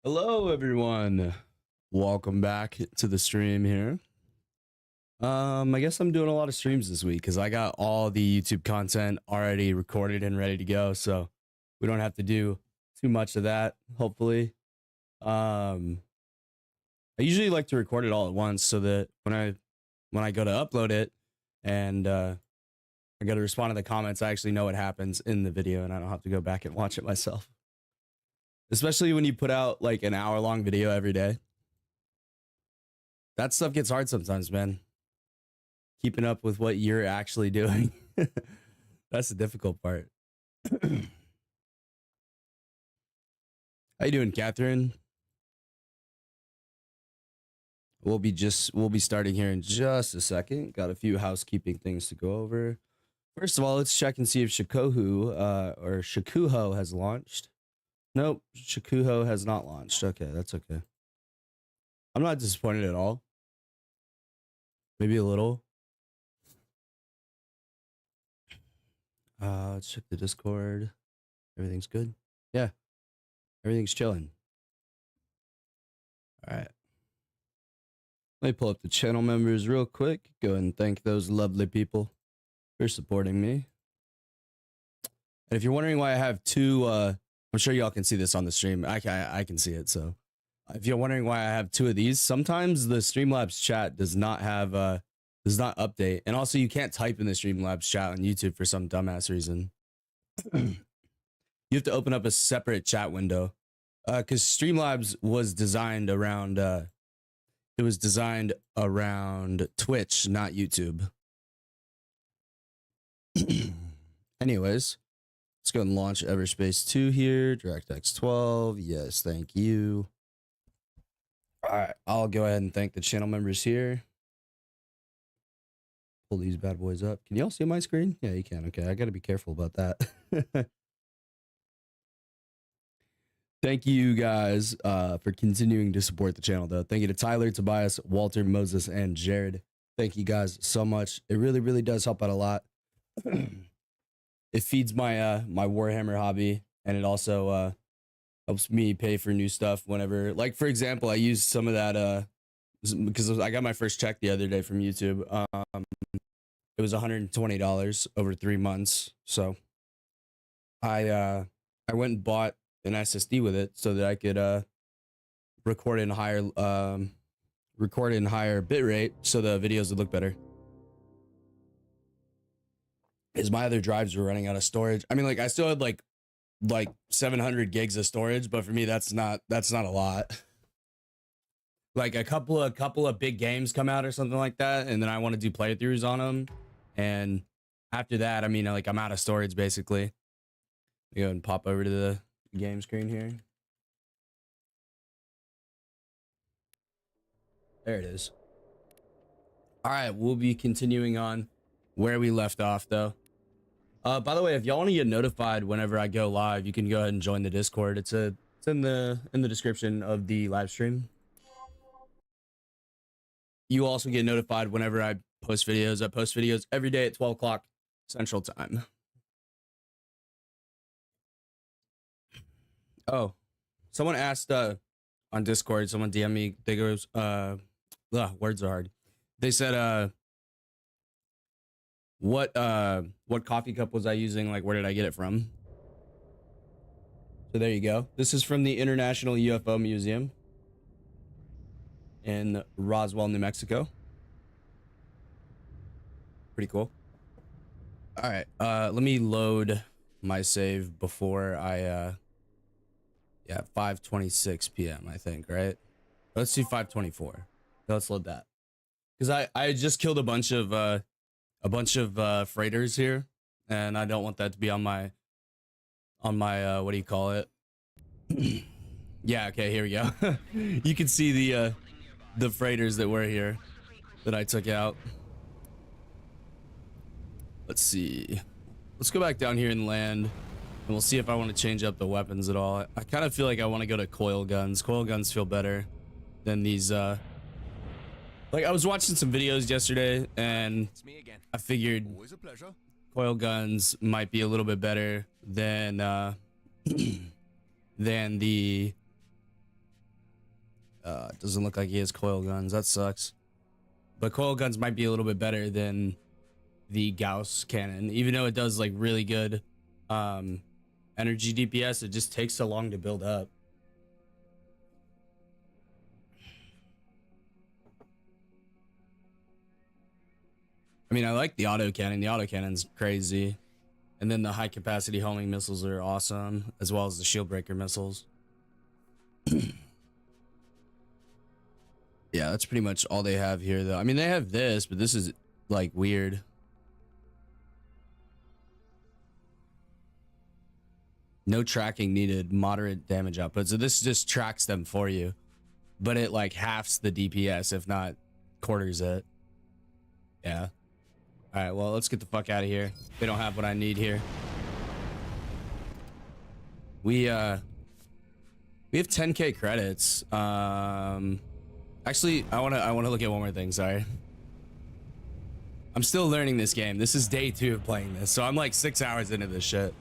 Hello, everyone. Welcome back to the stream here. I guess I'm doing a lot of streams this week because I got all the YouTube content already recorded and ready to go, so we don't have to do too much of that. Hopefully, I usually like to record it all at once so that when I go to upload it and I go to respond to the comments, I actually know what happens in the video and I don't have to go back and watch it myself. Especially when you put out like an hour-long video every day. That stuff gets hard sometimes, man. Keeping up with what you're actually doing. That's the difficult part. How you doing, Catherine? We'll be starting here in just a second. Got a few housekeeping things to go over. First of all, let's check and see if Shakuho has launched. Nope, Shikuho has not launched. Okay, that's okay. I'm not disappointed at all. Maybe a little. Let's check the Discord. Everything's good. Yeah, everything's chilling. All right. Let me pull up the channel members real quick. Go ahead and thank those lovely people for supporting me. And if you're wondering why I have two, I'm sure y'all can see this on the stream. I can see it. So if you're wondering why I have two of these, sometimes the Streamlabs chat does not have does not update, and also you can't type in the Streamlabs chat on YouTube for some dumbass reason. You have to open up a separate chat window because Streamlabs was designed around it was designed around Twitch, not YouTube. Anyways, let's go and launch Everspace 2 here. DirectX 12. Yes, thank you. All right, I'll go ahead and thank the channel members here. Pull these bad boys up. Can y'all see my screen? Yeah, you can. Okay, I got to be careful about that. Thank you guys for continuing to support the channel, though. Thank you to Tyler, Tobias, Walter, Moses, and Jared. Thank you guys so much. It really, really does help out a lot. It feeds my my Warhammer hobby, and it also helps me pay for new stuff whenever, like, for example, I used some of that because I got my first check the other day from YouTube. It was $120 over 3 months. So I went and bought an SSD with it so that I could record in higher bit rate so the videos would look better. Because my other drives were running out of storage. I mean, like, I still had like 700 gigs of storage, but for me that's not a lot. Like a couple of big games come out or something like that, and then I want to do playthroughs on them, and after that, I mean, like, I'm out of storage basically. Go ahead and pop over to the game screen here. There it is. All right, we'll be continuing on where we left off, though. By the way, if y'all want to get notified whenever I go live, you can go ahead and join the Discord. It's in the description of the live stream. You also get notified whenever I post videos. I post videos every day at 12 o'clock Central Time. Oh, someone asked on Discord, someone DM me, they goes, words are hard. They said, what coffee cup was I using? Like, where did I get it from? So there you go. This is from the International UFO Museum in Roswell, New Mexico. Pretty cool. All right, let me load my save before I yeah, 5:26 p.m. I think, right? Let's do 5:24. Let's load that. Because I just killed a bunch of freighters here, and I don't want that to be on my what do you call it? Yeah, okay, here we go. You can see the freighters that were here that I took out. Let's see. Let's go back down here and land, and we'll see if I want to change up the weapons at all. I kind of feel like I want to go to coil guns. Coil guns feel better than these like, I was watching some videos yesterday, and I figured coil guns might be a little bit better than than the doesn't look like he has coil guns. That sucks. But coil guns might be a little bit better than the Gauss cannon, even though it does like really good energy DPS. It just takes so long to build up. I mean, I like the autocannon. The autocannon's crazy. And then the high capacity homing missiles are awesome, as well as the shield breaker missiles. Yeah, that's pretty much all they have here, though. I mean, they have this, but this is like weird. No tracking needed, moderate damage output. So this just tracks them for you, but it like halves the DPS, if not quarters it. Yeah. All right, well, let's get the fuck out of here. They don't have what I need here. We We have 10k credits. Actually, I wanna look at one more thing. Sorry, I'm still learning this game. This is day 2 of playing this, so I'm like 6 hours into this shit.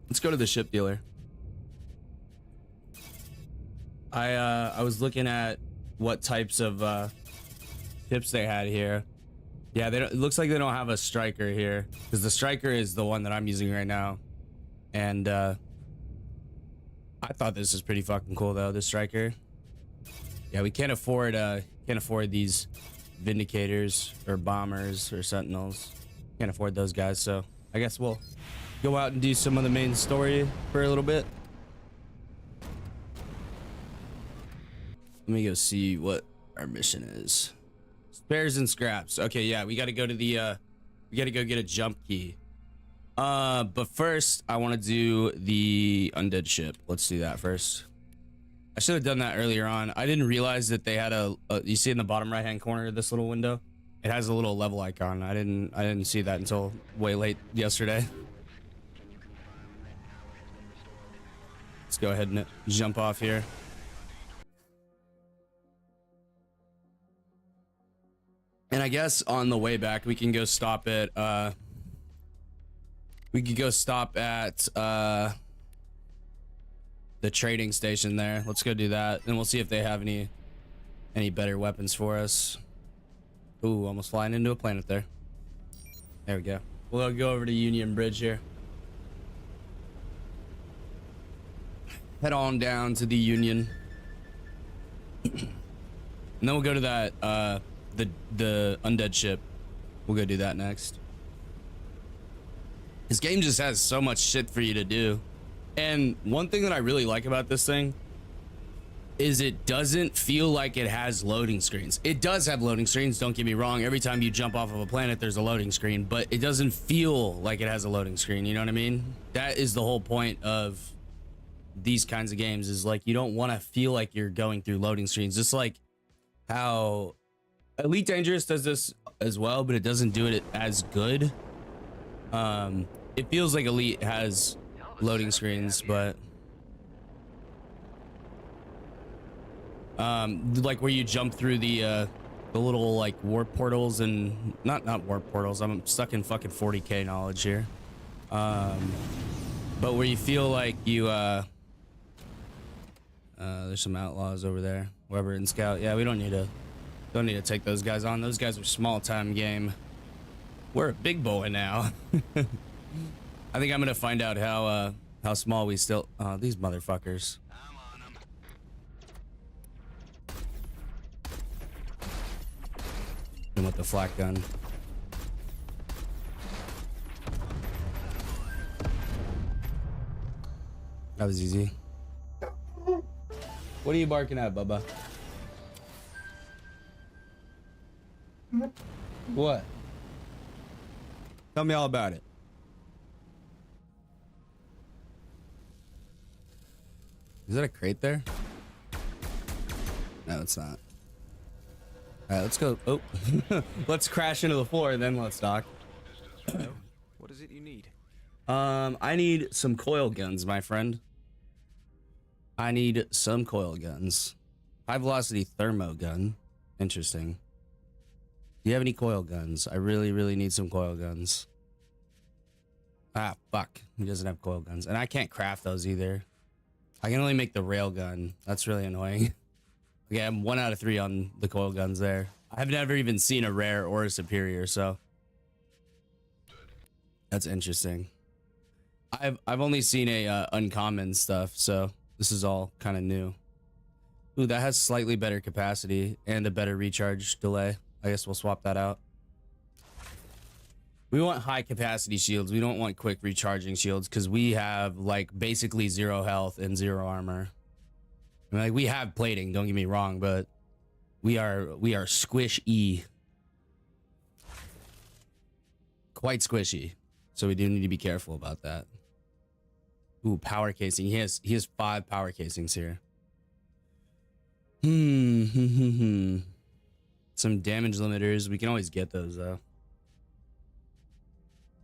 Let's go to the ship dealer. I was looking at what types of ships they had here. Yeah, it looks like they don't have a striker here, because the striker is the one that I'm using right now, and I thought this was pretty fucking cool though. The striker. Yeah, we can't afford these Vindicators or Bombers or Sentinels. Can't afford those guys, so I guess we'll go out and do some of the main story for a little bit. Let me go see what our mission is. Spares and scraps. Okay, yeah, we gotta go to the we gotta go get a jump key. But first I want to do the undead ship. Let's do that first. I should have done that earlier on. I didn't realize that they had a you see in the bottom right hand corner of this little window, it has a little level icon. I didn't see that until way late yesterday. Let's go ahead and jump off here. And I guess on the way back we can go stop at the trading station there. Let's go do that, and we'll see if they have any better weapons for us. Ooh, almost flying into a planet there. There we go. We'll go over to Union Bridge here. Head on down to the Union. And then we'll go to that the undead ship. We'll go do that next. This game just has so much shit for you to do. And one thing that I really like about this thing is it doesn't feel like it has loading screens. It does have loading screens, don't get me wrong. Every time you jump off of a planet, there's a loading screen, but it doesn't feel like it has a loading screen. You know what I mean? That is the whole point of these kinds of games, is like, you don't want to feel like you're going through loading screens. Just like how Elite Dangerous does this as well, but it doesn't do it as good. It feels like Elite has loading screens, but like where you jump through the little like warp portals, and not warp portals. I'm stuck in fucking 40k knowledge here. But where you feel like you there's some outlaws over there. Weber and Scout. Yeah, we don't need to take those guys on. Those guys are small time game. We're a big boy now. I think I'm gonna find out how small we still. These motherfuckers. And with the flak gun. That was easy. What are you barking at, Bubba? What? Tell me all about it. Is that a crate there? No, it's not. All right, let's go. Oh, let's crash into the floor and then let's dock. What is it you need? I need some coil guns, my friend. I need some coil guns. High velocity thermo gun. Interesting. Do you have any coil guns? I really need some coil guns. Ah, fuck. He doesn't have coil guns. And I can't craft those either. I can only make the rail gun. That's really annoying. Okay, I'm 1 out of 3 on the coil guns there. I've never even seen a rare or a superior, so that's interesting. I've only seen a uncommon stuff, so this is all kind of new. Ooh, that has slightly better capacity and a better recharge delay. I guess we'll swap that out. We want high capacity shields. We don't want quick recharging shields, because we have like basically 0 health and 0 armor. I mean, like, we have plating, don't get me wrong, but we are squishy. Quite squishy. So we do need to be careful about that. Ooh, power casing. He has 5 power casings here. Some damage limiters. We can always get those though.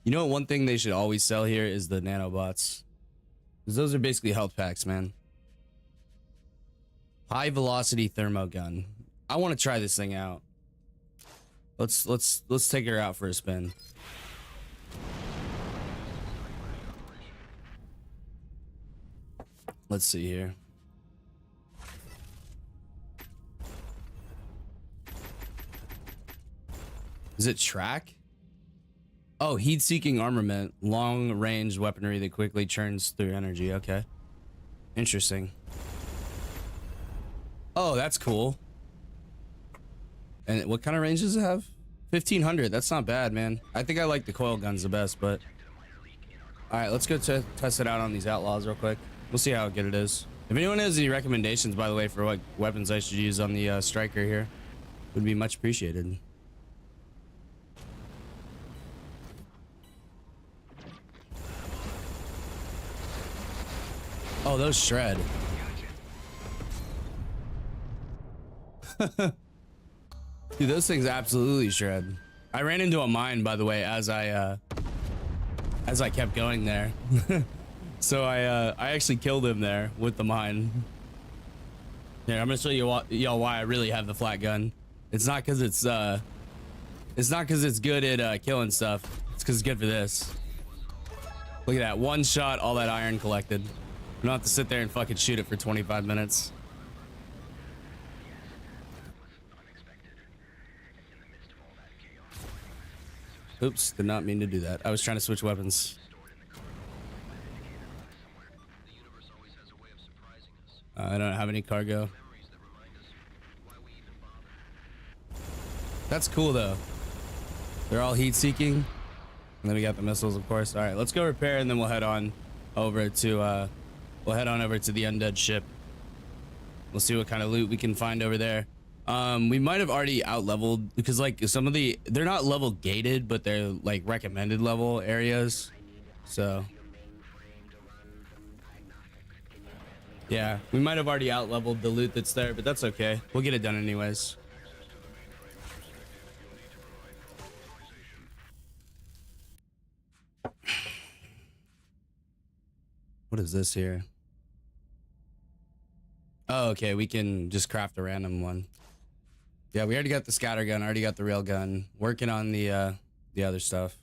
You know, one thing they should always sell here is the nanobots. 'Cause those are basically health packs, man. High velocity thermo gun. I want to try this thing out. Let's take her out for a spin. Let's see here. Is it track? Oh, heat-seeking armament. Long-range weaponry that quickly churns through energy. Okay. Interesting. Oh, that's cool. And what kind of range does it have? 1500. That's not bad, man. I think I like the coil guns the best, but... Alright, let's go test it out on these outlaws real quick. We'll see how good it is. If anyone has any recommendations, by the way, for what weapons I should use on the striker here, would be much appreciated. Oh, those shred. Dude, those things absolutely shred. I ran into a mine, by the way, as I kept going there. So I actually killed him there with the mine. Here, I'm gonna show you y'all why I really have the flat gun. It's not because it's good at killing stuff. It's because it's good for this. Look at that, one shot, all that iron collected. You don't have to sit there and fucking shoot it for 25 minutes. Oops, did not mean to do that. I was trying to switch weapons. I don't have any cargo. That's cool though. They're all heat seeking. And then we got the missiles, of course. All right, let's go repair and then we'll head on over to the undead ship. We'll see what kind of loot we can find over there. We might have already out leveled because like some of they're not level gated, but they're like recommended level areas. So yeah, we might have already out leveled the loot that's there, but that's okay. We'll get it done anyways. What is this here? Oh, okay, we can just craft a random one. Yeah, we already got the scatter gun, already got the rail gun. Working on the other stuff.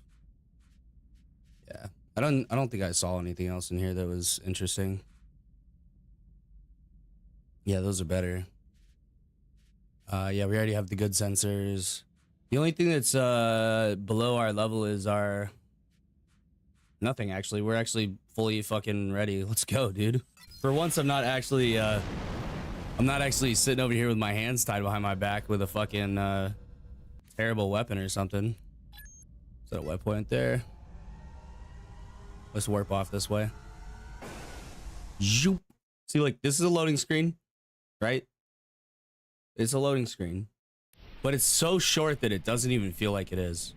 Yeah, I don't think I saw anything else in here that was interesting. Yeah, those are better. Yeah, we already have the good sensors. The only thing that's below our level is our nothing. Actually, we're actually fully fucking ready. Let's go, dude. For once, I'm not actually sitting over here with my hands tied behind my back with a fucking terrible weapon or something. Is that a waypoint there? Let's warp off this way. Zoop. See, like, this is a loading screen, right? It's a loading screen, but it's so short that it doesn't even feel like it is.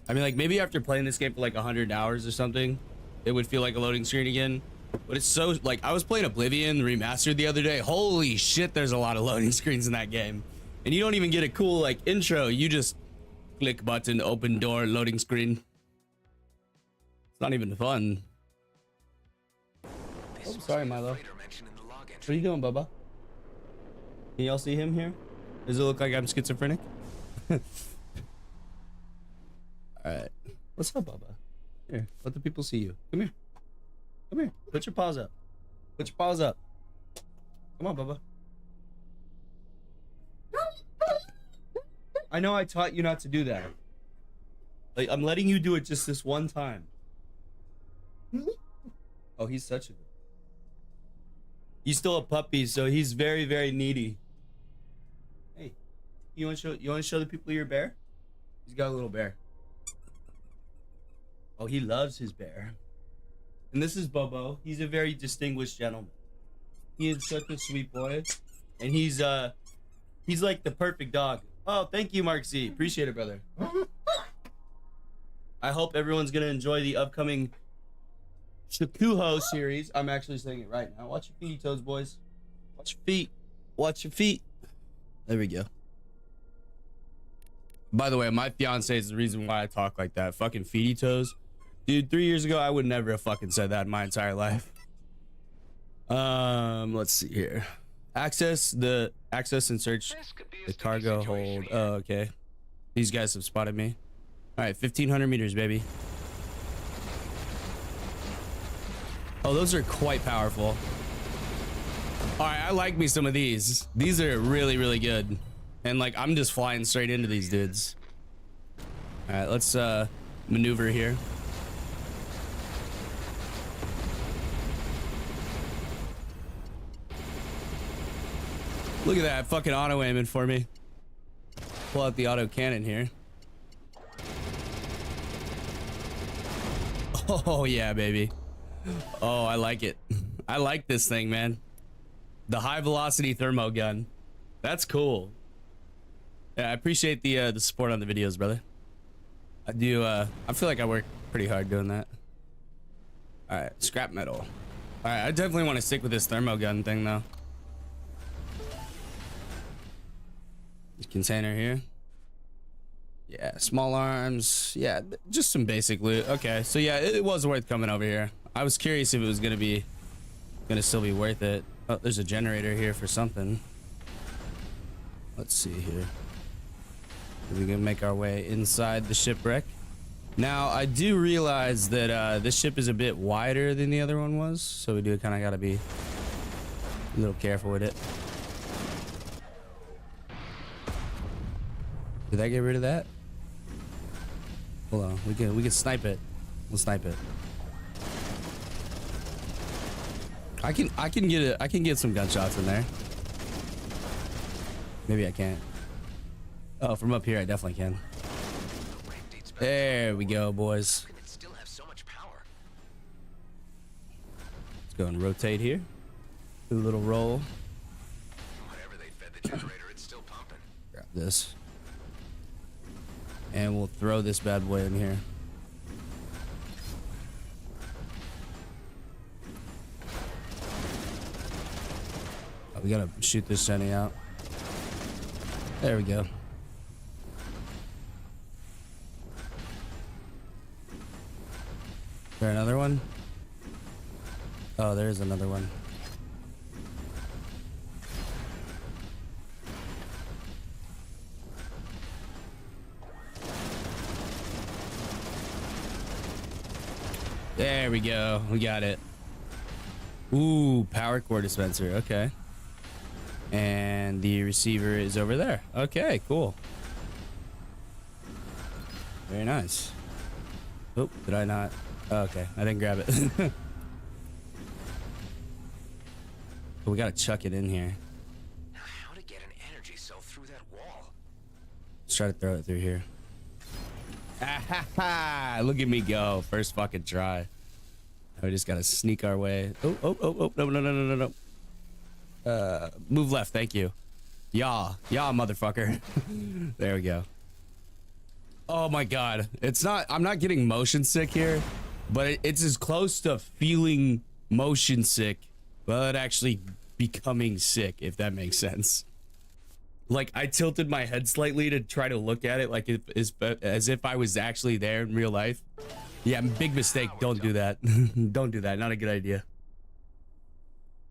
I mean, like, maybe after playing this game for like 100 hours or something, it would feel like a loading screen again. But it's so, like, I was playing Oblivion Remastered the other day. Holy shit, there's a lot of loading screens in that game. And you don't even get a cool, like, intro. You just click button, open door, loading screen. It's not even fun. Oh, sorry, Milo. What are you doing, Bubba? Can y'all see him here? Does it look like I'm schizophrenic? Alright. What's up, Bubba? Here, let the people see you. Come here. Come here. Put your paws up. Put your paws up. Come on, Bubba. I know I taught you not to do that. Like, I'm letting you do it just this one time. Oh, he's such a... He's still a puppy, so he's very, very needy. Hey, you want to show the people your bear? He's got a little bear. Oh, he loves his bear. And this is Bobo. He's a very distinguished gentleman. He is such a sweet boy, and he's like the perfect dog. Oh, thank you, Mark Z. Appreciate it, brother. I hope everyone's gonna enjoy the upcoming Shakuho series. I'm actually saying it right now. Watch your feet, toes, boys. Watch your feet. Watch your feet. There we go. By the way, my fiance is the reason why I talk like that. Fucking feety toes. Dude, 3 years ago, I would never have fucking said that in my entire life. Let's see here. Access and search the cargo hold. Oh, okay. These guys have spotted me. All right, 1,500 meters, baby. Oh, those are quite powerful. All right, I like me some of these. These are really, really good. And like, I'm just flying straight into these dudes. All right, let's maneuver here. Look at that, fucking auto aiming for me. Pull out the auto cannon here. Oh yeah, baby. Oh, I like it. I like this thing, man. The high velocity thermo gun. That's cool. Yeah, I appreciate the support on the videos, brother. I do. I feel like I work pretty hard doing that. All right, scrap metal. All right, I definitely want to stick with this thermo gun thing though. Container here. Yeah, small arms. Yeah, just some basic loot. Okay, so yeah, it was worth coming over here. I was curious if it was gonna still be worth it. Oh, there's a generator here for something. Let's see here. We're gonna make our way inside the shipwreck. Now, I do realize that this ship is a bit wider than the other one was, so we do kind of gotta be a little careful with it. Did I get rid of that? Hold on, we can snipe it. We'll snipe it. I can get some gunshots in there. Maybe I can't. Oh, from up here I definitely can. There we go, boys. Let's go and rotate here. Do a little roll. Whatever they fed the generator, it's still pumping. Grab this. And we'll throw this bad boy in here. Oh, we gotta shoot this Jenny out. There we go. Is there another one? Oh, there's another one. There we go. We got it. Ooh, power core dispenser. Okay. And the receiver is over there. Okay, cool. Very nice. Oh, did I not? Oh, okay, I didn't grab it. But we gotta chuck it in here. Now, how to get an energy cell through that wall? Let's try to throw it through here. Ah, ha, ha. Look at me go. First fucking try. We just gotta sneak our way. Oh, oh, oh, oh, no, no, no, no, no, no. Move left, thank you. Yaw, motherfucker. There we go. Oh my god. It's not, I'm not getting motion sick here, but it's as close to feeling motion sick, but actually becoming sick, if that makes sense. Like, I tilted my head slightly to try to look at it like as if I was actually there in real life. Yeah, big mistake. Don't do that. Don't do that. Not a good idea.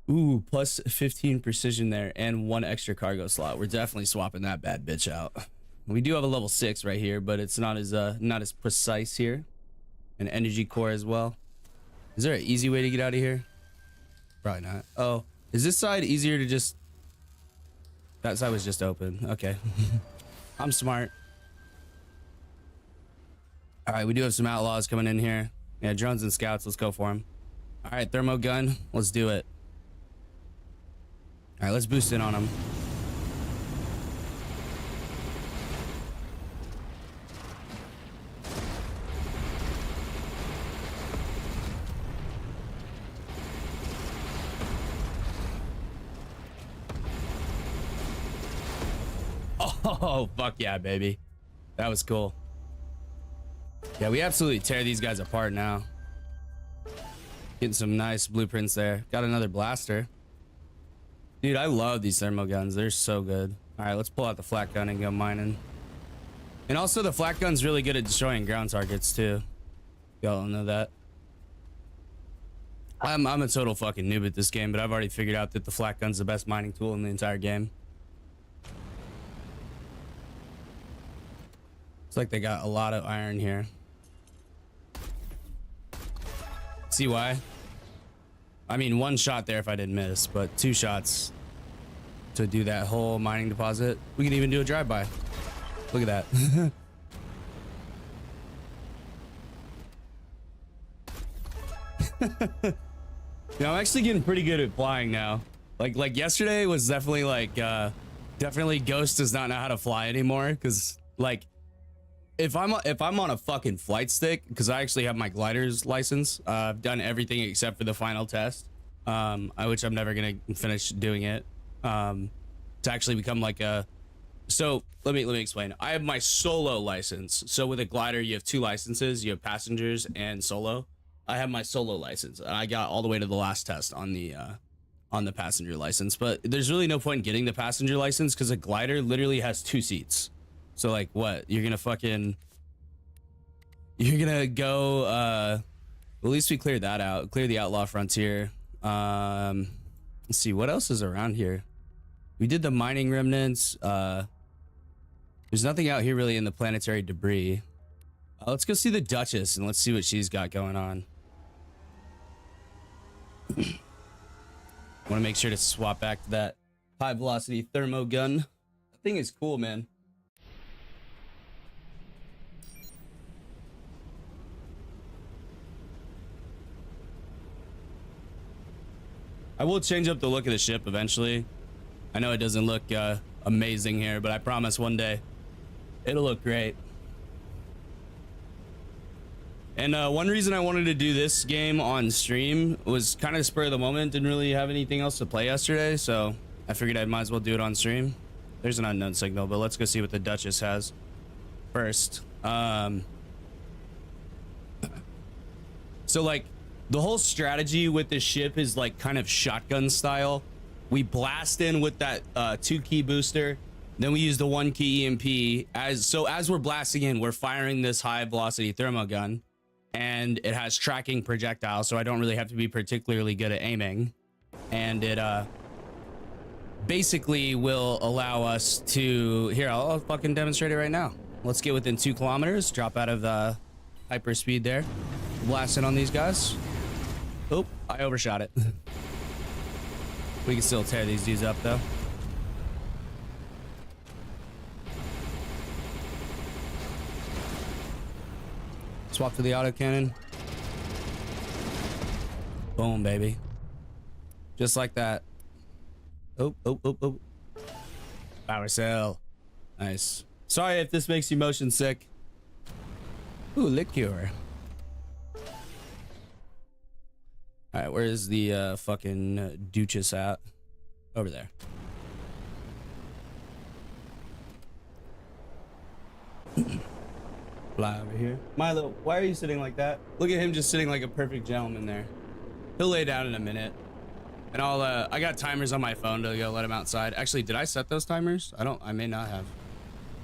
Ooh, plus 15 precision there and 1 extra cargo slot. We're definitely swapping that bad bitch out. We do have a level 6 right here, but it's not as precise here. An energy core as well. Is there an easy way to get out of here? Probably not. Oh, is this side easier to just... That side was just open. Okay. I'm smart. All right, we do have some outlaws coming in here. Yeah, drones and scouts. Let's go for them. All right, thermo gun. Let's do it. All right, let's boost in on them. Oh, fuck yeah, baby. That was cool. Yeah, we absolutely tear these guys apart now. Getting some nice blueprints there. Got another blaster. Dude, I love these thermal guns. They're so good. All right, let's pull out the flat gun and go mining. And also, the flat gun's really good at destroying ground targets, too. Y'all don't know that. I'm a total fucking noob at this game, but I've already figured out that the flak gun's the best mining tool in the entire game. It's like they got a lot of iron here. See why? I mean, one shot there if I didn't miss, but 2 shots to do that whole mining deposit. We can even do a drive-by. Look at that. You know, I'm actually getting pretty good at flying now. Like yesterday was definitely like definitely Ghost does not know how to fly anymore, because like if I'm on a fucking flight stick, because I actually have my glider's license, I've done everything except for the final test, which I'm never gonna finish doing it, to actually become like a. So let me explain. I have my solo license. So with a glider, you have 2 licenses. You have passengers and solo. I have my solo license. I got all the way to the last test on the passenger license, but there's really no point in getting the passenger license because a glider literally has 2 seats. So like what? You're gonna go at least we cleared that out. Clear the outlaw frontier. Let's see what else is around here. We did the mining remnants. There's nothing out here really in the planetary debris. Let's go see the Duchess and let's see what she's got going on. Want to make sure to swap back to that high velocity thermo gun. That thing is cool, man. I will change up the look of the ship eventually. I know it doesn't look amazing here, but I promise one day it'll look great. And one reason I wanted to do this game on stream was kind of spur of the moment. Didn't really have anything else to play yesterday, so I figured I might as well do it on stream. There's an unknown signal, but let's go see what the Duchess has first. So like the whole strategy with this ship is like kind of shotgun style. We blast in with that 2-key booster, then we use the 1-key EMP. As we're blasting in, we're firing this high velocity thermo gun, and it has tracking projectiles, so I don't really have to be particularly good at aiming. And it basically will allow us to, here, I'll fucking demonstrate it right now. Let's get within 2 kilometers, drop out of the hyperspeed there, blast in on these guys. Oh, I overshot it. We can still tear these dudes up though. Swap to the autocannon. Boom, baby. Just like that. Oh. Power cell. Nice. Sorry if this makes you motion sick. Ooh, liqueur. All right, where's the fucking Duchess at? Over there. Fly over here. Milo, why are you sitting like that? Look at him just sitting like a perfect gentleman there. He'll lay down in a minute. And I got timers on my phone to go let him outside. Actually, did I set those timers? I may not have.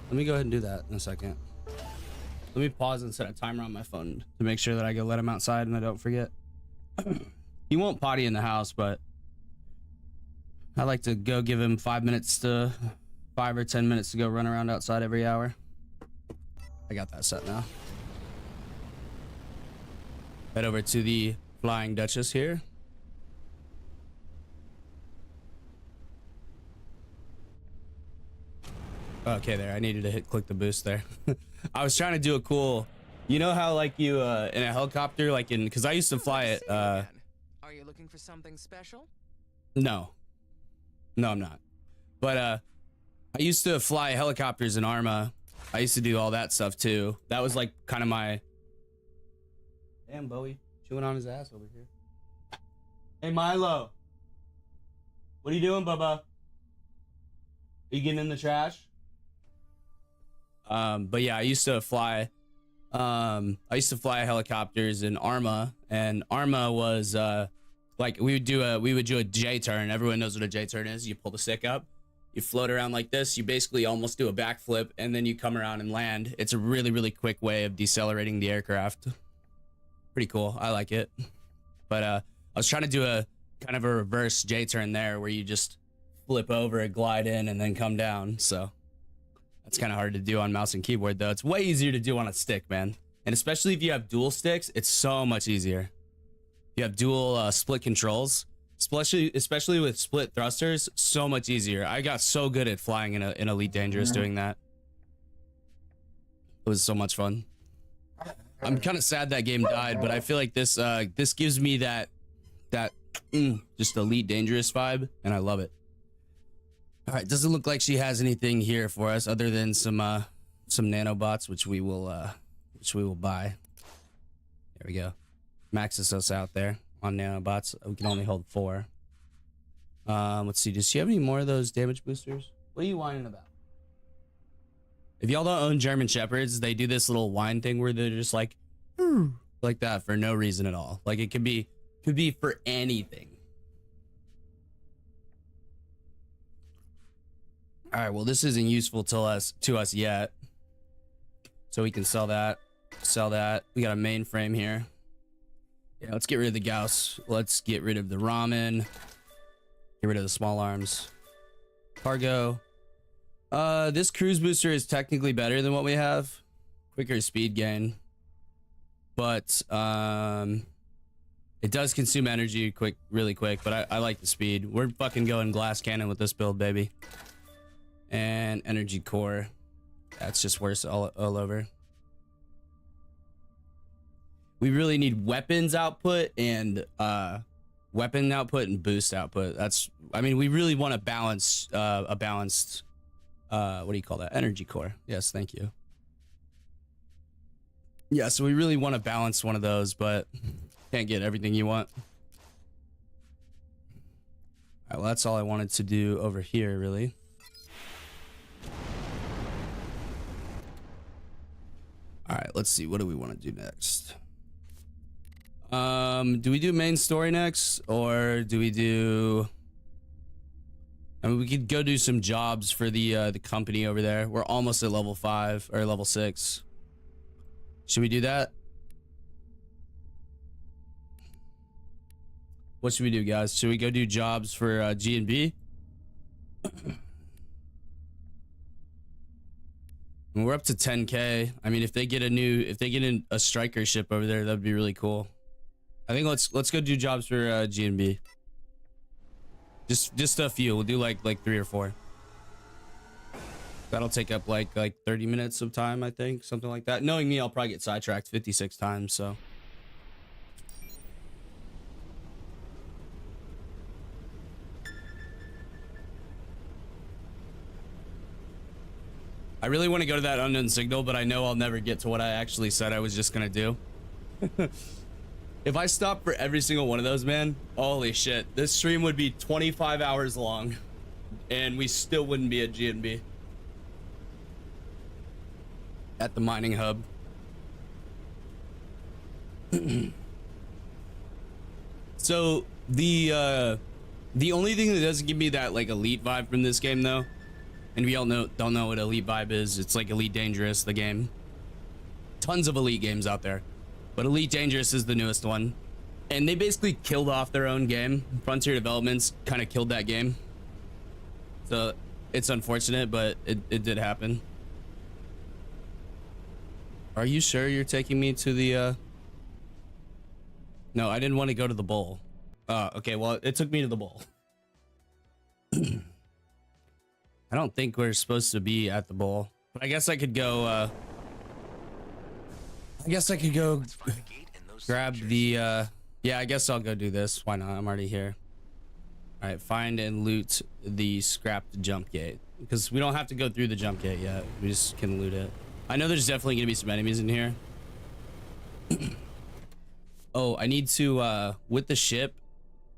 Let me go ahead and do that in a second. Let me pause and set a timer on my phone to make sure that I go let him outside and I don't forget. He won't potty in the house, but I like to go give him 5 or 10 minutes to go run around outside every hour. I got that set now. Head over to the Flying Duchess here. Okay, there. I needed to click the boost there. I was trying to do a cool, you know how like you in a helicopter, like in, because I used to fly it. Are you looking for something special? No, I'm not. But I used to fly helicopters in Arma. I used to do all that stuff too. That was like kind of my. Damn, Bowie, chewing on his ass over here. Hey Milo, what are you doing, Bubba? Are you getting in the trash? But yeah, I used to fly helicopters in Arma, and Arma was like we would do a J turn. Everyone knows what a J turn is. You pull the stick up, you float around like this, you basically almost do a backflip, and then you come around and land. It's a really, really quick way of decelerating the aircraft. Pretty cool. I like it. But I was trying to do a kind of a reverse J-turn there where you just flip over, glide in, and then come down. So that's kind of hard to do on mouse and keyboard, though. It's way easier to do on a stick, man. And especially if you have dual sticks, it's so much easier. You have dual split controls, especially with split thrusters, so much easier. I got so good at flying in Elite Dangerous doing that. It was so much fun. I'm kind of sad that game died, but I feel like this this gives me that just Elite Dangerous vibe, and I love it. All right, doesn't look like she has anything here for us other than some nanobots, which we will buy. There we go. Maxes us out there on nanobots. We can only hold 4. Let's see. Does she have any more of those damage boosters? What are you whining about? If y'all don't own German Shepherds, they do this little whine thing where they're just like that for no reason at all. Like it could be for anything. All right, well, this isn't useful to us yet. So we can sell that. We got a mainframe here. Yeah, let's get rid of the Gauss. Let's get rid of the Ramen. Get rid of the small arms. Cargo. This cruise booster is technically better than what we have. Quicker speed gain. But it does consume energy really quick, but I like the speed. We're fucking going glass cannon with this build, baby. And energy core. That's just worse all over. We really need weapons output and weapon output and boost output. We really want a balanced what do you call that? Energy core. Yes, thank you. Yeah, so we really want to balance one of those, but can't get everything you want. All right, well, that's all I wanted to do over here, really. All right, let's see. What do we want to do next? Do we do main story next, or do we do? I mean, we could go do some jobs for the company over there. We're almost at level 5 or level 6. Should we do that? What should we do, guys? Should we go do jobs for G&B? We're up to 10K. I mean, if they get a striker ship over there, that'd be really cool. I think let's go do jobs for G&B. Just a few. We'll do like 3 or 4. That'll take up like 30 minutes of time, I think, something like that. Knowing me, I'll probably get sidetracked 56 times, so. I really want to go to that unknown signal, but I know I'll never get to what I actually said I was just gonna do. If I stopped for every single one of those, man, holy shit, this stream would be 25 hours long, and we still wouldn't be at G&B. At the mining hub. So the only thing that doesn't give me that like elite vibe from this game, though, and we all don't know what elite vibe is. It's like Elite Dangerous, the game. Tons of elite games out there, but Elite Dangerous is the newest one, and they basically killed off their own game. Frontier Developments kind of killed that game, so it's unfortunate, but it did happen. Are you sure you're taking me to the No, I didn't want to go to the bowl. Okay, well, it took me to the bowl. I don't think we're supposed to be at the bowl, but I guess I could go grab the yeah, I guess I'll go do this. Why not? I'm already here. All right, find and loot the scrapped jump gate, because we don't have to go through the jump gate yet. We just can loot it. I know there's definitely gonna be some enemies in here. Oh, I need to with the ship,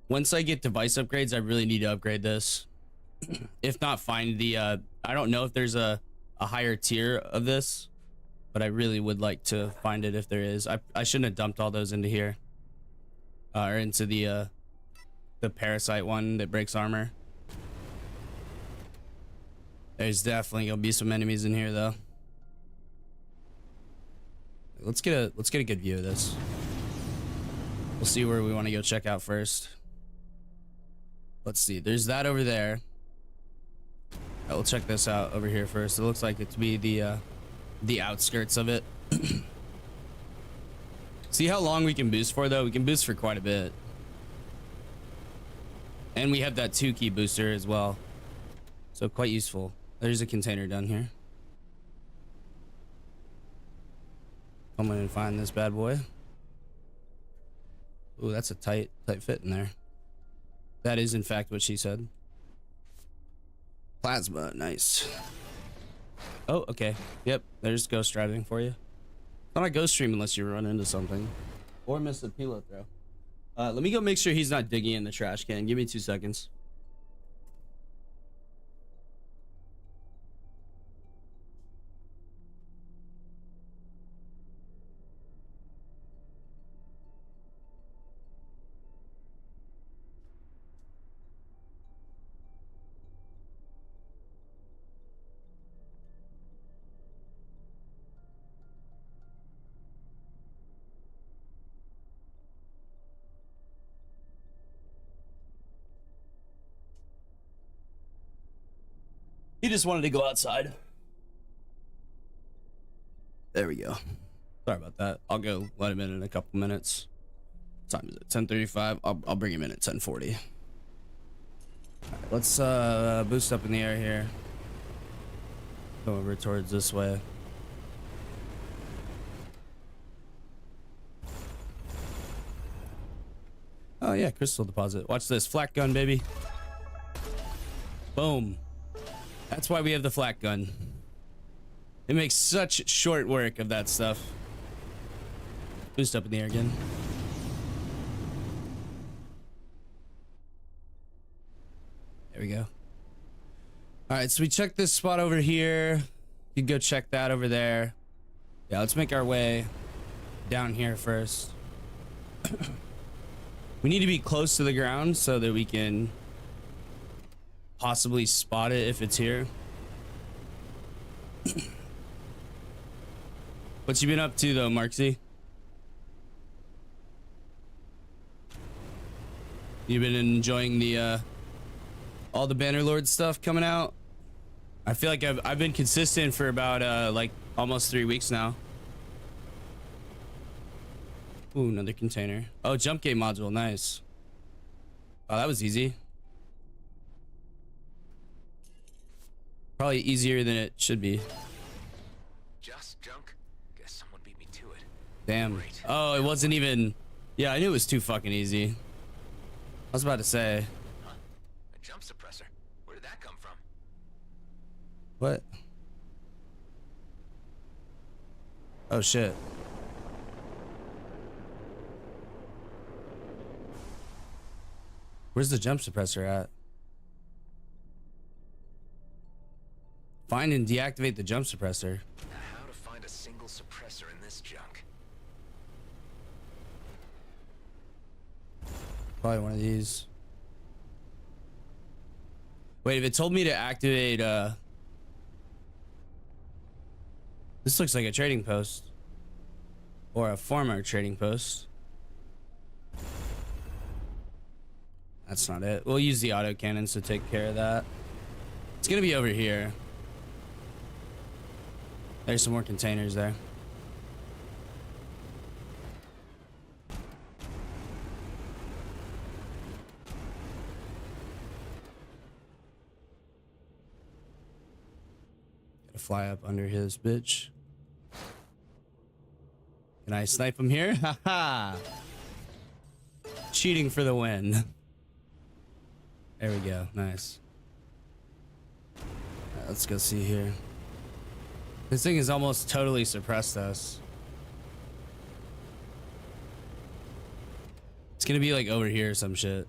once I get device upgrades, I really need to upgrade this. If not, find the I don't know if there's a higher tier of this, but I really would like to find it if there is. I shouldn't have dumped all those into here, or into the parasite one that breaks armor. There's definitely gonna be some enemies in here, though. Let's get a good view of this. We'll see where we want to go check out first. Let's see. There's that over there. We'll check this out over here first. It looks like it to be the outskirts of it. See how long we can boost for, though? We can boost for quite a bit. And we have that 2 key booster as well. So quite useful. There's a container down here. Come in and find this bad boy. Ooh, that's a tight fit in there. That is in fact what she said. Plasma, nice. Oh, okay. Yep, there's ghost driving for you. Not a ghost stream unless you run into something. Or miss a pilo throw. Let me go make sure he's not digging in the trash can. Give me 2 seconds. He just wanted to go outside. There we go. Sorry about that. I'll go let him in a couple minutes. What time is it? 10:35. I'll bring him in at 10:40. Right, let's boost up in the air here. Go over towards this way. Oh yeah, crystal deposit. Watch this. Flak gun, baby. Boom. That's why we have the flak gun. It makes such short work of that stuff. Boost up in the air again. There we go. All right, so we checked this spot over here. You can go check that over there. Yeah, let's make our way down here first. We need to be close to the ground so that we can possibly spot it if it's here. What you been up to though, Marksy? You been enjoying the all the Bannerlord stuff coming out? I feel like I've been consistent for about like almost 3 weeks now. Ooh, another container. Oh, jump gate module, nice. Oh, that was easy. Probably easier than it should be. Just junk? Guess someone beat me to it. Damn. Great. Oh, it wasn't even... Yeah, I knew it was too fucking easy. I was about to say. Huh? A jump suppressor? Where did that come from? What? Oh, shit. Where's the jump suppressor at? Find and deactivate the jump suppressor. Now, how to find a single suppressor in this junk? Probably one of these. Wait, if it told me to activate, this looks like a trading post. Or a former trading post. That's not it. We'll use the auto cannons to take care of that. It's gonna be over here. There's some more containers there. Gotta fly up under his bitch. Can I snipe him here? Haha. Cheating for the win. There we go. Nice. Alright, let's go see here. This thing has almost totally suppressed us. It's gonna be like over here or some shit.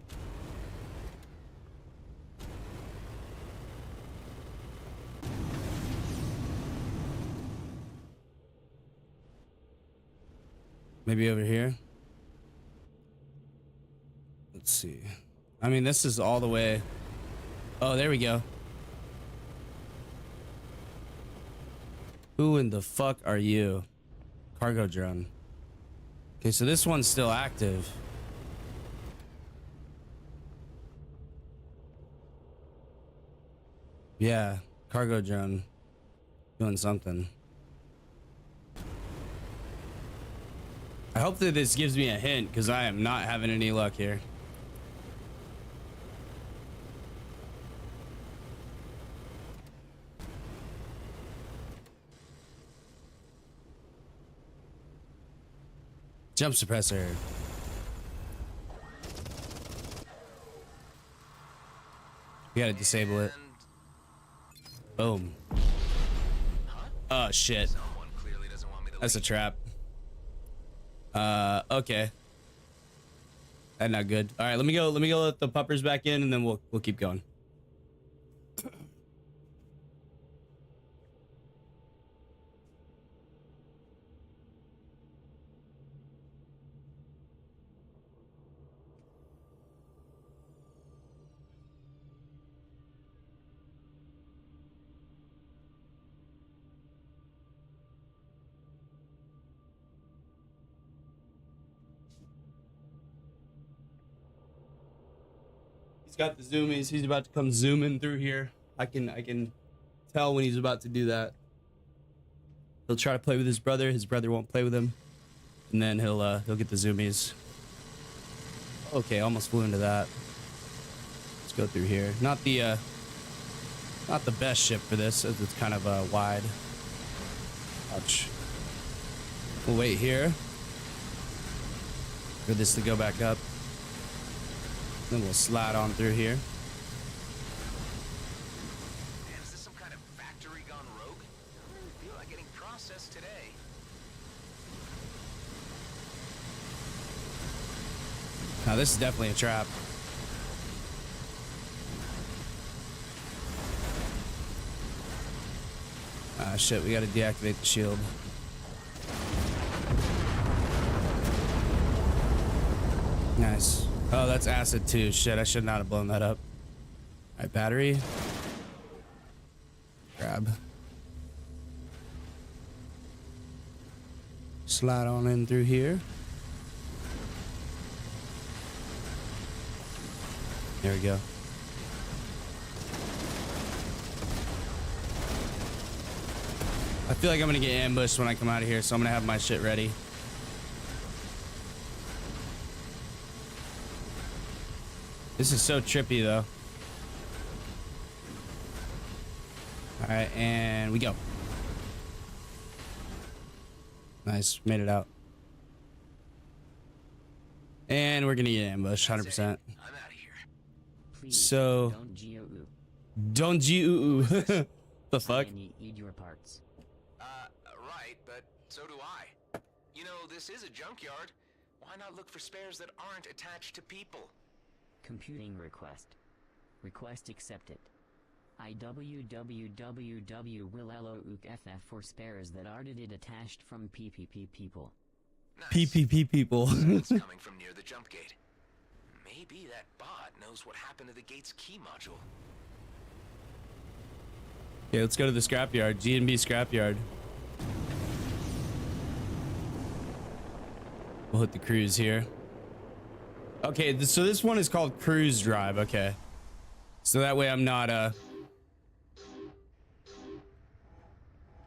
Maybe over here. Let's see. I mean, this is all the way. Oh, there we go. Who in the fuck are you? Cargo drone. Okay, so this one's still active. Yeah, cargo drone doing something. I hope that this gives me a hint because I am not having any luck here. Jump suppressor. We gotta disable it. Boom. Oh shit. Someone clearly doesn't want me to That's a leave. trap. Okay. That's not good. All right, let me go let the puppers back in and then we'll keep going. He's got the zoomies. He's about to come zooming through here. I can tell when he's about to do that. He'll try to play with his brother. His brother won't play with him, and then he'll get the zoomies. Okay, almost flew into that. Let's go through here. Not the best ship for this, as it's kind of wide. Ouch. We'll wait here for this to go back up. Then we'll slide on through here. Man, is this some kind of factory gone rogue? I really feel like getting processed today. Now this is definitely a trap. Ah shit, we gotta deactivate the shield. Nice. Oh, that's acid too. Shit, I should not have blown that up. Alright, battery. Grab. Slide on in through here. There we go. I feel like I'm gonna get ambushed when I come out of here, so I'm gonna have my shit ready. This is so trippy though. Alright, and we go. Nice, made it out. And we're gonna get ambushed, 100%. I'm out of here. Please, So- don't GOO. Don't you the fuck? I need your parts. Right, but so do I. You know, this is a junkyard. Why not look for spares that aren't attached to people? Computing request. Request accepted. IWWWW will LOOKFF for spares that are attached from PPP people. Nice. PPP people. It's coming from near the jump gate. Maybe that bot knows what happened to the gate's key module. Okay, let's go to the scrapyard. G&B scrapyard. We'll hit the cruise here. Okay, so this one is called cruise drive. Okay, so that way I'm not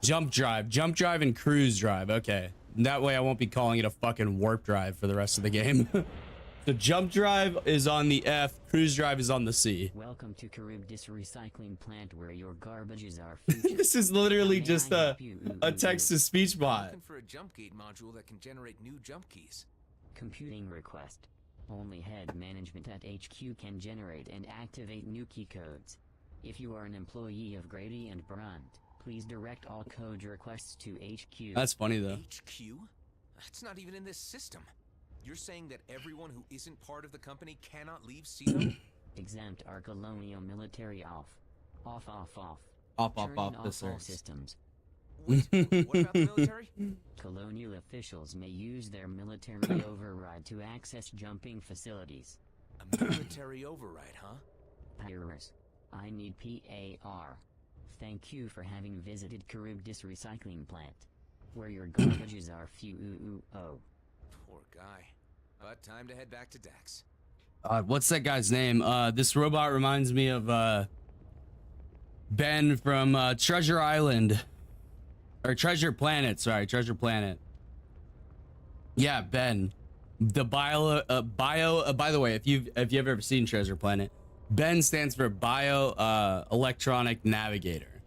jump drive and cruise drive. Okay, that way I won't be calling it a fucking warp drive for the rest of the game. The jump drive is on the F, cruise drive is on the C. Welcome to Charybdis Recycling Plant where your garbages are future. This is literally May just I a help you? text-to-speech bot. Looking for a jump gate module that can generate new jump keys. Computing request. Only head management at HQ can generate and activate new key codes. If you are an employee of Grady and Brandt, please direct all code requests to HQ. That's funny though. HQ? That's not even in this system. You're saying that everyone who isn't part of the company cannot leave Cedo? Exempt our colonial military off. Off, off, off. Off, Turning off, off this all hurts. systems. Wait, what about the military? Colonial officials may use their military override to access jumping facilities. A military override, huh? Pyrrhus. I need PAR. Thank you for having visited Charybdis Recycling Plant, where your garbages are few. Poor guy. But time to head back to Dax. What's that guy's name? This robot reminds me of Ben from Treasure Island. Or Treasure Planet, sorry, Treasure Planet. Yeah, Ben. The by the way, if you've ever seen Treasure Planet, Ben stands for Electronic Navigator.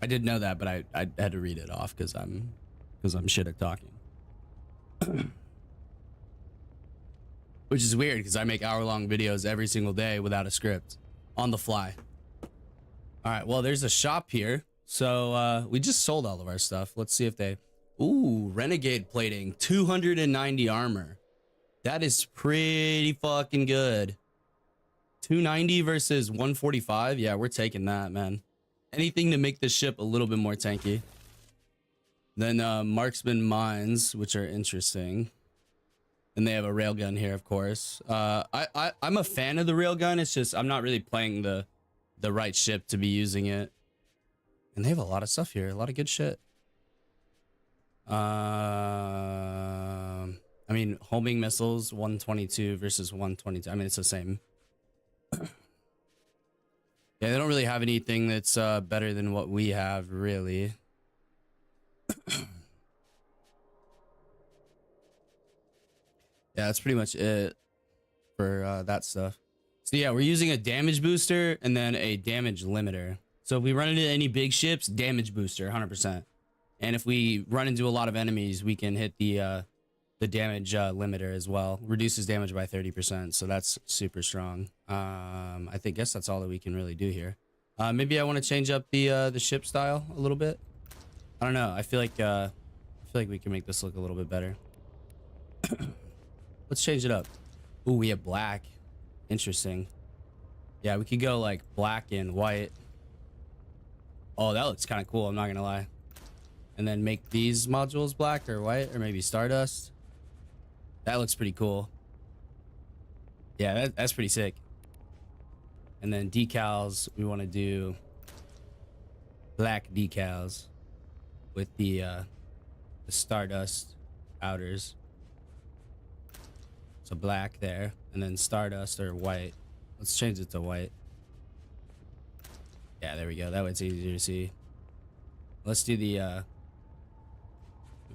I did know that, but I had to read it off because I'm shit at talking. Which is weird because I make hour-long videos every single day without a script, on the fly. All right, well, there's a shop here. So we just sold all of our stuff. Let's see if they... Ooh, Renegade plating, 290 armor. That is pretty fucking good. 290 versus 145. Yeah, we're taking that, man. Anything to make the ship a little bit more tanky. Then marksman mines, which are interesting. And they have a railgun here, of course. I'm a fan of the railgun. It's just I'm not really playing the right ship to be using it. And they have a lot of stuff here, a lot of good shit. I mean, homing missiles, 122 versus 122. I mean, it's the same. Yeah, they don't really have anything that's better than what we have, really. Yeah, that's pretty much it for that stuff. So yeah, we're using a damage booster and then a damage limiter. So if we run into any big ships, damage booster, 100%. And if we run into a lot of enemies, we can hit the damage limiter as well. Reduces damage by 30%, so that's super strong. I guess that's all that we can really do here. Maybe I want to change up the ship style a little bit. I don't know. I feel like we can make this look a little bit better. Let's change it up. Ooh, we have black. Interesting. Yeah, we could go like black and white. Oh, that looks kind of cool, I'm not gonna lie. And then make these modules black or white, or maybe stardust. That looks pretty cool. Yeah, that's pretty sick. And then decals, we want to do black decals with the stardust outers. So black there, and then stardust or white. Let's change it to white. Yeah, there we go. That way it's easier to see. Let's do the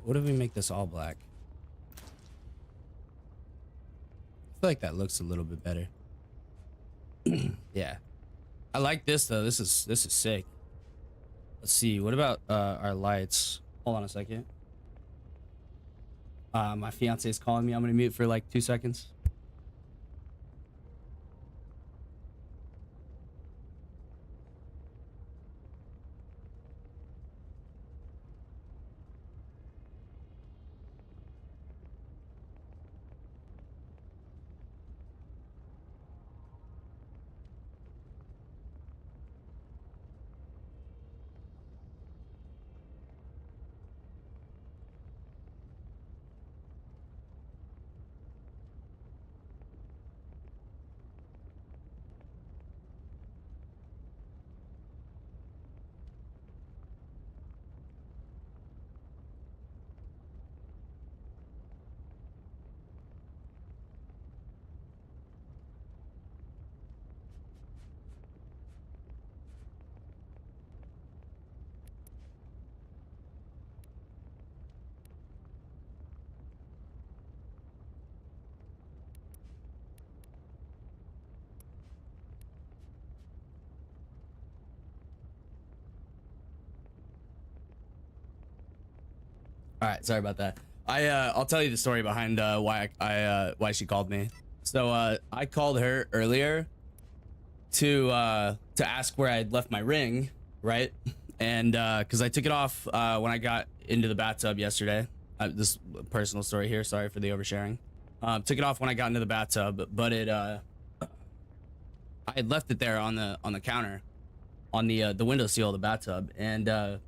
what if we make this all black? I feel like that looks a little bit better. Yeah, I like this though. This is sick. Let's see, what about our lights? Hold on a second. My fiance is calling me. I'm gonna mute for like 2 seconds. All right, sorry about that. I'll tell you the story behind why she called me. So I called her earlier to ask where I'd left my ring, right? And because I took it off when I got into the bathtub yesterday. This personal story here. Sorry for the oversharing. Took it off when I got into the bathtub, but I had left it there on the counter, on the window seal of the bathtub, and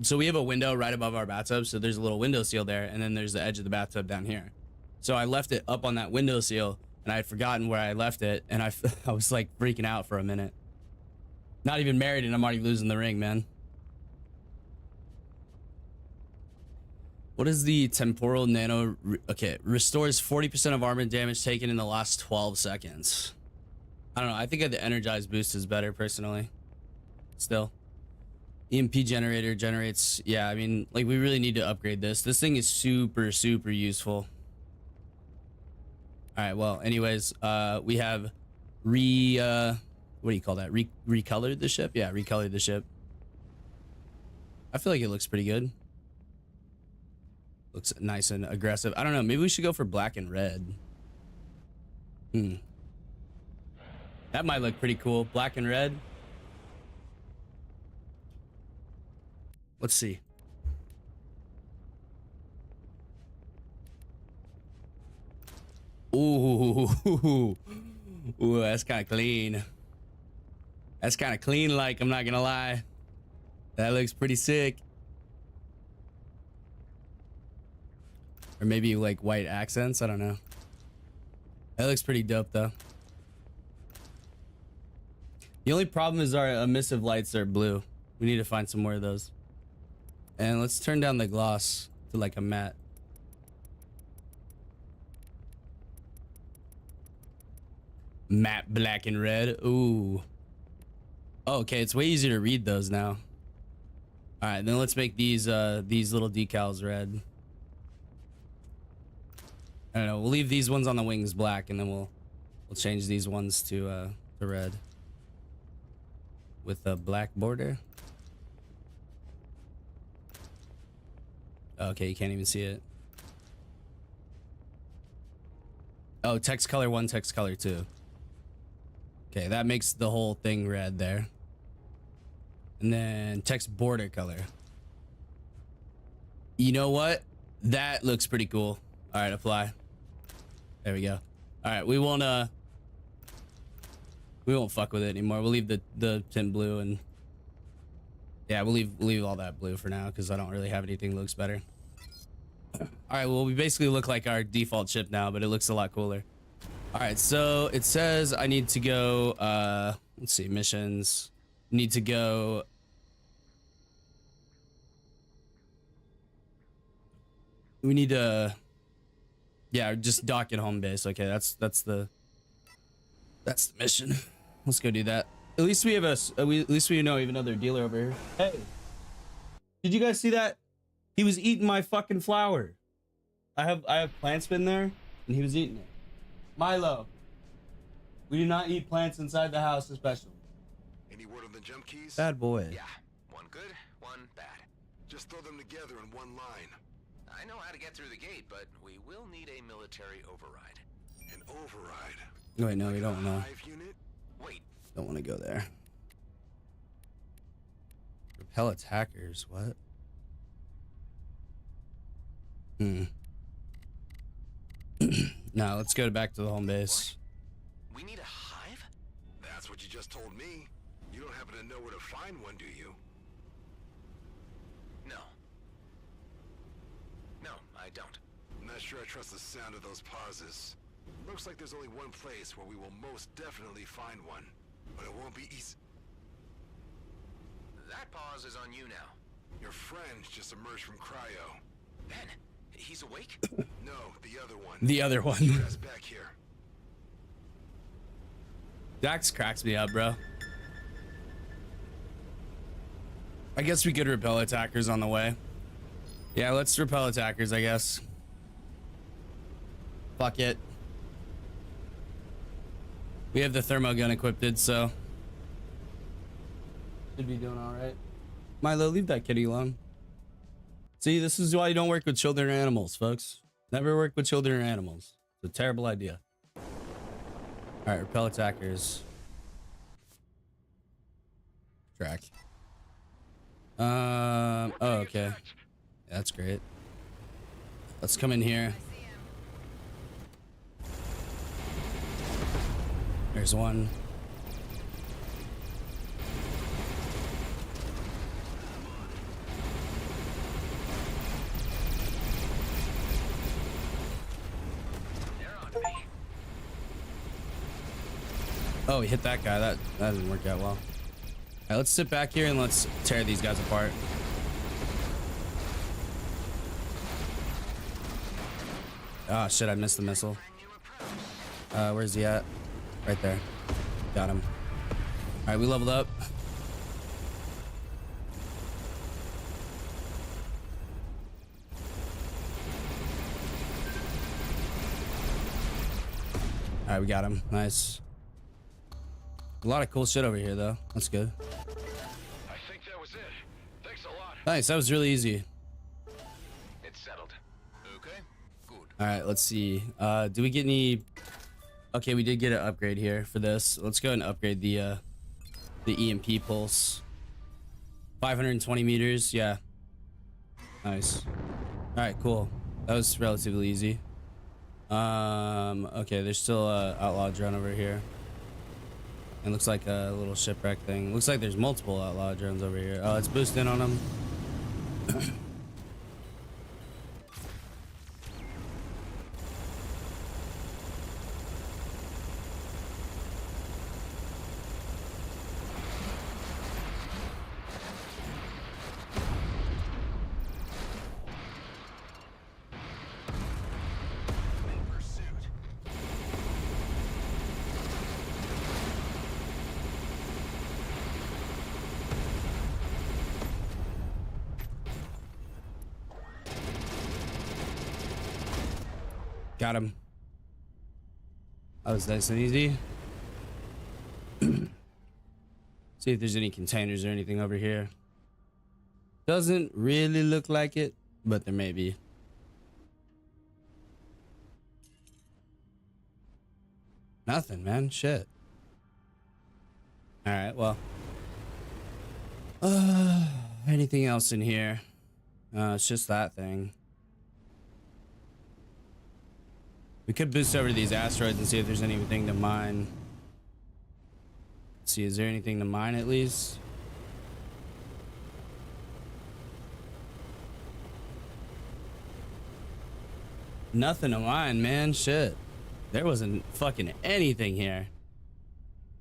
so we have a window right above our bathtub, so there's a little window seal there, and then there's the edge of the bathtub down here. So I left it up on that window seal, and I had forgotten where I left it, and I was like freaking out for a minute. Not even married, and I'm already losing the ring, man. What is the temporal nano? Okay, restores 40% of armor damage taken in the last 12 seconds. I don't know. I think the energized boost is better personally. still. EMP generator generates. Yeah, I mean, like, we really need to upgrade this. This thing is super, super useful. All right, well, anyways, we have what do you call that? Recolored the ship? Yeah, recolored the ship. I feel like it looks pretty good. Looks nice and aggressive. I don't know, maybe we should go for black and red. That might look pretty cool. Black and red. Let's see. Ooh, ooh, that's kind of clean. That's kind of clean, like, I'm not gonna lie. That looks pretty sick. Or maybe like white accents, I don't know. That looks pretty dope though. The only problem is our emissive lights are blue. We need to find some more of those. And let's turn down the gloss to like a matte. Matte black and red. Ooh. Oh, okay, it's way easier to read those now. All right, then let's make these little decals red. I don't know. We'll leave these ones on the wings black, and then we'll change these ones to red with a black border. Okay, you can't even see it. Oh, text color 1, text color 2. Okay, that makes the whole thing red there. And then text border color. You know what? That looks pretty cool. All right, apply. There we go. All right, we won't fuck with it anymore. We'll leave the tint blue, and yeah, we'll leave all that blue for now because I don't really have anything that looks better. All right, well, we basically look like our default ship now, but it looks a lot cooler. All right, so it says I need to go, let's see, missions. Need to go. We need to, yeah, just dock at home base. Okay, that's the mission. Let's go do that. At least we have at least we know we have another dealer over here. Hey, did you guys see that? He was eating my fucking flower. I have plants been there, and he was eating it. Milo, we do not eat plants inside the house, especially. Any word on the jump keys? Bad boy. Yeah, one good, one bad. Just throw them together in one line. I know how to get through the gate, but we will need a military override. An override. Wait, no, we don't know. Hive unit? Wait, Don't want to go there. Repel attackers. What? No, let's go back to the home base. we need a hive? That's what you just told me. You don't happen to know where to find one, do you? No. No, I don't. I'm not sure I trust the sound of those pauses. Looks like there's only one place where we will most definitely find one. But it won't be easy. That pause is on you now. Your friend just emerged from cryo. Ben, he's awake? No, the other one. The other one. That's back here. Dax cracks me up, bro. I guess we could repel attackers on the way. Yeah, let's repel attackers, I guess. Fuck it. We have the thermo gun equipped, so should be doing all right. Milo, leave that kitty alone. See, this is why you don't work with children or animals, folks. Never work with children or animals. It's a terrible idea. All right, repel attackers. Track. Oh, okay. That's great. Let's come in here. There's one. Oh, he hit that guy. That didn't work out well. All right, let's sit back here and let's tear these guys apart. Ah, shit, I missed the missile. Where's he at? Right there. Got him. All right, we leveled up. All right, we got him. Nice. A lot of cool shit over here, though. That's good. I think that was it. Thanks a lot. Nice. That was really easy. It's settled. Okay, good. All right, let's see. Do we get any? Okay, we did get an upgrade here for this. Let's go and upgrade the EMP pulse. 520 meters. Yeah. Nice. All right, cool. That was relatively easy. Okay, there's still a outlaw drone over here. It looks like a little shipwreck thing. Looks like there's multiple outlaw drones over here. Oh, let's boost in on them. In pursuit. Got him. That was nice and easy. See if there's any containers or anything over here. Doesn't really look like it, but there may be. Nothing, man. Shit. All right, well. Anything else in here? It's just that thing. We could boost over to these asteroids and see if there's anything to mine. Let's see, is there anything to mine at least? Nothing to mine, man. Shit. There wasn't fucking anything here.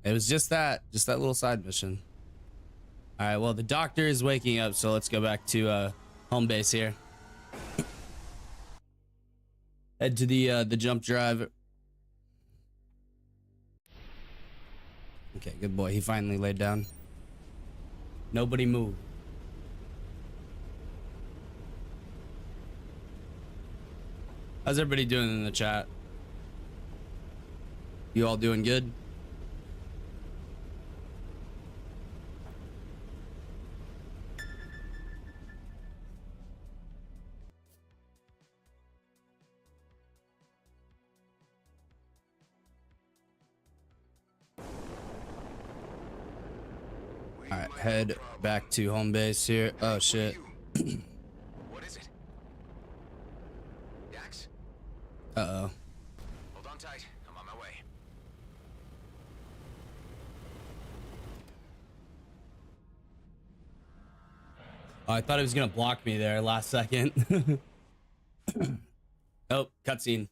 It was just that little side mission. All right, well, the doctor is waking up, so let's go back to home base here. Head to the jump drive. Okay, good boy. He finally laid down. Nobody moved. How's everybody doing in the chat? You all doing good? All right, head back to home base here. Oh shit. What is it? Dax? Uh-oh. Hold on tight. I'm on my way. Oh, I thought it was gonna block me there last second. Oh, cutscene.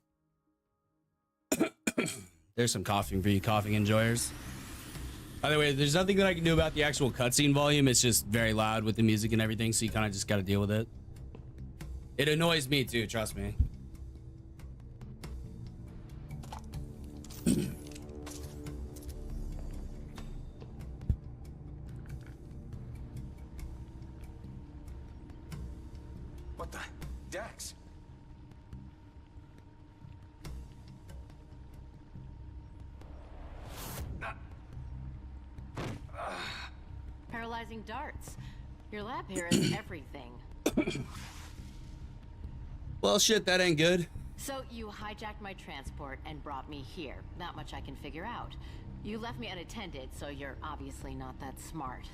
There's some coughing for you coughing enjoyers. By the way, there's nothing that I can do about the actual cutscene volume. It's just very loud with the music and everything, so you kind of just got to deal with it. It annoys me too, trust me. What the? Dax? Paralyzing darts. Your lab here is everything. Well, shit, that ain't good. So you hijacked my transport and brought me here. Not much I can figure out. You left me unattended, so you're obviously not that smart.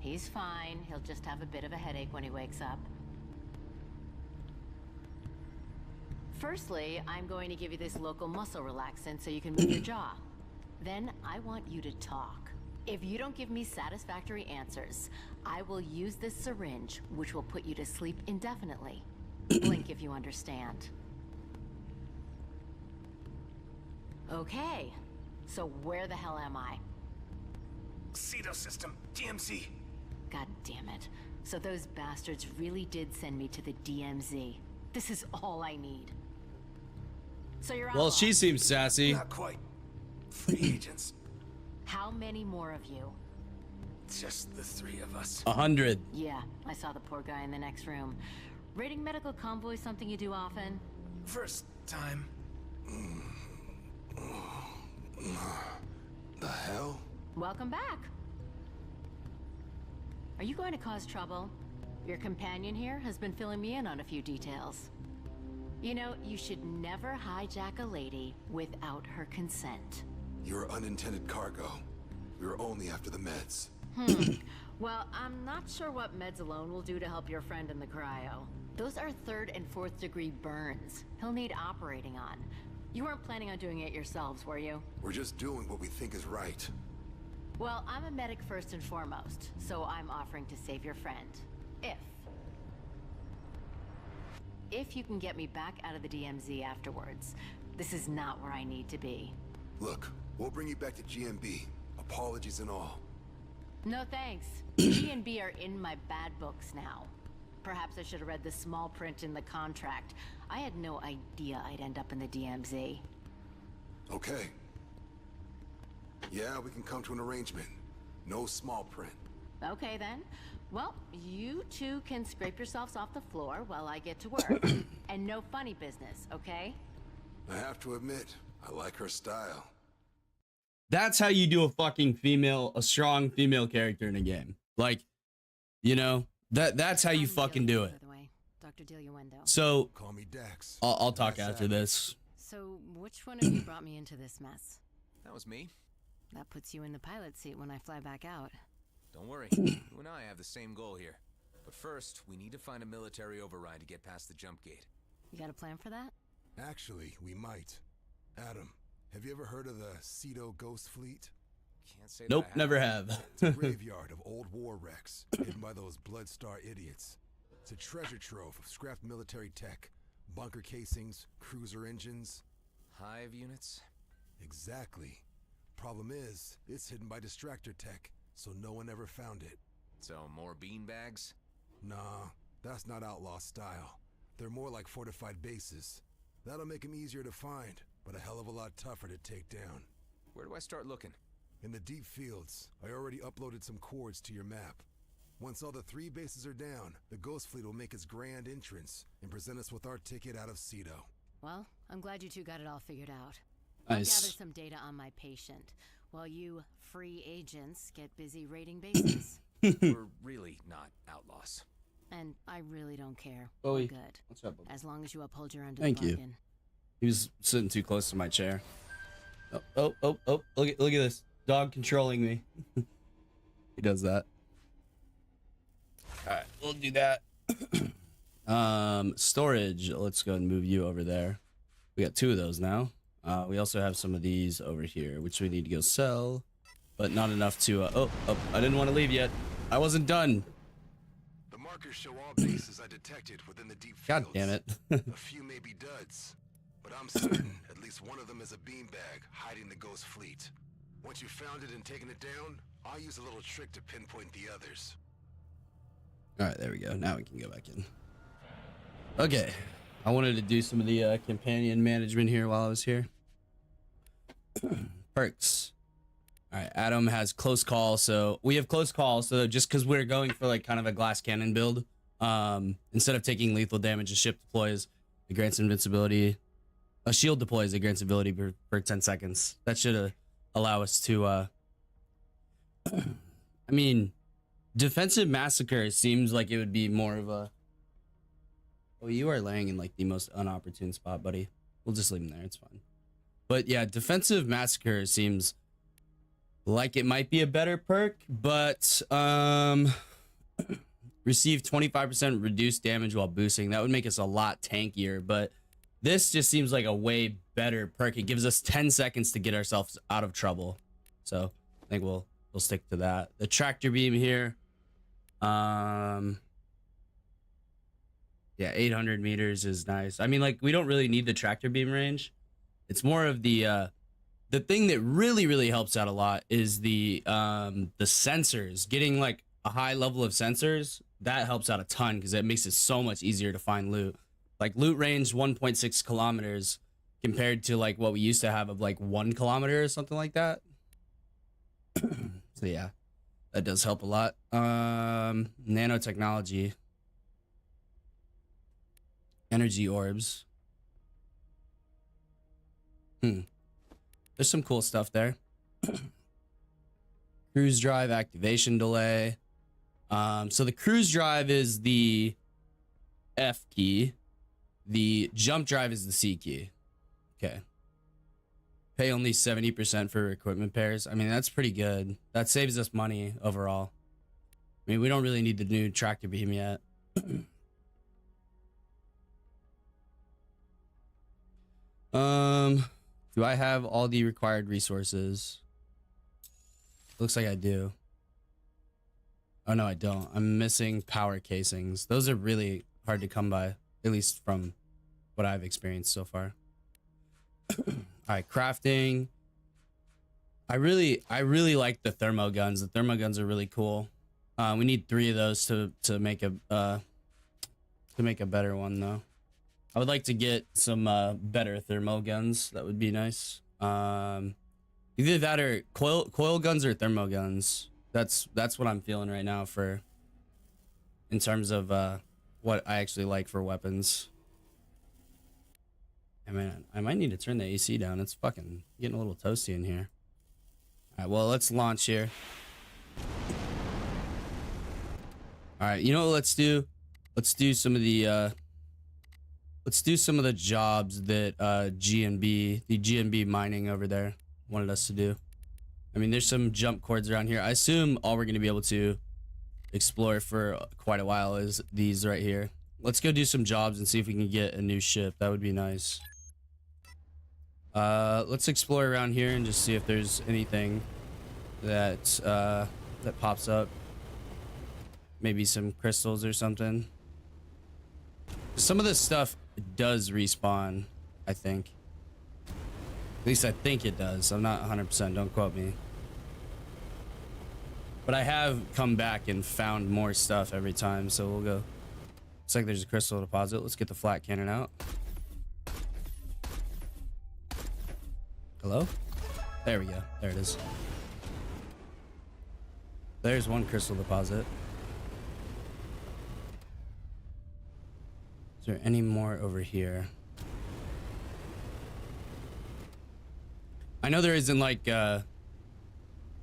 He's fine. He'll just have a bit of a headache when he wakes up. Firstly, I'm going to give you this local muscle relaxant so you can move your jaw. Then I want you to talk. If you don't give me satisfactory answers, I will use this syringe, which will put you to sleep indefinitely. Blink if you understand. Okay, so where the hell am I? Cedo system. DMZ. God damn it. So those bastards really did send me to the DMZ. This is all I need. So you're Well, outlaws. she seems sassy. Not quite. Free agents. How many more of you? Just the three of us. 100. Yeah, I saw the poor guy in the next room. Raiding medical convoys something you do often? First time. The hell? Welcome back. Are you going to cause trouble? Your companion here has been filling me in on a few details. You know, you should never hijack a lady without her consent. You're unintended cargo. We were only after the meds. Well, I'm not sure what meds alone will do to help your friend in the cryo. Those are 3rd and 4th degree burns he'll need operating on. You weren't planning on doing it yourselves, were you? We're just doing what we think is right. Well, I'm a medic first and foremost, so I'm offering to save your friend. If you can get me back out of the DMZ afterwards. This is not where I need to be. Look, we'll bring you back to GMB. Apologies and all. No thanks. G&B are in my bad books now. Perhaps I should have read the small print in the contract. I had no idea I'd end up in the DMZ. Okay. Yeah, we can come to an arrangement. No small print. Okay then. Well, you two can scrape yourselves off the floor while I get to work. And no funny business, okay? I have to admit, I like her style. That's how you do a strong female character in a game. Like, you know, that's how you I'm fucking Delia, do it. By the way, Dr. Delia Wendo. So Call me Dax. I'll talk Nice after having you. this. So, which one of you brought me into this mess? That was me. That puts you in the pilot seat when I fly back out. Don't worry. You and I have the same goal here. But first, we need to find a military override to get past the jump gate. You got a plan for that? Actually, we might. Adam, have you ever heard of the Cedo Ghost Fleet? Can't say Nope, that I have. never have. It's a graveyard of old war wrecks hidden by those Bloodstar idiots. It's a treasure trove of scrapped military tech, bunker casings, cruiser engines. Hive units? Exactly. Problem is, it's hidden by distractor tech, so no one ever found it. So, more beanbags? Nah, that's not outlaw style. They're more like fortified bases. That'll make them easier to find, but a hell of a lot tougher to take down. Where do I start looking? In the deep fields, I already uploaded some chords to your map. Once all the 3 bases are down, the Ghost Fleet will make its grand entrance and present us with our ticket out of Cedo. Well, I'm glad you two got it all figured out. Nice. I'll gather some data on my patient, while you free agents get busy raiding bases. We're really not outlaws. And I really don't care. Bowie. We're good. What's up, Bubba? As long as you uphold your end of Thank the you. bargain. He was sitting too close to my chair. Oh! Look at this dog controlling me. He does that. All right, we'll do that. Storage. Let's go and move you over there. We got 2 of those now. We also have some of these over here, which we need to go sell, but not enough to. I didn't want to leave yet. I wasn't done. The markers show all bases I detected within the deep God fields. damn it. A few may be duds, but I'm certain at least one of them is a beanbag hiding the Ghost Fleet. Once you've found it and taken it down, I'll use a little trick to pinpoint the others. All right, there we go. Now we can go back in. Okay, I wanted to do some of the companion management here while I was here. Perks. All right, Adam has close call, so we have close call. So just because we're going for like kind of a glass cannon build, instead of taking lethal damage, a ship deploys, it grants invincibility. A shield deploys, it grants ability for 10 seconds. That should allow us to. I mean, defensive massacre seems like it would be more of a. Oh, you are laying in like the most unopportune spot, buddy. We'll just leave him there. It's fine. But yeah, defensive massacre seems like it might be a better perk, but receive 25% reduced damage while boosting. That would make us a lot tankier, but this just seems like a way better perk. It gives us 10 seconds to get ourselves out of trouble. So I think we'll stick to that. The tractor beam here. Yeah, 800 meters is nice. I mean, like, we don't really need the tractor beam range. It's more of the thing that really helps out a lot is the sensors. Getting like a high level of sensors, that helps out a ton because it makes it so much easier to find loot. Like loot range 1.6 kilometers compared to like what we used to have of like 1 kilometer or something like that. So yeah, that does help a lot. Nanotechnology. Energy orbs. there's some cool stuff there. Cruise drive activation delay. So the cruise drive is the F key. The jump drive is the C key. Okay. Pay only 70% for equipment pairs. I mean, that's pretty good. That saves us money overall. I mean, we don't really need the new tractor beam yet. Do I have all the required resources? Looks like I do. Oh no, I don't. I'm missing power casings. Those are really hard to come by, at least from what I've experienced so far. All right, crafting. I really like the thermo guns. The thermo guns are really cool. We need 3 of those to make a better one though. I would like to get some better thermo guns. That would be nice. Either that or coil guns or thermo guns. That's what I'm feeling right now for in terms of what I actually like for weapons. I mean, I might need to turn the AC down. It's fucking getting a little toasty in here. All right, well, let's launch here. All right, you know what let's do? Let's do some of the jobs that the GNB mining over there wanted us to do. I mean, there's some jump cords around here. I assume all we're going to be able to explore for quite a while is these right here. Let's go do some jobs and see if we can get a new ship. That would be nice. Let's explore around here and just see if there's anything that that pops up. Maybe some crystals or something. Some of this stuff does respawn, I think. At least I think it does. I'm not 100%. Don't quote me. But I have come back and found more stuff every time, so we'll go. Looks like there's a crystal deposit. Let's get the flat cannon out. Hello? There we go. There it is. There's one crystal deposit. Is there any more over here? I know there isn't like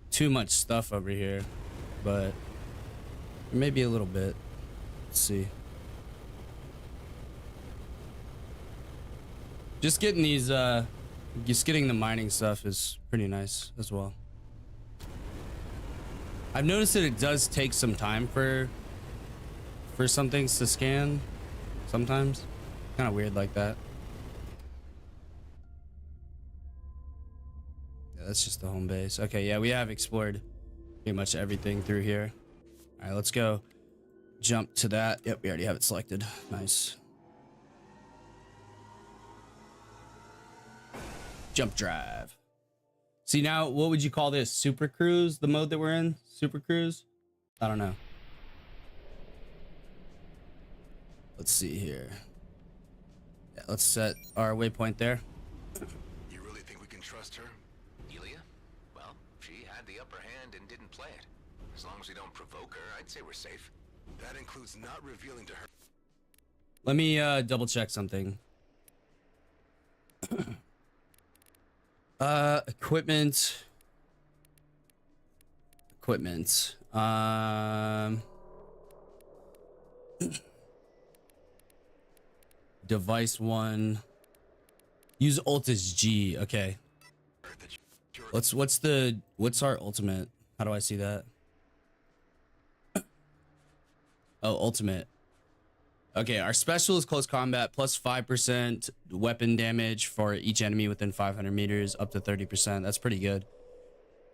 too much stuff over here, but maybe a little bit. Let's see. Just getting these just getting the mining stuff is pretty nice as well. I've noticed that it does take some time for some things to scan sometimes. Kind of weird like that. Yeah, that's just the home base. Okay, yeah, we have explored pretty much everything through here. All right, let's go jump to that. Yep, we already have it selected. Nice. Jump drive. See, now what would you call this? Super Cruise, the mode that we're in? Super Cruise? I don't know. Let's see here. Yeah, let's set our waypoint there. You really think we can trust her? Ilya? Well, she had the upper hand and didn't play it. As long as we don't provoke her, I'd say we're safe. That includes not revealing to her. Let me double check something. Equipment. Device 1. Use ult as G. Okay. What's our ultimate? How do I see that? Oh, ultimate. Okay, our special is close combat, plus 5% weapon damage for each enemy within 500 meters, up to 30%. That's pretty good.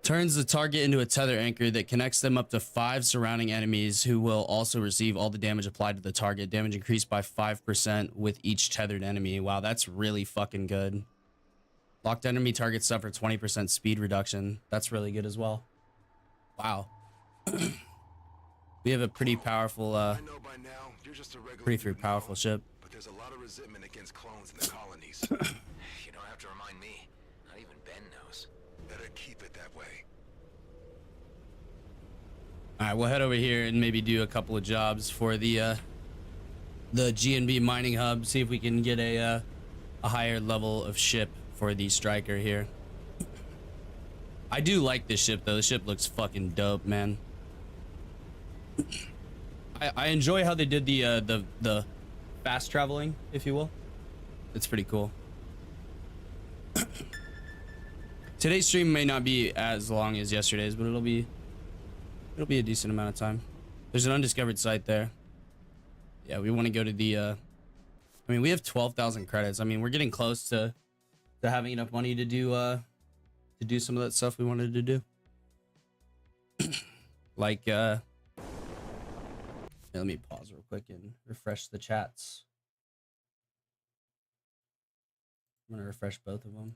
Turns the target into a tether anchor that connects them up to 5 surrounding enemies who will also receive all the damage applied to the target. Damage increased by 5% with each tethered enemy. Wow, that's really fucking good. Locked enemy targets suffer 20% speed reduction. That's really good as well. Wow. We have a pretty powerful, I know by now you're just a regular pretty mutant, powerful ship. but there's a lot of resentment against clones in the colonies. You don't have to remind me. Not even Ben knows. Better keep it that way. All right, we'll head over here and maybe do a couple of jobs for the GNB mining hub. See if we can get a higher level of ship for the striker here. I do like this ship though. The ship looks fucking dope, man. I enjoy how they did the fast traveling, if you will. It's pretty cool. Today's stream may not be as long as yesterday's, but it'll be a decent amount of time. There's an undiscovered site there. Yeah, we want to go to the I mean, we have 12,000 credits. I mean, we're getting close to having enough money to do some of that stuff we wanted to do. Like here, let me pause real quick and refresh the chats. I'm gonna refresh both of them.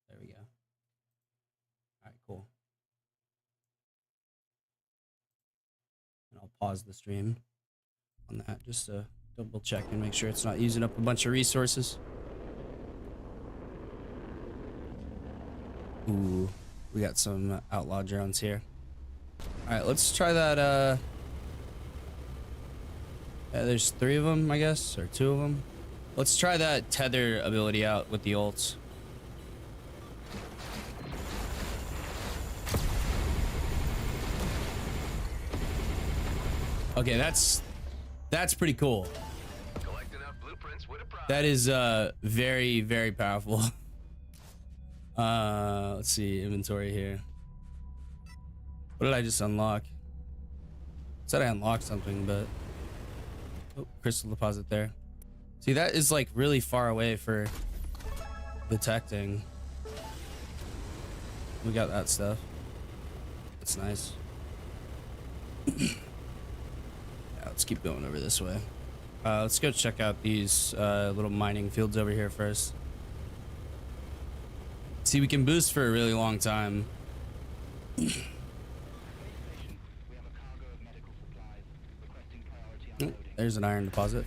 There we go. All right, cool. And I'll pause the stream on that just to double check and make sure it's not using up a bunch of resources. Ooh, we got some outlaw drones here. All right, let's try that. Yeah, there's 3 of them, I guess, or 2 of them. Let's try that tether ability out with the ults. Okay, that's pretty cool. Collect enough blueprints with a prize. That is very, very powerful. Let's see, inventory here. What did I just unlock? Said I unlocked something, but oh, crystal deposit there. See, that is like really far away for detecting. We got that stuff. That's nice. Yeah, let's keep going over this way. Let's go check out these little mining fields over here first. See, we can boost for a really long time. Oh, there's an iron deposit.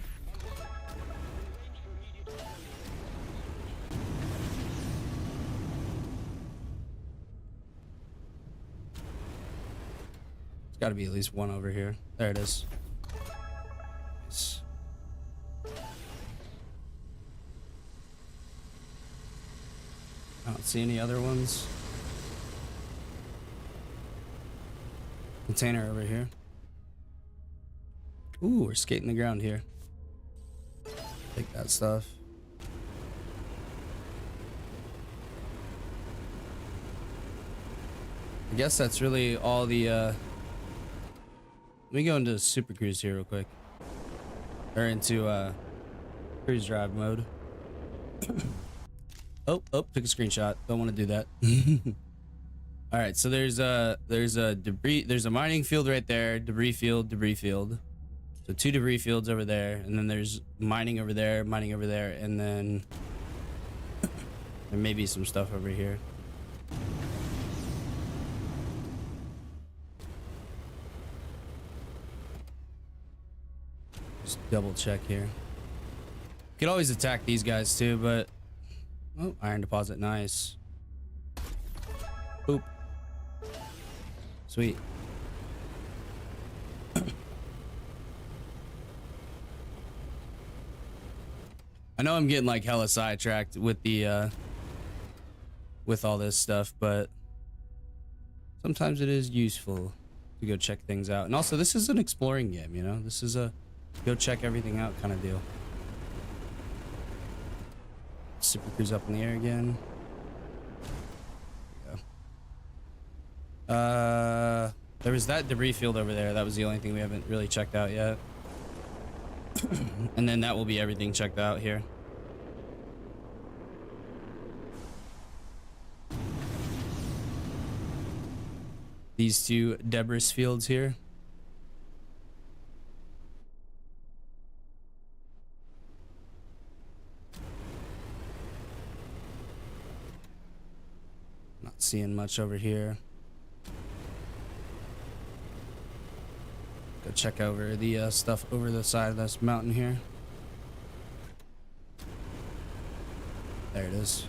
There's got to be at least one over here. There it is. Nice. I don't see any other ones. Container over here. Ooh, we're skating the ground here. Take that stuff. I guess that's really all the let me go into Super Cruise here real quick. Or into cruise drive mode. Oh, took a screenshot. Don't want to do that. All right, so there's a mining field right there, debris field. So 2 debris fields over there, and then there's mining over there, and then there may be some stuff over here. Just double check here. Could always attack these guys too, but oh, iron deposit, nice. Boop. Sweet. I know I'm getting like hella sidetracked with the with all this stuff, but sometimes it is useful to go check things out. And also, this is an exploring game, you know? This is a go check everything out kind of deal. Super Cruise up in the air again. Yeah. There was that debris field over there. That was the only thing we haven't really checked out yet. And then that will be everything checked out here. These 2 debris fields here. Not seeing much over here. Go check over the stuff over the side of this mountain here. There it is.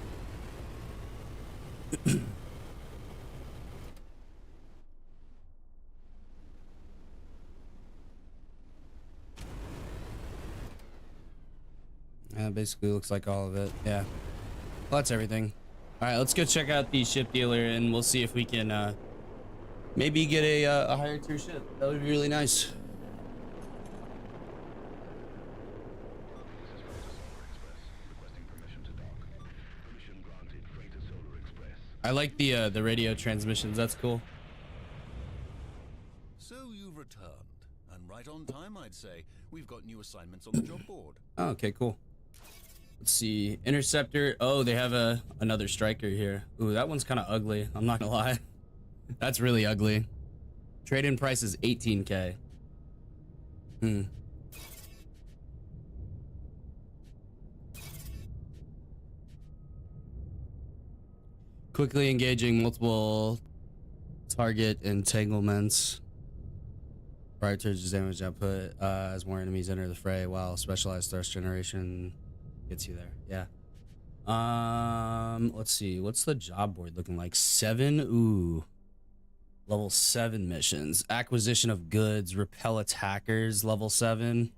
Yeah, basically looks like all of it. Yeah. Well, that's everything. All right, let's go check out the ship dealer, and we'll see if we can maybe get a higher tier ship. That would be really nice. I like the radio transmissions. That's cool. So you've returned, and right on time, I'd say. We've got new assignments on the job board. Oh, okay, cool. Let's see. Interceptor. Oh, they have another striker here. Ooh, that one's kind of ugly. I'm not gonna lie. That's really ugly. Trade-in price is 18K. Quickly engaging multiple target entanglements. Prior to damage output as more enemies enter the fray, while specialized thrust generation gets you there. Yeah. Let's see. What's the job board looking like? 7. Ooh. Level 7 missions. Acquisition of goods. Repel attackers. Level 7.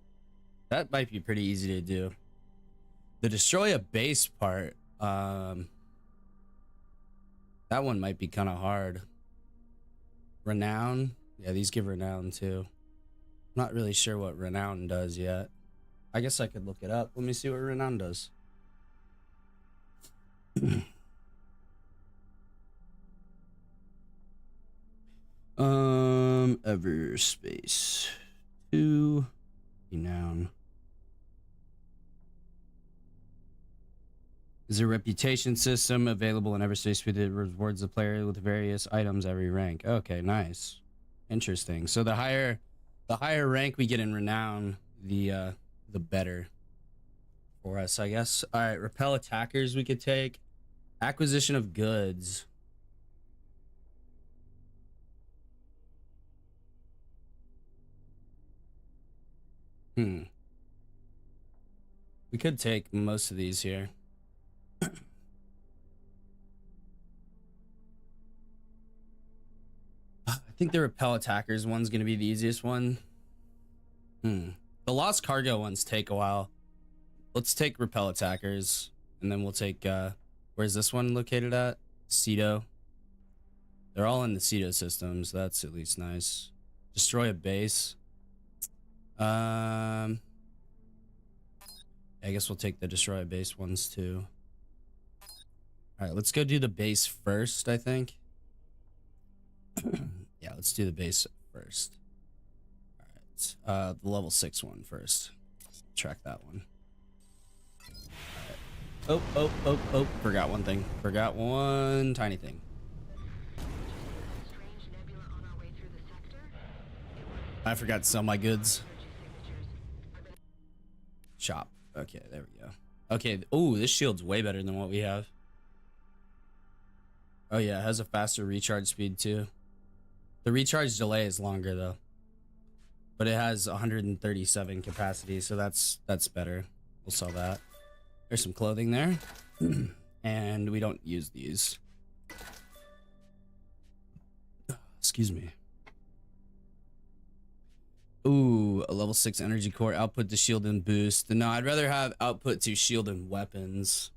That might be pretty easy to do. The destroy a base part. That one might be kind of hard. Renown. Yeah, these give renown too. I'm not really sure what renown does yet. I guess I could look it up. Let me see what renown does. Everspace 2 renown. Is a reputation system available in Everspace that rewards the player with various items every rank. Okay, nice. Interesting. So the higher rank we get in renown, the better for us, I guess. All right, repel attackers we could take. Acquisition of goods. We could take most of these here. I think the repel attackers one's gonna be the easiest one. The lost cargo ones take a while. Let's take repel attackers, and then we'll take where's this one located at? Cedo. They're all in the Cedo systems. That's at least nice. Destroy a base. I guess we'll take the destroy a base ones too. All right, let's go do the base first, I think. Yeah, let's do the base first. All right, the level 6 one first. Track that one. All right. Oh, forgot one thing. Forgot one tiny thing. I forgot to sell my goods. Shop. Okay, there we go. Okay, oh, this shield's way better than what we have. Oh yeah, it has a faster recharge speed too. The recharge delay is longer though. But it has 137 capacity, so that's better. We'll sell that. There's some clothing there. And we don't use these. Excuse me. Ooh, a level 6 energy core, output to shield and boost. No, I'd rather have output to shield and weapons.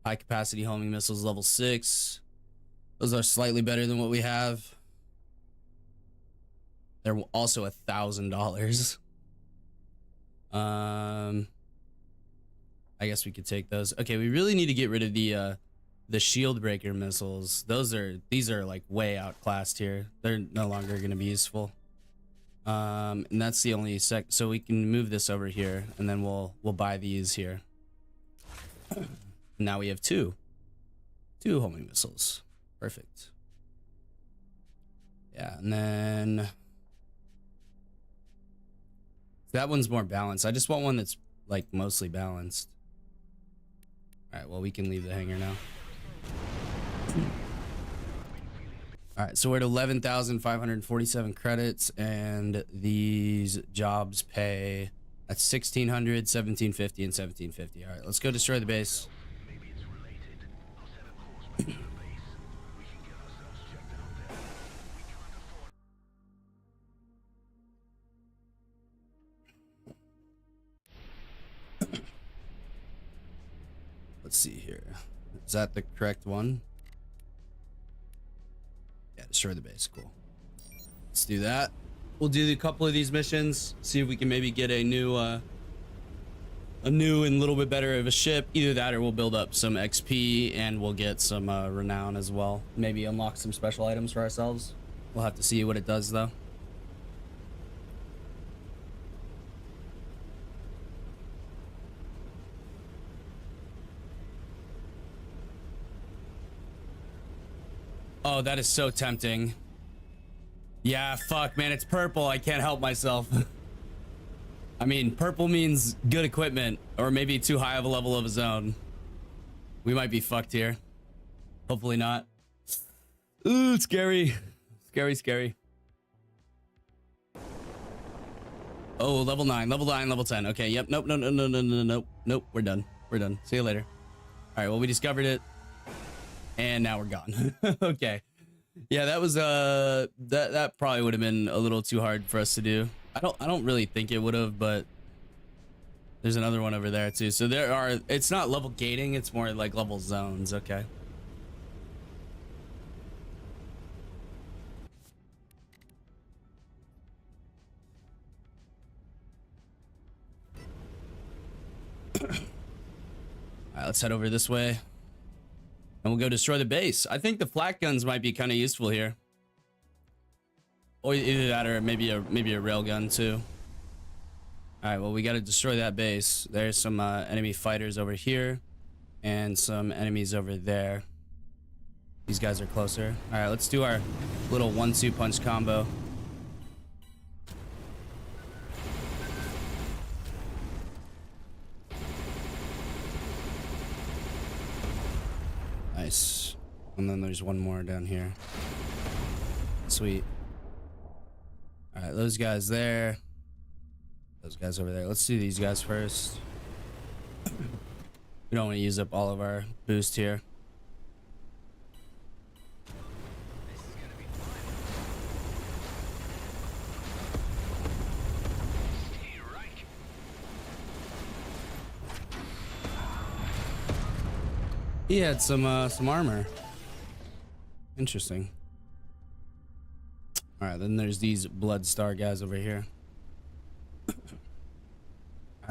High capacity homing missiles, level 6. Those are slightly better than what we have. They're also $1,000. I guess we could take those. Okay, we really need to get rid of the shield breaker missiles. These are like way outclassed here. They're no longer going to be useful. And that's the only so we can move this over here, and then we'll buy these here. Now we have two homing missiles. Perfect. Yeah, and then that one's more balanced. I just want one that's like mostly balanced. All right, well, we can leave the hangar now. All right, so we're at 11,547 credits, and these jobs pay at 1,600, 1,750, and 1,750. All right, let's go destroy the base. Let's see here. Is that the correct one? Yeah, destroy the base. Cool. Let's do that. We'll do a couple of these missions. See if we can maybe get a new and a little bit better of a ship. Either that or we'll build up some XP and we'll get some renown as well. Maybe unlock some special items for ourselves. We'll have to see what it does though. Oh, that is so tempting. Yeah, fuck, man, it's purple. I can't help myself. I mean, purple means good equipment, or maybe too high of a level of a zone. We might be fucked here. Hopefully not. Ooh, scary. Scary, scary. Oh, level 9, level 9, level 10. Okay, yep, nope, no, no, no, no, no, no, nope, we're done. We're done. See you later. All right, well, we discovered it. And now we're gone. Okay. Yeah, that was that probably would have been a little too hard for us to do. I don't really think it would have, but there's another one over there too. So there are, it's not level gating, it's more like level zones. Okay. All right, let's head over this way. And we'll go destroy the base. I think the flak guns might be kind of useful here. Or either that or maybe a rail gun too. All right, well, we got to destroy that base. There's some enemy fighters over here and some enemies over there. These guys are closer. All right, let's do our little 1-2 punch combo. Nice. And then there's one more down here. Sweet. All right, those guys there. Those guys over there. Let's do these guys first. We don't want to use up all of our boost here. He had some armor. Interesting. All right, then there's these Blood Star guys over here. All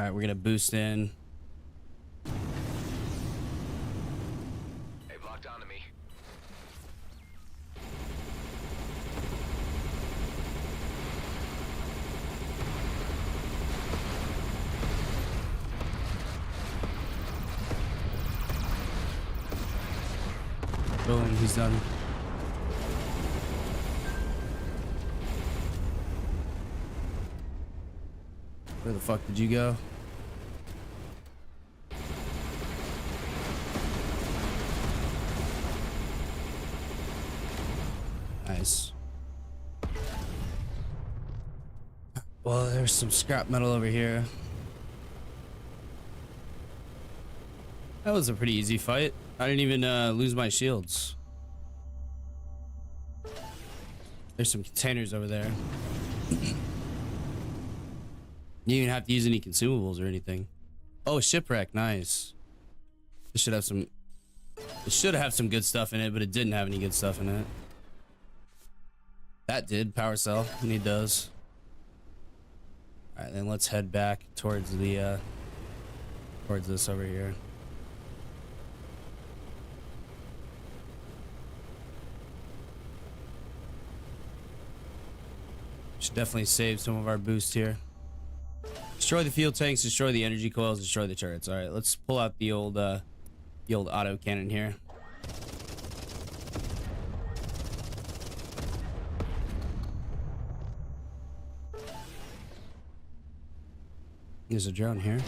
right, we're gonna boost in. They've locked onto me. Boom, he's done. Where the fuck did you go? Nice. Well, there's some scrap metal over here. That was a pretty easy fight. I didn't even lose my shields. There's some containers over there. You didn't have to use any consumables or anything. Oh, shipwreck, nice. It should have some. It should have some good stuff in it, but it didn't have any good stuff in it. That did power cell. Need those. All right, then let's head back towards the towards this over here. Should definitely save some of our boost here. Destroy the fuel tanks, destroy the energy coils, destroy the turrets. All right, let's pull out the old auto cannon here. There's a drone here.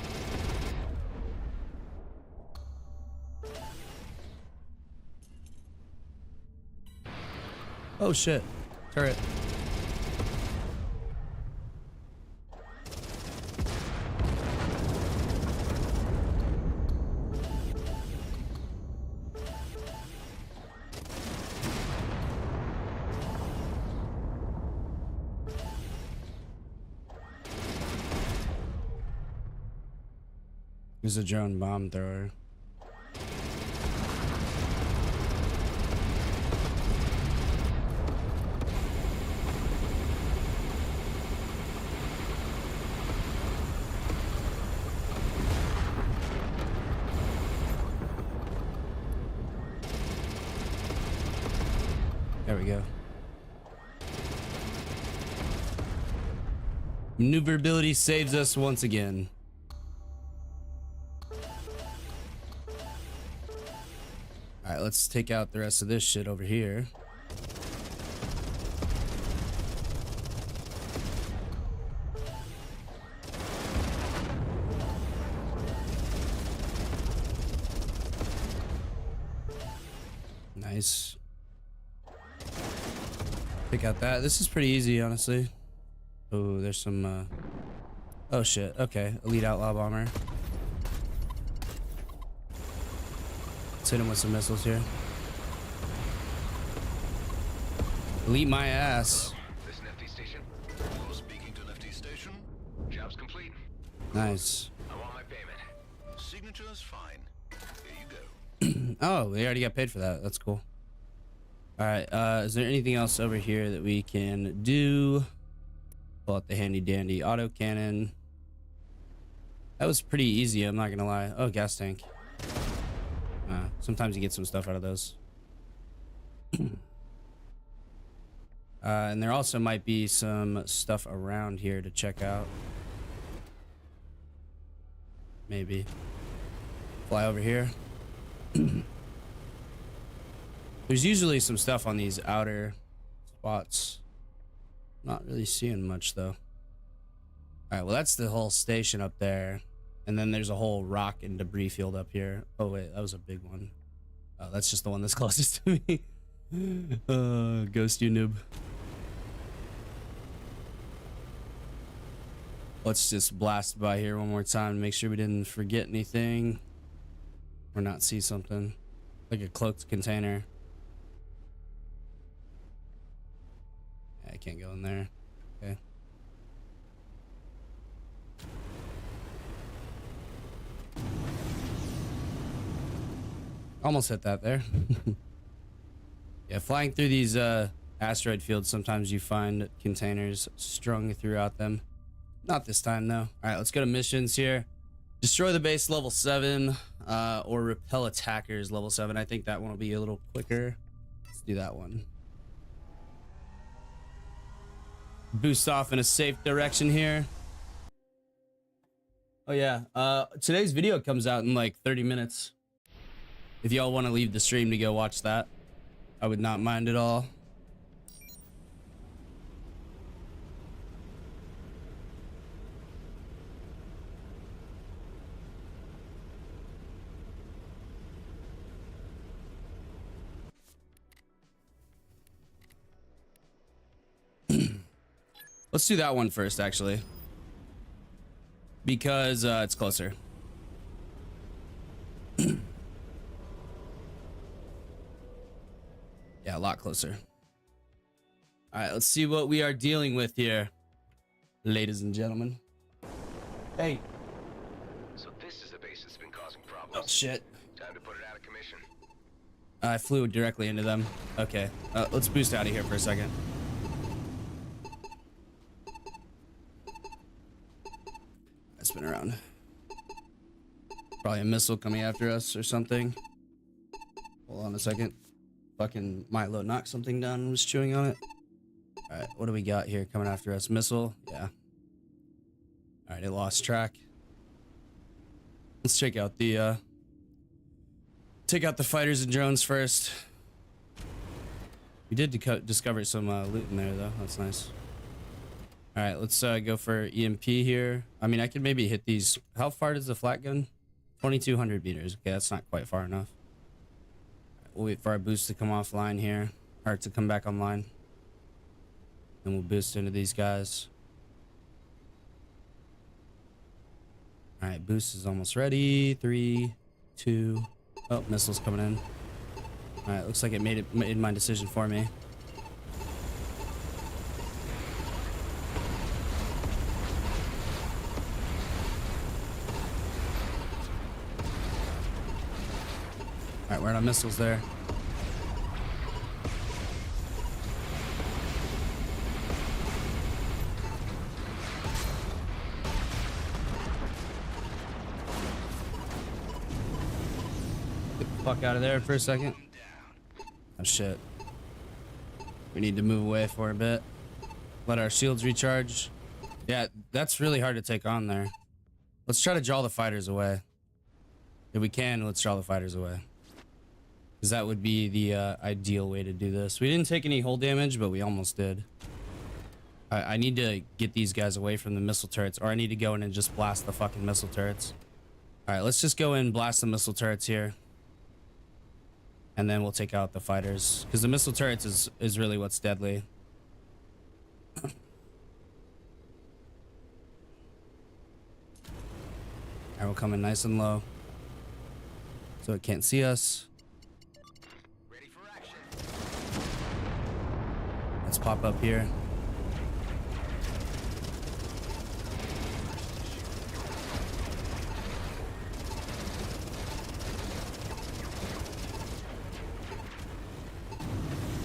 Oh shit, turret. There's a drone bomb thrower. There we go. Maneuverability saves us once again. Alright, let's take out the rest of this shit over here. Nice. Pick out that. This is pretty easy, honestly. Oh, there's some, oh shit. Okay. Elite Outlaw Bomber. Let's hit him with some missiles here. Elite my ass. This Nifty station? You're speaking to Nifty Station? Job's complete. Nice. I want my payment. Signature's fine. Here you go. Oh, we already got paid for that. That's cool. Alright, is there anything else over here that we can do? Pull out the handy dandy autocannon. That was pretty easy, I'm not gonna lie. Oh, gas tank. Sometimes you get some stuff out of those. And there also might be some stuff around here to check out. Maybe. Fly over here. There's usually some stuff on these outer spots. Not really seeing much though. Alright, well that's the whole station up there. And then there's a whole rock and debris field up here. Oh wait, that was a big one. Oh, that's just the one that's closest to me. Ghost you noob. Let's just blast by here one more time to make sure we didn't forget anything. Or not see something. Like a cloaked container. Yeah, I can't go in there. Okay. Almost hit that there. Yeah, flying through these asteroid fields, sometimes you find containers strung throughout them. Not this time though. Alright, let's go to missions here. Destroy the base level 7, or repel attackers level 7. I think that one will be a little quicker. Let's do that one. Boost off in a safe direction here. Oh yeah, today's video comes out in like 30 minutes. If y'all want to leave the stream to go watch that, I would not mind at all. Let's do that one first, actually. Because it's closer. Yeah, a lot closer. Alright, let's see what we are dealing with here, ladies and gentlemen. Hey. So this is the base that's been causing Oh, problems. shit. Time to put it out of commission. I flew directly into them. Okay, let's boost out of here for a second. Spin around. Probably a missile coming after us or something. Hold on a second. Fucking Milo knocked something down and was chewing on it. Alright, what do we got here coming after us? Missile? Yeah. Alright, it lost track. Let's check out the fighters and drones first. We did discover some loot in there though. That's nice. Alright, let's go for EMP here. I mean, I could maybe hit these. How far does the flat gun? 2,200 meters. Okay, that's not quite far enough. We'll wait for our boost to come offline here. Or to come back online. Then we'll boost into these guys. Alright, boost is almost ready. 3, 2. Oh, missiles coming in. Alright, looks like it made my decision for me. Alright, we're out of missiles there. Get the fuck out of there for a second. Oh shit. We need to move away for a bit. Let our shields recharge. Yeah, that's really hard to take on there. Let's try to draw the fighters away. If we can, let's draw the fighters away. Because that would be the ideal way to do this. We didn't take any hull damage, but we almost did. I need to get these guys away from the missile turrets, or I need to go in and just blast the fucking missile turrets. Alright, let's just go in and blast the missile turrets here. And then we'll take out the fighters. Because the missile turrets is really what's deadly. Alright, we'll come in nice and low. So it can't see us. Ready for action. Let's pop up here.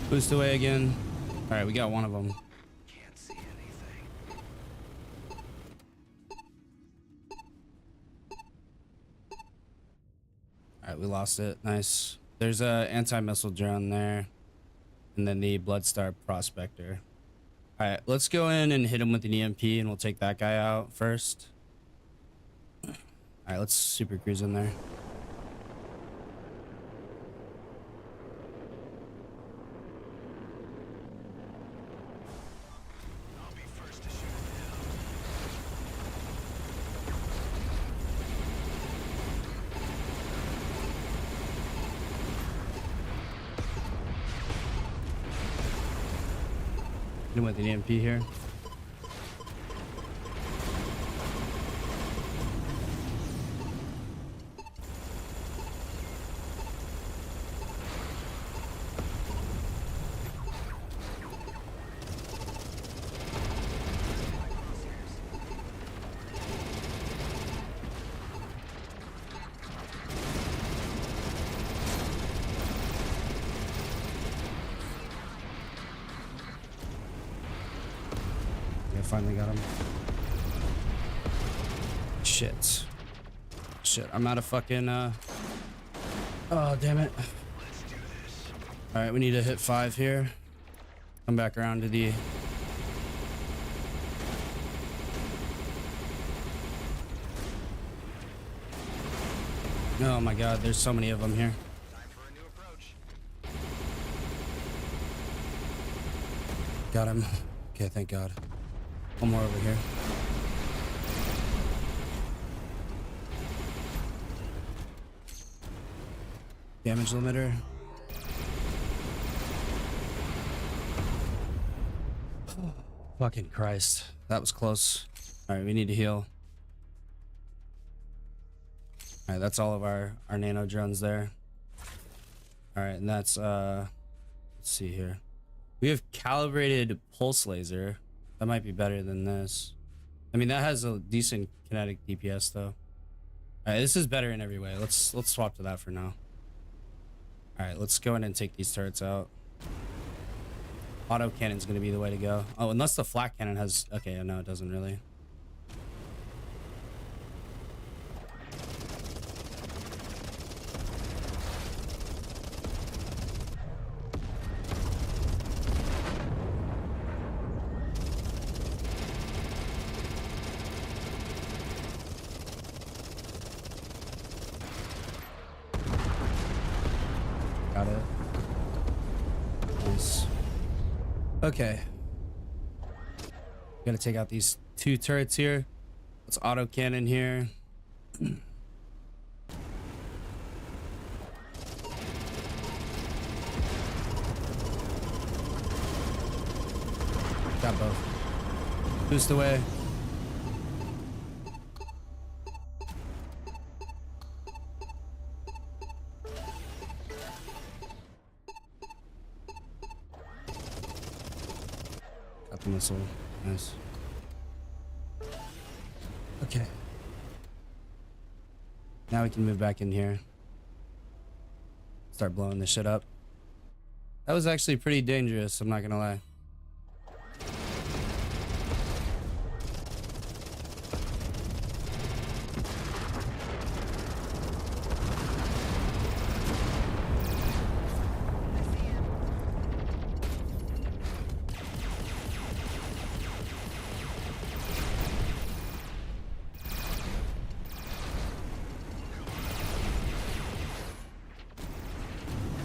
Boost away again. All right, we got one of them. Can't see anything. All right, we lost it. Nice. There's a anti-missile drone there, and then the Bloodstar Prospector. All right, let's go in and hit him with an EMP, and we'll take that guy out first. All right, let's super cruise in there. I'll be first to shoot him down. Hit him with an EMP here. Finally got him. Shit. Shit, I'm out of fucking, oh, damn it. Alright, we need to hit 5 here. Come back around to the... Oh my god, there's so many of them here. Time for a new approach. Got him. Okay, thank god. One more over here. Damage limiter. Fucking Christ. That was close. Alright, we need to heal. Alright, that's all of our nano drones there. Alright, and that's let's see here. We have calibrated pulse laser. That might be better than this. I mean, that has a decent kinetic DPS though. Alright, this is better in every way. Let's swap to that for now. Alright, let's go in and take these turrets out. Auto cannon's gonna be the way to go. Oh, unless the flak cannon has... Okay, no, it doesn't really. Got it. Nice. Okay. Gotta take out these 2 turrets here. Let's auto cannon here. Got both. Boost away. Got the missile. Nice. Okay. Now we can move back in here. Start blowing this shit up. That was actually pretty dangerous, I'm not gonna lie.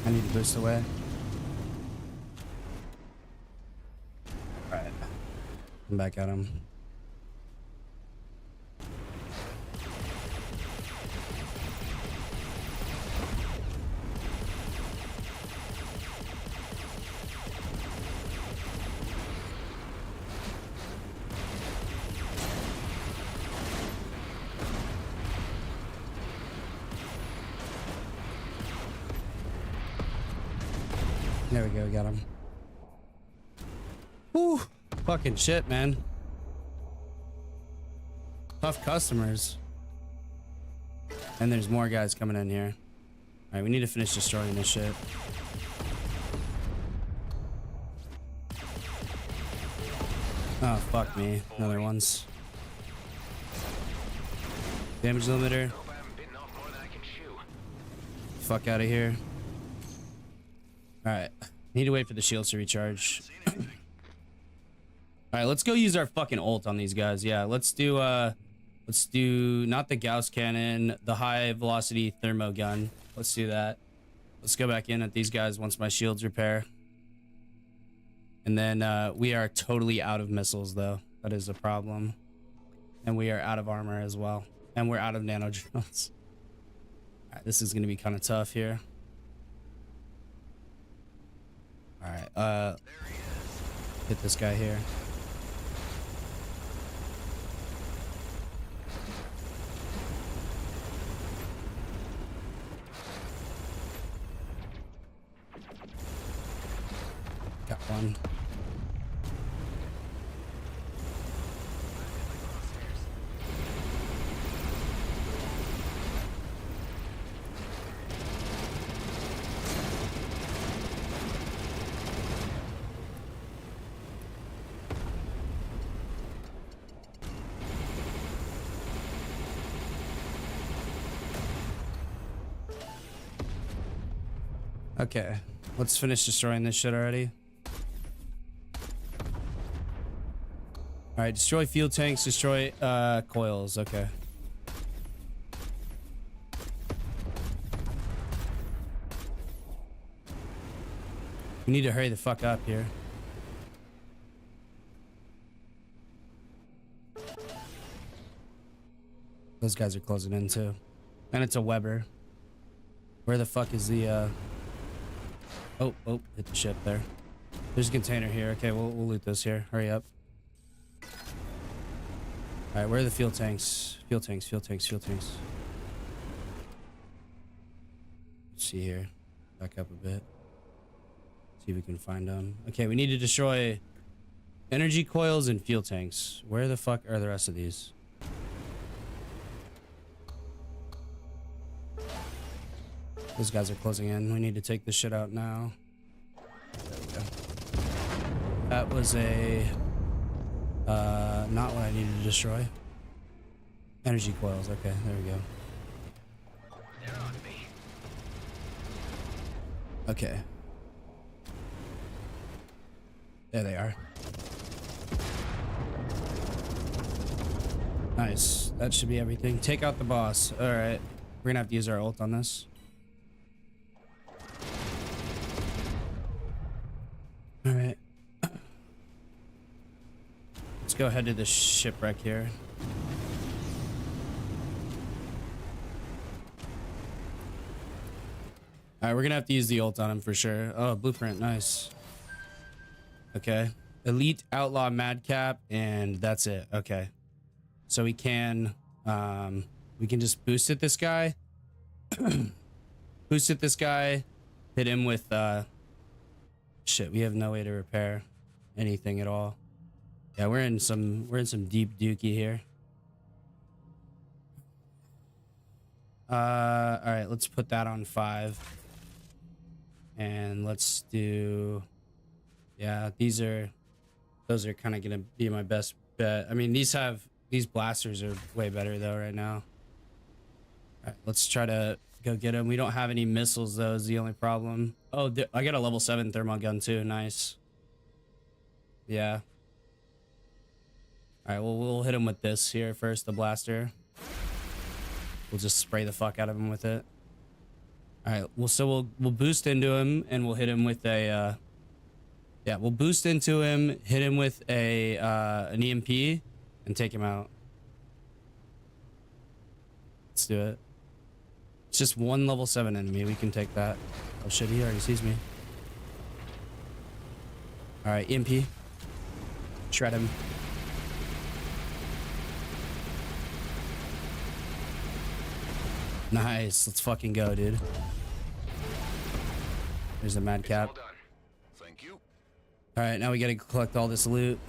I need to boost away. Alright. I'm back at him. There we go, got him. Whew, fucking shit, man. Tough customers. And there's more guys coming in here. Alright, we need to finish destroying this shit. Oh, fuck me. Another ones. Damage limiter. Hope I haven't bitten off more than I can chew. Fuck out of here. Alright. Need to wait for the shields to recharge. Alright, let's go use our fucking ult on these guys. Yeah, let's do not the Gauss cannon, the high velocity thermo gun. Let's do that. Let's go back in at these guys once my shields repair. And then we are totally out of missiles though. That is a problem. And we are out of armor as well. And we're out of nano drones. Alright, this is gonna be kind of tough here. Alright, hit this guy here. Got one. Okay, let's finish destroying this shit already. Alright, destroy fuel tanks, destroy coils. Okay. We need to hurry the fuck up here. Those guys are closing in too. And it's a Weber. Where the fuck is the Oh, hit the ship there. There's a container here. Okay, we'll loot this here. Hurry up. Alright, where are the fuel tanks? Fuel tanks. Let's see here. Back up a bit. See if we can find them. Okay, we need to destroy energy coils and fuel tanks. Where the fuck are the rest of these? Those guys are closing in. We need to take this shit out now. There we go. That was a... not what I needed to destroy. Energy coils. Okay, there we go. They're on me. Okay. There they are. Nice. That should be everything. Take out the boss. Alright. We're gonna have to use our ult on this. Alright. Let's go ahead to the shipwreck here. Alright, we're gonna have to use the ult on him for sure. Oh, blueprint, nice. Okay. Elite Outlaw Madcap, and that's it. Okay. So we can just boost at this guy. Boost at this guy. Hit him with shit, we have no way to repair anything at all. Yeah, we're in some deep dookie here. Alright, let's put that on 5. And let's do, yeah, those are kind of gonna be my best bet. I mean, these blasters are way better though right now. Alright, let's try to go get them. We don't have any missiles though, is the only problem. Oh, I got a level 7 thermal gun too. Nice. Yeah. Alright, well, we'll hit him with this here first, the blaster. We'll just spray the fuck out of him with it. All right. Well, so we'll boost into him and we'll hit him with a yeah, we'll boost into him, hit him with a an EMP and take him out. Let's do it. It's just one level 7 enemy. We can take that. Oh shit, he already sees me. All right, EMP. Shred him. Nice. Let's fucking go, dude. There's a madcap. Well done. Thank you. All right, now we gotta collect all this loot.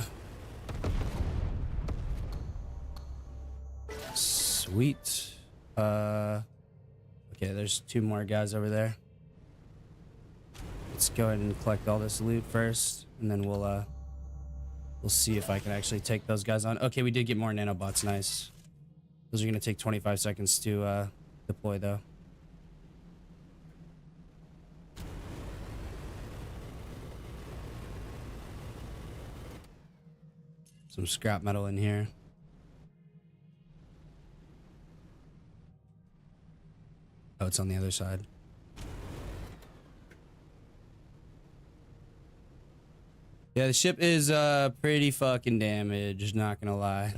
Sweet. Okay, there's 2 more guys over there. Let's go ahead and collect all this loot first, and then we'll see if I can actually take those guys on. Okay, we did get more nanobots. Nice. Those are gonna take 25 seconds to deploy, though. Some scrap metal in here. Oh, it's on the other side. Yeah, the ship is pretty fucking damaged, not gonna lie.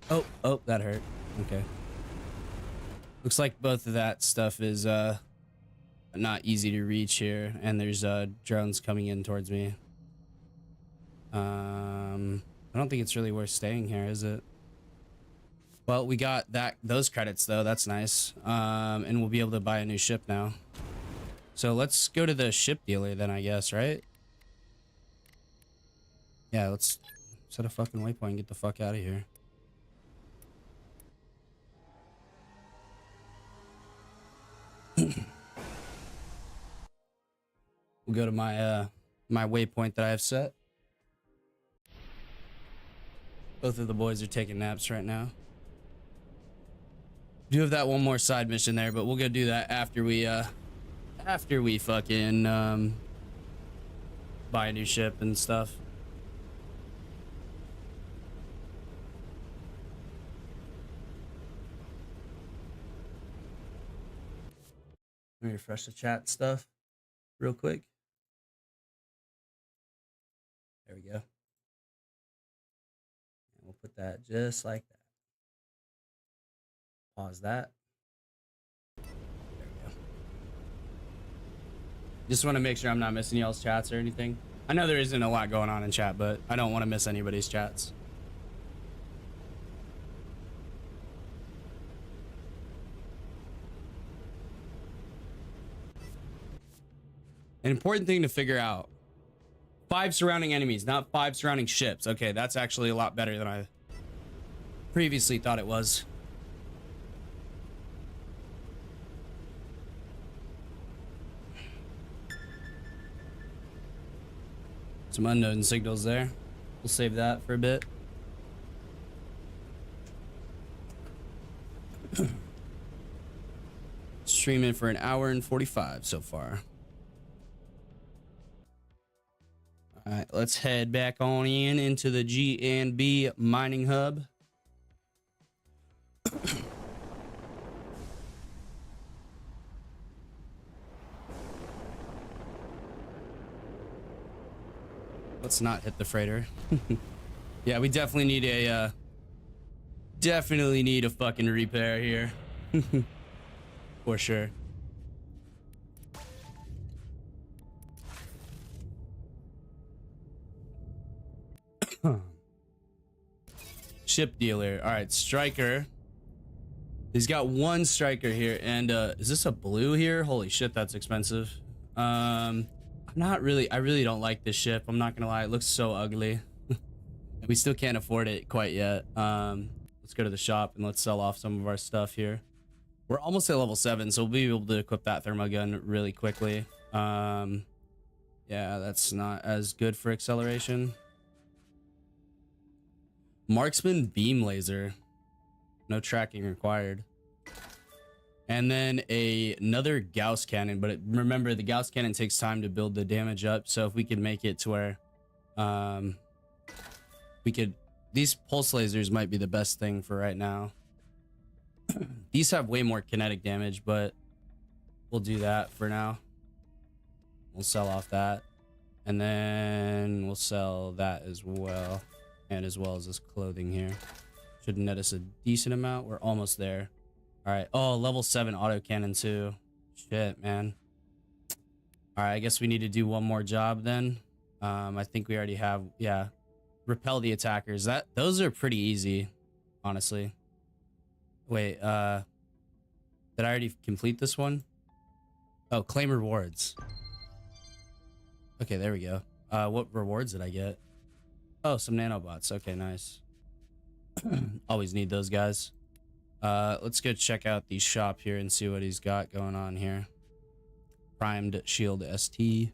Oh, that hurt. Okay. Looks like both of that stuff is not easy to reach here, and there's drones coming in towards me. I don't think it's really worth staying here, is it? Well, we got those credits though. That's nice. And we'll be able to buy a new ship now. So let's go to the ship dealer then, I guess, right? Yeah, let's set a fucking waypoint and get the fuck out of here. We'll go to my my waypoint that I have set. Both of the boys are taking naps right now. Do have that one more side mission there, but we'll go do that after we fucking buy a new ship and stuff. Let me refresh the chat stuff real quick. There we go. And we'll put that just like that. Pause that. There we go. Just want to make sure I'm not missing y'all's chats or anything. I know there isn't a lot going on in chat, but I don't want to miss anybody's chats. An important thing to figure out. 5 surrounding enemies, not 5 surrounding ships. Okay, that's actually a lot better than I previously thought it was. Some unknown signals there. We'll save that for a bit. Streaming for 1 hour and 45 so far. All right, let's head back on into the GNB mining hub. Let's not hit the freighter. Yeah, we definitely need a fucking repair here. For sure. Ship dealer. All right, striker. He's got 1 striker here, and is this a blue here? Holy shit, that's expensive. I'm not really. I really don't like this ship. I'm not gonna lie. It looks so ugly. We still can't afford it quite yet. Let's go to the shop and let's sell off some of our stuff here. We're almost at level 7, so we'll be able to equip that thermogun really quickly. Yeah, that's not as good for acceleration. Marksman beam laser. No tracking required. And then another Gauss cannon, but remember the Gauss cannon takes time to build the damage up. So if we could make it to where we could these pulse lasers might be the best thing for right now. These have way more kinetic damage, but we'll do that for now. We'll sell off that. And then we'll sell that as well. And as well as this clothing here. Should net us a decent amount. We're almost there. Alright. Oh, level 7 autocannon too. Shit, man. Alright, I guess we need to do one more job then. I think we already have, yeah. Repel the attackers. Those are pretty easy, honestly. Wait, did I already complete this one? Oh, claim rewards. Okay, there we go. What rewards did I get? Oh, some nanobots. Okay, nice. Always need those guys. Let's go check out the shop here and see what he's got going on here. Primed shield ST.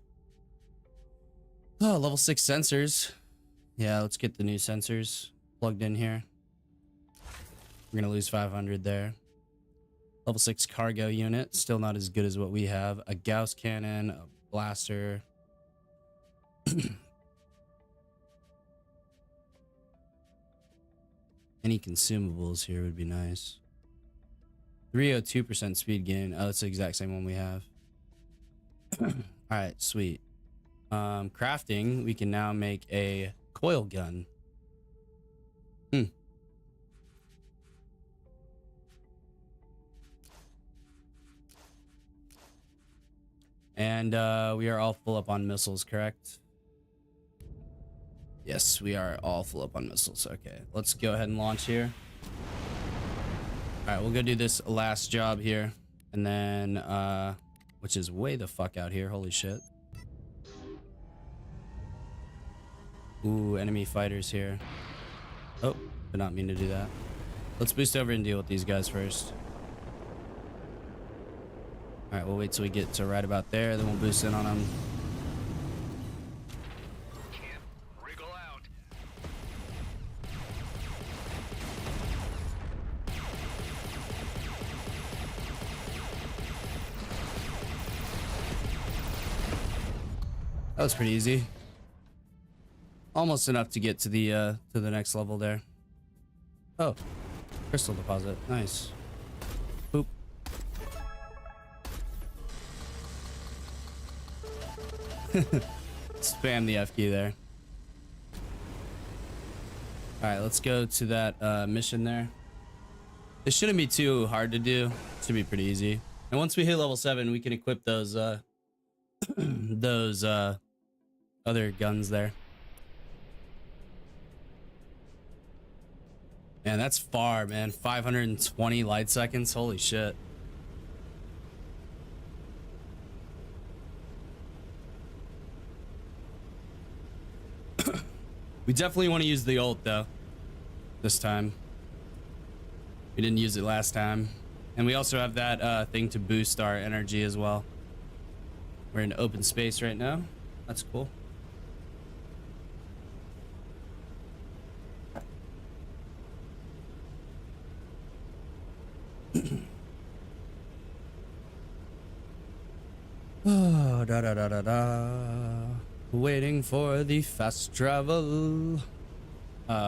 Oh, level 6 sensors. Yeah, let's get the new sensors plugged in here. We're gonna lose 500 there. Level 6 cargo unit. Still not as good as what we have. A Gauss cannon, a blaster. Any consumables here would be nice. 302% speed gain. Oh, that's the exact same one we have. Alright, sweet. Crafting, we can now make a coil gun. And we are all full up on missiles, correct? Yes, we are all full up on missiles. Okay, let's go ahead and launch here. All right, we'll go do this last job here. And then, which is way the fuck out here. Holy shit. Ooh, enemy fighters here. Oh, did not mean to do that. Let's boost over and deal with these guys first. All right, we'll wait till we get to right about there. Then we'll boost in on them. Wriggle out. That was pretty easy. Almost enough to get to the next level there. Oh, crystal deposit. Nice. Boop. Spam the F key there. All right, let's go to that mission there. This shouldn't be too hard to do. It should be pretty easy. And once we hit level 7, we can equip those those other guns there. Man, that's far, man. 520 light seconds. Holy shit. We definitely want to use the ult though. This time. We didn't use it last time. And we also have that thing to boost our energy as well. We're in open space right now. That's cool. Oh, da da da da da. Waiting for the fast travel.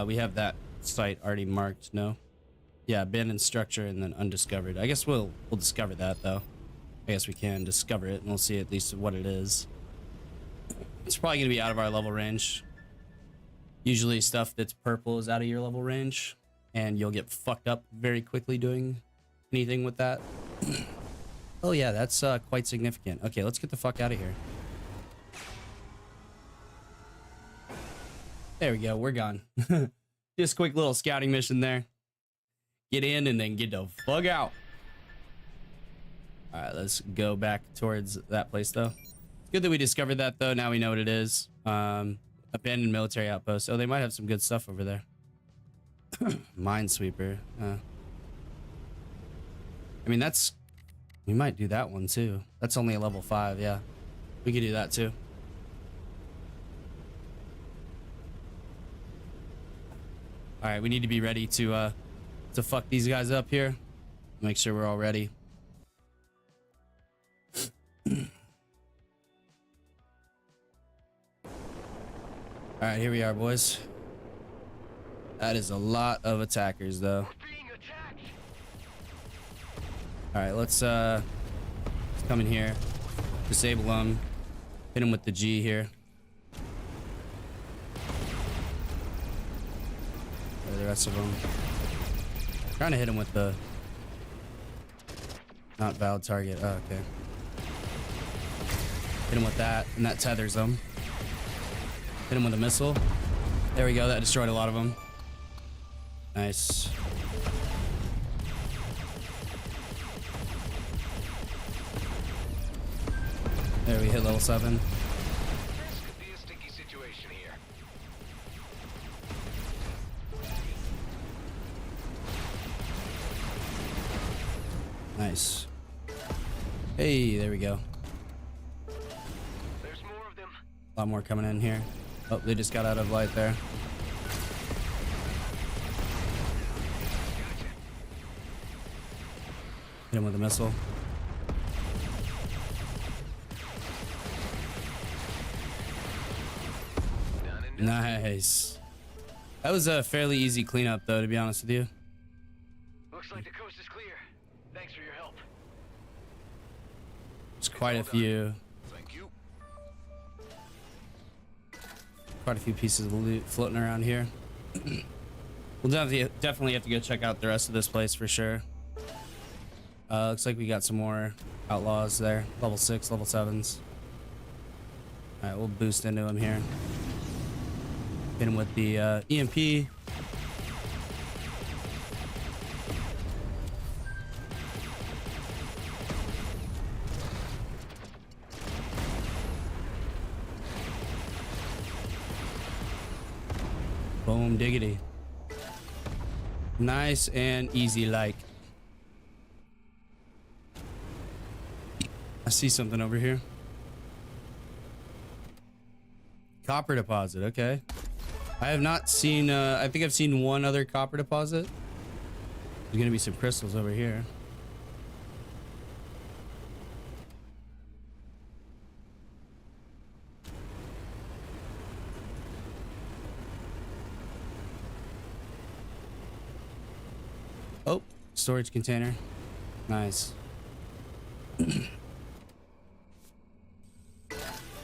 We have that site already marked. No. Yeah, abandoned structure and then undiscovered. I guess we'll discover that though. I guess we can discover it and we'll see at least what it is. It's probably gonna be out of our level range. Usually stuff that's purple is out of your level range, and you'll get fucked up very quickly doing anything with that. Oh yeah, that's quite significant. Okay, let's get the fuck out of here. There we go, we're gone. Just a quick little scouting mission there. Get in and then get the fuck out. All right, let's go back towards that place though. Good that we discovered that though. Now we know what it is. Abandoned military outpost. Oh, they might have some good stuff over there. Minesweeper. I mean, that's... We might do that one too. That's only a level 5, yeah. We could do that too. All right, we need to be ready to fuck these guys up here. Make sure we're all ready. All right, here we are, boys. That is a lot of attackers, though. All right, let's come in here, disable them, hit him with the G here. The rest of them. Trying to hit him with the not valid target. Oh, okay. Hit him with that, and that tethers them. Hit him with a missile. There we go. That destroyed a lot of them. Nice. There we hit level 7. This could be a sticky situation here. Nice. Hey, there we go. There's more of them. A lot more coming in here. Oh, they just got out of light there. Hit him with a missile. Done and done. Nice. That was a fairly easy cleanup, though, to be honest with you. Looks like the coast is clear. Thanks for your help. There's quite a few. Thank you. Quite a few pieces of loot floating around here. We'll definitely have to go check out the rest of this place for sure. Looks like we got some more outlaws there. Level 6, level 7s. Alright, we'll boost into him here. Hit him with the EMP. Boom diggity. Nice and easy like. I see something over here. Copper deposit, okay. I have not seen, I think I've seen one other copper deposit. There's gonna be some crystals over here. Oh, storage container. Nice.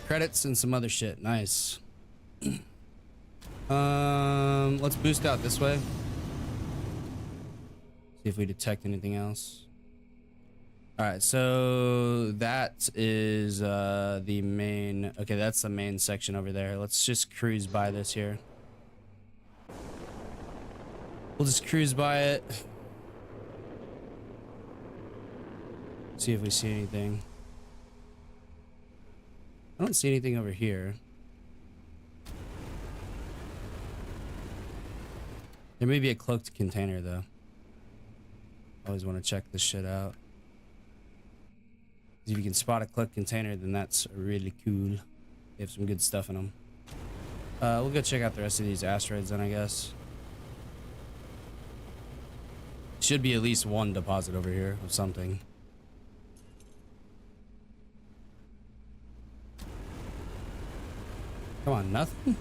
Credits and some other shit. Nice. Let's boost out this way. See if we detect anything else. All right, so that is the main. Okay, that's the main section over there. Let's just cruise by this here. We'll just cruise by it. See if we see anything. I don't see anything over here. There may be a cloaked container though. Always want to check this shit out. If you can spot a cloaked container, then that's really cool. They have some good stuff in them. We'll go check out the rest of these asteroids then, I guess. Should be at least one deposit over here of something. Come on, nothing?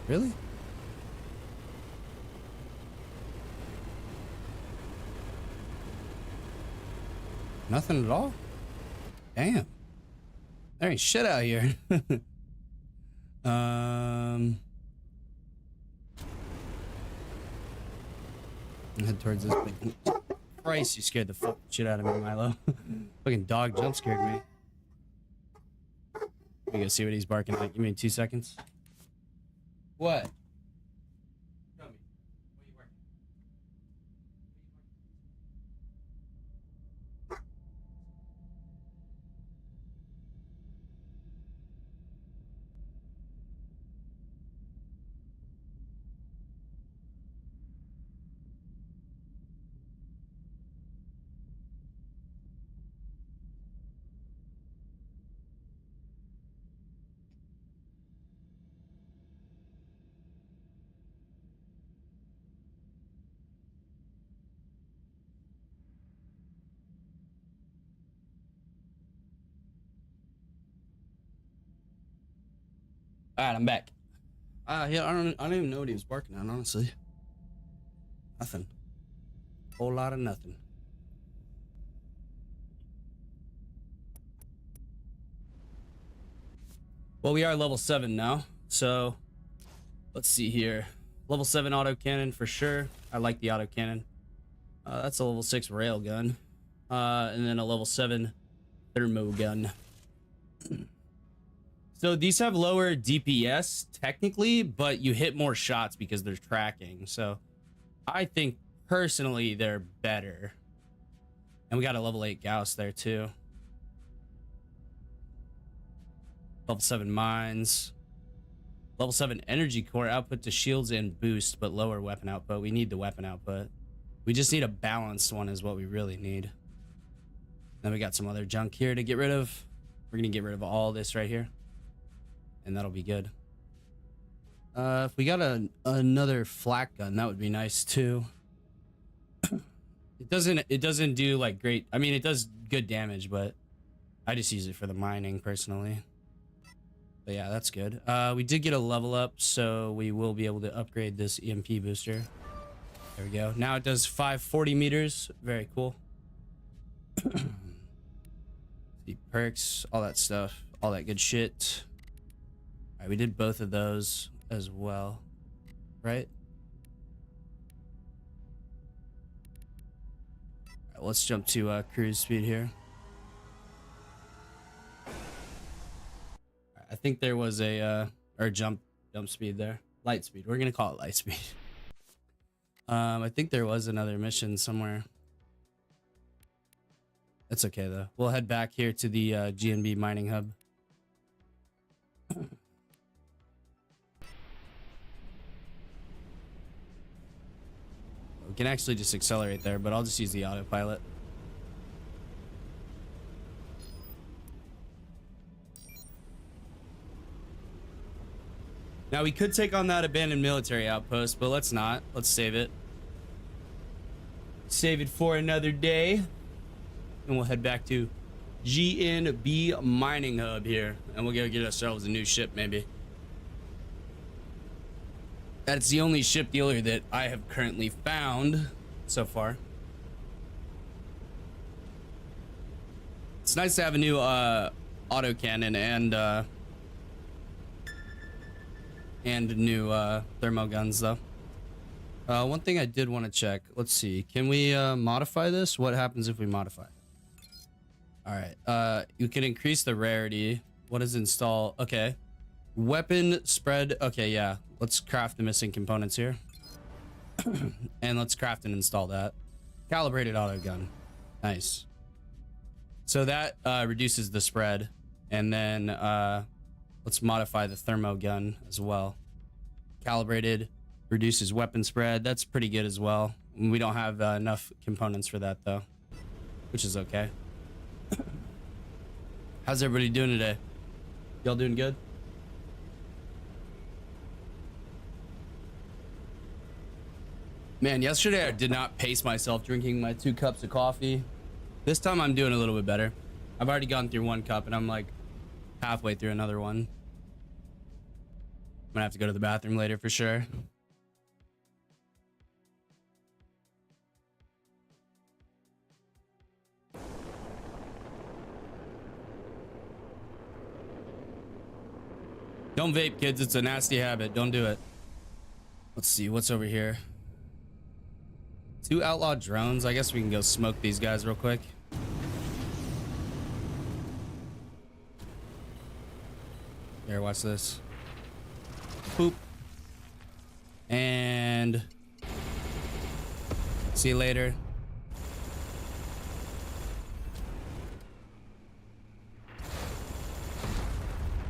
Really? Nothing at all? Damn. There ain't shit out here. Head towards this big. Christ, you scared the fuck shit out of me, Milo. Fucking dog jump scared me. Let me go see what he's barking at. Give me 2 seconds. What? Show me. What are you barking? All right, I'm back. Yeah, I don't even know what he was barking at, honestly. Nothing. Whole lot of nothing. Well, we are level 7 now, so let's see here. Level 7 autocannon for sure. I like the autocannon. That's a level 6 railgun. And then a level 7 thermogun. So these have lower DPS technically, but you hit more shots because they're tracking. So I think personally they're better. And we got a level 8 Gauss there too. Level 7 mines. Level 7 energy core, output to shields and boost, but lower weapon output. We need the weapon output. We just need a balanced one is what we really need. Then we got some other junk here to get rid of. We're gonna get rid of all this right here. And that'll be good. If we got another flak gun, that would be nice too. It doesn't do like great. I mean, it does good damage, but I just use it for the mining personally. But yeah, that's good. We did get a level up, so we will be able to upgrade this EMP booster. There we go. Now it does 540 meters. Very cool. The perks, all that stuff, all that good shit. All right, we did both of those as well, right? All right, let's jump to cruise speed here. I think there was a or jump speed there. Light speed. We're gonna call it light speed. I think there was another mission somewhere. That's okay though. We'll head back here to the GNB mining hub. We can actually just accelerate there, but I'll just use the autopilot. Now we could take on that abandoned military outpost, but let's not. Let's save it. Save it for another day. And we'll head back to GNB Mining Hub here. And we'll go get ourselves a new ship, maybe. That's the only ship dealer that I have currently found so far. It's nice to have a new autocannon and new thermal guns though. One thing I did want to check. Let's see. Can we modify this? What happens if we modify? All right. You can increase the rarity. What is install? Okay. Weapon spread. Okay, yeah. Let's craft the missing components here. And let's craft and install that. Calibrated auto gun. Nice. So that reduces the spread. And then let's modify the thermo gun as well. Calibrated reduces weapon spread. That's pretty good as well. We don't have enough components for that though, which is okay. How's everybody doing today? Y'all doing good? Man, yesterday I did not pace myself drinking my 2 cups of coffee. This time I'm doing a little bit better. I've already gone through 1 cup and I'm like halfway through another one. I'm gonna have to go to the bathroom later for sure. Don't vape, kids. It's a nasty habit. Don't do it. Let's see what's over here. 2 outlaw drones. I guess we can go smoke these guys real quick. Here, watch this. Boop. And see you later.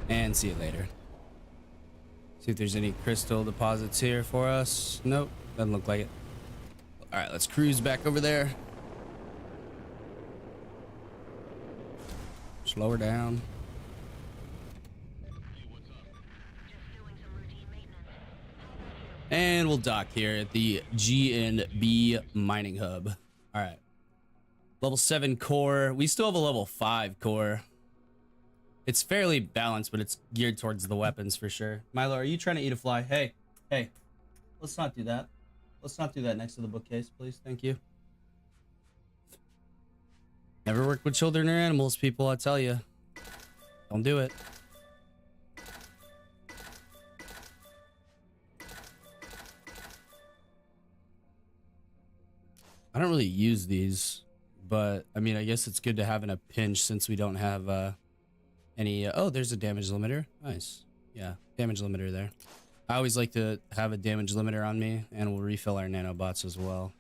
And see you later. See if there's any crystal deposits here for us. Nope, doesn't look like it. All right, let's cruise back over there. Slow her down. And we'll dock here at the GNB Mining Hub. All right. Level 7 core. We still have a level 5 core. It's fairly balanced, but it's geared towards the weapons for sure. Milo, are you trying to eat a fly? Hey, let's not do that. let's not do that next to the bookcase, please. Thank you. Never work with children or animals, people, I tell you. Don't do it. I don't really use these, but I mean, I guess it's good to have in a pinch since we don't have any. Oh, there's a damage limiter. Nice. Yeah, damage limiter there. I always like to have a damage limiter on me, and we'll refill our nanobots as well.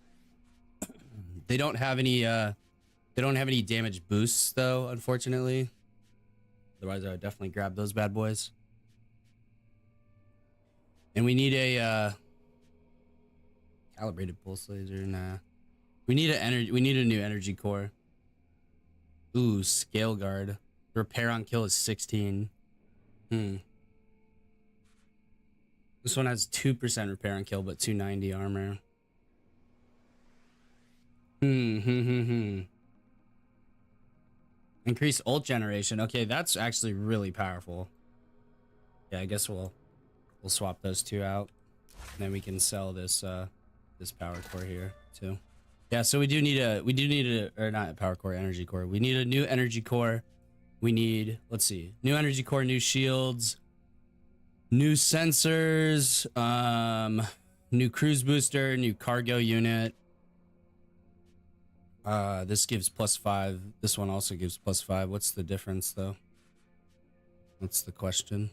They don't have any. They don't have any damage boosts though, unfortunately. Otherwise, I would definitely grab those bad boys. And we need a calibrated pulse laser. Nah. We need we need a new energy core. Ooh, scale guard. Repair on kill is 16. This one has 2% repair on kill, but 290 armor. Increase ult generation. Okay, that's actually really powerful. Yeah, I guess we'll swap those two out, and then we can sell this this power core here too. Yeah, so we do need a or not a power core, energy core. We need a new energy core. We need, let's see, new energy core, new shields, new sensors, new cruise booster, new cargo unit. This gives +5. This one also gives +5. What's the difference though? That's the question.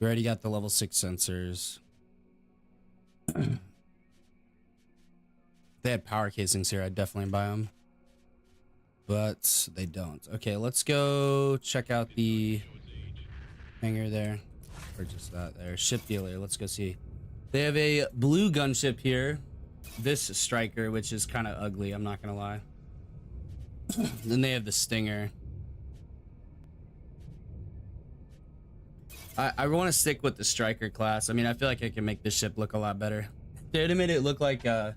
We already got the level 6 sensors. If they had power casings here, I'd definitely buy them. But they don't. Okay, let's go check out the hangar there. Purchase that there. Ship dealer, let's go see. They have a blue gunship here. This striker, which is kind of ugly, I'm not gonna lie. Then they have the Stinger. I want to stick with the striker class. I mean, I feel like I can make this ship look a lot better. They'd have made it look like I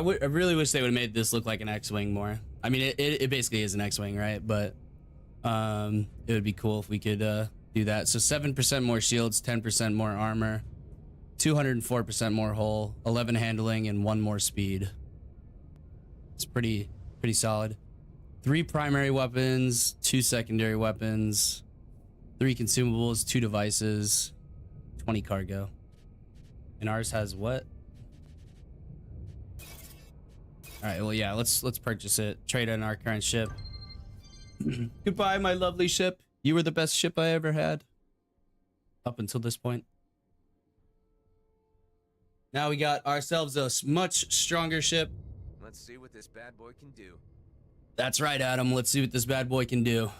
really wish they would have made this look like an X-wing more. I mean, it basically is an X-wing, right? But it would be cool if we could do that. So 7% more shields, 10% more armor, 204% more hull, 11 handling, and 1 more speed. It's pretty solid. 3 primary weapons, 2 secondary weapons, 3 consumables, 2 devices, 20 cargo. And ours has what? All right, well, yeah, let's purchase it. Trade in our current ship. Goodbye, my lovely ship. You were the best ship I ever had. Up until this point. Now we got ourselves a much stronger ship. Let's see what this bad boy can do. That's right, Adam. Let's see what this bad boy can do.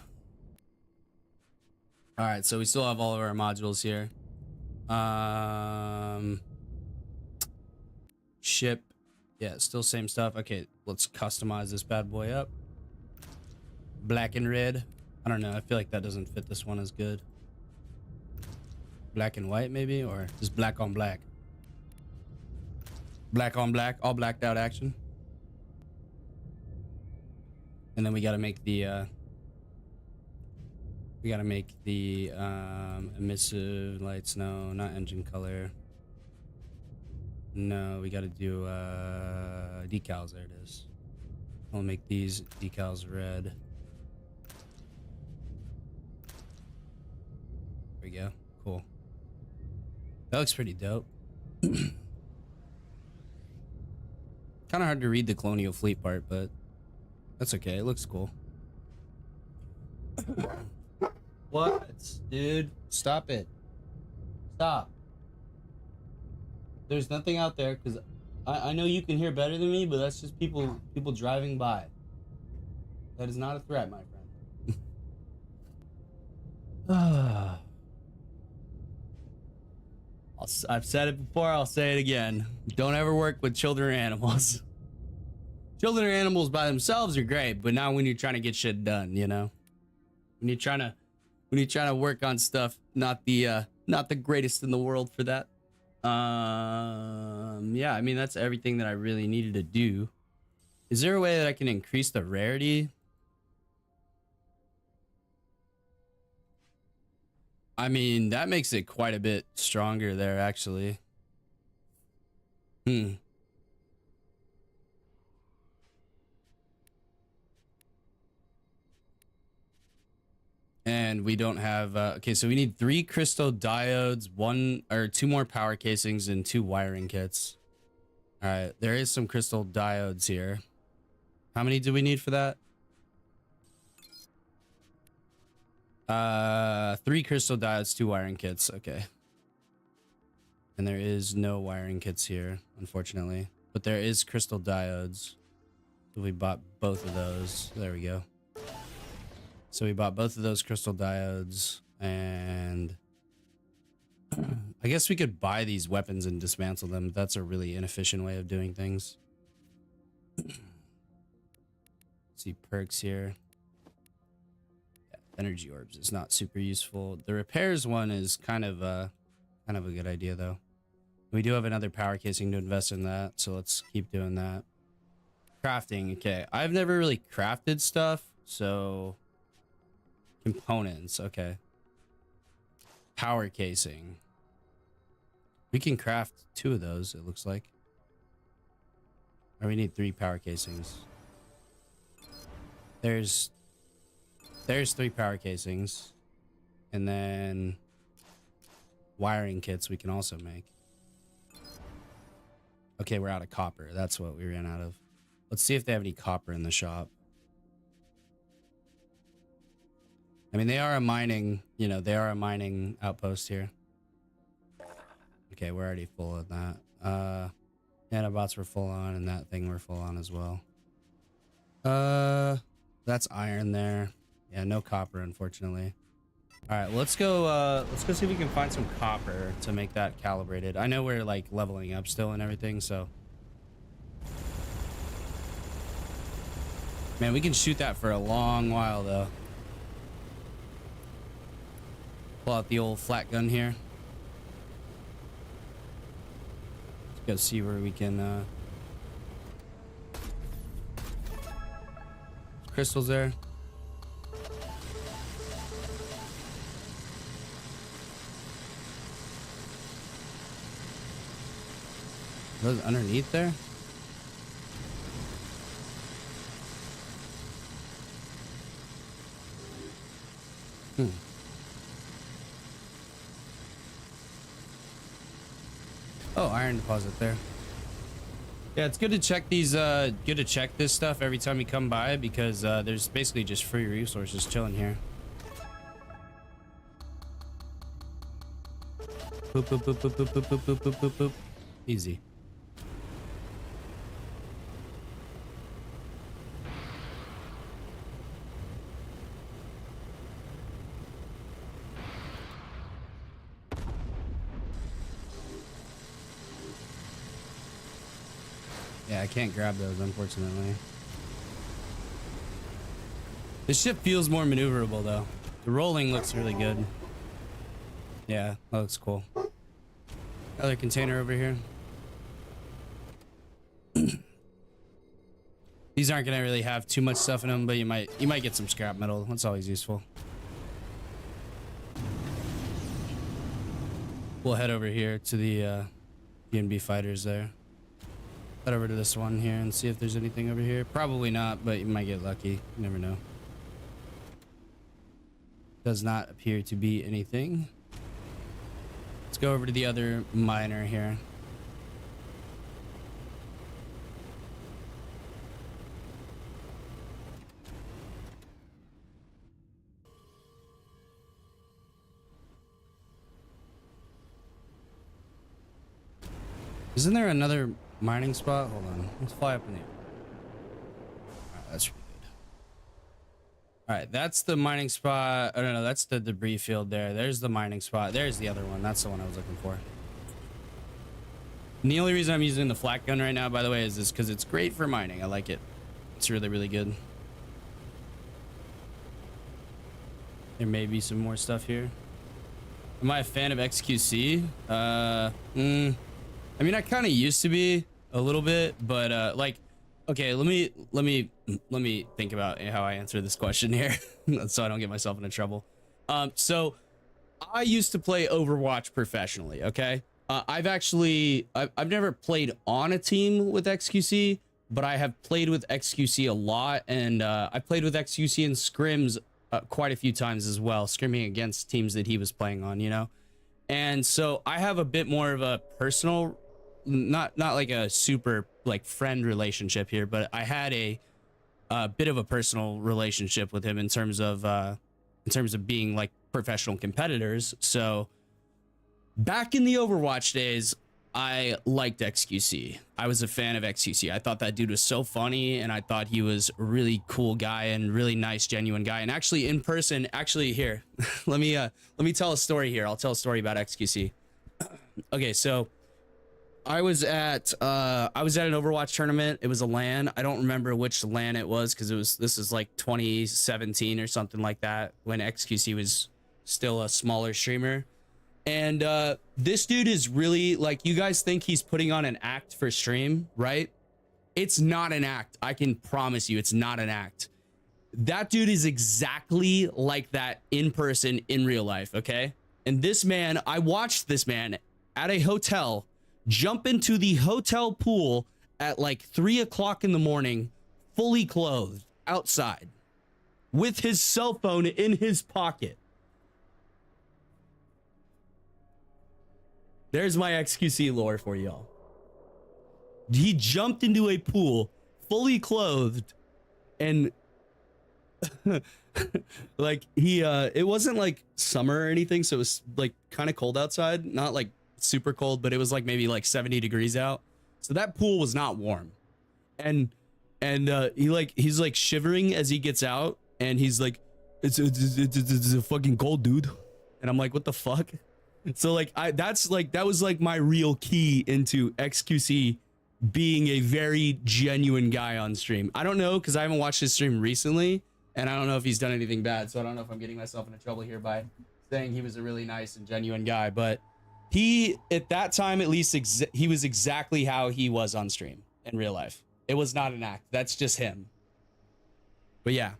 All right, so we still have all of our modules here. Ship. Yeah, still same stuff. Okay, let's customize this bad boy up. Black and red. I don't know. I feel like that doesn't fit this one as good. Black and white, maybe? Or just black on black? Black on black. All blacked out action. And then we got to make the... emissive lights. No, not engine color. No, we got to do decals. There it is. I'll make these decals red. There we go. Cool. That looks pretty dope. Kind of hard to read the Colonial Fleet part, but that's okay. It looks cool. What? Dude, stop it. Stop. There's nothing out there, because I know you can hear better than me, but that's just people driving by. That is not a threat, my friend. I've said it before, I'll say it again. Don't ever work with children or animals. Children or animals by themselves are great, but not when you're trying to get shit done, you know? When you're trying to work on stuff, not the greatest in the world for that. Yeah, I mean, that's everything that I really needed to do. Is there a way that I can increase the rarity? I mean, that makes it quite a bit stronger there, actually. Hmm. And we don't have, okay, so we need 3 crystal diodes, 1 or 2 more power casings, and 2 wiring kits. All right, there is some crystal diodes here. How many do we need for that? 3 crystal diodes, 2 wiring kits. Okay. And there is no wiring kits here, unfortunately. But there is crystal diodes. So we bought both of those. There we go. So we bought both of those crystal diodes, and I guess we could buy these weapons and dismantle them. That's a really inefficient way of doing things. See perks here. Yeah, energy orbs is not super useful. The repairs one is kind of a good idea though. We do have another power casing to invest in that, so let's keep doing that. Crafting, okay. I've never really crafted stuff, so components, okay. Power casing. We can craft 2 of those, it looks like. Or we need 3 power casings. There's 3 power casings. And then wiring kits we can also make. Okay, we're out of copper. That's what we ran out of. Let's see if they have any copper in the shop. I mean, they are a mining, you know, they are a mining outpost here. Okay, we're already full of that. Nanobots were full on, and that thing we're full on as well. That's iron there. Yeah, no copper, unfortunately. All right, let's go see if we can find some copper to make that calibrated. I know we're like leveling up still and everything, so. Man, we can shoot that for a long while though. Pull out the old flat gun here. Let's go see where we can crystals there. Are those underneath there? Oh, iron deposit there. Yeah, it's good to check these, good to check this stuff every time you come by, because there's basically just free resources chilling here. Boop, boop, boop, boop, boop, boop, boop, boop, boop, boop, boop. Easy. Yeah, I can't grab those, unfortunately. This ship feels more maneuverable, though. The rolling looks really good. Yeah, that looks cool. Other container over here. These aren't gonna really have too much stuff in them, but you might get some scrap metal. That's always useful. We'll head over here to the BNB fighters there. Head over to this one here and see if there's anything over here. Probably not, but you might get lucky. You never know. Does not appear to be anything. Let's go over to the other miner here. Isn't there another mining spot? Hold on. Let's fly up in the air. Alright, that's really good. Alright, that's the mining spot. Oh, no, that's the debris field there. There's the mining spot. There's the other one. That's the one I was looking for. And the only reason I'm using the flak gun right now, by the way, is this because it's great for mining. I like it. It's really, really good. There may be some more stuff here. Am I a fan of XQC? I mean, I kind of used to be a little bit, but like, okay, let me think about how I answer this question here, so I don't get myself into trouble. So I used to play Overwatch professionally, okay? I've never played on a team with XQC, but I have played with XQC a lot, and I played with XQC in scrims quite a few times as well, scrimming against teams that he was playing on, you know. And so I have a bit more of a personal, not like a super like friend relationship here, but I had a bit of a personal relationship with him in terms of being like professional competitors. So back in the Overwatch days, I liked XQC. I was a fan of XQC. I thought that dude was so funny, and I thought he was a really cool guy and really nice, genuine guy. And actually, in person, here, let me tell a story here. I'll tell a story about XQC. Okay, so I was at an Overwatch tournament. It was a LAN. I don't remember which LAN it was because this is like 2017 or something like that, when XQC was still a smaller streamer. And this dude is really, like, you guys think he's putting on an act for stream, right? It's not an act. I can promise you it's not an act. That dude is exactly like that in person, in real life, okay? And this man, I watched this man at a hotel jump into the hotel pool at like 3 o'clock in the morning, fully clothed, outside, with his cell phone in his pocket. There's my XQC lore for y'all. He jumped into a pool, fully clothed, and like it wasn't like summer or anything, so it was like kind of cold outside, not like super cold, but it was like maybe like 70 degrees out. So that pool was not warm. And he's like shivering as he gets out, and he's like, it's a fucking cold, dude. And I'm like, what the fuck? So like that was like my real key into XQC being a very genuine guy on stream. I don't know, because I haven't watched his stream recently, and I don't know if he's done anything bad, so I don't know if I'm getting myself into trouble here by saying he was a really nice and genuine guy. But he, at that time at least, he was exactly how he was on stream in real life. It was not an act. That's just him. But yeah,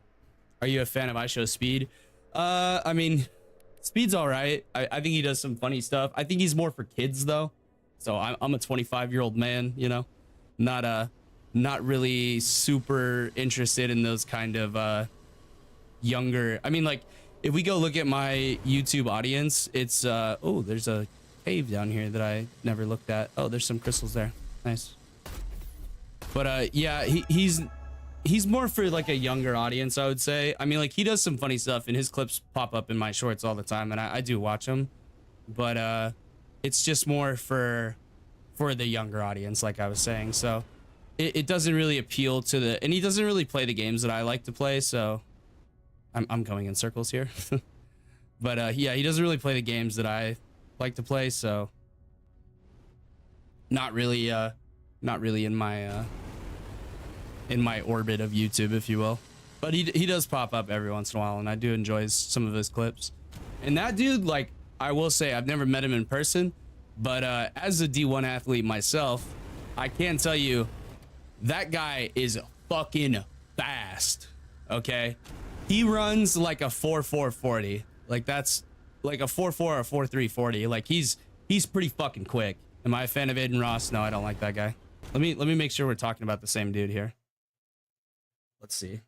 are you a fan of iShowSpeed? I mean, Speed's all right. I think he does some funny stuff. I think he's more for kids though. So I'm a 25-year-old man, you know, not really super interested in those kind of younger. I mean, like, if we go look at my YouTube audience, it's oh, there's a cave down here that I never looked at. Oh, there's some crystals there. Nice. But yeah, he's more for like a younger audience, I would say. I mean, like, he does some funny stuff, and his clips pop up in my shorts all the time, and I do watch them. But it's just more for the younger audience, like I was saying. So it doesn't really appeal to the, and he doesn't really play the games that I like to play. So I'm going in circles here. But yeah, he doesn't really play the games that I like to play. So not really in my orbit of YouTube, if you will. But he does pop up every once in a while, and I do enjoy some of his clips. And that dude, like, I will say, I've never met him in person, but as a D1 athlete myself, I can tell you that guy is fucking fast. Okay, he runs like a 4.440. Like, that's like a 4.4 or 4.340. Like, he's pretty fucking quick. Am I a fan of Aiden Ross? No, I don't like that guy. Let me make sure we're talking about the same dude here. Let's see.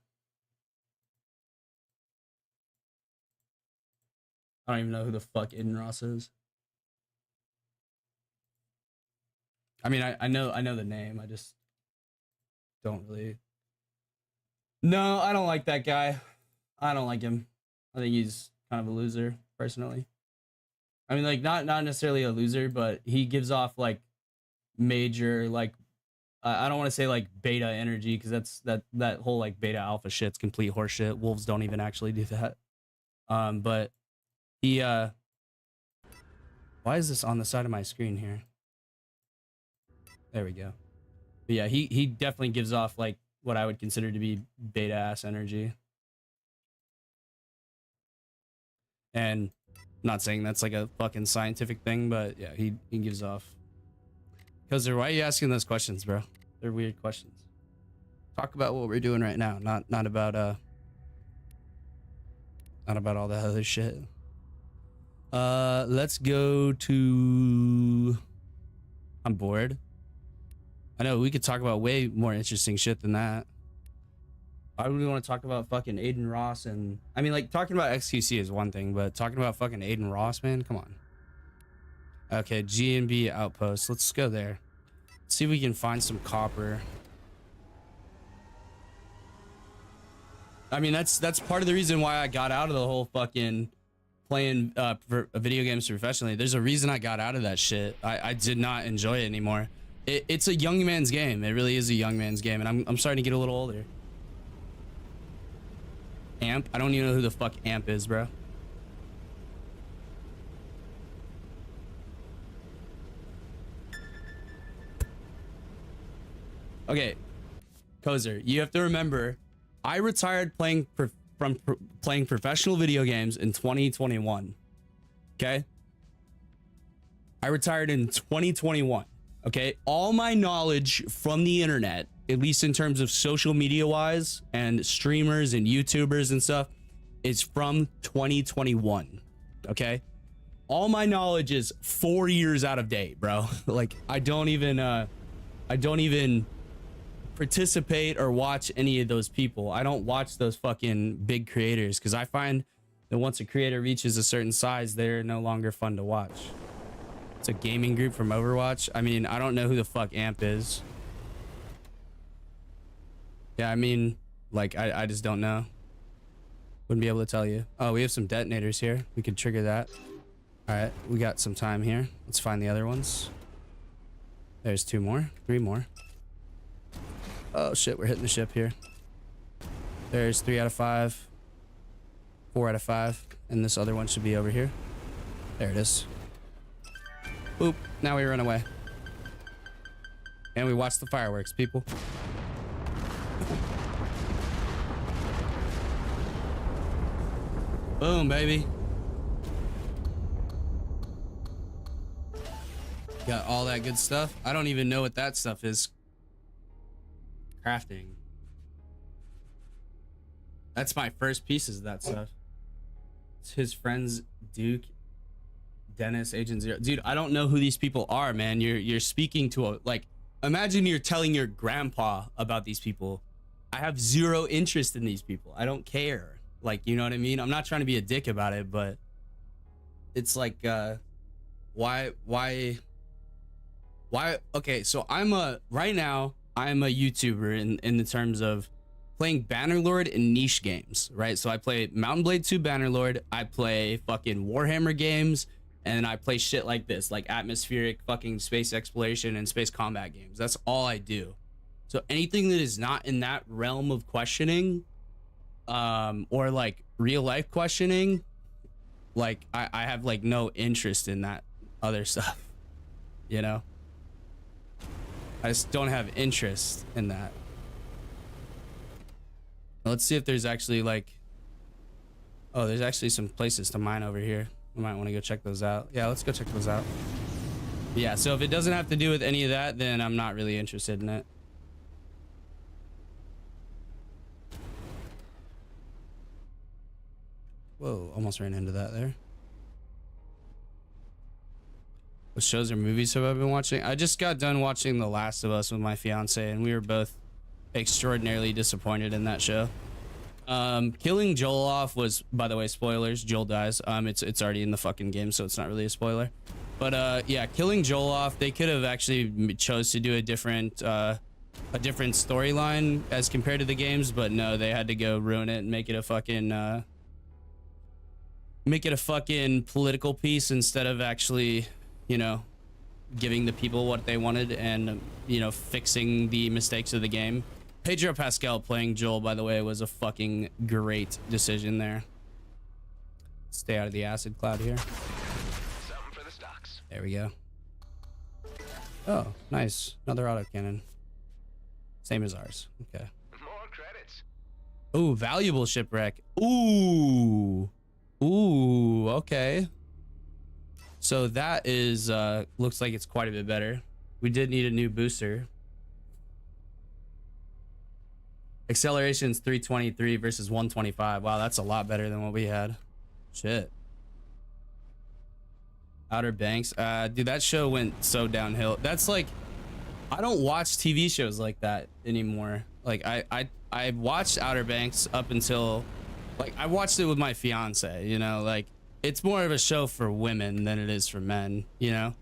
I don't even know who the fuck Aiden Ross is. I mean, I know the name. I just don't really. No, I don't like that guy. I don't like him. I think he's kind of a loser, personally. I mean, like, not necessarily a loser, but he gives off like major, like, I don't want to say like beta energy, because that whole like beta alpha shit's complete horseshit. Wolves don't even actually do that. But he why is this on the side of my screen here? There we go. But yeah, he definitely gives off like what I would consider to be beta ass energy. And not saying that's like a fucking scientific thing, but yeah, he gives off. Because why are you asking those questions, bro? They're weird questions. Talk about what we're doing right now, not about all that other shit. Let's go to I'm bored. I know we could talk about way more interesting shit than that. Why would we want to talk about fucking Aiden Ross? And I mean, like, talking about XQC is one thing, but talking about fucking Aiden Ross, man, come on. Okay, G&B Outpost. Let's go there. See if we can find some copper. I mean, that's part of the reason why I got out of the whole fucking playing video games professionally. There's a reason I got out of that shit. I did not enjoy it anymore. It's a young man's game. It really is a young man's game, and I'm starting to get a little older. Amp? I don't even know who the fuck Amp is, bro. Okay, Kozer, you have to remember, I retired playing playing professional video games in 2021. Okay? I retired in 2021. Okay? All my knowledge from the internet, at least in terms of social media wise and streamers and YouTubers and stuff, is from 2021. Okay? All my knowledge is 4 years out of date, bro. Like, I don't even participate or watch any of those people. I don't watch those fucking big creators because I find that once a creator reaches a certain size, they're no longer fun to watch. It's a gaming group from Overwatch. I mean, I don't know who the fuck Amp is. Yeah, I mean, like, I just don't know. Wouldn't be able to tell you. Oh, we have some detonators here. We could trigger that. All right, we got some time here. Let's find the other ones. There's 2 more, 3 more. Oh shit, we're hitting the ship here. There's 3 out of 5, 4 out of 5, and this other one should be over here. There it is. Boop, now we run away. And we watch the fireworks, people. Boom, baby. Got all that good stuff. I don't even know what that stuff is. Crafting. That's my first pieces of that stuff. It's his friends, Duke, Dennis, Agent Zero. Dude, I don't know who these people are, man. You're speaking to a, like, imagine you're telling your grandpa about these people. I have zero interest in these people. I don't care. Like, you know what I mean? I'm not trying to be a dick about it, but it's like, why? Okay, so right now, I'm a YouTuber in the terms of playing Bannerlord and niche games, right? So I play Mountain Blade 2 Bannerlord, I play fucking Warhammer games, and I play shit like this, like atmospheric fucking space exploration and space combat games. That's all I do. So anything that is not in that realm of questioning, or like real life questioning, like I have like no interest in that other stuff, you know? I just don't have interest in that. Let's see if there's actually like, oh, there's actually some places to mine over here. We might want to go check those out. Yeah, let's go check those out. Yeah, so if it doesn't have to do with any of that, then I'm not really interested in it. Whoa, almost ran into that there. What shows or movies have I been watching? I just got done watching The Last of Us with my fiance, and we were both extraordinarily disappointed in that show. Killing Joel off was, by the way, spoilers. Joel dies. It's already in the fucking game, so it's not really a spoiler. But yeah, killing Joel off. They could have actually chose to do a different storyline as compared to the games, but no, they had to go ruin it and make it a fucking political piece instead of actually, you know, giving the people what they wanted and, you know, fixing the mistakes of the game. Pedro Pascal playing Joel, by the way, was a fucking great decision there. Stay out of the acid cloud here. Something for the stocks. There we go. Oh, nice. Another autocannon. Same as ours. Okay. More credits. Ooh, valuable shipwreck. Ooh. Ooh, okay. So that is, looks like it's quite a bit better. We did need a new booster. Acceleration's 323 versus 125. Wow, that's a lot better than what we had. Shit. Outer Banks. Dude, that show went so downhill. That's like, I don't watch TV shows like that anymore. Like I watched Outer Banks up until, like, I watched it with my fiance, you know, like it's more of a show for women than it is for men, you know.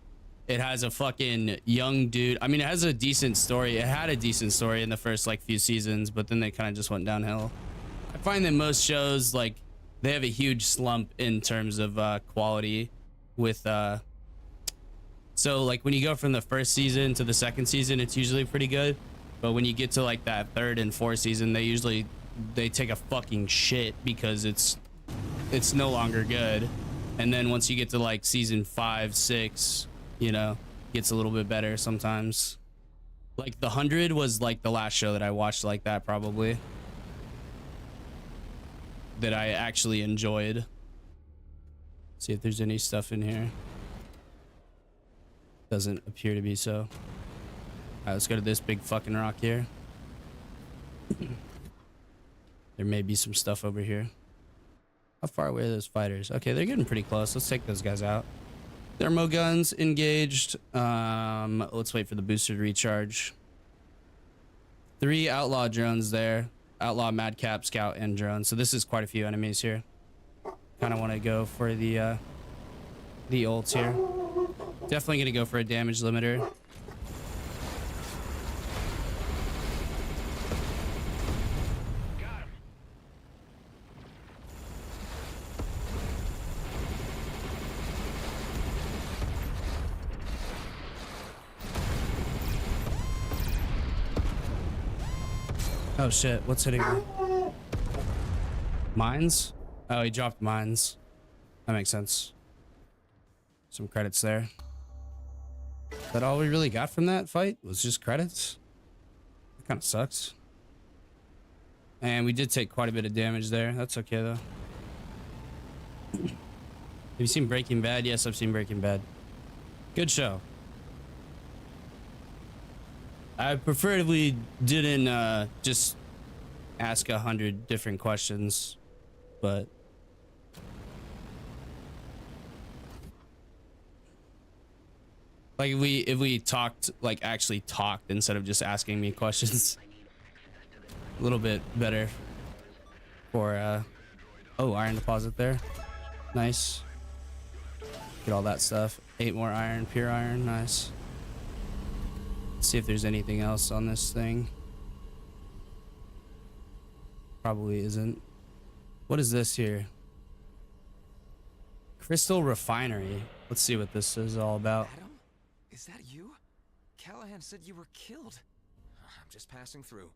It has a fucking young dude. I mean, it has a decent story. It had a decent story in the first like few seasons, but then they kind of just went downhill. I find that most shows, like, they have a huge slump in terms of quality with so like when you go from the first season to the second season, it's usually pretty good, but when you get to like that third and fourth season, they take a fucking shit because it's no longer good. And then once you get to like season 5, 6, you know, gets a little bit better sometimes. Like The 100 was like the last show that I watched like that, probably, that I actually enjoyed. See if there's any stuff in here. Doesn't appear to be so. All right, let's go to this big fucking rock here. There may be some stuff over here. How far away are those fighters? Okay, they're getting pretty close. Let's take those guys out. Thermo guns engaged. Let's wait for the booster to recharge. 3 outlaw drones there. Outlaw, Madcap, Scout, and drone. So this is quite a few enemies here. Kind of want to go for the ults here. Definitely gonna go for a damage limiter. Oh shit, what's hitting me? Mines? Oh, he dropped mines. That makes sense. Some credits there. Is that all we really got from that fight? Was just credits? That kind of sucks. And we did take quite a bit of damage there. That's okay though. Have you seen Breaking Bad? Yes, I've seen Breaking Bad. Good show. I preferably didn't just ask 100 different questions, but like if we talked, like actually talked instead of just asking me questions, a little bit better for oh, iron deposit there. Nice. Get all that stuff. 8 more iron, pure iron. Nice. Let's see if there's anything else on this thing. Probably isn't. What is this here? Crystal Refinery. Let's see what this is all about. Adam? Is that you? Callahan said you were killed. I'm just passing through.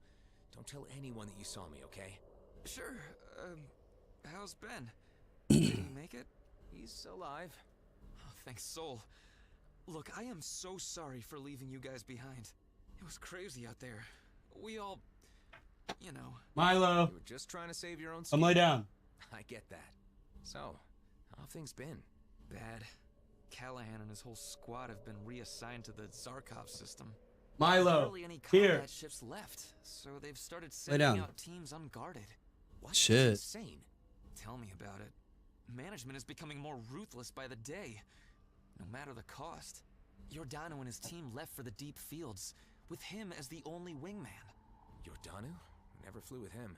Don't tell anyone that you saw me, okay? Sure. How's Ben? Did he make it? He's alive. Oh, thanks, Soul. Look, I am so sorry for leaving you guys behind. It was crazy out there. We all, you know. Milo. You were just trying to save your own Come lay down. I get that. So, how have things been? Bad. Callahan and his whole squad have been reassigned to the Zarkov system. Milo. Barely any Here. combat ships left, so they've started sending out teams unguarded. What? Shit. That's insane. Tell me about it. Management is becoming more ruthless by the day, no matter the cost. Giordano and his team left for the deep fields, with him as the only wingman. Giordano? Never flew with him.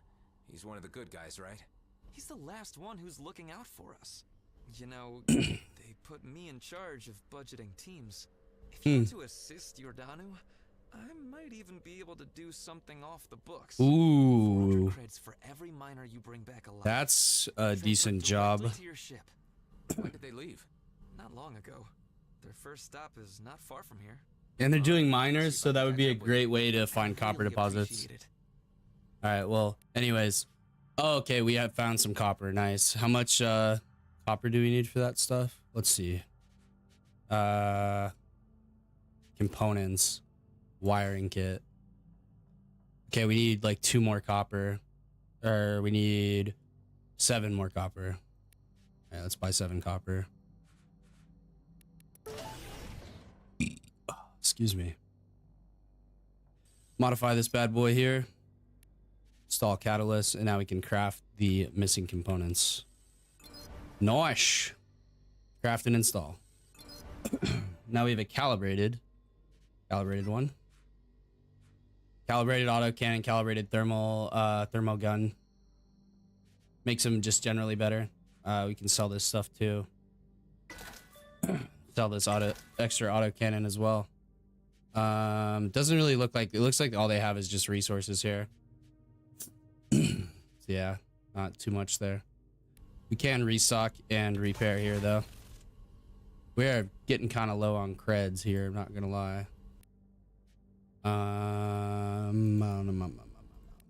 He's one of the good guys, right? He's the last one who's looking out for us. You know, they put me in charge of budgeting teams. If you were to assist Giordano, I might even be able to do something off the books. Ooh. 400 creds for every miner you bring back alive. That's a Transfer decent job. directly to your ship. When did they leave? Not long ago. Their first stop is not far from here. And they're doing miners, so that would be a great way to find copper Really deposits. appreciate it. All right, well, anyways. Oh, okay, we have found some copper. Nice. How much copper do we need for that stuff? Let's see. Components. Wiring kit. Okay, we need like 2 more copper. Or we need 7 more copper. All right, let's buy 7 copper. Excuse me. Modify this bad boy here. Install catalyst, and now we can craft the missing components. Nice. Craft and install. Now we have a calibrated one. Calibrated autocannon, calibrated thermal gun. Makes them just generally better. We can sell this stuff too. Sell this extra autocannon as well. Doesn't really look like, it looks like all they have is just resources here. So yeah, not too much there. We can restock and repair here though. We are getting kind of low on creds here, I'm not gonna lie.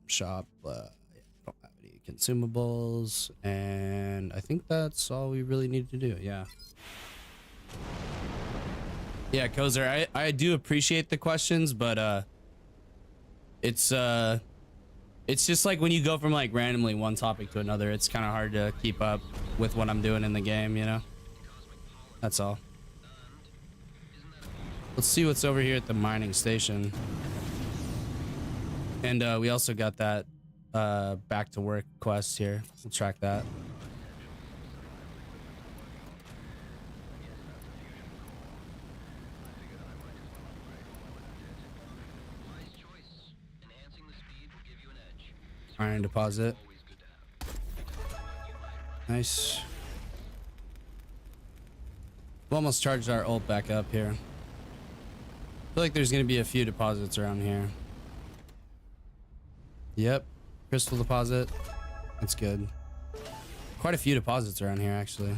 Shop, don't have any consumables, and I think that's all we really need to do. Yeah. Yeah, Kozer, I do appreciate the questions, but it's just like when you go from like randomly one topic to another, it's kind of hard to keep up with what I'm doing in the game, you know? That's all. Let's see what's over here at the mining station. And we also got that back to work quest here. We'll track that. Iron deposit. Nice. We almost charged our ult back up here. I feel like there's gonna be a few deposits around here. Yep, crystal deposit. That's good. Quite a few deposits around here, actually.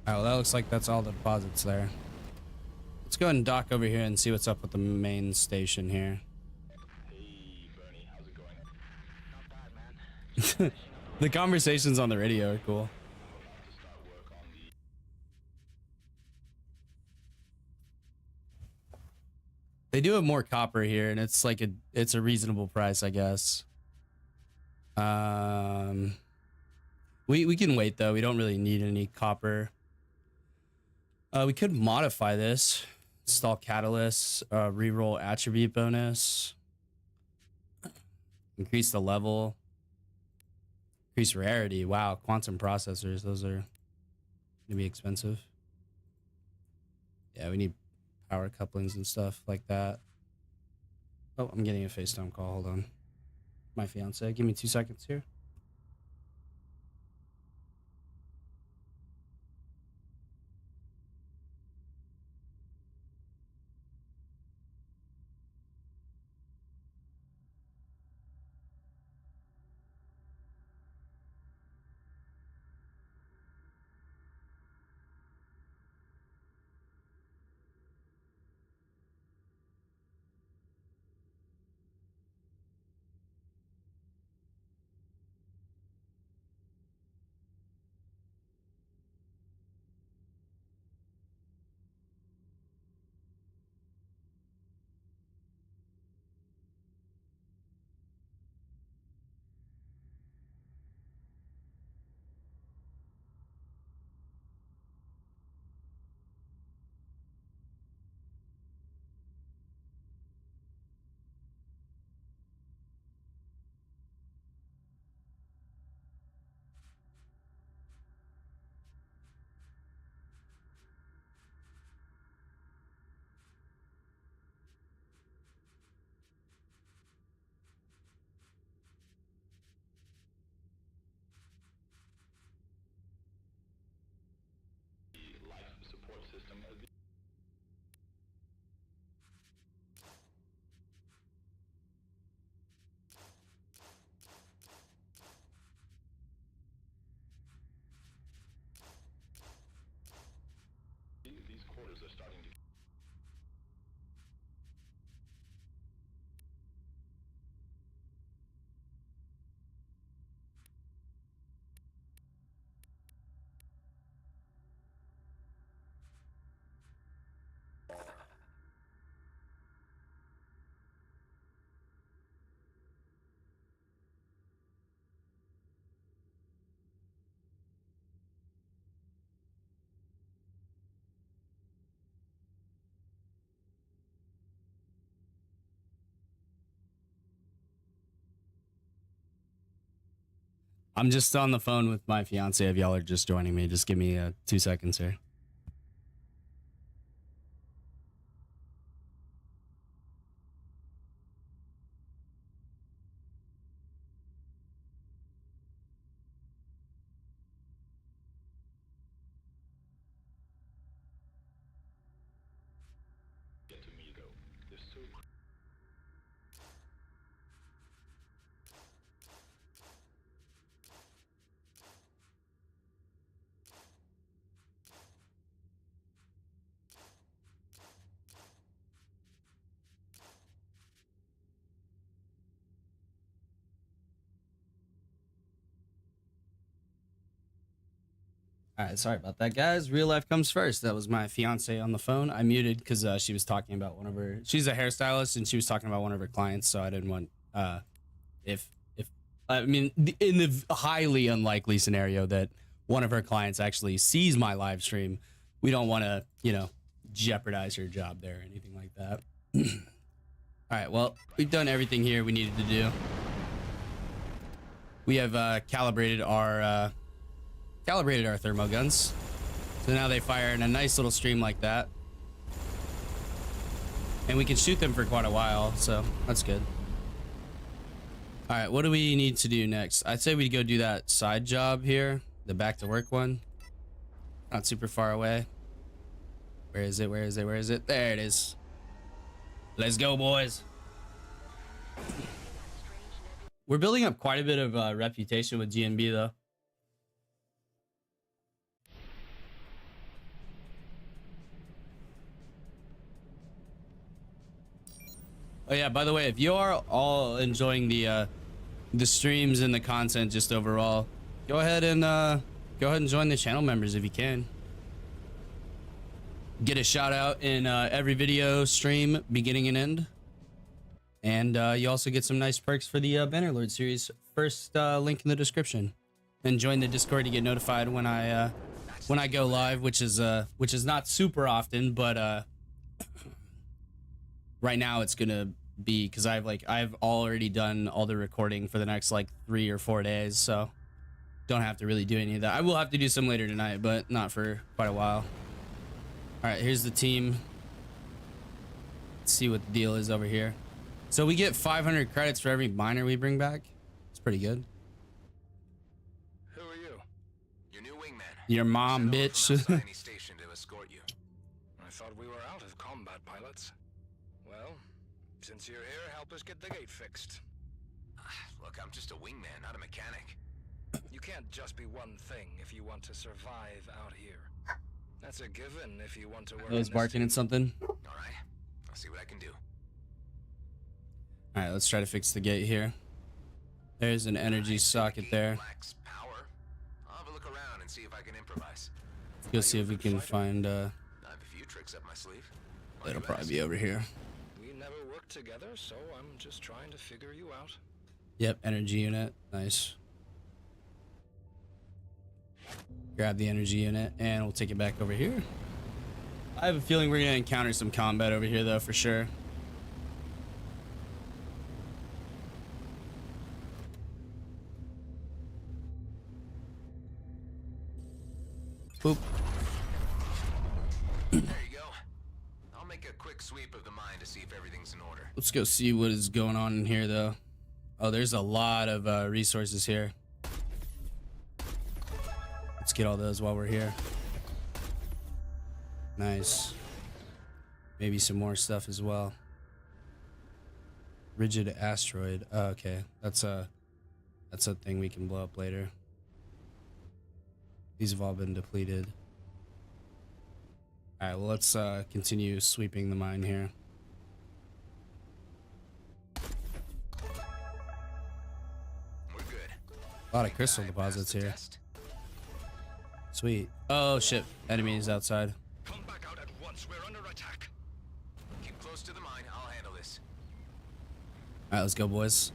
Oh, that looks like that's all the deposits there. Let's go ahead and dock over here and see what's up with the main station here. Hey, Bernie, how's it going? Not bad, man. The conversations on the radio are cool. To start work on the They do have more copper here, and it's like it's a reasonable price, I guess. We can wait though. We don't really need any copper. We could modify this. Install catalyst, reroll attribute bonus, increase the level, increase rarity. Wow, quantum processors, those are gonna be expensive. Yeah, we need power couplings and stuff like that. Oh, I'm getting a FaceTime call. Hold on. My fiance. Give me 2 seconds here. life support system. These quarters are starting to. I'm just on the phone with my fiance. If y'all are just joining me, just give me 2 seconds here. Get to me though. They're so All right, sorry about that, guys. Real life comes first. That was my fiance on the phone. I muted because she was talking about one of her. She's a hairstylist, and she was talking about one of her clients. So I didn't want if I mean in the highly unlikely scenario that one of her clients actually sees my live stream, we don't want to jeopardize her job there or anything like that. All right, well, we've done everything here we needed to do. We have calibrated our thermo guns, so now they fire in a nice little stream like that, and we can shoot them for quite a while, so that's good. All right, what do we need to do next? I'd say we go do that side job here, the back to work one. Not super far away. Where is it? Where is it? Where is it? There it is. Let's go, boys. We're building up quite a bit of reputation with GNB though. Oh yeah, by the way, if you are all enjoying the streams and the content just overall, go ahead and join the channel members if you can. Get a shout out in every video stream, beginning and end. And you also get some nice perks for the Bannerlord series. First link in the description. And join the Discord to get notified when I go live, which is not super often, but right now it's gonna be because I've already done all the recording for the next like 3 or 4 days, so don't have to really do any of that. I will have to do some later tonight, but not for quite a while. All right, here's the team. Let's see what the deal is over here. So we get 500 credits for every miner we bring back. It's pretty good. Who are you? Your new wingman. Your mom, bitch. Station to escort you. I thought we were out of combat pilots. Well, since you're here, help us get the gate fixed. Look, I'm just a wingman, not a mechanic. You can't just be one thing if you want to survive out here. That's a given if you want to work. I was barking at something. All right, I'll see what I can do. All right, let's try to fix the gate here. There's an energy socket there. Lacks power. I'll have a look around and see if I can improvise. Go see if we can find. I have a few tricks up my sleeve. It'll probably be over here. We never worked together, so I'm just trying to figure you out. Yep, energy unit. Nice. Grab the energy unit and we'll take it back over here. I have a feeling we're gonna encounter some combat over here though, for sure. Boop. There you go. I'll make a quick sweep of the mine to see if everything's in order. Let's go see what is going on in here though. Oh, there's a lot of resources here. Let's get all those while we're here. Nice. Maybe some more stuff as well. Rigid asteroid. Oh, okay, that's a thing we can blow up later. These have all been depleted. All right, well, let's continue sweeping the mine here. We're good. A lot of crystal deposits here. Sweet. Oh shit, enemies outside. Come back out at once. We're under attack. Keep close to the mine. I'll handle this. All right, let's go, boys.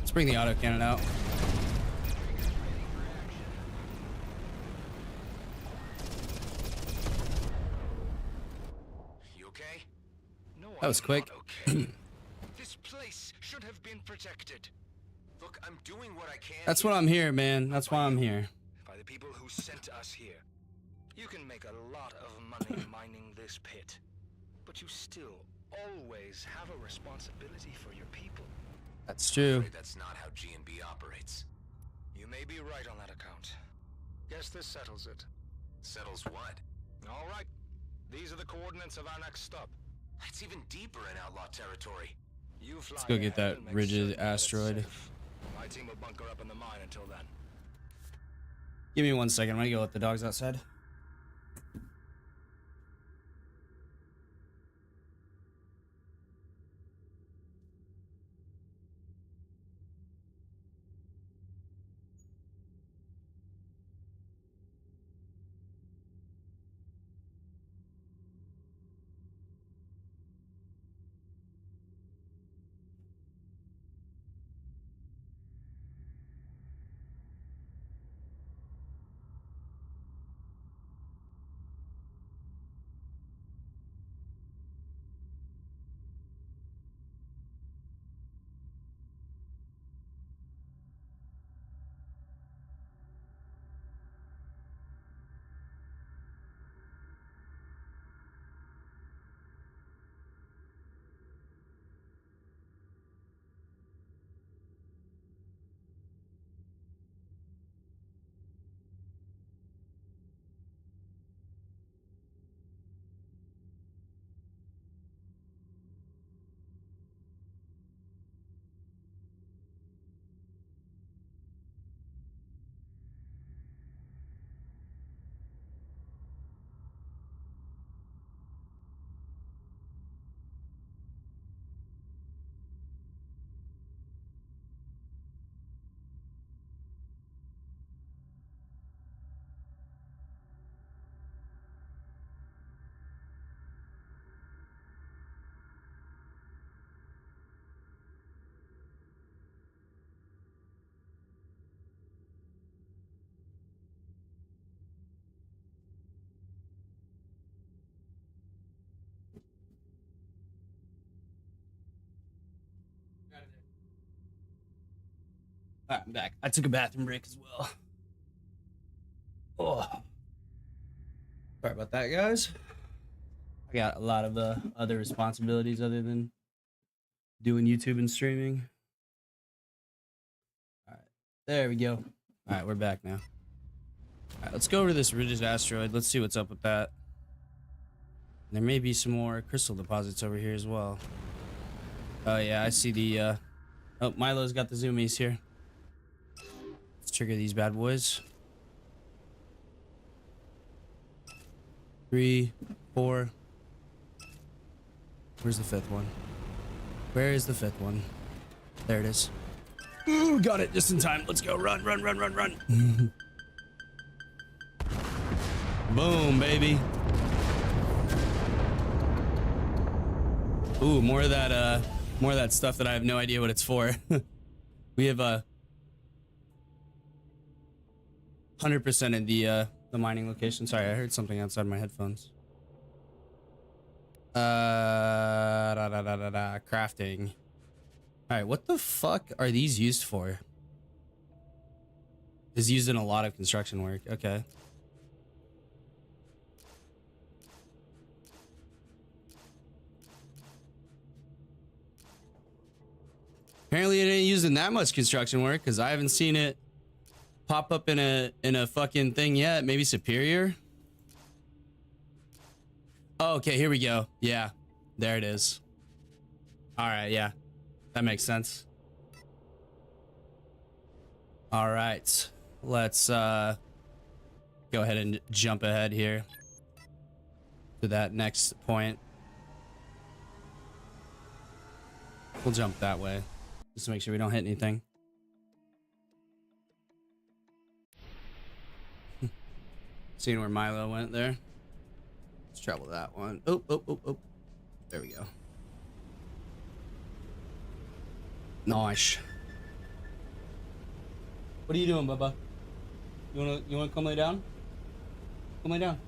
Let's bring the autocannon out. That was quick. Not okay. This place should have been protected. Look, I'm doing what I can. That's what I'm here, man. That's why I'm here. By the people who sent us here. You can make a lot of money mining this pit, but you still always have a responsibility for your people. That's true. Afraid that's not how G&B operates. You may be right on that account. Guess this settles it. Settles what? All right. These are the coordinates of our next stop. That's even deeper in outlaw territory. You fly Let's go get ahead that and make rigid certain that it's asteroid. safe. My team will bunker up in the mine until then. Give me 1 second. I'm gonna go let the dogs outside. All right, I'm back. I took a bathroom break as well. Oh, sorry about that, guys. I got a lot of other responsibilities other than doing YouTube and streaming. All right, there we go. All right, we're back now. All right, let's go over to this rigid asteroid. Let's see what's up with that. There may be some more crystal deposits over here as well. Oh yeah, I see the. Oh, Milo's got the zoomies here. Let's trigger these bad boys. 3, 4. Where's the 5th one? Where is the 5th one? There it is. Ooh, got it just in time. Let's go. Run, run, run, run, run. Boom, baby. Ooh, more of that stuff that I have no idea what it's for. We have 100% in the mining location. Sorry, I heard something outside my headphones. Crafting. All right, what the fuck are these used for? Is used in a lot of construction work. Okay. Apparently it ain't used in that much construction work because I haven't seen it pop up in a fucking thing yet. Maybe Superior. Oh, okay, here we go. Yeah, there it is. All right, yeah, that makes sense. All right, let's go ahead and jump ahead here to that next point. We'll jump that way just to make sure we don't hit anything. Seeing where Milo went there. Let's travel that one. Oh, oh, oh, oh. There we go. Nice. What are you doing, Bubba? You wanna come lay down? Come lay down.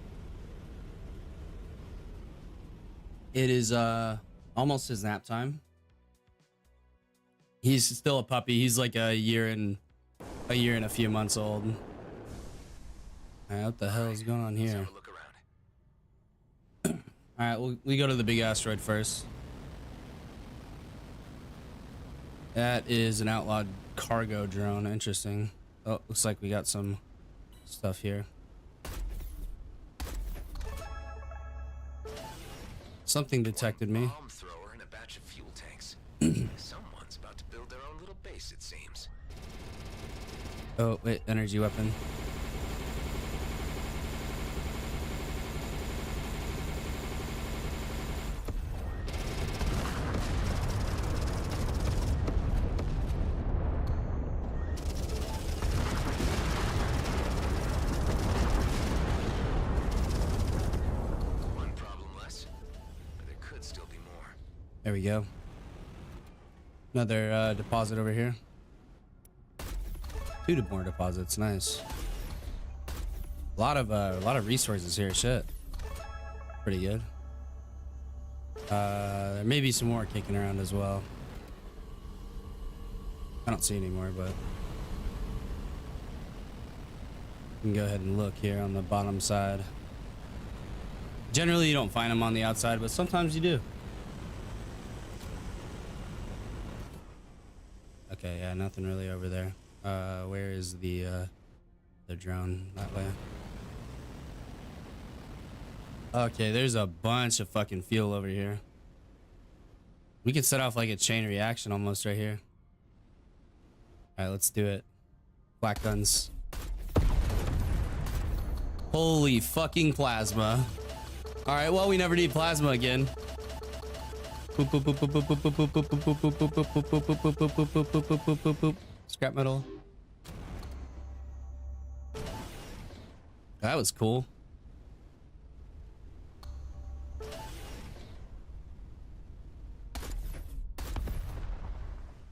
It is Almost his nap time. He's still a puppy. He's like a year and a few months old. All right, what the hell is going on Let's here? have a look around. All right, we go to the big asteroid first. That is an outlawed cargo drone. Interesting. Oh, looks like we got some stuff here. Something detected me. Bomb thrower and a batch of fuel tanks. Someone's about to build their own little base, it seems. Oh, wait, energy weapon. One problem less, but there could still be more. There we go. Another deposit over here. 2 more deposits. Nice. A lot of resources here. Shit. Pretty good. There may be some more kicking around as well. I don't see any more, but you can go ahead and look here on the bottom side. Generally, you don't find them on the outside, but sometimes you do. Okay, yeah, nothing really over there. Where is the drone? That way. Okay, there's a bunch of fucking fuel over here. We could set off like a chain reaction almost right here. Alright, let's do it. Black guns. Holy fucking plasma. Alright, well, we never need plasma again. Scrap metal. That was cool.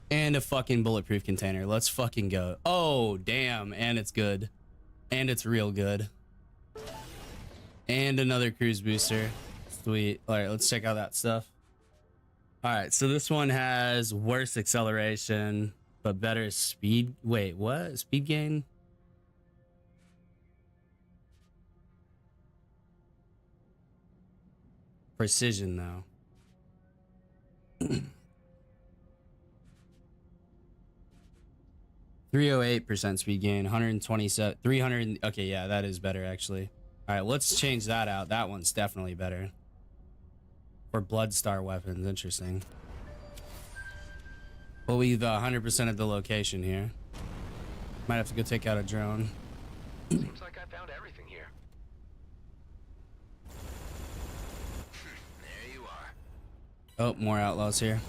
And a fucking bulletproof container. Let's fucking go. Oh, damn. And it's good. And it's real good. And another cruise booster. Sweet. All right, let's check out that stuff. All right, so this one has worse acceleration, but better speed. Wait, what? Speed gain? Precision, though. 308% speed gain, 127, 300. Okay, yeah, that is better actually. All right, let's change that out. That one's definitely better. For Bloodstar weapons, interesting. Well, we've 100% of the location here. Might have to go take out a drone. Seems like I found everything here. There you are. Oh, more outlaws here.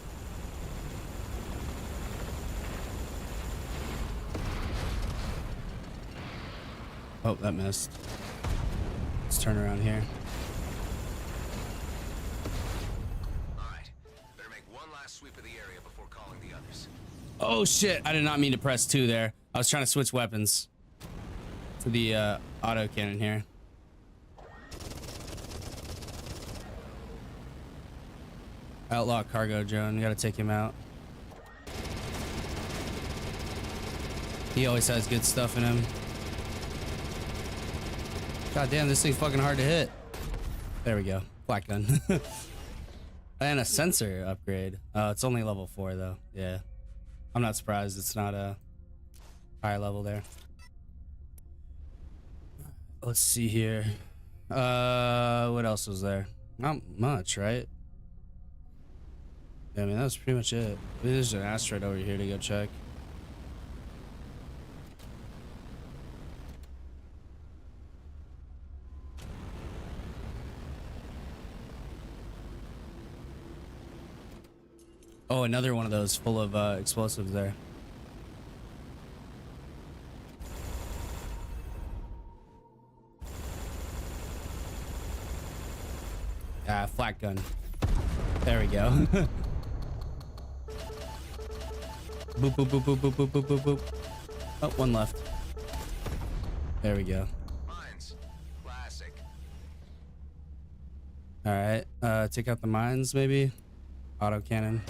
Oh, that missed. Let's turn around here. Alright, better make one last sweep of the area before calling the others. Oh shit, I did not mean to press 2 there. I was trying to switch weapons to the auto cannon here. Outlaw cargo drone, gotta take him out. He always has good stuff in him. God damn, this thing's fucking hard to hit. There we go. Black gun. And a sensor upgrade. It's only level 4 though. Yeah. I'm not surprised it's not a high level there. Let's see here. What else was there? Not much, right? Yeah, I mean, that was pretty much it. There's an asteroid over here to go check. Oh, another one of those full of explosives there. Ah, flat gun. There we go. Boop, boop, boop, boop, boop, boop, boop, boop, boop. Oh, one left. There we go. Mines. Classic. All right. Take out the mines, maybe. Autocannon.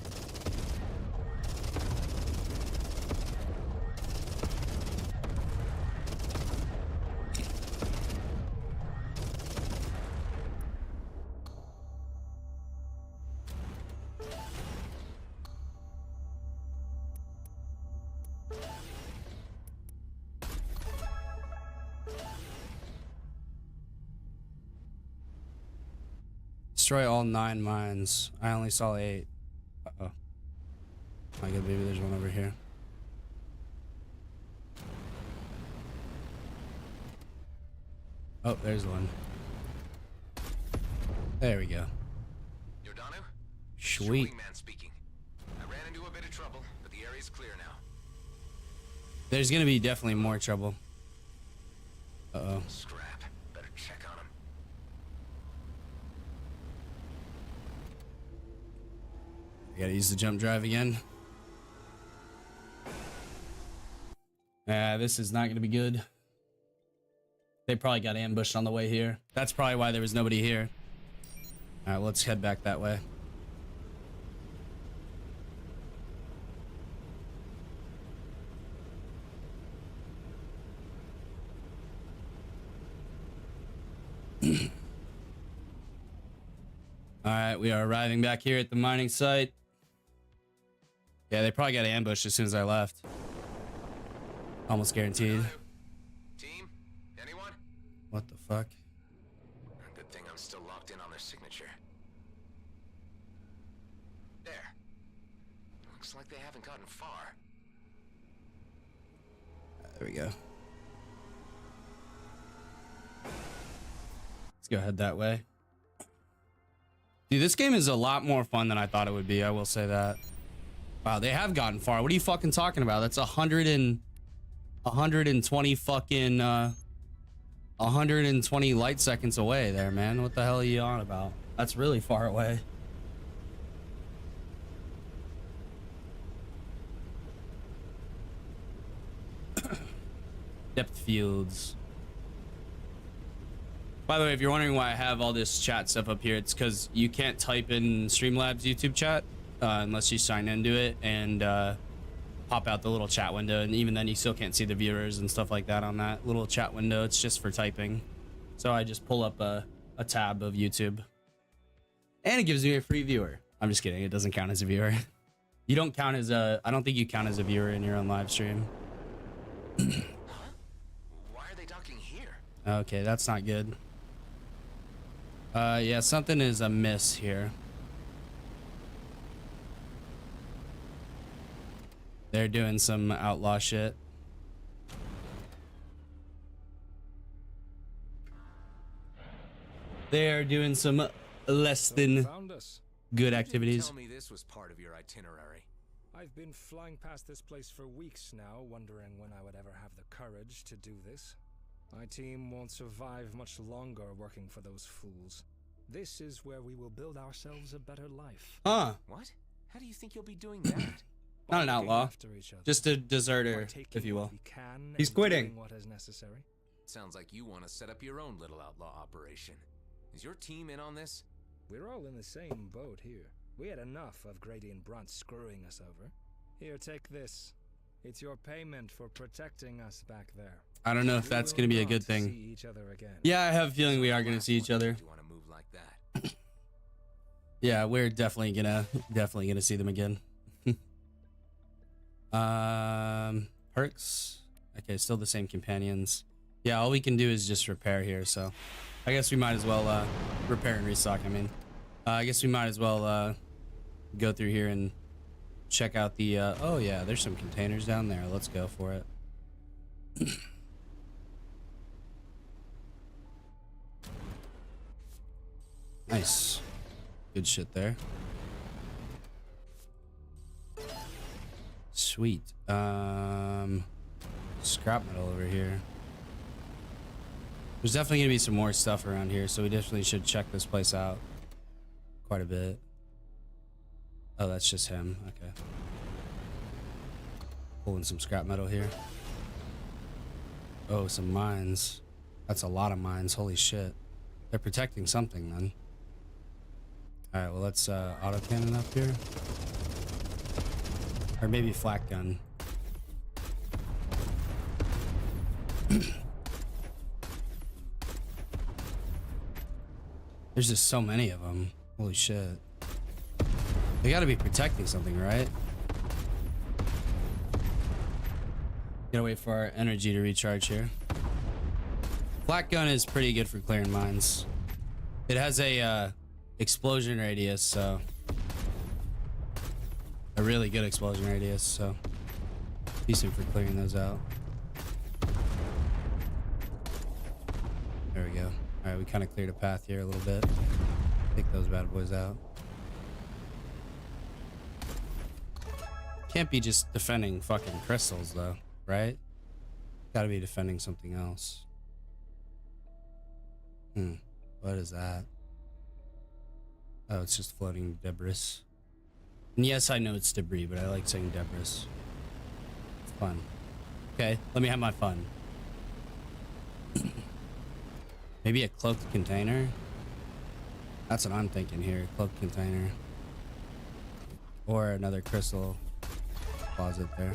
Destroy all 9 mines. I only saw 8. Uh-oh. My god, maybe there's one over here. Oh, there's one. There we go. Giordano? Sweet. Wingman speaking. I ran into a bit of trouble, but the area's clear now. There's gonna be definitely more trouble. Uh-oh. Scrap. Better check on him. I gotta use the jump drive again. This is not gonna be good. They probably got ambushed on the way here. That's probably why there was nobody here. Alright, let's head back that way. Alright, we are arriving back here at the mining site. Yeah, they probably got ambushed as soon as I left. Almost guaranteed. Team? Anyone? What the fuck? Good thing I'm still locked in on their signature. There. Looks like they haven't gotten far. There we go. Let's go head that way. Dude, this game is a lot more fun than I thought it would be. I will say that. Wow, they have gotten far. What are you fucking talking about? That's 120 fucking 120 light seconds away there, man. What the hell are you on about? That's really far away. Depth fields. By the way, if you're wondering why I have all this chat stuff up here, it's because you can't type in Streamlabs YouTube chat unless you sign into it and pop out the little chat window. And even then, you still can't see the viewers and stuff like that on that little chat window. It's just for typing. So I just pull up a tab of YouTube. And it gives me a free viewer. I'm just kidding. It doesn't count as a viewer. You don't count as a... I don't think you count as a viewer in your own live stream. Why are they docking here? Okay, that's not good. Yeah, something is amiss here. They're doing some outlaw shit. They're doing some less than good activities. Tell me this was part of your itinerary. I've been flying past this place for weeks now, wondering when I would ever have the courage to do this. My team won't survive much longer working for those fools. This is where we will build ourselves a better life. Huh. What? How do you think you'll be doing that? Not an outlaw. Just a deserter, if you will. He's quitting. What is necessary. Sounds like you want to set up your own little outlaw operation. Is your team in on this? We're all in the same boat here. We had enough of Grady and Brunt screwing us over. Here, take this. It's your payment for protecting us back there. I don't know if that's going to be a good thing. Yeah, I have a feeling we are going to see each other. You want to move like that? Yeah, we're definitely gonna see them again. Perks. Okay, still the same companions. Yeah, all we can do is just repair here, so I guess we might as well repair and restock. I mean, I guess we might as well go through here and check out the oh yeah, there's some containers down there. Let's go for it. Nice. Good shit there. Sweet. Scrap metal over here. There's definitely gonna be some more stuff around here, so we definitely should check this place out quite a bit. Oh, that's just him. Okay. Pulling some scrap metal here. Oh, some mines. That's a lot of mines. Holy shit. They're protecting something then. All right, well, let's auto cannon up here. Or maybe flak gun. There's just so many of them. Holy shit. They gotta be protecting something, right? Gotta wait for our energy to recharge here. Flak gun is pretty good for clearing mines. It has a explosion radius, so a really good explosion radius, so decent for clearing those out. There we go. All right, we kind of cleared a path here a little bit. Take those bad boys out. Can't be just defending fucking crystals though, right? Gotta be defending something else. What is that? Oh, it's just floating debris. And yes, I know it's debris, but I like saying debris. It's fun. Okay, let me have my fun. Maybe a cloaked container? That's what I'm thinking here, cloaked container. Or another crystal closet there.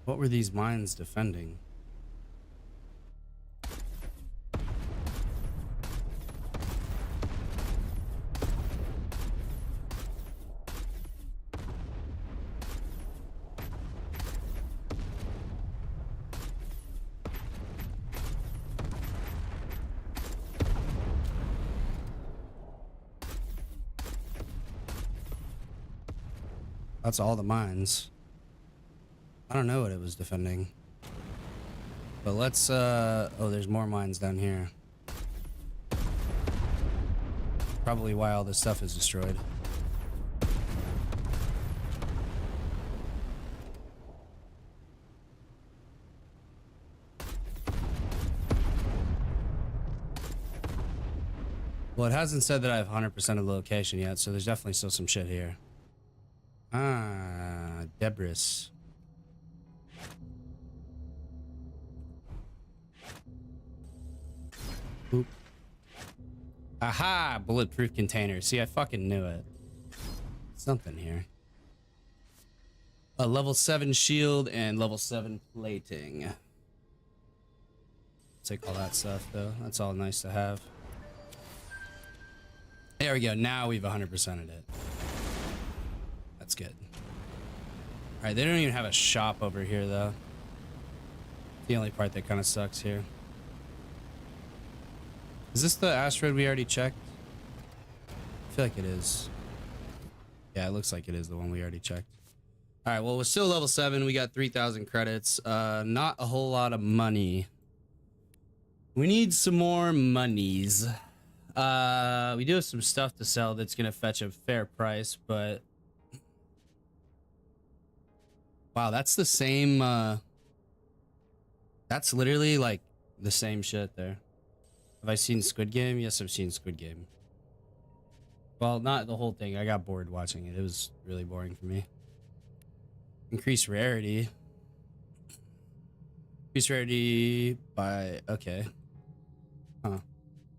What were these mines defending? That's all the mines. I don't know what it was defending. But let's oh, there's more mines down here. Probably why all this stuff is destroyed. Well, it hasn't said that I have 100% of the location yet, so there's definitely still some shit here. Ah, debris. Oop. Aha! Bulletproof container. See, I fucking knew it. Something here. A level 7 shield and level 7 plating. Take all that stuff, though. That's all nice to have. There we go. Now we've 100%ed it. That's good. All right, they don't even have a shop over here, though. The only part that kind of sucks here. Is this the asteroid we already checked? I feel like it is. Yeah, it looks like it is the one we already checked. All right, well, we're still level 7. We got 3,000 credits. Not a whole lot of money. We need some more monies. We do have some stuff to sell that's gonna fetch a fair price, but wow, that's the same. That's literally like the same shit there. Have I seen Squid Game? Yes, I've seen Squid Game. Well, not the whole thing. I got bored watching it. It was really boring for me. Increase rarity. Increase rarity by okay. Huh.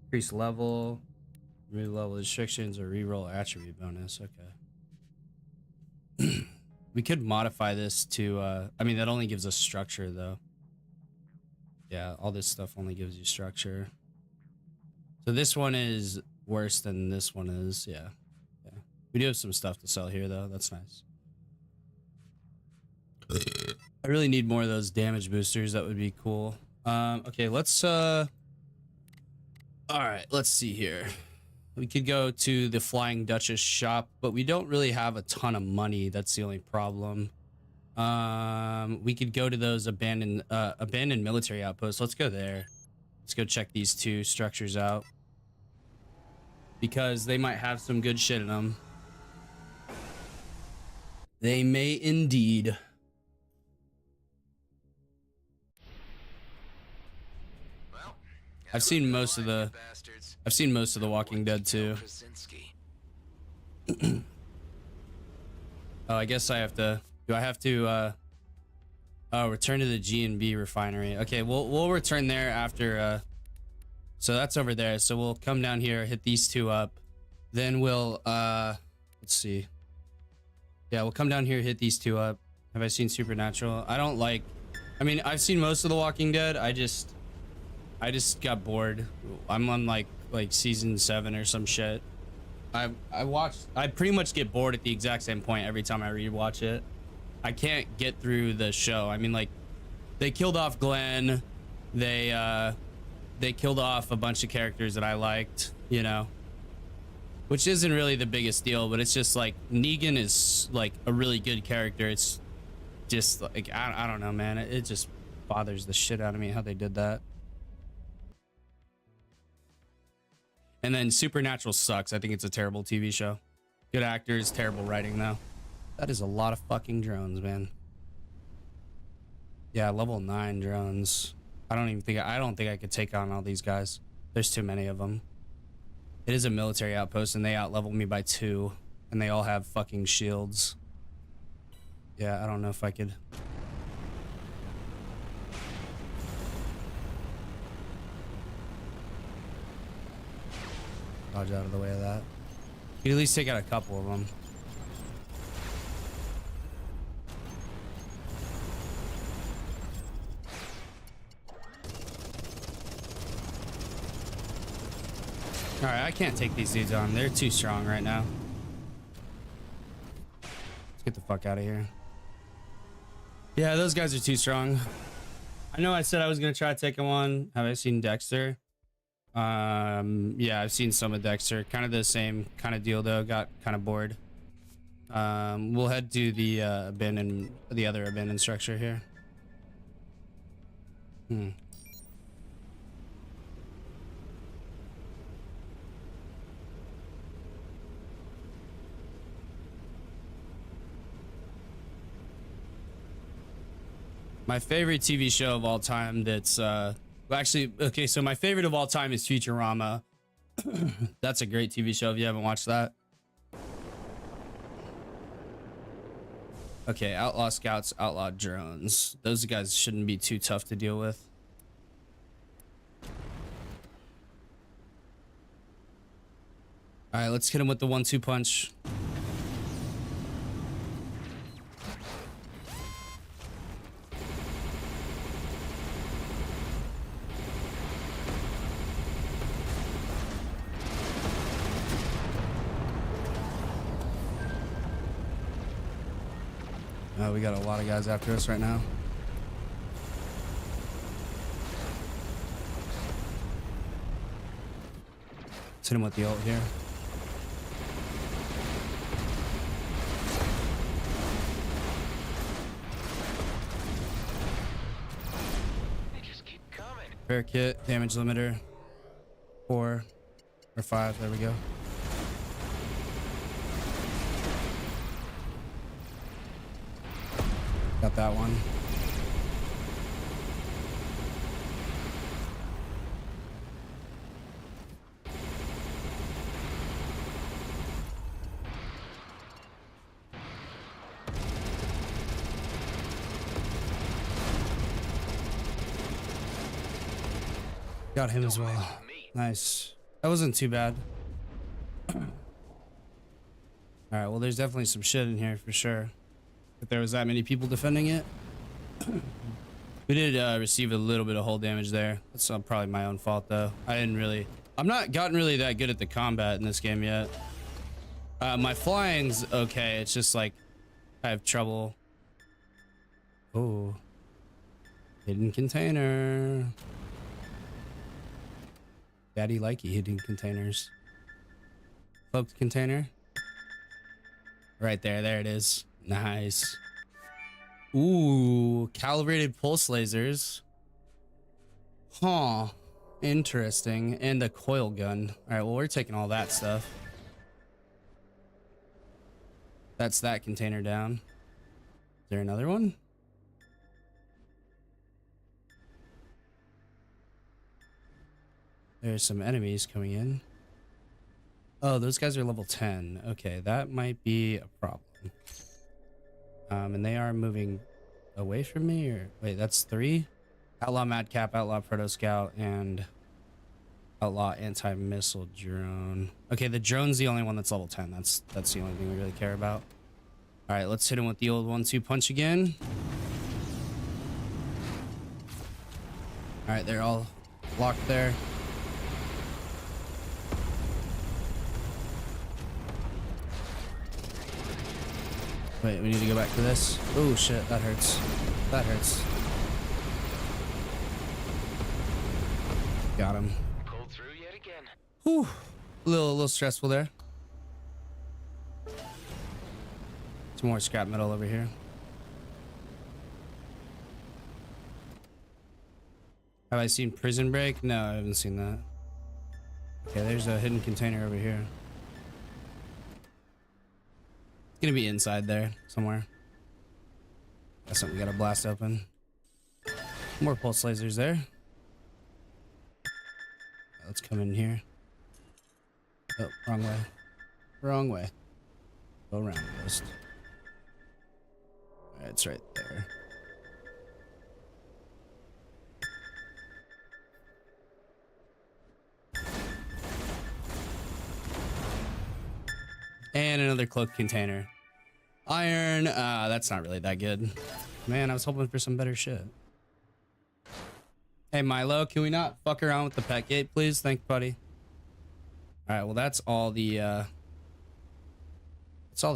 Increase level, remove level restrictions, or reroll attribute bonus. Okay. We could modify this to, I mean, that only gives us structure, though. Yeah, all this stuff only gives you structure. So this one is worse than this one is, yeah. Yeah. We do have some stuff to sell here, though. That's nice. I really need more of those damage boosters. That would be cool. Okay, let's, all right, let's see here. We could go to the Flying Duchess shop, but we don't really have a ton of money. That's the only problem. We could go to those abandoned military outposts. Let's go there. Let's go check these two structures out because they might have some good shit in them. They may indeed. I've seen most of the Walking Dead too. Oh, I guess I have to. Do I have to? Oh, return to the G&B refinery. Okay, we'll return there after So that's over there. So we'll come down here, hit these two up. Then we'll, let's see. Yeah, we'll come down here, hit these two up. Have I seen Supernatural? I don't like, I mean, I've seen most of The Walking Dead. I just got bored. I'm on like season 7 or some shit. I pretty much get bored at the exact same point every time I rewatch it. I can't get through the show. I mean, like, they killed off Glenn. They killed off a bunch of characters that I liked, you know, which isn't really the biggest deal, but it's just like Negan is like a really good character. It's just like, I don't know, man. It just bothers the shit out of me how they did that. And then Supernatural sucks. I think it's a terrible TV show. Good actors, terrible writing though. That is a lot of fucking drones, man. Yeah, level 9 drones. I don't think I could take on all these guys. There's too many of them. It is a military outpost and they out-leveled me by 2 and they all have fucking shields. Yeah, I don't know if I could. Dodge out of the way of that. You could at least take out a couple of them. All right, I can't take these dudes on. They're too strong right now. Let's get the fuck out of here. Yeah, those guys are too strong. I know I said I was gonna try to take them on. Have I seen Dexter? Yeah, I've seen some of Dexter. Kind of the same kind of deal though. Got kind of bored. We'll head to the the other abandoned structure here. My favorite TV show of all time that's well, actually, okay, so my favorite of all time is Futurama. That's a great TV show if you haven't watched that. Okay, Outlaw Scouts, Outlaw Drones. Those guys shouldn't be too tough to deal with. All right, let's hit him with the 1-2 punch. We got a lot of guys after us right now. Let's hit him with the ult here. They just keep coming. Fair kit, damage limiter. 4 or 5, there we go. Got that one. Got him as well. Nice. That wasn't too bad. All right, well, there's definitely some shit in here for sure. If there was that many people defending it. We did receive a little bit of hull damage there. That's probably my own fault though. I'm not gotten really that good at the combat in this game yet. My flying's okay. It's just like I have trouble. Oh, hidden container. Daddy likey hidden containers. Cloaked container. Right there. There it is. Nice. Ooh, calibrated pulse lasers. Huh. Interesting. And a coil gun. All right, well, we're taking all that stuff. That's that container down. Is there another one? There's some enemies coming in. Oh, those guys are level 10. Okay, that might be a problem. And they are moving away from me, or wait, that's 3? Outlaw Madcap, Outlaw Proto Scout, and Outlaw anti-missile drone. Okay, the drone's the only one that's level 10. That's the only thing we really care about. All right, let's hit him with the old 1-2 punch again. All right, they're all locked there. Wait, we need to go back to this. Oh shit, that hurts. That hurts. Got him. Pulled through yet again. Whew. A little stressful there. Some more scrap metal over here. Have I seen Prison Break? No, I haven't seen that. Okay, there's a hidden container over here. It's gonna be inside there somewhere. Got something we gotta blast open. More pulse lasers there. Let's come in here. Oh, wrong way. Wrong way. Go around, Ghost. Alright, it's right there. And another cloak container. Iron, that's not really that good. Man, I was hoping for some better shit. Hey Milo, can we not fuck around with the pet gate, please? Thank you, buddy. Alright, well that's all the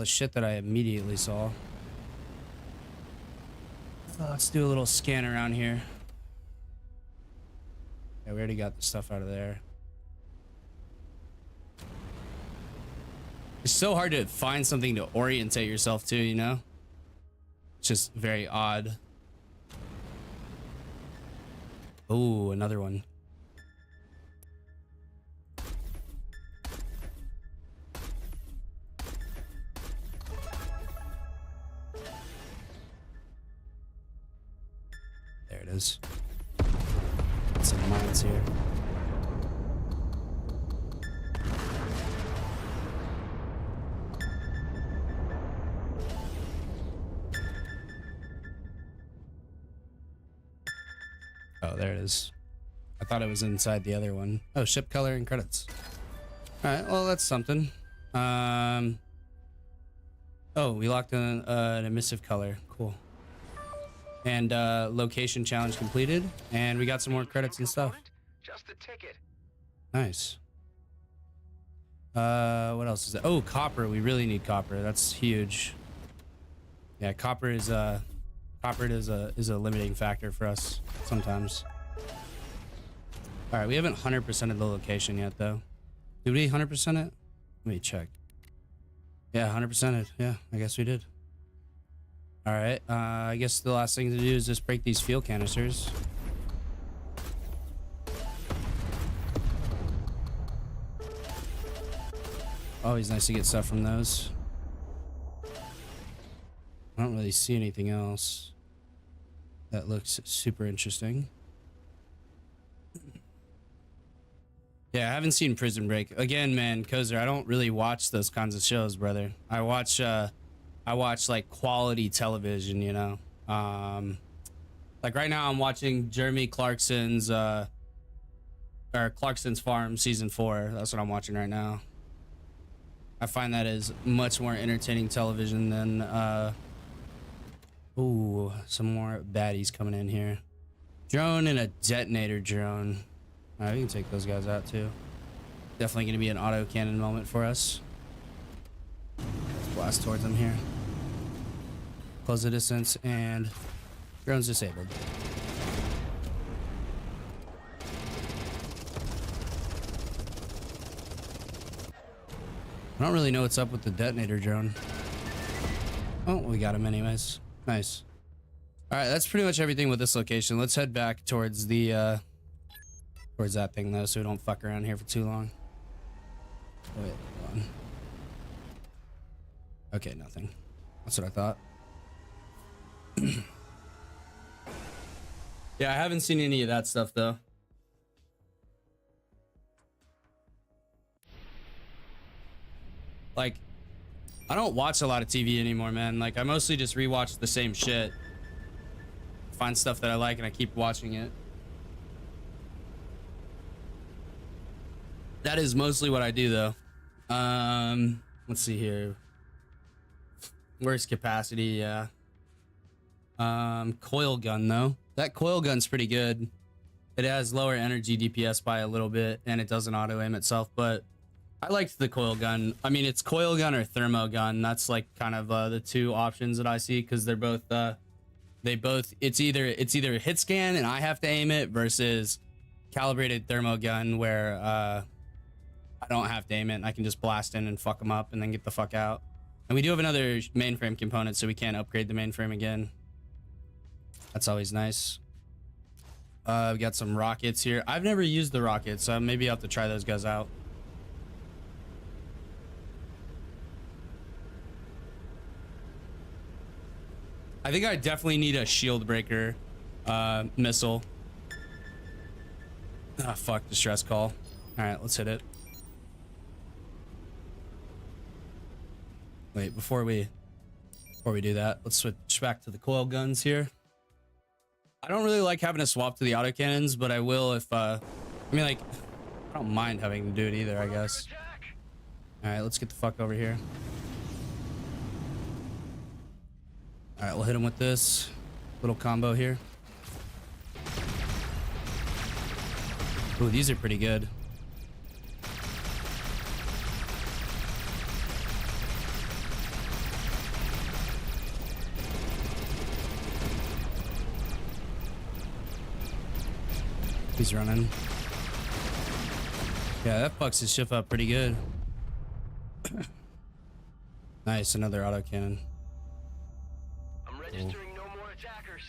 shit that I immediately saw. Let's do a little scan around here. Yeah, we already got the stuff out of there. It's so hard to find something to orientate yourself to, you know? It's just very odd. Oh, another one. There it is. Some mines here. Oh, there it is. I thought it was inside the other one. Oh, ship color and credits. All right, well, that's something. Oh, we locked in an emissive color. Cool. And location challenge completed. And we got some more credits and stuff. Just the ticket. Nice. What else is that? Oh, copper. We really need copper. That's huge. Yeah, copper is a limiting factor for us sometimes. All right, we haven't 100%ed the location yet, though. Did we 100% it? Let me check. Yeah, 100% it. Yeah, I guess we did. All right, I guess the last thing to do is just break these fuel canisters. Always nice to get stuff from those. I don't really see anything else that looks super interesting. Yeah, I haven't seen Prison Break. Again, man, Kozer, I don't really watch those kinds of shows, brother. I watch like quality television, you know. Like right now I'm watching Jeremy Clarkson's or Clarkson's Farm season 4. That's what I'm watching right now. I find that is much more entertaining television than ooh, some more baddies coming in here. Drone and a detonator drone. All right, we can take those guys out too. Definitely going to be an auto cannon moment for us. Let's blast towards them here. Close the distance and drone's disabled. I don't really know what's up with the detonator drone. Oh, we got him anyways. Nice. All right, that's pretty much everything with this location. Let's head back towards the towards that thing though, so we don't fuck around here for too long. Wait, hold on. Okay, nothing. That's what I thought. Yeah, I haven't seen any of that stuff though. Like, I don't watch a lot of TV anymore, man. Like, I mostly just rewatch the same shit. Find stuff that I like and I keep watching it. That is mostly what I do though. Let's see here. Worst capacity, yeah. Coil gun though. That coil gun's pretty good. It has lower energy DPS by a little bit, and it doesn't auto aim itself, but I liked the coil gun. I mean, it's coil gun or thermo gun. That's like kind of the two options that I see, because they're both it's either hit scan and I have to aim it, versus calibrated thermo gun where I don't have to aim it and I can just blast in and fuck them up and then get the fuck out. And we do have another mainframe component, so we can't upgrade the mainframe again. That's always nice. We got some rockets here. I've never used the rockets, so maybe I'll have to try those guys out. I think I definitely need a shield breaker missile. Ah, fuck, distress call. All right, let's hit it. Wait, before we do that, let's switch back to the coil guns here. I don't really like having to swap to the autocannons, but I will if I mean, like, I don't mind having to do it either, I guess. All right, let's get the fuck over here. All right, we'll hit him with this little combo here. Ooh, these are pretty good. He's running. Yeah, that fucks his ship up pretty good. Nice, another autocannon. I'm registering no more attackers.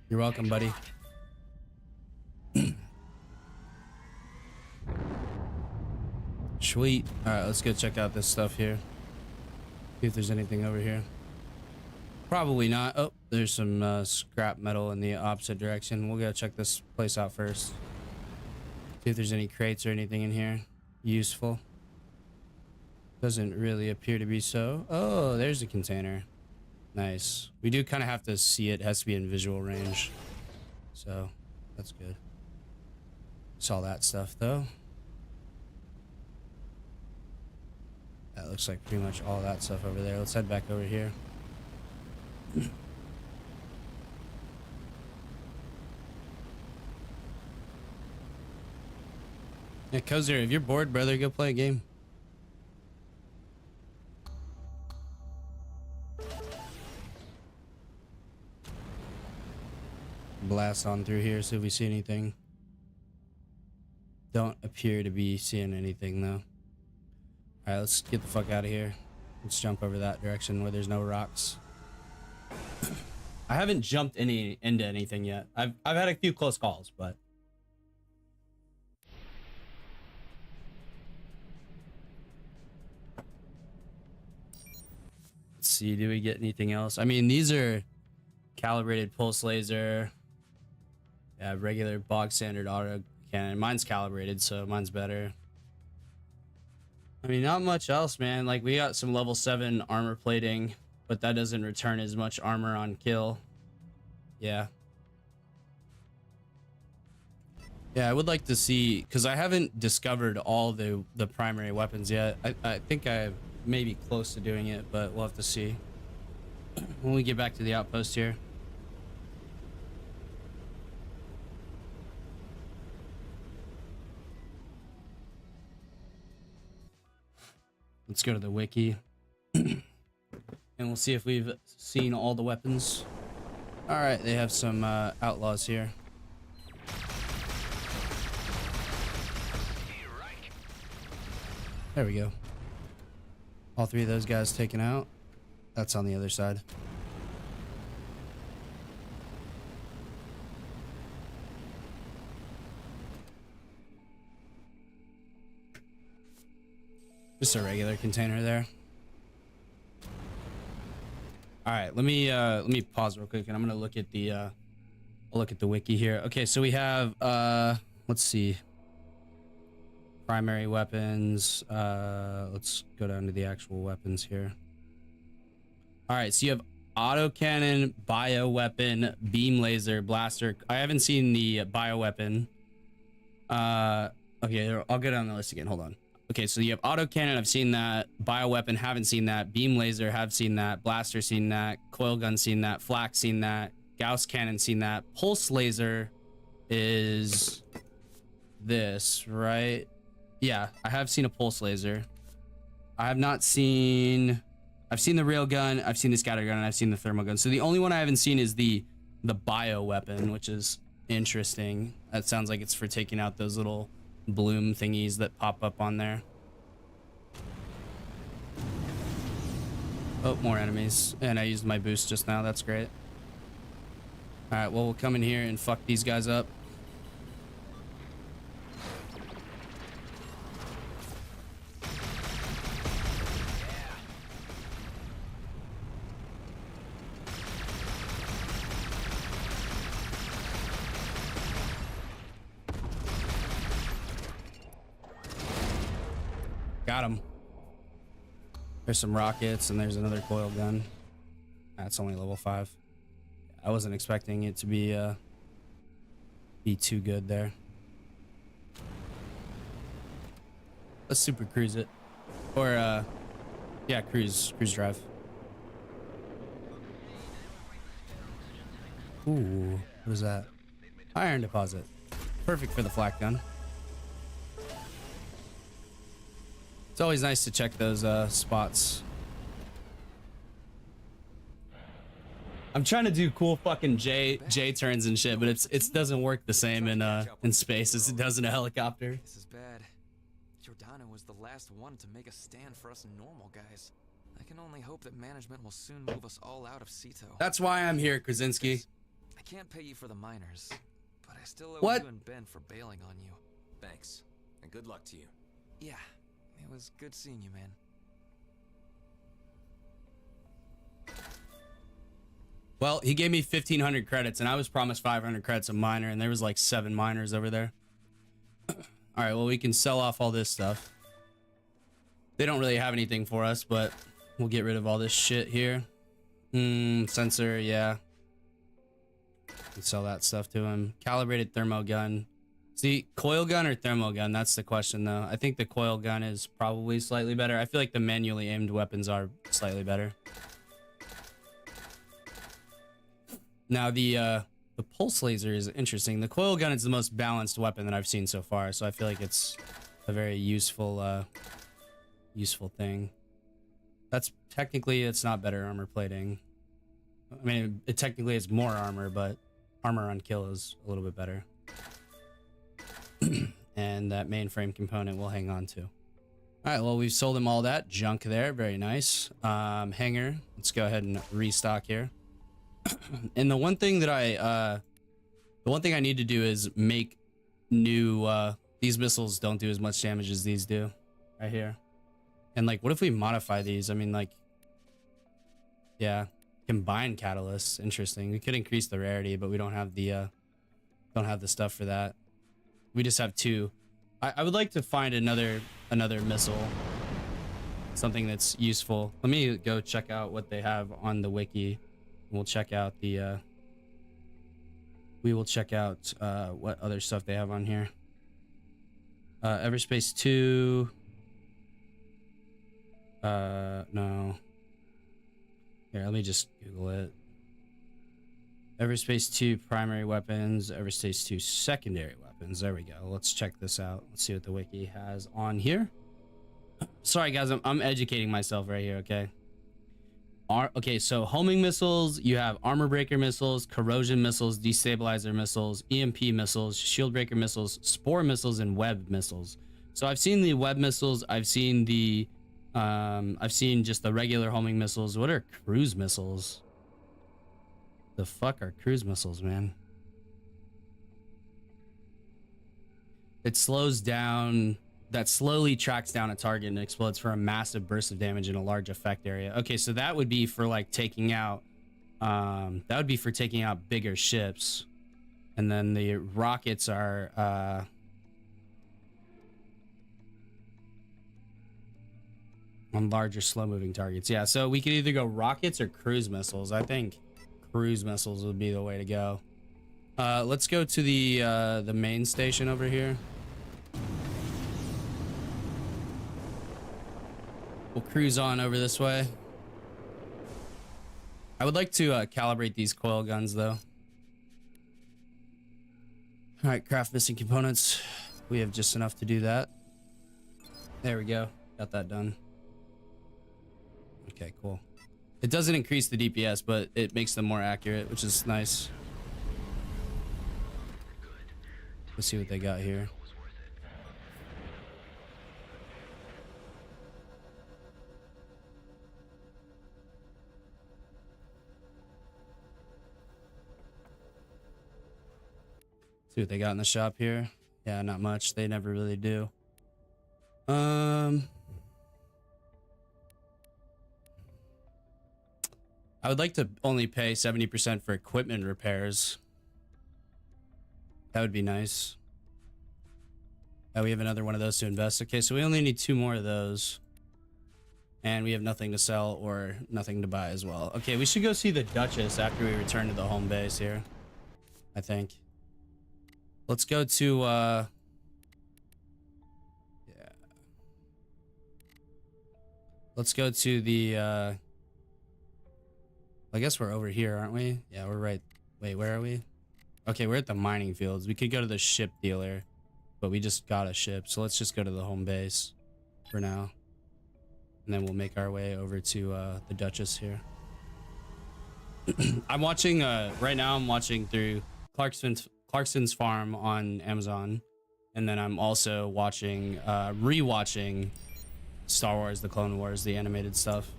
You're welcome, buddy. Sweet. All right, let's go check out this stuff here. See if there's anything over here. Probably not. Oh, there's some scrap metal in the opposite direction. We'll go check this place out first. See if there's any crates or anything in here useful. Doesn't really appear to be so. Oh, there's a container. Nice. We do kind of have to see it. It has to be in visual range. So that's good. Saw that stuff though. That looks like pretty much all that stuff over there. Let's head back over here. Yeah, Kozer, if you're bored, brother, go play a game. Blast on through here, see if we see anything. Don't appear to be seeing anything though. Alright, let's get the fuck out of here. Let's jump over that direction where there's no rocks. I haven't jumped into anything yet. I've had a few close calls, but let's see, do we get anything else? I mean, these are calibrated pulse laser. Yeah, regular bog standard auto cannon. Mine's calibrated, so mine's better. I mean, not much else, man. Like, we got some level 7 armor plating, but that doesn't return as much armor on kill. Yeah. Yeah, I would like to see, because I haven't discovered all the primary weapons yet. I think I may be close to doing it, but we'll have to see when we get back to the outpost here. Let's go to the wiki and we'll see if we've seen all the weapons. All right, they have some outlaws here. There we go. All three of those guys taken out. That's on the other side. Just a regular container there. All right, let me pause real quick, and I'm gonna look at the I'll look at the wiki here. Okay, so we have let's see, primary weapons. Let's go down to the actual weapons here. All right, so you have autocannon, bioweapon, beam laser, blaster. I haven't seen the bioweapon. Okay, I'll go down the list again. Hold on. Okay, so you have autocannon, I've seen that. Bioweapon, haven't seen that. Beam laser, have seen that. Blaster, seen that. Coil gun, seen that. Flak, seen that. Gauss cannon, seen that. Pulse laser is this, right? Yeah, I have seen a pulse laser. I have not seen... I've seen the rail gun, I've seen the scatter gun, and I've seen the thermal gun. So the only one I haven't seen is the bio weapon, which is interesting. That sounds like it's for taking out those little bloom thingies that pop up on there. Oh, more enemies. And I used my boost just now. That's great. All right, well, we'll come in here and fuck these guys up. Got him. There's some rockets and there's another coil gun. That's only level 5. I wasn't expecting it to be too good there. Let's super cruise it. Or yeah, cruise drive. Ooh, what is that? Iron deposit. Perfect for the flak gun. It's always nice to check those spots. I'm trying to do cool fucking J turns and shit, but it doesn't work the same in space as it does in a helicopter. This is bad. Giordano was the last one to make a stand for us normal guys. I can only hope that management will soon move us all out of Cito. That's why I'm here, Krasinski. I can't pay you for the miners, but I still owe What? you and Ben for bailing on you. Thanks, and good luck to you. Yeah, it was good seeing you, man. Well, he gave me 1,500 credits, and I was promised 500 credits a miner, and there was like 7 miners over there. All right, well, we can sell off all this stuff. They don't really have anything for us, but we'll get rid of all this shit here. Sensor, yeah. Can sell that stuff to him. Calibrated thermo gun. See, coil gun or thermo gun? That's the question, though. I think the coil gun is probably slightly better. I feel like the manually aimed weapons are slightly better. Now, the pulse laser is interesting. The coil gun is the most balanced weapon that I've seen so far, so I feel like it's a very useful thing. That's technically, it's not better armor plating. I mean, it technically is more armor, but armor on kill is a little bit better. And that mainframe component we'll hang on to. All right, well, we've sold him all that junk there. Very nice. Hanger. Let's go ahead and restock here. And the one thing that I need to do is make new, these missiles don't do as much damage as these do right here. And like, what if we modify these? I mean, like, yeah, combine catalysts. Interesting. We could increase the rarity, but we don't have the stuff for that. We just have 2. I would like to find another missile, something that's useful. Let me go check out what they have on the wiki. We'll check out the we will check out what other stuff they have on here. Everspace 2. No. Here, let me just Google it. Everspace 2 primary weapons, Everspace 2 secondary weapons. There we go. Let's check this out. Let's see what the wiki has on here. Sorry guys, I'm educating myself right here, okay? Okay, so homing missiles, you have armor breaker missiles, corrosion missiles, destabilizer missiles, EMP missiles, shield breaker missiles, spore missiles, and web missiles. So I've seen the web missiles, I've seen the I've seen just the regular homing missiles. What are cruise missiles? The fuck are cruise missiles, man? It slows down, that slowly tracks down a target and explodes for a massive burst of damage in a large effect area. Okay, so that would be for like taking out, bigger ships. And then the rockets are, on larger slow moving targets. Yeah, so we could either go rockets or cruise missiles. I think cruise missiles would be the way to go. Let's go to the main station over here. We'll cruise on over this way. I would like to calibrate these coil guns though. All right, craft missing components. We have just enough to do that. There we go. Got that done. Okay, cool. It doesn't increase the DPS, but it makes them more accurate, which is nice. Let's see what they got here. See what they got in the shop here. Yeah, not much. They never really do. I would like to only pay 70% for equipment repairs. That would be nice. We have another one of those to invest. Okay, so we only need 2 more of those. And we have nothing to sell or nothing to buy as well. Okay, we should go see the Duchess after we return to the home base here, I think. Let's go to, yeah. Let's go to the, I guess we're over here, aren't we? Yeah, we're right. Wait, where are we? Okay, we're at the mining fields. We could go to the ship dealer, but we just got a ship. So let's just go to the home base for now. And then we'll make our way over to the Duchess here. I'm watching, right now I'm watching through Clarkson's Farm on Amazon. And then I'm also watching, rewatching Star Wars, The Clone Wars, the animated stuff.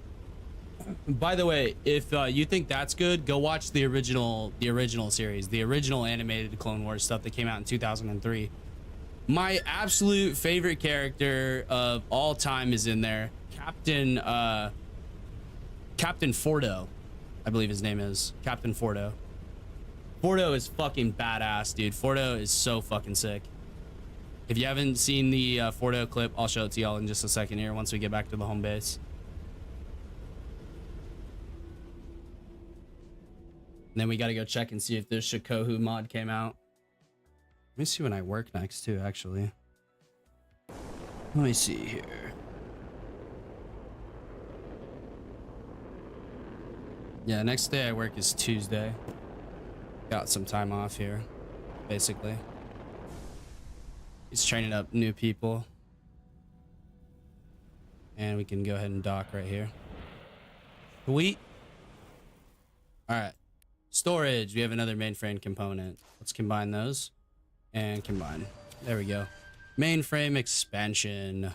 By the way, if you think that's good, go watch the original series, the original animated Clone Wars stuff that came out in 2003. My absolute favorite character of all time is in there. Captain Fordo, I believe his name is Captain Fordo. Fordo is fucking badass, dude. Fordo is so fucking sick. If you haven't seen the Fordo clip, I'll show it to y'all in just a second here once we get back to the home base. And then we got to go check and see if the Shikohu mod came out. Let me see when I work next too, actually. Let me see here. Yeah, next day I work is Tuesday. Got some time off here, basically. He's training up new people. And we can go ahead and dock right here. Sweet. All right. Storage. We have another mainframe component. Let's combine those. And combine. There we go. Mainframe expansion.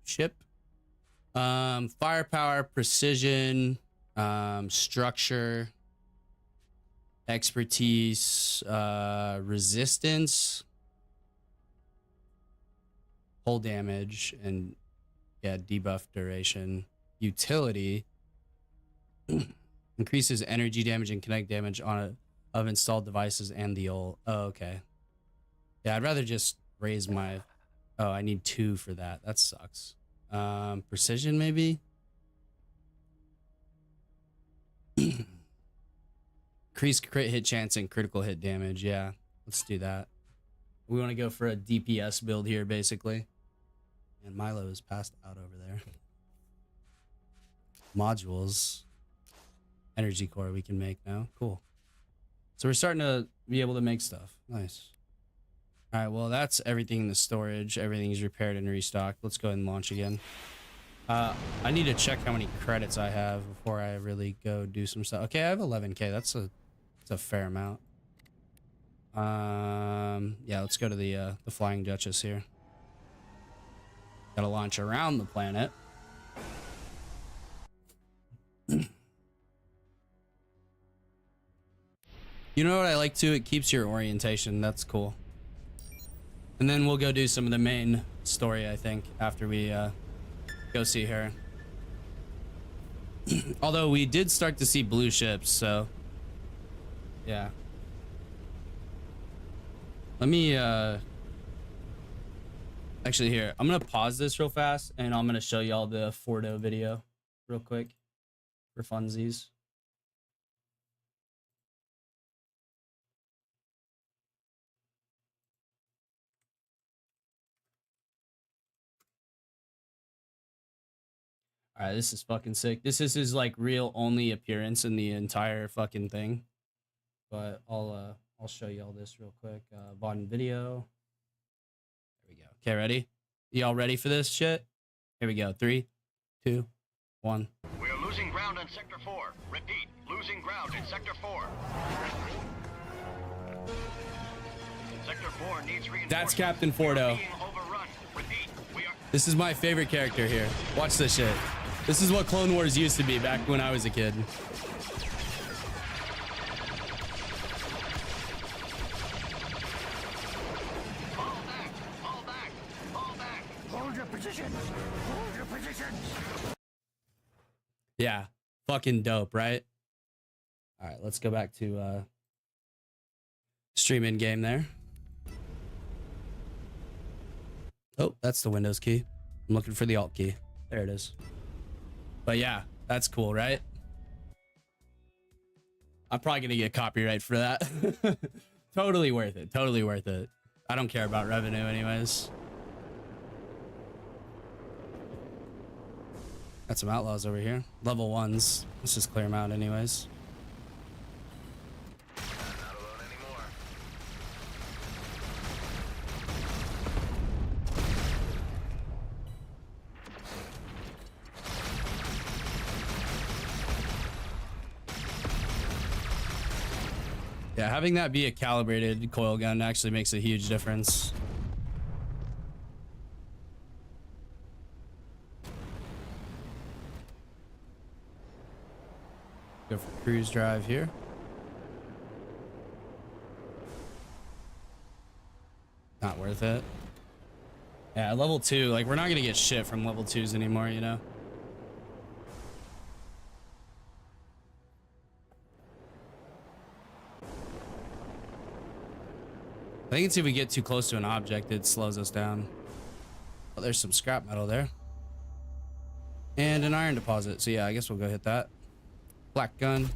Ship. Firepower, precision, structure, expertise, resistance, hull damage, and yeah, debuff duration. Utility. Increases energy damage and kinetic damage of installed devices and the old. Oh, okay. Yeah, I'd rather just raise my... Oh, I need 2 for that. That sucks. Precision, maybe? Increase crit hit chance and critical hit damage. Yeah, let's do that. We want to go for a DPS build here, basically. And Milo is passed out over there. Modules. Energy core we can make now. Cool. So we're starting to be able to make stuff. Nice. All right, well, that's everything in the storage. Everything's repaired and restocked. Let's go ahead and launch again. I need to check how many credits I have before I really go do some stuff. Okay, I have 11K. That's a fair amount. Yeah, let's go to the Flying Duchess here. Gotta launch around the planet. You know what I like too? It keeps your orientation. That's cool. And then we'll go do some of the main story, I think, after we go see her. Although we did start to see blue ships, so yeah. Let me actually here, I'm gonna pause this real fast and I'm gonna show y'all the Fordo video real quick for funsies. All right, this is fucking sick. This is his like real only appearance in the entire fucking thing. But I'll show you all this real quick. Bottom video. There we go. Okay, ready? Y'all ready for this shit? Here we go. 3, 2, 1. We are losing ground on Sector 4. Repeat, losing ground in Sector 4. Sector 4 needs reinforcements. That's Captain Fordo. Being overrun. Repeat, we are... This is my favorite character here. Watch this shit. This is what Clone Wars used to be back when I was a kid. Fall back, fall back, fall back. Hold your positions. Hold your positions. Yeah, fucking dope, right? All right, let's go back to stream in game there. Oh, that's the Windows key. I'm looking for the Alt key. There it is. But yeah, that's cool, right? I'm probably gonna get copyright for that. Totally worth it. Totally worth it. I don't care about revenue anyways. Got some outlaws over here. Level 1s. Let's just clear them out anyways. Not alone anymore. Yeah, having that be a calibrated coil gun actually makes a huge difference. Go for cruise drive here. Not worth it. Yeah, level 2, like we're not gonna get shit from level 2s anymore, you know? I think it's if we get too close to an object, it slows us down. Oh, there's some scrap metal there. And an iron deposit. So yeah, I guess we'll go hit that. Flak gun.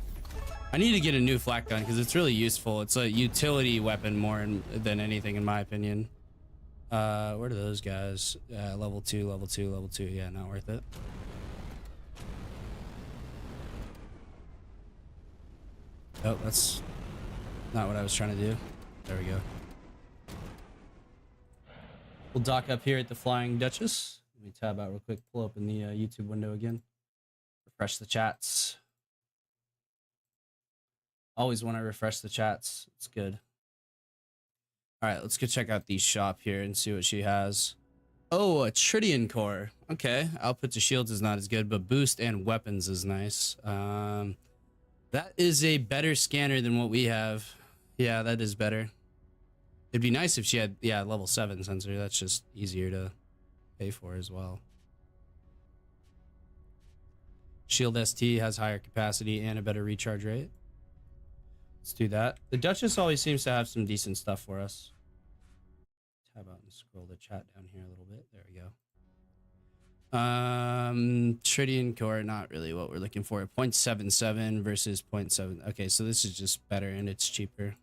I need to get a new flak gun because it's really useful. It's a utility weapon more than anything, in my opinion. Where are those guys? Level 2, level 2, level 2. Yeah, not worth it. Oh, that's not what I was trying to do. There we go. We'll dock up here at the Flying Duchess. Let me tab out real quick. Pull open the YouTube window again. Refresh the chats. Always want to refresh the chats. It's good. All right, let's go check out the shop here and see what she has. Oh, a Tritium core. Okay, output to shields is not as good, but boost and weapons is nice. That is a better scanner than what we have. Yeah, that is better. It'd be nice if she had, yeah, level 7 sensor. That's just easier to pay for as well. Shield ST has higher capacity and a better recharge rate. Let's do that. The Duchess always seems to have some decent stuff for us. Tab out and scroll the chat down here a little bit. There we go. Tritium core, not really what we're looking for. 0.77 versus 0.7. Okay, so this is just better and it's cheaper.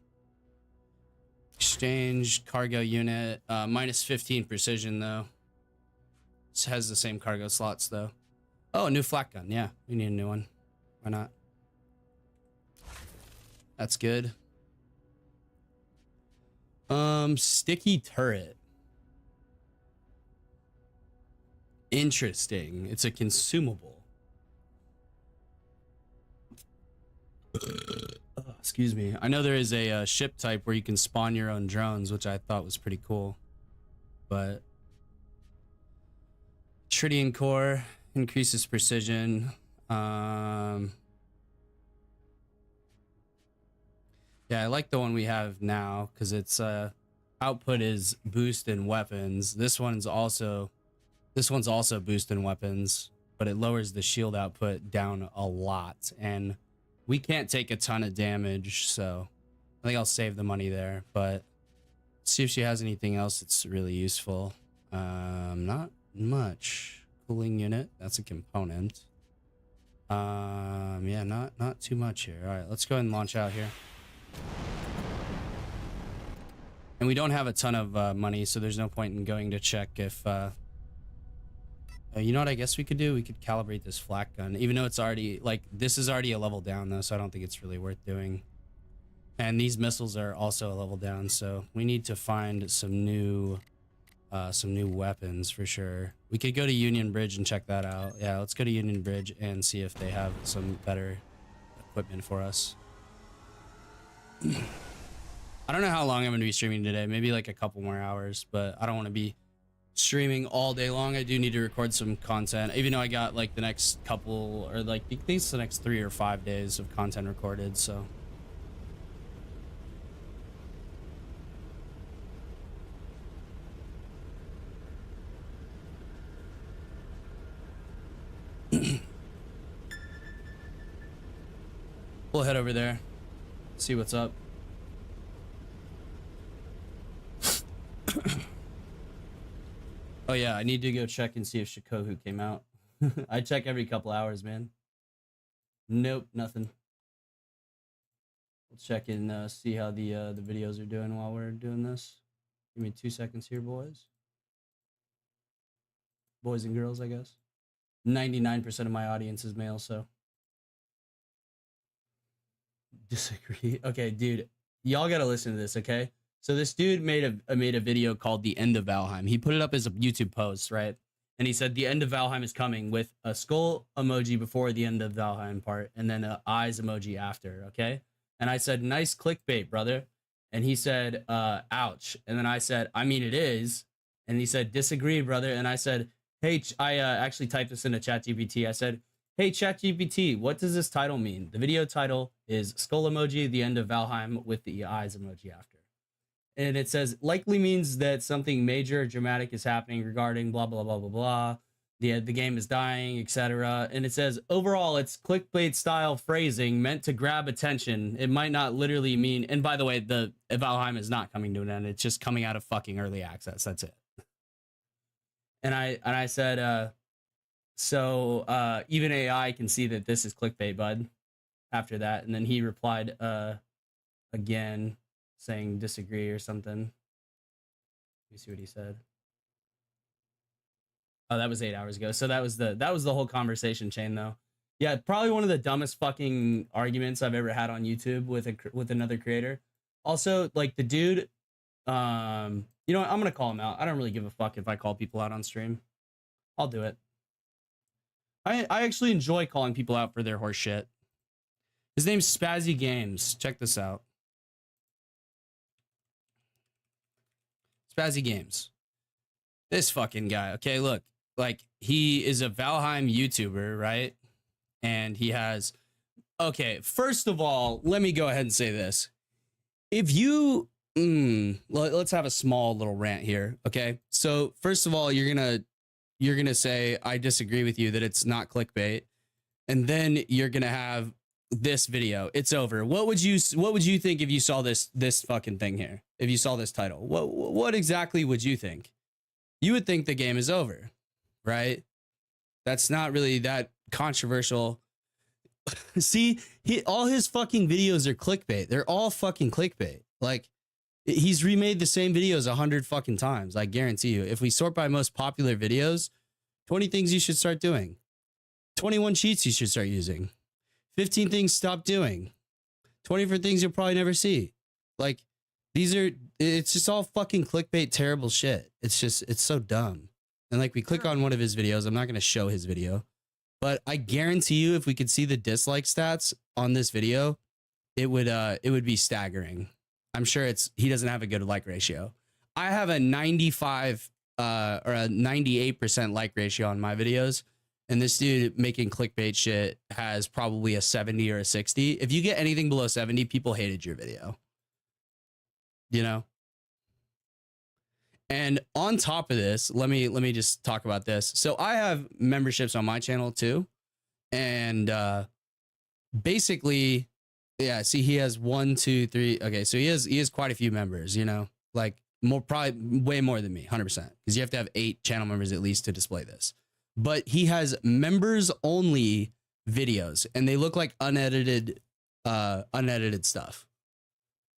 Exchange cargo unit, minus 15 precision though. This has the same cargo slots though. Oh, a new flak gun. Yeah, we need a new one. Why not? That's good. Sticky turret. Interesting. It's a consumable. Excuse me. I know there is a ship type where you can spawn your own drones, which I thought was pretty cool. But Tritium core increases precision. Yeah, I like the one we have now because its output is boost in weapons. This one's also boost in weapons, but it lowers the shield output down a lot, and we can't take a ton of damage, so I think I'll save the money there. But see if she has anything else that's really useful. Not much. Cooling unit, that's a component. Yeah, not too much here. All right, let's go ahead and launch out here. And we don't have a ton of money, so there's no point in going to check if You know what I guess we could do? We could calibrate this flak gun, even though it's already, like, this is already a level down, though, so I don't think it's really worth doing. And these missiles are also a level down, so we need to find some new weapons for sure. We could go to Union Bridge and check that out. Yeah, let's go to Union Bridge and see if they have some better equipment for us. I don't know how long I'm going to be streaming today. Maybe like a couple more hours, but I don't want to be streaming all day long. I do need to record some content, even though I got like the next couple, or like at least the next 3 or 5 days of content recorded, so. We'll head over there, see what's up. Oh yeah, I need to go check and see if Shikoku came out. I check every couple hours, man. Nope, nothing. We'll check and see how the videos are doing while we're doing this. Give me 2 seconds here, boys. Boys and girls, I guess. 99% of my audience is male, so. Disagree. Okay, dude, y'all gotta listen to this, okay? So this dude made a video called The End of Valheim. He put it up as a YouTube post, right? And he said the end of Valheim is coming with a skull emoji before the end of Valheim part, and then a eyes emoji after, okay? And I said, nice clickbait, brother. And he said, ouch. And then I said, I mean, it is. And he said, disagree, brother. And I said, hey, I actually typed this into ChatGPT. I said, hey, ChatGPT, what does this title mean? The video title is skull emoji, the end of Valheim with the eyes emoji after. And it says, likely means that something major or dramatic is happening regarding blah, blah, blah, blah, blah. The game is dying, etc. And it says, overall, it's clickbait style phrasing meant to grab attention. It might not literally mean, and by the way, the Valheim is not coming to an end. It's just coming out of fucking early access. That's it. And I said, so even AI can see that this is clickbait, bud, after that. And then he replied again, saying disagree or something. Let me see what he said. Oh, that was 8 hours ago. So that was the whole conversation chain, though. Yeah, probably one of the dumbest fucking arguments I've ever had on YouTube with another creator. Also, like, the dude, you know what? I'm gonna call him out. I don't really give a fuck if I call people out on stream. I'll do it. I actually enjoy calling people out for their horse shit. His name's Spazzy Games. Check this out. Spazzy Games. This fucking guy. Okay, look. Like, he is a Valheim YouTuber, right? And he has... Okay, first of all, let me go ahead and say this. If you... let's have a small little rant here, okay? So, first of all, you're gonna say, I disagree with you that it's not clickbait. And then you're gonna have this video. It's over. What would you think if you saw this fucking thing here? If you saw this title, what exactly would you think? You would think the game is over, right? That's not really that controversial. See, all his fucking videos are clickbait. They're all fucking clickbait. Like, he's remade the same videos 100 fucking times. I guarantee you. If we sort by most popular videos, 20 things you should start doing. 21 cheats you should start using. 15 things stop doing. 24 things you'll probably never see. Like, it's just all fucking clickbait, terrible shit. It's so dumb. And like, we click on one of his videos. I'm not going to show his video, but I guarantee you, if we could see the dislike stats on this video, it would be staggering. I'm sure he doesn't have a good like ratio. I have a 95 or a 98% like ratio on my videos. And this dude making clickbait shit has probably a 70 or a 60. If you get anything below 70, people hated your video. You know? And on top of this, let me just talk about this. So I have memberships on my channel too. And basically, yeah, see, he has 1, 2, 3. Okay, so he has quite a few members, you know, like probably way more than me, 100%. Because you have to have 8 channel members at least to display this. But he has members only videos, and they look like unedited stuff.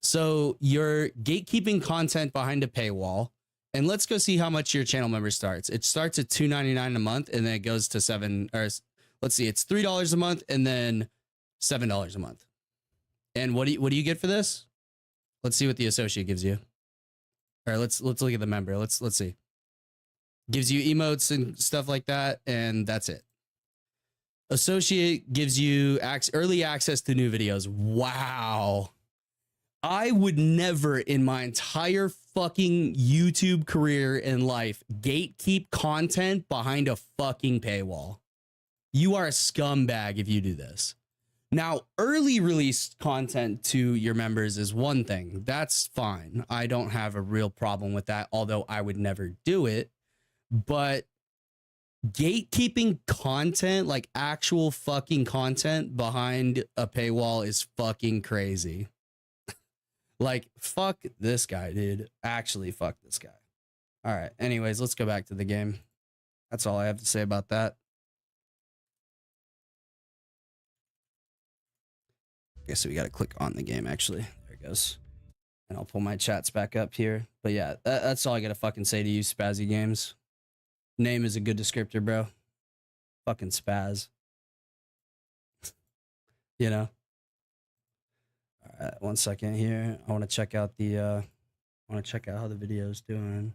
So you're gatekeeping content behind a paywall, And let's go see how much your channel member starts. It starts at $2.99 a month, and then it goes to let's see, it's $3 a month, and then $7 a month. And what do you get for this? Let's see what the associate gives you. All right, let's look at the member. Let's see. Gives you emotes and stuff like that, and that's it. Associate gives you early access to new videos. Wow. I would never in my entire fucking YouTube career and life gatekeep content behind a fucking paywall. You are a scumbag if you do this. Now, early release content to your members is one thing. That's fine. I don't have a real problem with that, although I would never do it. But gatekeeping content, like actual fucking content behind a paywall, is fucking crazy. Like, fuck this guy, dude. Actually, fuck this guy. All right. Anyways, let's go back to the game. That's all I have to say about that. Okay, so we got to click on the game, actually. There it goes. And I'll pull my chats back up here. But yeah, that's all I got to fucking say to you, Spazzy Games. Name is a good descriptor, bro. Fucking Spaz. You know? All right, 1 second here. I want to check out how the video's doing.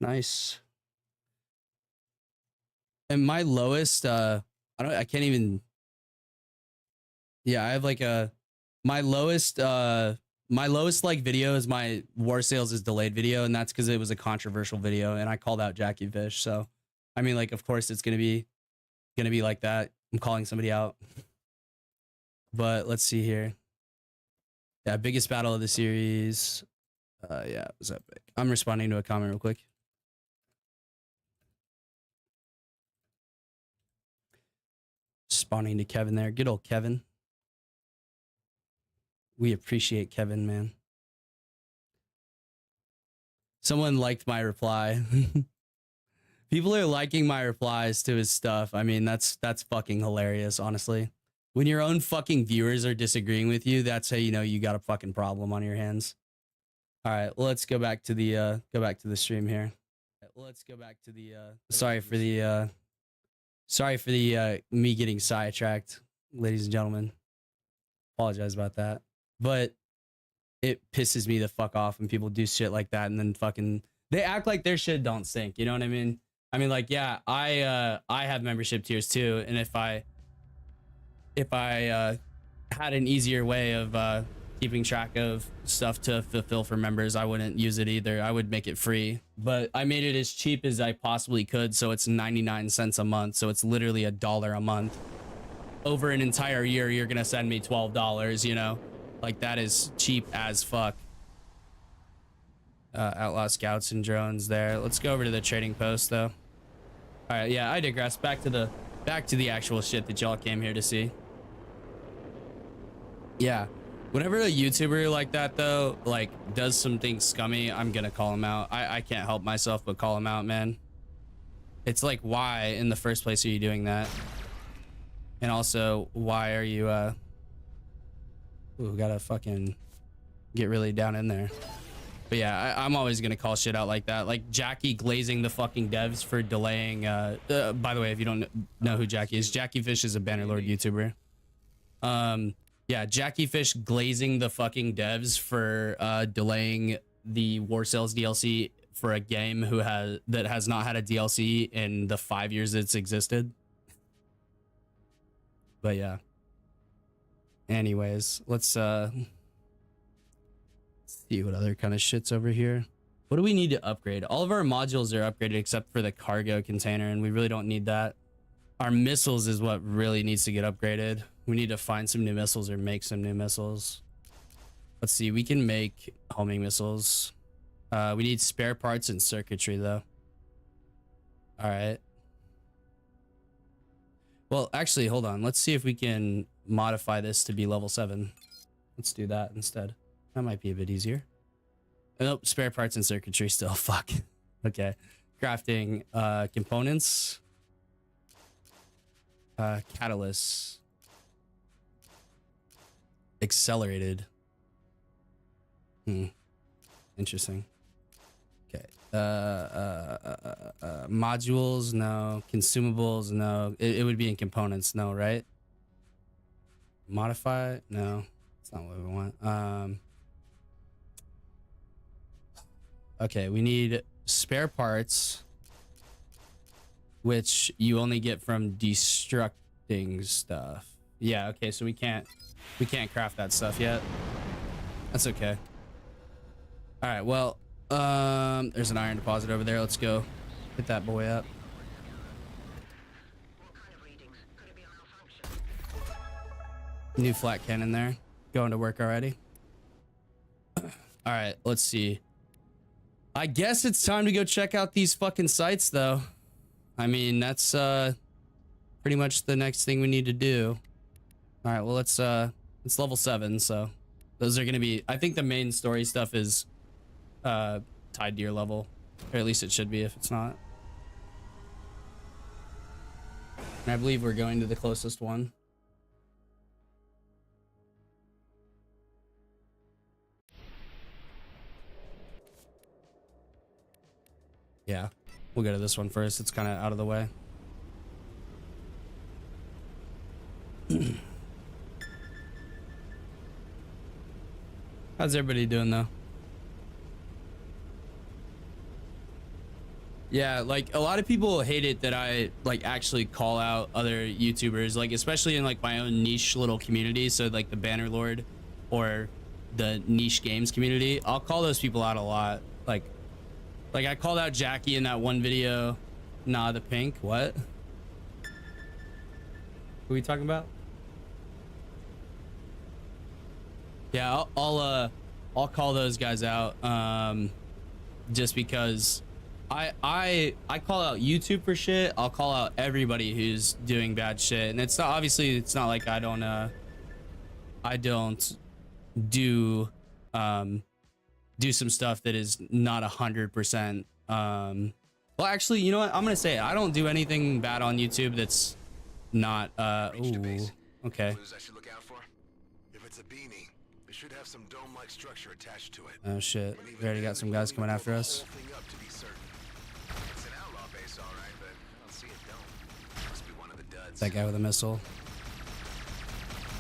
Nice. And my lowest, I can't even. Yeah, I have like my lowest like video is my War Sales is delayed video, and that's because it was a controversial video, and I called out Jackie Fish. So, I mean, like, of course it's gonna be like that. I'm calling somebody out. But let's see here. Yeah, biggest battle of the series. Yeah, it was epic. I'm responding to a comment real quick. Responding to Kevin there. Good old Kevin. We appreciate Kevin, man. Someone liked my reply. People are liking my replies to his stuff. I mean, that's fucking hilarious, honestly. When your own fucking viewers are disagreeing with you, that's how you know you got a fucking problem on your hands. All right, well, let's go back to the stream here. Let's go back to the sorry for the me getting sidetracked, ladies and gentlemen. Apologize about that. But it pisses me the fuck off when people do shit like that and then fucking they act like their shit don't stink. You know what I mean? I mean, like, yeah, I have membership tiers too, and if I had an easier way of keeping track of stuff to fulfill for members, I wouldn't use it either. I would make it free, but I made it as cheap as I possibly could, so it's 99 cents a month, so it's literally $1 a month. Over an entire year, you're gonna send me $12, you know? Like, that is cheap as fuck. Outlaw Scouts and drones there. Let's go over to the trading post, though. All right, yeah, I digress. Back to the actual shit that y'all came here to see. Yeah, whenever a YouTuber like that, though, like, does something scummy, I'm gonna call him out. I can't help myself but call him out, man. It's like, why in the first place are you doing that? And also, why are you ooh, gotta fucking get really down in there. But yeah, I'm always gonna call shit out like that. Like Jackie glazing the fucking devs for delaying. By the way, if you don't know who Jackie is, Jackie Fish is a Bannerlord YouTuber. Yeah, Jackie Fish glazing the fucking devs for delaying the War Sales DLC for a game that has not had a DLC in the 5 years it's existed. But yeah. Anyways, let's see what other kind of shit's over here. What do we need to upgrade? All of our modules are upgraded except for the cargo container, and we really don't need that. Our missiles is what really needs to get upgraded. We need to find some new missiles or make some new missiles. Let's see, we can make homing missiles. We need spare parts and circuitry, though. All right. Well, actually, hold on. Let's see if we can modify this to be level 7. Let's do that instead. That might be a bit easier. Nope, spare parts and circuitry still. Fuck. Okay. Crafting components. Catalysts. Accelerated. Interesting. Okay. Modules, no. Consumables, no. It would be in components, no, right? Modify, no. That's not what we want. Okay, we need spare parts, which you only get from destructing stuff. Yeah, okay, so we can't craft that stuff yet. That's okay. All right, well, there's an iron deposit over there. Let's go hit that boy up. New flat cannon there. Going to work already. All right, let's see. I guess it's time to go check out these fucking sites, though. I mean, that's pretty much the next thing we need to do. All right, well, it's level 7, so those are gonna be. I think the main story stuff is tied to your level, or at least it should be if it's not. And I believe we're going to the closest one. Yeah, we'll go to this one first. It's kind of out of the way. How's everybody doing though? Yeah, like a lot of people hate it that I like actually call out other YouTubers, like especially in like my own niche little community. So like the Bannerlord or the niche games community, I'll call those people out a lot. Like I called out Jackie in that one video. Nah, the pink. What? Who are we talking about? Yeah, I'll call those guys out. Just because I call out YouTube for shit. I'll call out everybody who's doing bad shit, and it's not, obviously it's not like I don't do some stuff that is not 100%. Well, actually, you know what? I'm gonna say it. I don't do anything bad on YouTube that's not. Ooh, okay. Clues I should look out for? If it's a beanie, it should have some dome-like structure attached to it. Oh shit! We already got some guys coming after us. It's an outlaw base, all right, but I don't see a dome. Must be one of the duds. That guy with a missile.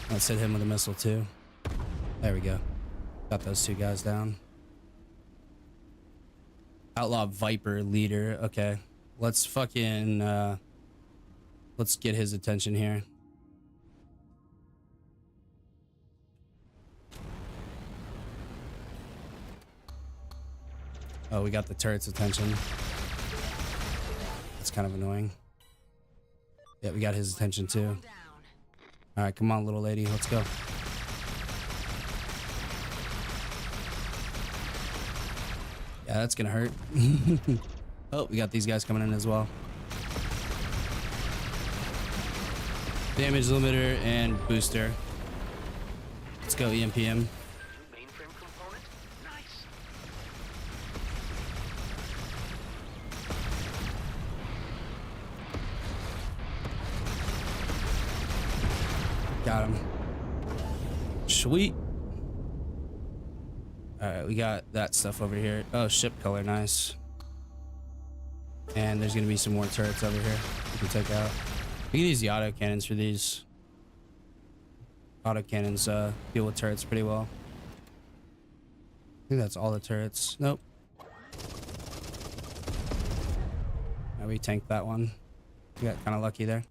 Let's hit him with a missile too. There we go. Got those 2 guys down. Outlaw Viper leader. Okay. Let's fucking let's get his attention here. Oh, we got the turret's attention. That's kind of annoying. Yeah, we got his attention too. All right, come on, little lady. Let's go. Yeah, that's gonna hurt. Oh, we got these guys coming in as well. Damage limiter and booster. Let's go EMPM. Mainframe component? Nice. Got him. Sweet. All right, we got that stuff over here. Oh, ship color, nice. And there's gonna be some more turrets over here we can take out. We can use the auto cannons for these. Auto cannons deal with turrets pretty well. I think that's all the turrets. Nope. We tanked that one. We got kind of lucky there.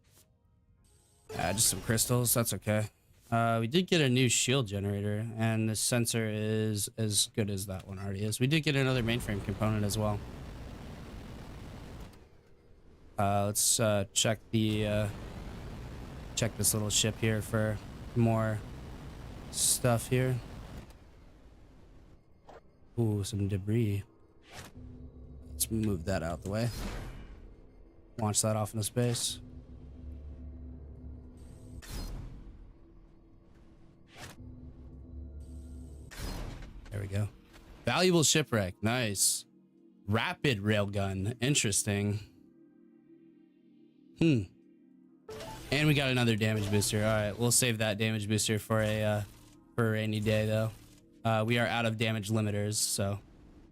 Just some crystals. That's okay. We did get a new shield generator, and the sensor is as good as that one already is. We did get another mainframe component as well. Let's check the check this little ship here for more stuff here. Ooh, some debris. Let's move that out the way. Launch that off into space. There we go. Valuable shipwreck. Nice. Rapid railgun. Interesting. And we got another damage booster. All right, we'll save that damage booster for a rainy day though. We are out of damage limiters, so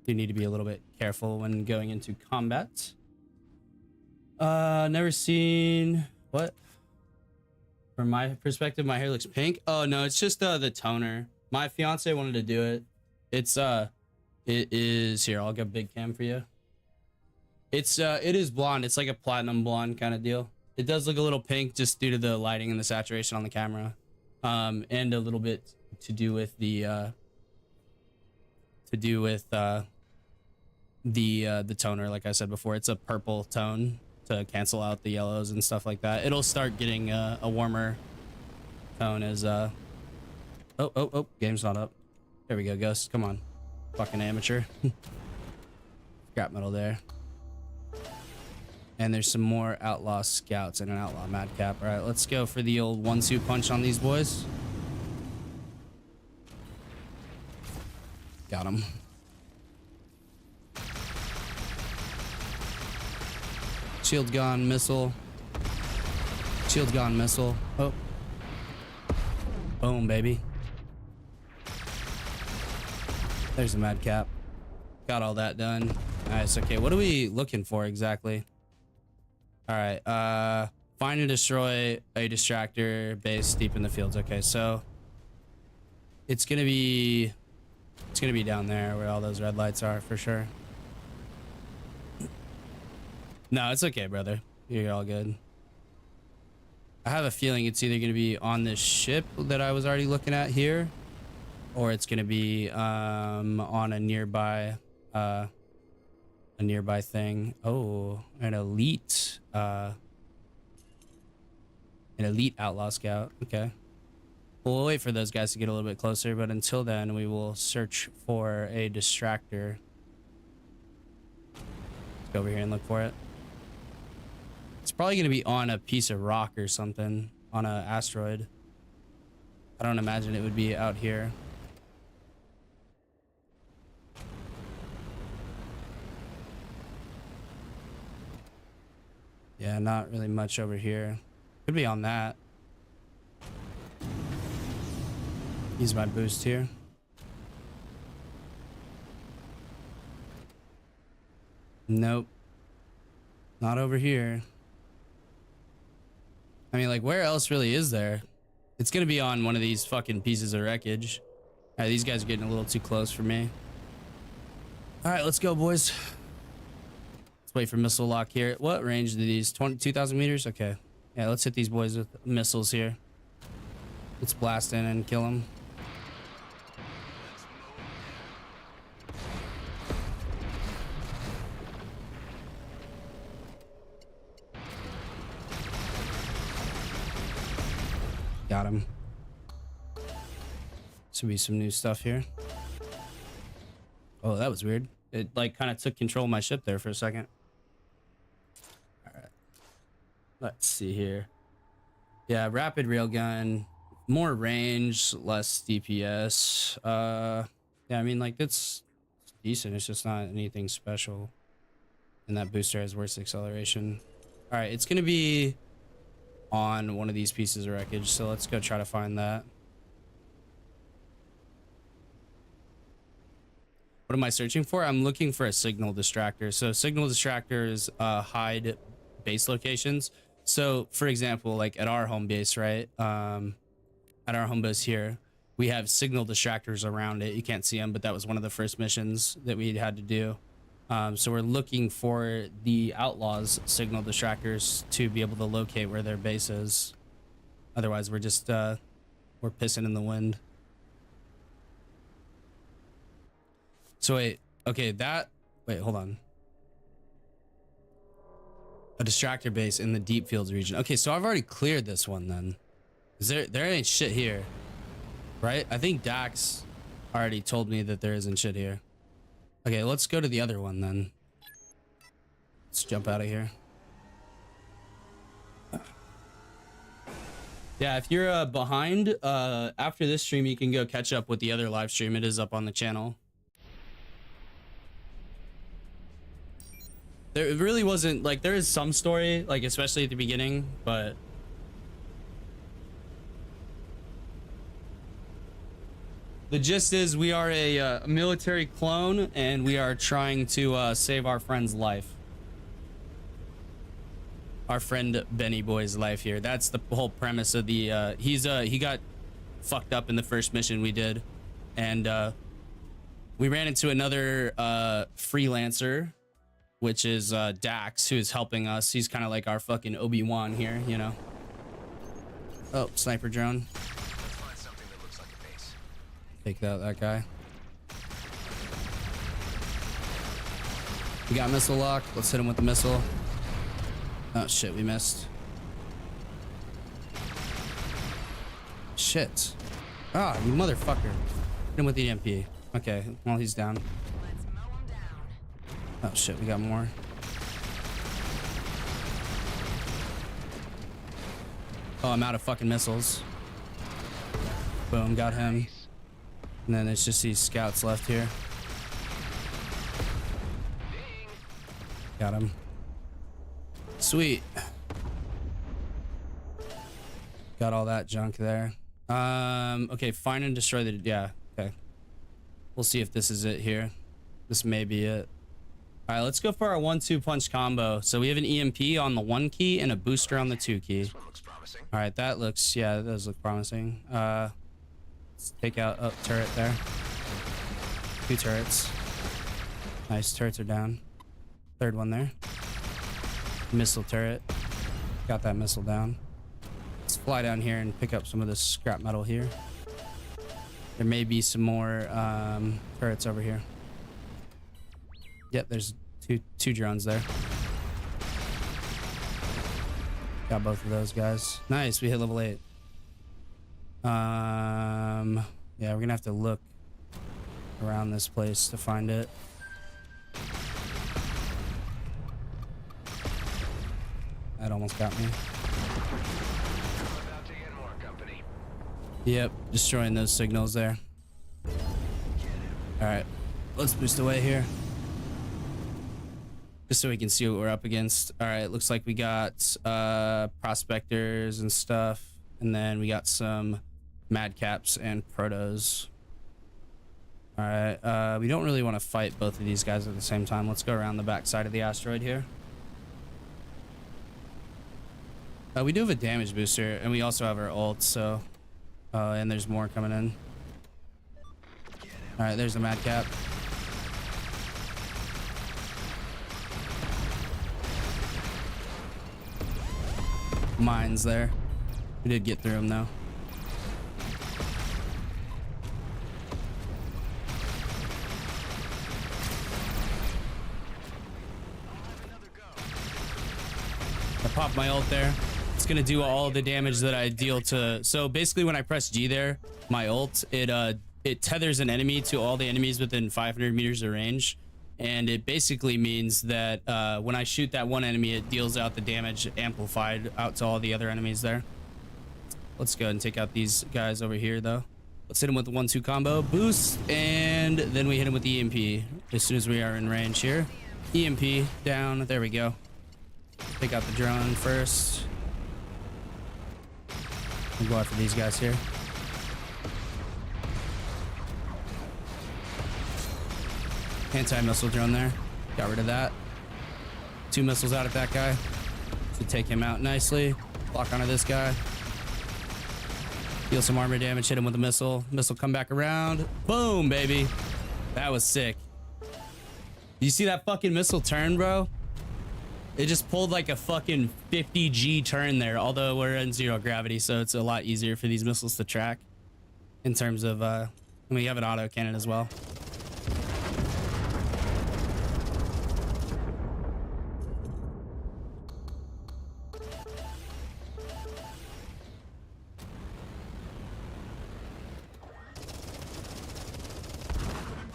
do need to be a little bit careful when going into combat. Never seen what? From my perspective, my hair looks pink. Oh no, it's just the toner. My fiance wanted to do it. It's it is here. I'll get big cam for you. It is blonde. It's like a platinum blonde kind of deal. It does look a little pink just due to the lighting and the saturation on the camera, and a little bit to do with the the toner. Like I said before, it's a purple tone to cancel out the yellows and stuff like that. It'll start getting a warmer tone as oh, game's not up. There we go, Ghost. Come on, fucking amateur. Scrap metal there. And there's some more outlaw scouts and an outlaw madcap. All right, let's go for the old 1-2 punch on these boys. Got him. Shield gone, missile. Shield gone, missile. Oh. Boom, baby. There's a madcap. Got all that done. Nice. Okay, what are we looking for exactly? All right, find and destroy a distractor base deep in the fields. Okay, so it's gonna be down there where all those red lights are for sure. No, it's okay, brother. You're all good. I have a feeling it's either gonna be on this ship that I was already looking at here, or it's gonna be on a nearby thing. Oh, an elite outlaw scout. Okay, we'll wait for those guys to get a little bit closer, but until then we will search for a distractor. Let's go over here and look for it. It's probably going to be on a piece of rock or something, on an asteroid. I don't imagine it would be out here. Yeah, not really much over here. Could be on that. Use my boost here. Nope. Not over here. I mean, like, where else really is there? It's gonna be on one of these fucking pieces of wreckage. All right, these guys are getting a little too close for me. All right, let's go, boys. Wait for missile lock here. What range do these? 22,000 meters? Okay. Yeah, let's hit these boys with missiles here. Let's blast in and kill them. Got him. Should be some new stuff here. Oh, that was weird. It like kind of took control of my ship there for a second. Let's see here. Yeah, rapid railgun, more range, less DPS. Yeah, I mean, like, it's decent. It's just not anything special. And that booster has worse acceleration. All right, it's gonna be on one of these pieces of wreckage, so let's go try to find that. What am I searching for? I'm looking for a signal distractor. So signal distractors hide base locations. So for example, like at our home base, right? At our home base here, we have signal distractors around it. You can't see them, but that was one of the first missions that we had to do. So we're looking for the outlaws signal distractors to be able to locate where their base is. Otherwise, we're just we're pissing in the wind. So wait, okay, wait, hold on. A distractor base in the deep fields region. Okay, so I've already cleared this one then. Is there ain't shit here, right? I think Dax already told me that there isn't shit here. Okay, let's go to the other one then. Let's jump out of here. Yeah, if you're behind, after this stream, you can go catch up with the other live stream. It is up on the channel. There really wasn't, like, there is some story, like, especially at the beginning, but The gist is we are a military clone, and we are trying to save our friend's life. Our friend Benny Boy's life here. That's the whole premise of the. He got fucked up in the first mission we did, and we ran into another freelancer, which is Dax, who's helping us. He's kind of like our fucking Obi-Wan here, you know. Oh, sniper drone. Let's find something that looks like a base. Take that guy. We got missile lock. Let's hit him with the missile. Oh shit, we missed. Shit. Ah, you motherfucker. Hit him with the EMP. Okay, well, he's down. Let's mow him down. Oh shit, we got more. Oh, I'm out of fucking missiles. Boom, got him. And then it's just these scouts left here. Got him. Sweet. Got all that junk there. Okay, find and destroy the, yeah, okay. We'll see if this is it here. This may be it. All right, let's go for our 1-2 punch combo. So we have an EMP on the 1 key and a booster on the 2 key. This one looks promising. All right, that looks, yeah, that does look promising. Let's take out, oh, turret there. 2 turrets. Nice, turrets are down. 3rd one there. Missile turret. Got that missile down. Let's fly down here and pick up some of this scrap metal here. There may be some more turrets over here. Yep, there's two drones there. Got both of those guys. Nice, we hit level 8. Yeah, we're gonna have to look around this place to find it. That almost got me. About to get more company. Yep, destroying those signals there. All right, let's boost away here. Just so we can see what we're up against. All right, looks like we got prospectors and stuff. And then we got some madcaps and protos. All right, we don't really want to fight both of these guys at the same time. Let's go around the back side of the asteroid here. We do have a damage booster, and we also have our ult, so... and there's more coming in. Alright, there's the madcap. Mines there. We did get through him, though. I popped my ult there. It's gonna do all the damage that I deal to. So basically, when I press G there, my ult, it tethers an enemy to all the enemies within 500 meters of range, and it basically means that when I shoot that one enemy, it deals out the damage amplified out to all the other enemies there. Let's go ahead and take out these guys over here, though. Let's hit him with the 1-2 combo boost, and then we hit him with the EMP as soon as we are in range here. EMP down. There we go. Take out the drone first. We'll go after these guys here. Anti-missile drone there. Got rid of that. 2 missiles out at that guy. Should take him out nicely. Block onto this guy. Deal some armor damage. Hit him with a missile. Missile come back around. Boom, baby. That was sick. You see that fucking missile turn, bro? It just pulled like a fucking 50G turn there, although we're in 0 gravity, so it's a lot easier for these missiles to track in terms of, I mean, you have an auto cannon as well.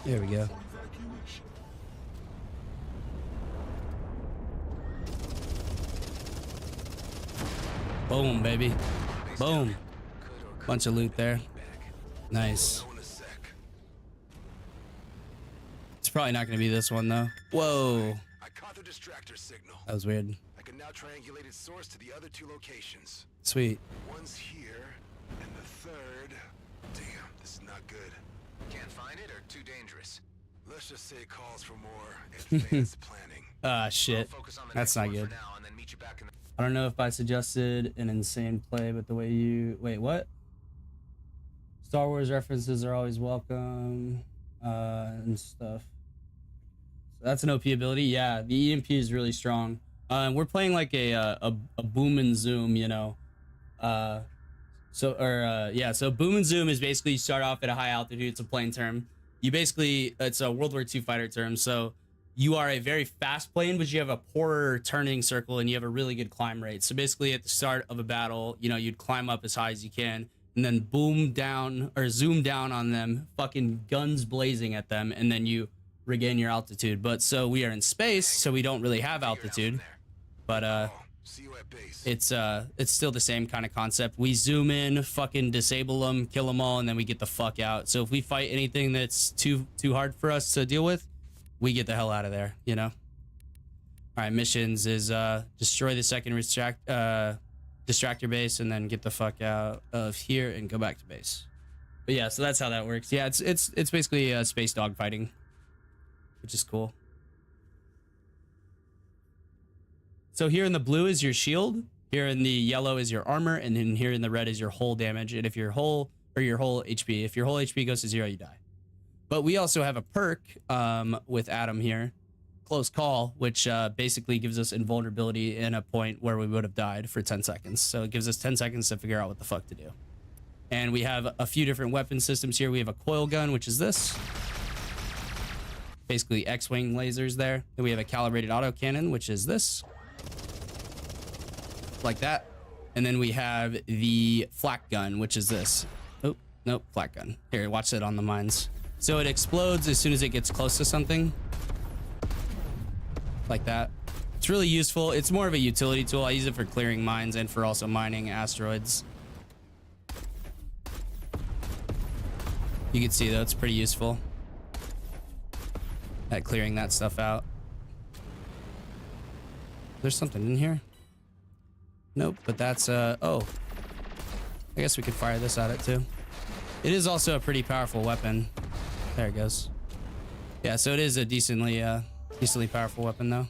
There we go. Boom, baby. Boom. Bunch of loot there. Nice. It's probably not going to be this one, though. Whoa. I caught the distractor signal. That was weird. I can now triangulate its source to the other 2 locations. Sweet. One's here, and the third... Damn, this is not good. Can't find it or too dangerous? Let's just say it calls for more advanced planning. Shit. Focus on the That's next not one good. for now, and then meet you back in the... I don't know if I suggested an insane play, but the way you... Wait, what? Star Wars references are always welcome, and stuff. So that's an OP ability. Yeah, the EMP is really strong. We're playing like a boom and zoom, you know. So boom and zoom is basically you start off at a high altitude. It's a plane term. You basically, it's a World War II fighter term. So you are a very fast plane, but you have a poorer turning circle and you have a really good climb rate. So basically at the start of a battle, you know, you'd climb up as high as you can and then boom down or zoom down on them, fucking guns blazing at them, and then you regain your altitude. But so we are in space, so we don't really have altitude. But See you at base. it's still the same kind of concept. We zoom in, fucking disable them, kill them all, and then we get the fuck out. So if we fight anything that's too hard for us to deal with, we get the hell out of there, you know? All right, missions is destroy the second distractor base and then get the fuck out of here and go back to base. But yeah, so that's how that works. Yeah, it's basically space dogfighting, which is cool. So here in the blue is your shield, here in the yellow is your armor, and then here in the red is your hull damage. And if your hull HP, if your whole HP goes to 0, you die. But we also have a perk with Adam here, Close Call, which basically gives us invulnerability in a point where we would have died for 10 seconds. So it gives us 10 seconds to figure out what the fuck to do. And we have a few different weapon systems here. We have a coil gun, which is this. Basically X-wing lasers there. Then we have a calibrated autocannon, which is this. Like that. And then we have the flak gun, which is this. Oh, nope, flak gun. Here, watch it on the mines. So it explodes as soon as it gets close to something. Like that. It's really useful. It's more of a utility tool. I use it for clearing mines and for also mining asteroids. You can see though, it's pretty useful at clearing that stuff out. There's something in here. Nope, but that's oh, I guess we could fire this at it too. It is also a pretty powerful weapon. There it goes. Yeah, so it is a decently powerful weapon though.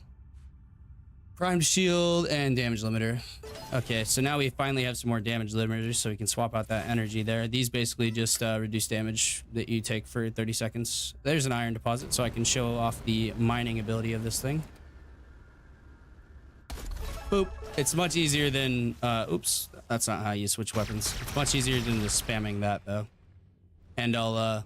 Primed shield and damage limiter. Okay, so now we finally have some more damage limiters, so we can swap out that energy there. These basically just reduce damage that you take for 30 seconds. There's an iron deposit, so I can show off the mining ability of this thing. Boop. It's much easier than oops, that's not how you switch weapons. It's much easier than just spamming that though. And I'll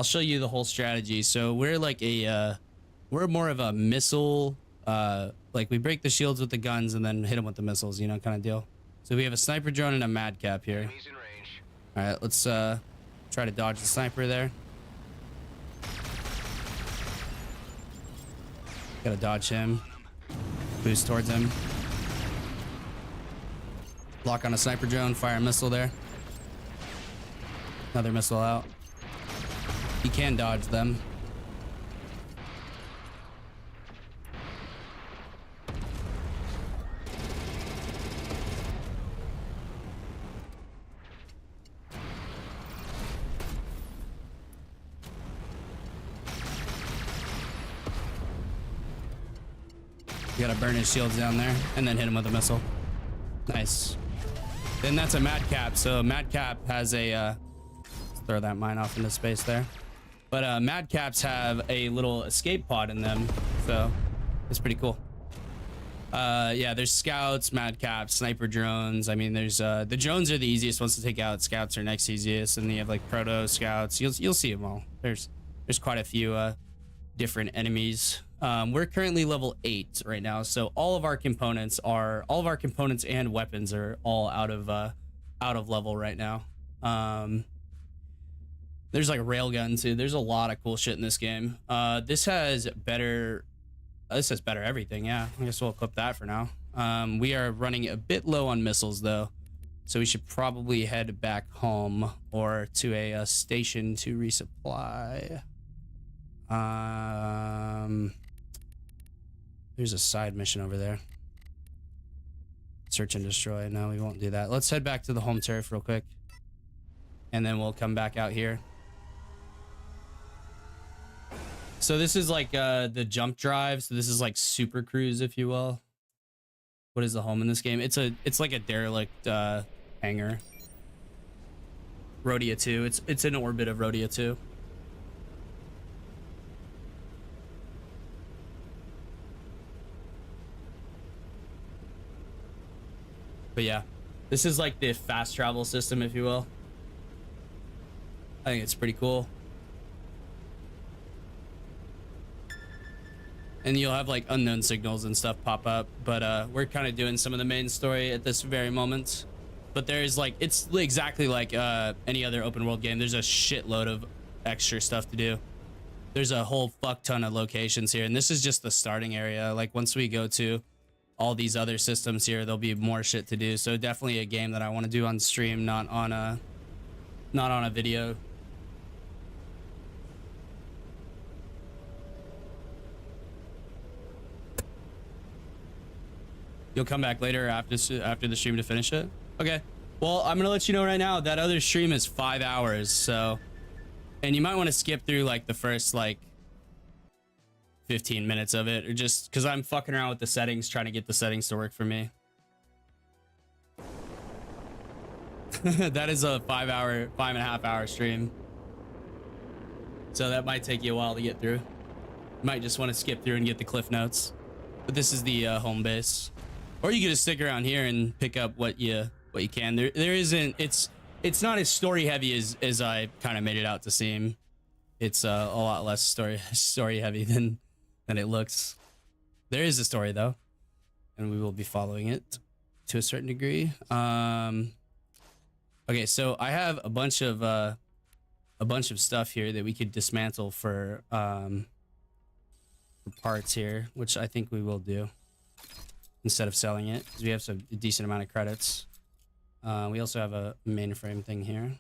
show you the whole strategy. So we're like we're more of a missile, like we break the shields with the guns and then hit them with the missiles, you know, kind of deal. So we have a sniper drone and a madcap here. Enemies in range. All right, let's try to dodge the sniper there. Gotta dodge him. Boost towards him. Lock on a sniper drone, fire a missile there. Another missile out. You can dodge them. You gotta burn his shields down there and then hit him with a missile. Nice. Then that's a madcap. So madcap has a let's throw that mine off into space there. But madcaps have a little escape pod in them, so it's pretty cool. Yeah, there's scouts, madcaps, sniper drones. I mean, there's the drones are the easiest ones to take out. Scouts are next easiest, and then you have like proto scouts. You'll see them all. There's quite a few different enemies. We're currently level 8 right now, so all of our components and weapons are all out of level right now. There's like a railgun too. There's a lot of cool shit in this game. This has better everything. Yeah, I guess we'll equip that for now. We are running a bit low on missiles though, so we should probably head back home or to a station to resupply. There's a side mission over there. Search and destroy. No, we won't do that. Let's head back to the home turf real quick, and then we'll come back out here. So this is like the jump drive. So this is like Super Cruise, if you will. What is the home in this game? It's like a derelict hangar. Rhodia 2. It's in orbit of Rhodia 2. But yeah, this is like the fast travel system, if you will. I think it's pretty cool. And you'll have like unknown signals and stuff pop up, but we're kind of doing some of the main story at this very moment. But there's like, it's exactly like any other open world game. There's a shitload of extra stuff to do. There's a whole fuck ton of locations here, and this is just the starting area. Like once we go to all these other systems here, there'll be more shit to do. So definitely a game that I want to do on stream, not on a video. You'll come back later after the stream to finish it? Okay. Well, I'm gonna let you know right now that other stream is 5 hours, so, and you might want to skip through like the first like 15 minutes of it, or just because I'm fucking around with the settings, trying to get the settings to work for me. That is a 5.5 hour stream, so that might take you a while to get through. You might just want to skip through and get the cliff notes, but this is the home base, or you can just stick around here and pick up what you can. There isn't, it's not as story heavy as I kind of made it out to seem. It's a lot less story heavy than it looks. There is a story though, and we will be following it to a certain degree. Okay, so I have a bunch of stuff here that we could dismantle for parts here, which I think we will do instead of selling it, because we have a decent amount of credits. We also have a mainframe thing here.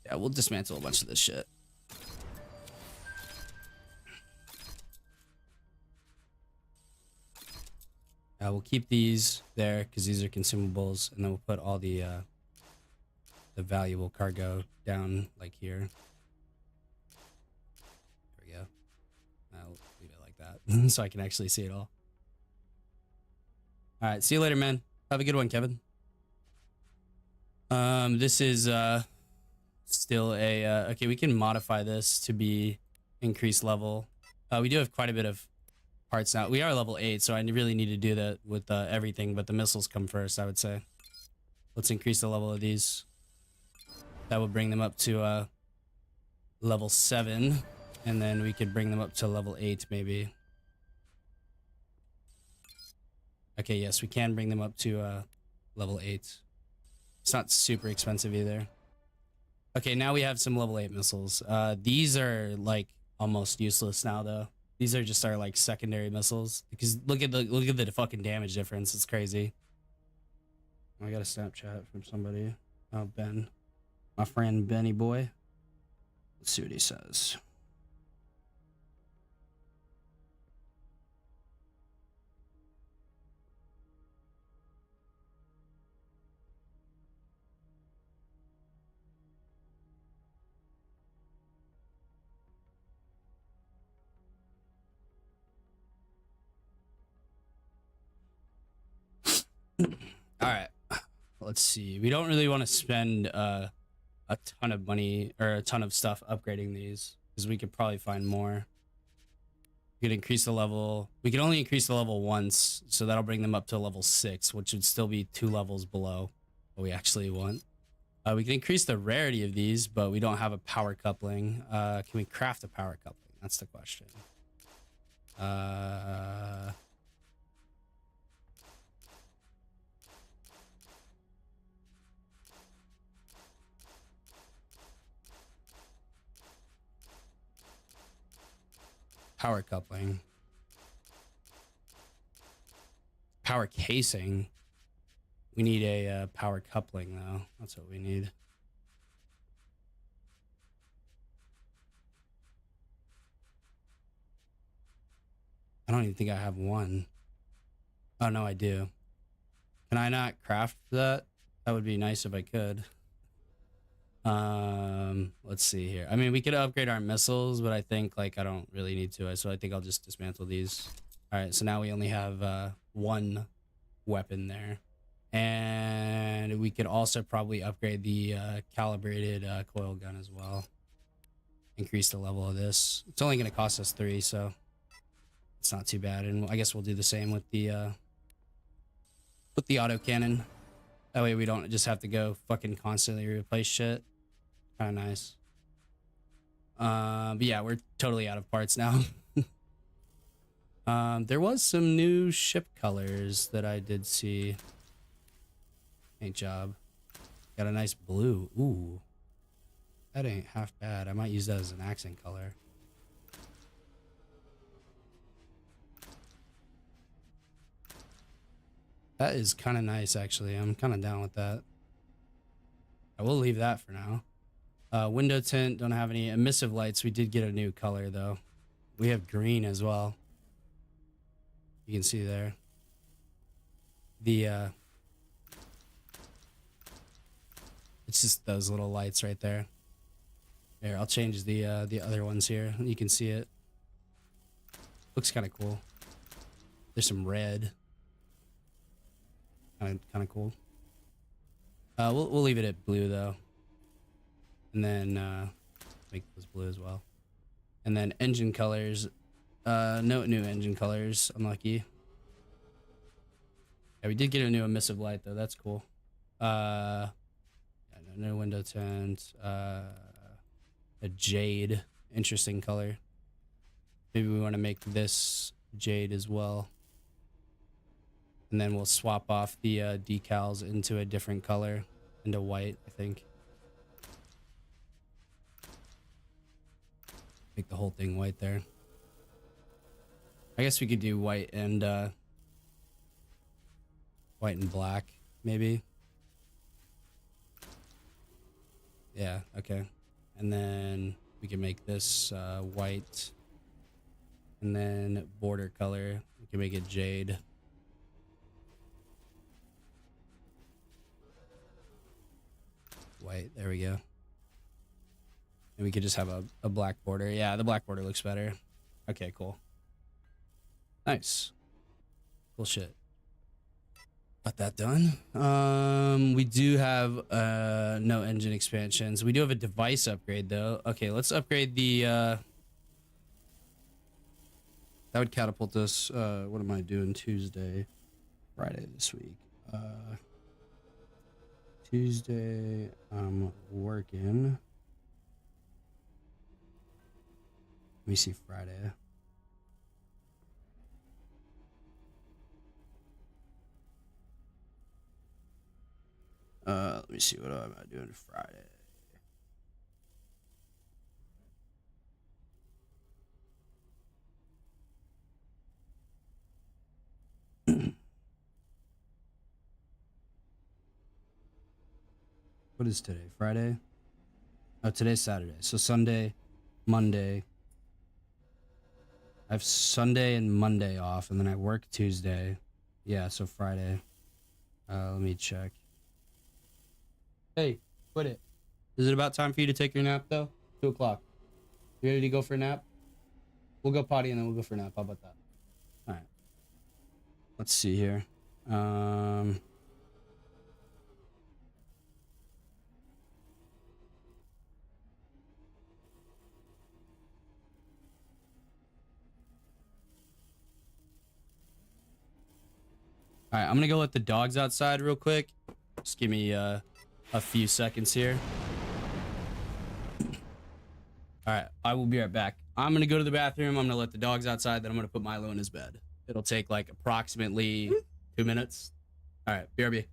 Yeah, we'll dismantle a bunch of this shit. We'll keep these there because these are consumables, and then we'll put all the valuable cargo down like here. There we go. I'll leave it like that so I can actually see it all. All right, see you later, man. Have a good one, Kevin. This is still a okay. We can modify this to be increased level. We do have quite a bit of parts now. We are level 8, so I really need to do that with everything, but the missiles come first, I would say. Let's increase the level of these. That will bring them up to level 7, and then we could bring them up to level 8 maybe. Okay, yes, we can bring them up to level 8. It's not super expensive either. Okay, now we have some level 8 missiles. These are like almost useless now though. These are just our like secondary missiles, because look at the fucking damage difference. It's crazy. I got a Snapchat from somebody. Oh, Ben. My friend Benny boy. Let's see what he says. All right, let's see. We don't really want to spend a ton of money or a ton of stuff upgrading these, because we could probably find more. We could increase the level. We can only increase the level once, so that'll bring them up to level 6, which would still be 2 levels below what we actually want. We can increase the rarity of these, but we don't have a power coupling. Can we craft a power coupling? That's the question. Power coupling. Power casing. We need a power coupling though. That's what we need. I don't even think I have one. Oh no, I do. Can I not craft that? That would be nice if I could. Let's see here. I mean, we could upgrade our missiles, but I think like I don't really need to. So I think I'll just dismantle these. All right, so now we only have one weapon there. And we could also probably upgrade the calibrated coil gun as well. Increase the level of this. It's only going to cost us 3, so it's not too bad. And I guess we'll do the same with the autocannon. That way we don't just have to go fucking constantly replace shit. Kind of nice. But yeah, we're totally out of parts now. There was some new ship colors that I did see. Paint job. Got a nice blue. Ooh. That ain't half bad. I might use that as an accent color. That is kind of nice, actually. I'm kind of down with that. I will leave that for now. Window tint, don't have any. Emissive lights, we did get a new color, though. We have green as well. You can see there. It's just those little lights right there. Here, I'll change the other ones here. You can see it. Looks kind of cool. There's some red. Kind of cool. We'll leave it at blue though, and then make this blue as well. And then engine colors. No new engine colors. Unlucky. Yeah, we did get a new emissive light though. That's cool. Yeah, no window tint. A jade, interesting color. Maybe we want to make this jade as well. And then we'll swap off the decals into a different color, into white, I think. Make the whole thing white there. I guess we could do white and black, maybe. Yeah, okay. And then we can make this white. And then border color, we can make it jade. White, there we go. And we could just have a black border. Yeah, the black border looks better. Okay, cool. Nice. Cool shit. Got that done. We do have no engine expansions. We do have a device upgrade though. Okay, let's upgrade the that would catapult us. What am I doing Tuesday? Friday this week. Tuesday I'm working. Let me see Friday. Let me see, what am I doing Friday? What is today? Friday? Oh, today's Saturday. So Sunday, Monday. I have Sunday and Monday off, and then I work Tuesday. Yeah, so Friday. Let me check. Hey, quit it. Is it about time for you to take your nap, though? 2 o'clock. You ready to go for a nap? We'll go potty, and then we'll go for a nap. How about that? All right. Let's see here. All right, I'm gonna go let the dogs outside real quick. Just give me a few seconds here. All right, I will be right back. I'm gonna go to the bathroom. I'm gonna let the dogs outside. Then I'm gonna put Milo in his bed. It'll take like approximately 2 minutes. All right, BRB.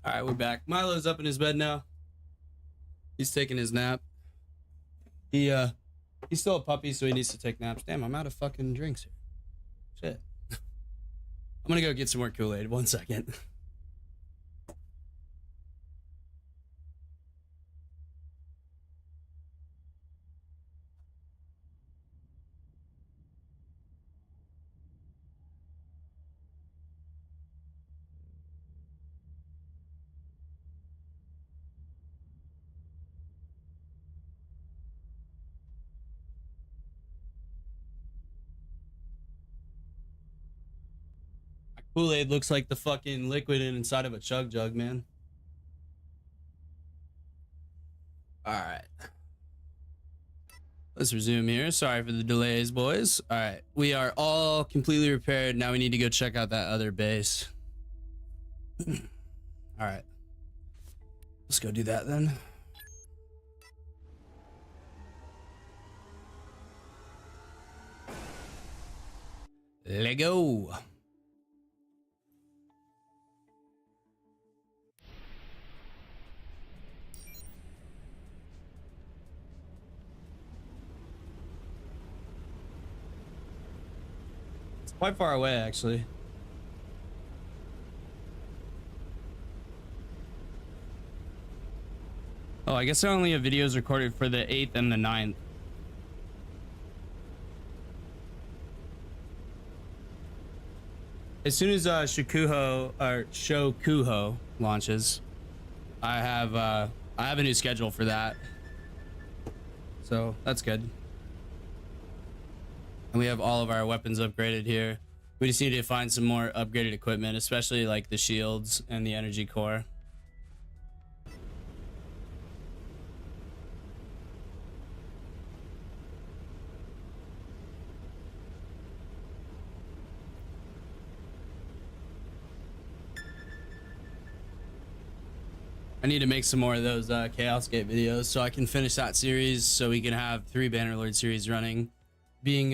All right, we're back. Milo's up in his bed now. He's taking his nap. He's still a puppy, so he needs to take naps. Damn, I'm out of fucking drinks here. Shit. I'm gonna go get some more Kool-Aid. 1 second. Kool-Aid looks like the fucking liquid inside of a chug jug, man. All right. Let's resume here. Sorry for the delays, boys. All right. We are all completely repaired. Now we need to go check out that other base. All right. Let's go do that then. Let go. Quite far away, actually. Oh, I guess I only have videos recorded for the 8th and the 9th. As soon as Shokuho launches, I have a new schedule for that. So that's good. And we have all of our weapons upgraded here. We just need to find some more upgraded equipment, especially like the shields and the energy core. I need to make some more of those Chaos Gate videos so I can finish that series, so we can have 3 Bannerlord series running. Being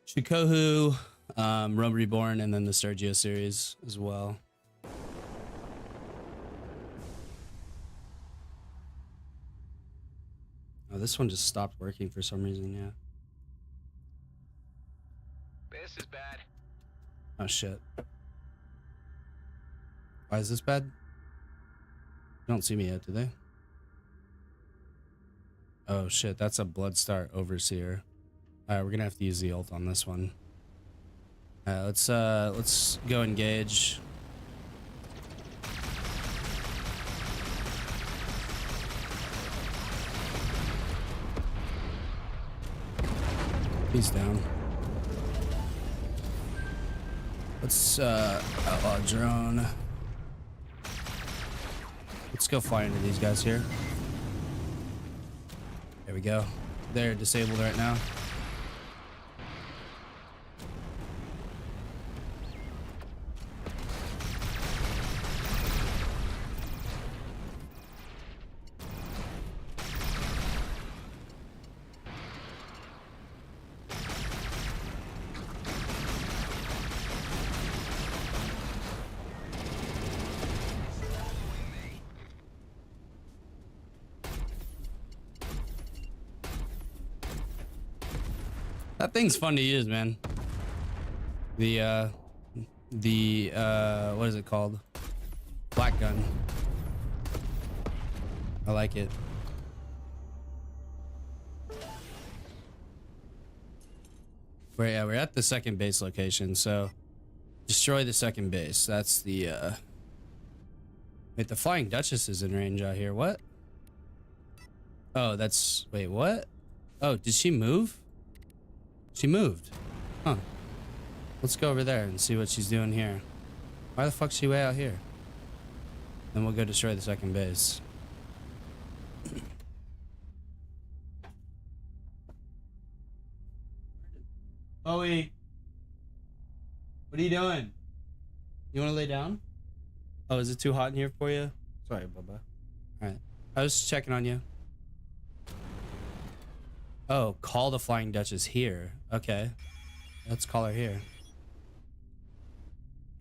Shikohu, Rome Reborn, and then the Sergio series as well. Oh, this one just stopped working for some reason, yeah. This is bad. Oh shit. Why is this bad? They don't see me yet, do they? Oh shit, that's a Bloodstar Overseer. Alright, we're gonna have to use the ult on this one. Alright, let's go engage. He's down. Let's outlaw drone. Let's go fly into these guys here. There we go. They're disabled right now. That thing's fun to use, man. The what is it called? Black gun. I like it. We're at the second base location, so destroy the second base. That's the wait, the Flying Duchess is in range out here. What? Oh, that's wait, what? Oh, did she move? She moved. Huh. Let's go over there and see what she's doing here. Why the fuck's she way out here? Then we'll go destroy the second base. Bowie. What are you doing? You want to lay down? Oh, is it too hot in here for you? Sorry, Bubba. Alright. I was just checking on you. Oh, call the Flying Duchess here. Okay. Let's call her here.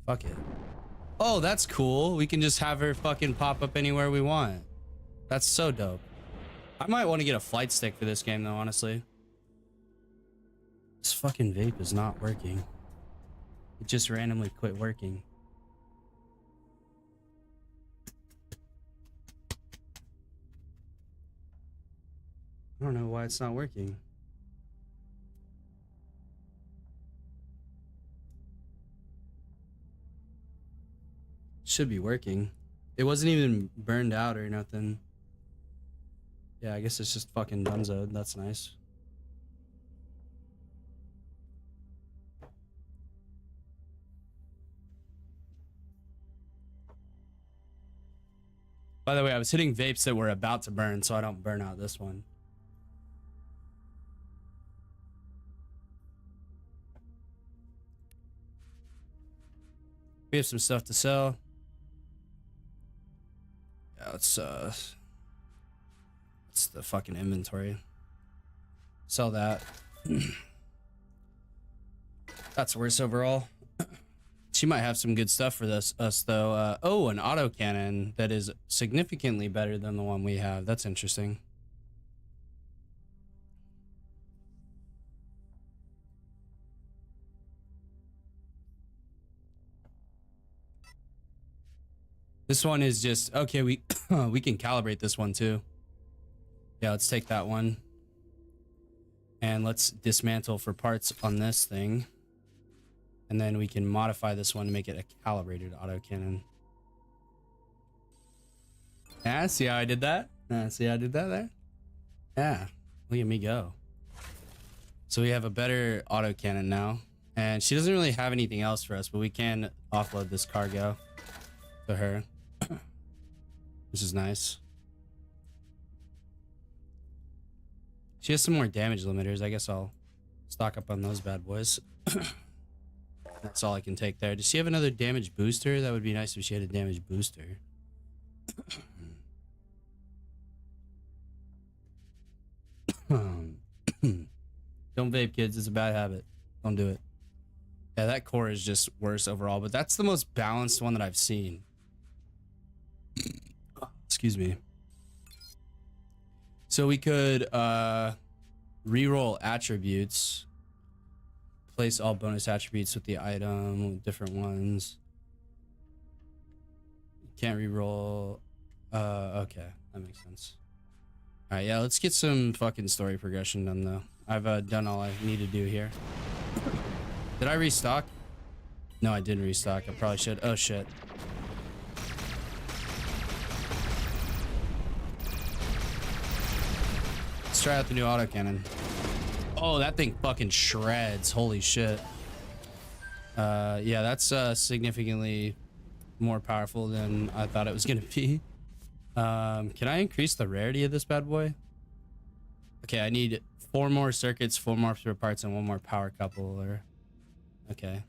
Fuck it. Oh, that's cool. We can just have her fucking pop up anywhere we want. That's so dope. I might want to get a flight stick for this game though, honestly. This fucking vape is not working. It just randomly quit working. I don't know why it's not working. Should be working. It wasn't even burned out or nothing. Yeah, I guess it's just fucking dunzoed. That's nice. By the way, I was hitting vapes that were about to burn, so I don't burn out this one. We have some stuff to sell. Yeah, let's the fucking inventory. Sell that. That's worse overall. She might have some good stuff for us though. Oh, an autocannon that is significantly better than the one we have. That's interesting. This one is just okay. We we can calibrate this one too. Yeah, let's take that one. And let's dismantle for parts on this thing. And then we can modify this one to make it a calibrated autocannon. Yeah, see how I did that? See how I did that there? Yeah, look at me go. So we have a better autocannon now. And she doesn't really have anything else for us, but we can offload this cargo to her. This is nice. She has some more damage limiters. I guess I'll stock up on those bad boys. That's all I can take there. Does she have another damage booster? That would be nice if she had a damage booster. Don't vape, kids. It's a bad habit. Don't do it. Yeah, that core is just worse overall, but that's the most balanced one that I've seen. Excuse me. So we could reroll attributes. Place all bonus attributes with the item, different ones. Can't reroll. Okay, that makes sense. All right, yeah, let's get some fucking story progression done though. I've done all I need to do here. Did I restock? No, I didn't restock. I probably should. Oh shit. Let's try out the new autocannon. Oh, that thing fucking shreds. Holy shit. Yeah, that's significantly more powerful than I thought it was gonna be. Can I increase the rarity of this bad boy? Okay, I need 4 more circuits, 4 more spare parts, and 1 more power couple. Or okay,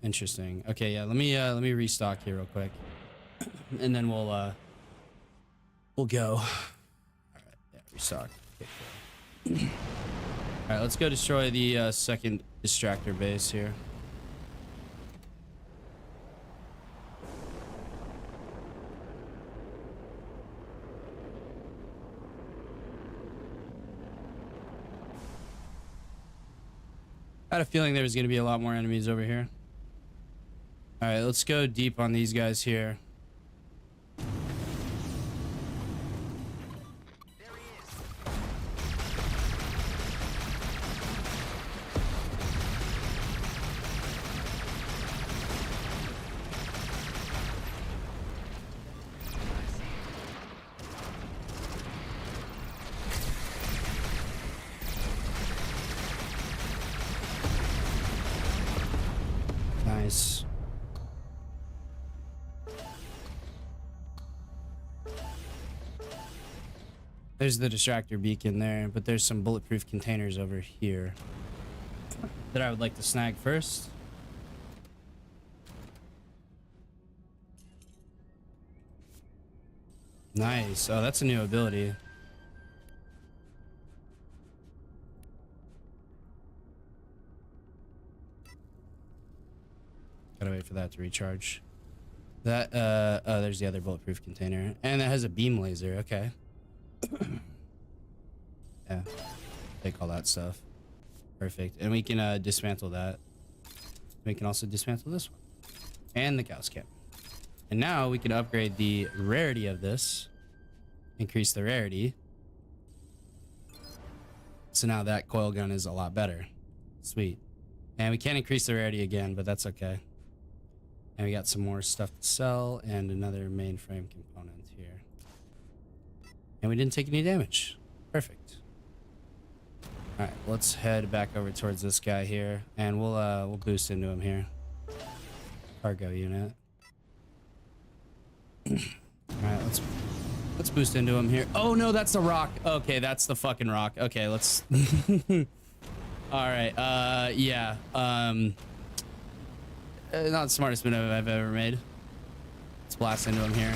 interesting. Okay, yeah, let me restock here real quick, and then we'll go. All right, yeah, restock. Okay, cool. All right, let's go destroy the second distractor base here. I had a feeling there was going to be a lot more enemies over here. All right, let's go deep on these guys here. Nice. There's the distractor beacon there, but there's some bulletproof containers over here that I would like to snag first. Nice. Oh, that's a new ability. Gotta wait for that to recharge. That oh, there's the other bulletproof container, and it has a beam laser. Okay. Yeah, take all that stuff. Perfect, and we can dismantle that. We can also dismantle this one and the Gauss cam. And now we can upgrade the rarity of this, increase the rarity. So now that coil gun is a lot better. Sweet. And we can't increase the rarity again, but that's okay. And we got some more stuff to sell and another mainframe component here. And we didn't take any damage. Perfect. All right, let's head back over towards this guy here, and we'll boost into him here. Cargo unit. All right, let's boost into him here. Oh no, that's the rock. Okay, that's the fucking rock. Okay, let's. All right. Yeah. Not the smartest move I've ever made. Let's blast into him here.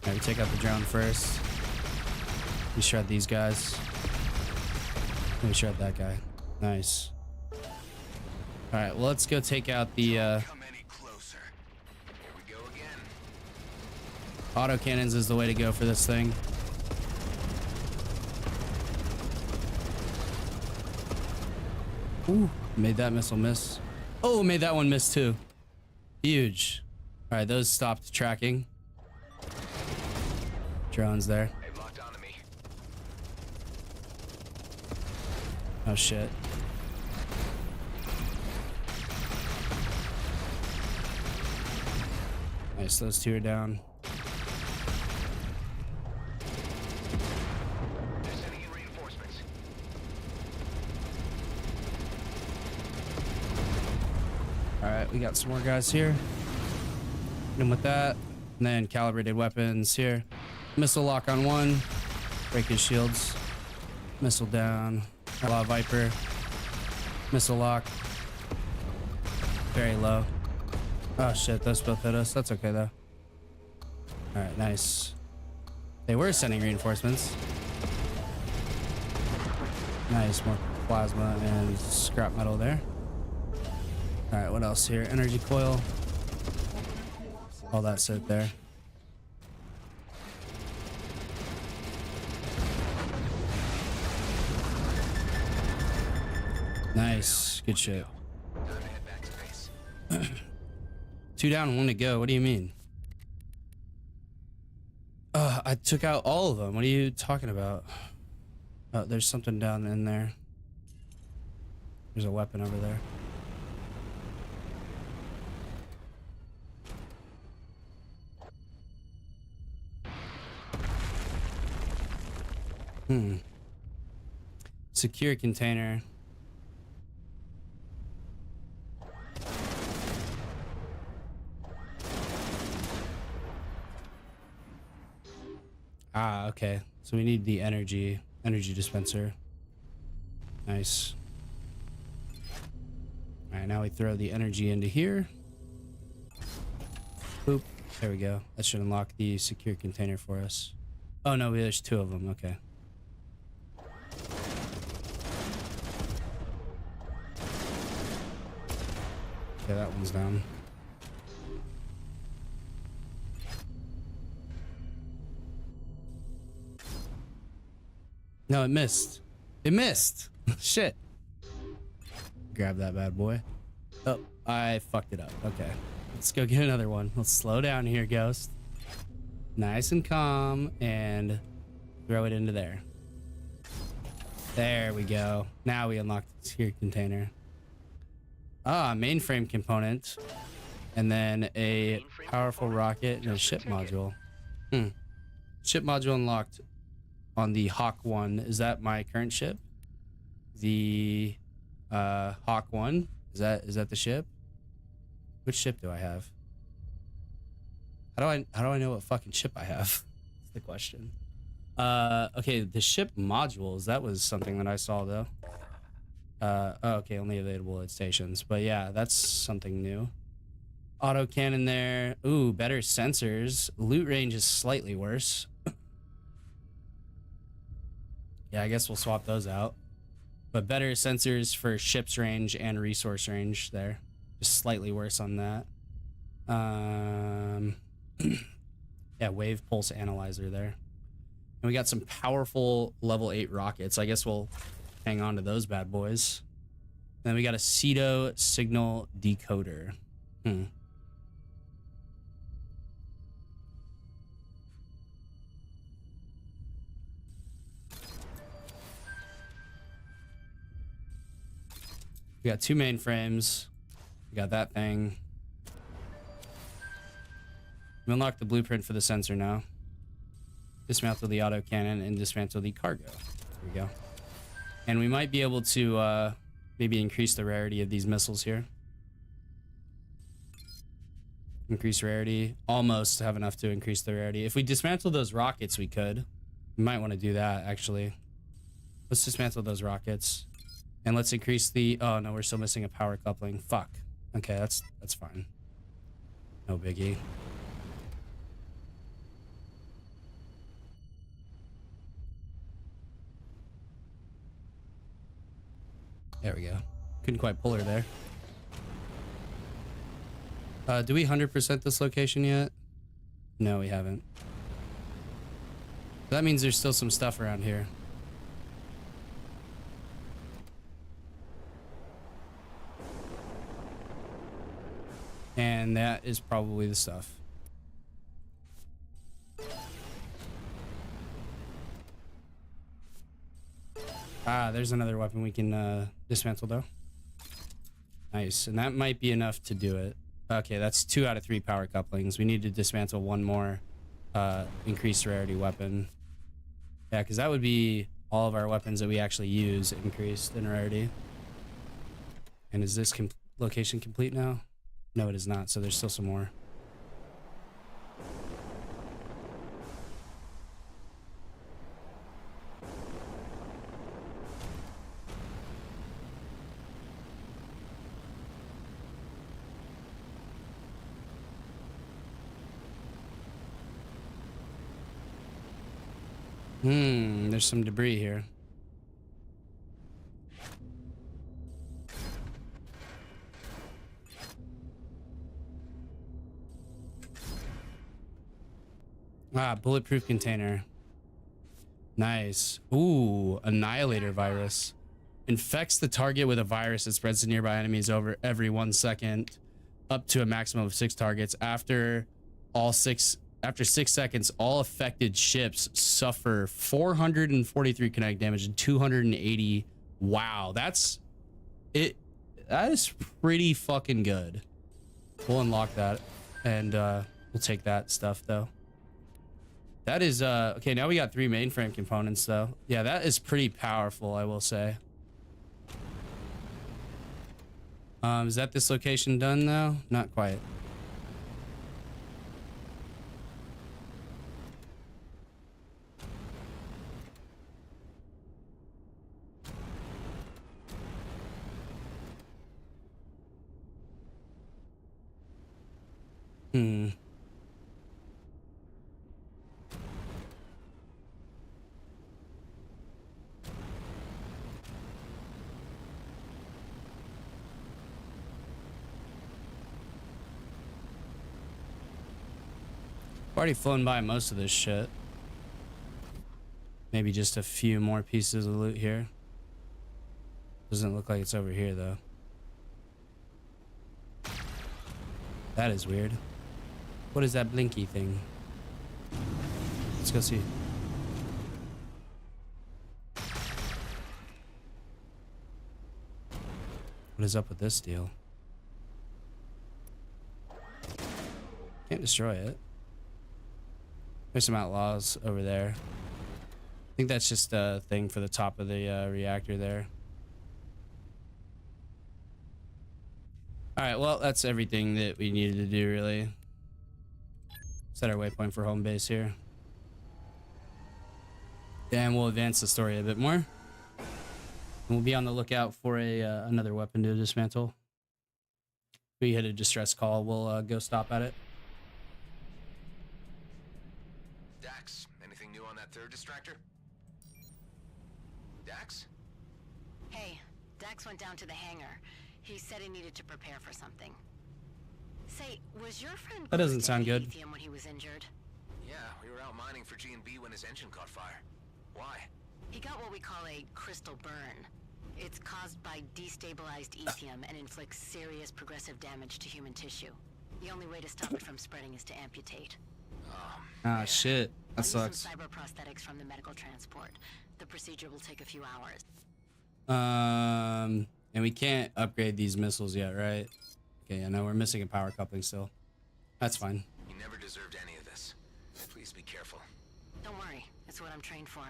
All right, we take out the drone first. We shred these guys. We shred that guy. Nice. All right, well, let's go take out the Come any closer. Here we go again. auto cannons is the way to go for this thing. Ooh, made that missile miss. Oh, made that one miss too. Huge. All right, those stopped tracking. Drones there. They've locked onto me. Oh shit. Nice, those two are down. They're sending in reinforcements. All right, we got some more guys here. Hit him with that. And then calibrated weapons here. Missile lock on one. Break his shields. Missile down. Law Viper. Missile lock. Very low. Oh shit, those both hit us. That's okay though. All right, nice. They were sending reinforcements. Nice, more plasma and scrap metal there. All right, what else here? Energy coil. All that sit there. Nice, good shit. Time to head back to base. 2 down, 1 to go. What do you mean? I took out all of them. What are you talking about? Oh, there's something down in there. There's a weapon over there. Secure container. Ah, okay. So we need the energy dispenser. Nice. All right, now we throw the energy into here. Boop. There we go. That should unlock the secure container for us. Oh no, there's 2 of them. Okay. Okay, that one's down. No, it missed. It missed. Shit. Grab that bad boy. Oh, I fucked it up. Okay. Let's go get another one. Let's slow down here, Ghost. Nice and calm, and throw it into there. There we go. Now we unlock the secure container. Ah, mainframe component. And then a powerful rocket and a ship module. Ship module unlocked on the Hawk 1. Is that my current ship? The Hawk 1? Is that the ship? Which ship do I have? How do I know what fucking ship I have? That's the question. Okay, the ship modules, that was something that I saw though. Oh, okay, only available at stations. But yeah, that's something new. Auto cannon there. Ooh, better sensors. Loot range is slightly worse. Yeah, I guess we'll swap those out. But better sensors for ship's range and resource range there. Just slightly worse on that. Yeah, wave pulse analyzer there. And we got some powerful level 8 rockets. I guess we'll hang on to those bad boys. And then we got a Cedo signal decoder. We got 2 mainframes. We got that thing. We unlocked the blueprint for the sensor now. Dismantle the autocannon and dismantle the cargo. There we go. And we might be able to maybe increase the rarity of these missiles here. Increase rarity. Almost have enough to increase the rarity. If we dismantle those rockets, we could. We might want to do that, actually. Let's dismantle those rockets. And let's increase the... Oh, no, we're still missing a power coupling. Fuck. Okay, that's fine. No biggie. There we go. Couldn't quite pull her there. Do we 100% this location yet? No, we haven't. That means there's still some stuff around here. And that is probably the stuff. Ah, there's another weapon we can dismantle though. Nice, and that might be enough to do it. Okay, that's 2 out of 3 power couplings. We need to dismantle one more increased rarity weapon. Yeah, because that would be all of our weapons that we actually use increased in rarity. And is this location complete now? No, it is not, so there's still some more. There's some debris here. Ah, bulletproof container. Nice. Ooh, Annihilator virus. Infects the target with a virus that spreads to nearby enemies over every 1 second, up to a maximum of 6 targets. After 6 seconds, all affected ships suffer 443 kinetic damage and 280. Wow, that's it. That is pretty fucking good. We'll unlock that, and we'll take that stuff though. That is okay. Now we got 3 mainframe components though. Yeah, that is pretty powerful, I will say. Is that this location done now? Not quite. Already flown by most of this shit. Maybe just a few more pieces of loot here. Doesn't look like it's over here though. That is weird. What is that blinky thing? Let's go see. What is up with this deal? Can't destroy it. There's some outlaws over there. I think that's just a thing for the top of the reactor there. Alright, well, that's everything that we needed to do, really. Set our waypoint for home base here. Then we'll advance the story a bit more. And we'll be on the lookout for another weapon to dismantle. If we hit a distress call, we'll go stop at it. Dax, anything new on that 3rd distractor? Dax? Hey, Dax went down to the hangar. He said he needed to prepare for something. Say, was your friend That doesn't close to sound any good. lithium when he was injured? Yeah, we were out mining for G&B when his engine caught fire. Why? He got what we call a crystal burn. It's caused by destabilized ethium and inflicts serious progressive damage to human tissue. The only way to stop it from spreading is to amputate. Ah, shit. I'll That use sucks. some cyber prosthetics from the medical transport. The procedure will take a few hours. And we can't upgrade these missiles yet, right? Okay, I know we're missing a power coupling still. That's fine. You never deserved any of this. Please be careful. Don't worry, it's what I'm trained for.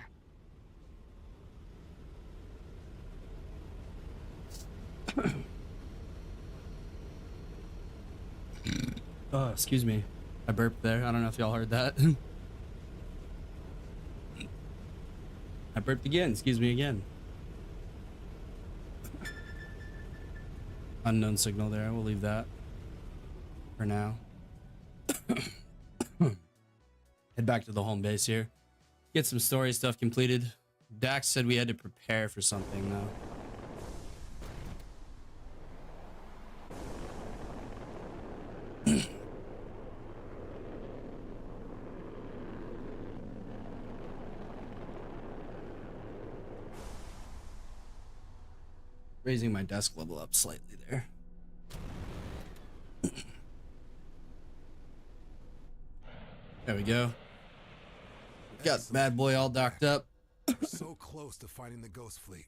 Oh, excuse me. I burped there. I don't know if y'all heard that. I burped again. Excuse me again. Unknown signal there. We'll leave that for now. Head back to the home base here. Get some story stuff completed. Dax said we had to prepare for something though. Raising my desk level up slightly there. There we go. Got the bad boy all docked up. We're so close to finding the Ghost Fleet.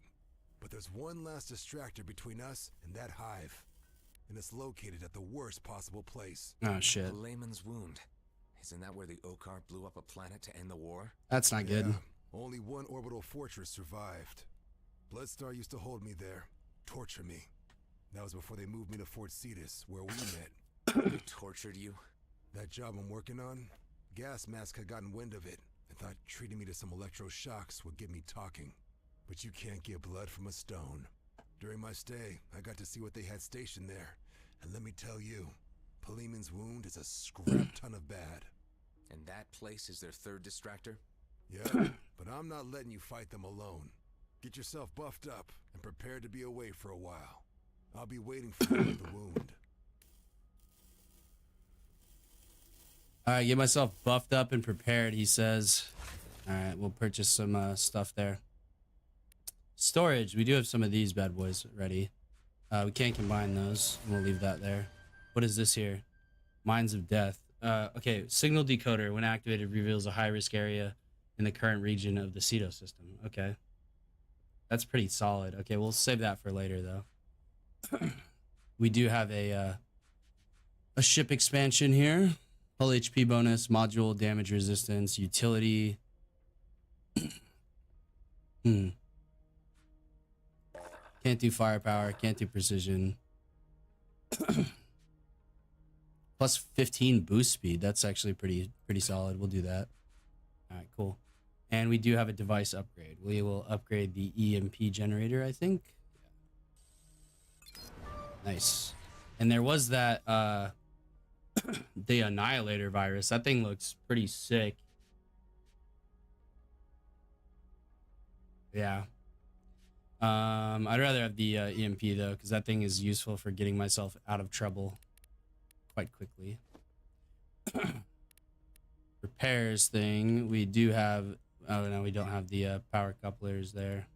But there's one last distractor between us and that hive. And it's located at the worst possible place. Oh shit. The layman's wound. Isn't that where the Okar blew up a planet to end the war? That's not good. Yeah, only one orbital fortress survived. Bloodstar used to hold me there, torture me. That was before they moved me to Fort Cetus, where we met. They tortured you? That job I'm working on, Gas Mask had gotten wind of it and thought treating me to some electroshocks would get me talking. But you can't get blood from a stone. During my stay, I got to see what they had stationed there. And let me tell you, Paleeman's wound is a scrap ton of bad. And that place is their third distractor? Yeah, but I'm not letting you fight them alone. Get yourself buffed up and prepared to be away for a while. I'll be waiting for you with the wound. Alright, get myself buffed up and prepared, he says. Alright, we'll purchase some stuff there. Storage, we do have some of these bad boys ready. We can't combine those, and we'll leave that there. What is this here? Mines of Death. Okay, signal decoder, when activated, reveals a high-risk area in the current region of the Ceto system. Okay. That's pretty solid. Okay, we'll save that for later, though. We do have a ship expansion here. Hull HP bonus, module damage resistance, utility. Can't do firepower, can't do precision. Plus 15 boost speed. That's actually pretty solid. We'll do that. All right, cool. And we do have a device upgrade. We will upgrade the EMP generator, I think. Nice. And there was that the Annihilator virus. That thing looks pretty sick. Yeah. I'd rather have the EMP though, because that thing is useful for getting myself out of trouble quite quickly. Repairs thing. We do have. Oh no, we don't have the power couplers there.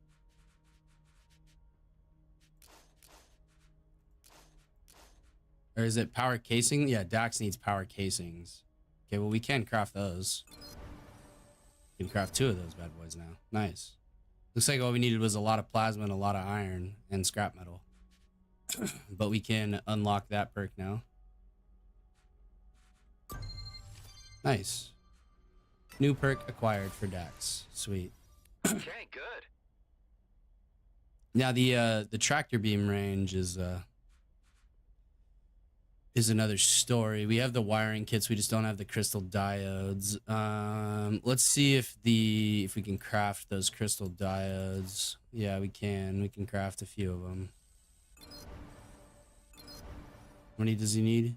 Or is it power casing? Yeah, Dax needs power casings. Okay, well we can craft those. We can craft 2 of those bad boys now. Nice. Looks like all we needed was a lot of plasma and a lot of iron and scrap metal. But we can unlock that perk now. Nice. New perk acquired for Dax. Sweet. Okay, good. Now the tractor beam range is another story. We have the wiring kits, we just don't have the crystal diodes. Let's see if we can craft those crystal diodes. Yeah, we can. We can craft a few of them. How many does he need?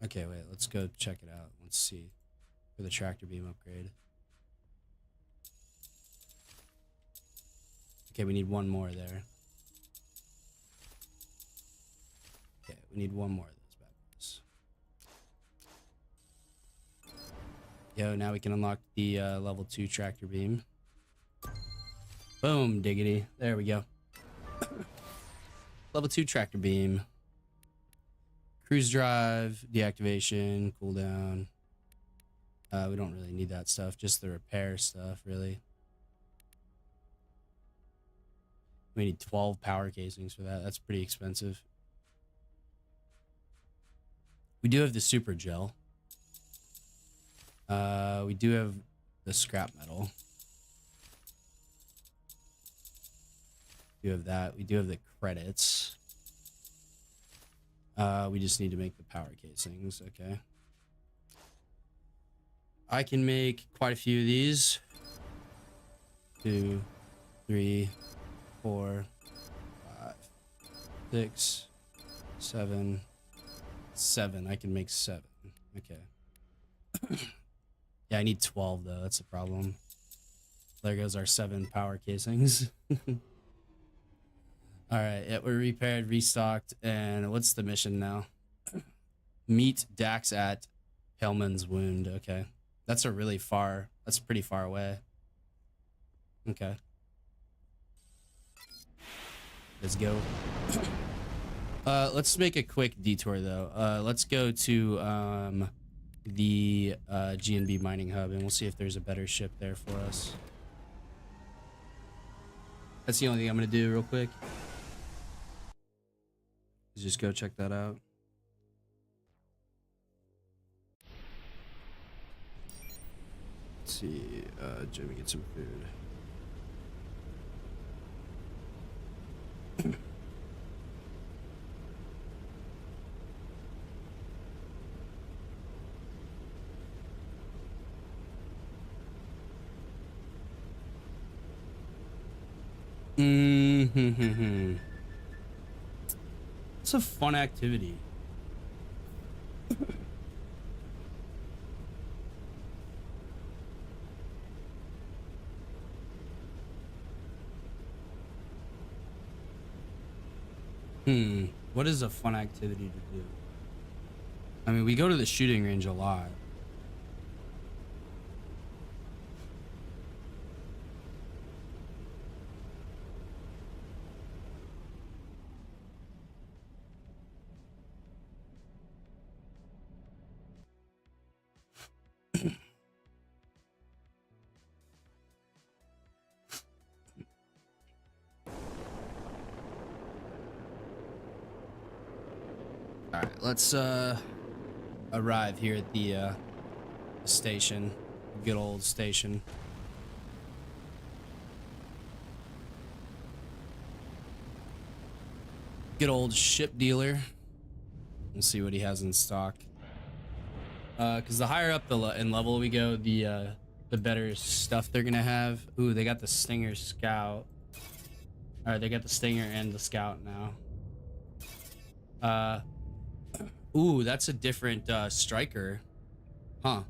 Okay, wait, let's go check it out. Let's see for the tractor beam upgrade. Okay, we need one more there. Okay, we need one more of those bad boys. Yo, now we can unlock the level 2 tractor beam. Boom, diggity. There we go. Level 2 tractor beam. Cruise drive, deactivation, cooldown. We don't really need that stuff, just the repair stuff, really. We need 12 power casings for that. That's pretty expensive. We do have the super gel. We do have the scrap metal. We do have that. We do have the credits. We just need to make the power casings. Okay. I can make quite a few of these. 2, 3, 4, 5, 6, 7. 7. I can make 7. Okay. Yeah, I need 12 though. That's the problem. There goes our 7 power casings. All right, yeah, we're repaired, restocked, and what's the mission now? Meet Dax at Paleman's Wound. Okay, that's pretty far away. Okay, let's go. Let's make a quick detour though. Let's go to the G&B mining hub, and we'll see if there's a better ship there for us. That's the only thing I'm gonna do real quick. Just go check that out. Let's see, Jimmy, get some food. It's a fun activity. What is a fun activity to do? I mean, we go to the shooting range a lot. Alright, let's arrive here at the station. Good old station. Good old ship dealer. We'll see what he has in stock. Because the higher up in level we go, the better stuff they're gonna have. Ooh, they got the Stinger Scout. Alright, they got the Stinger and the Scout now. Ooh, that's a different striker. Huh.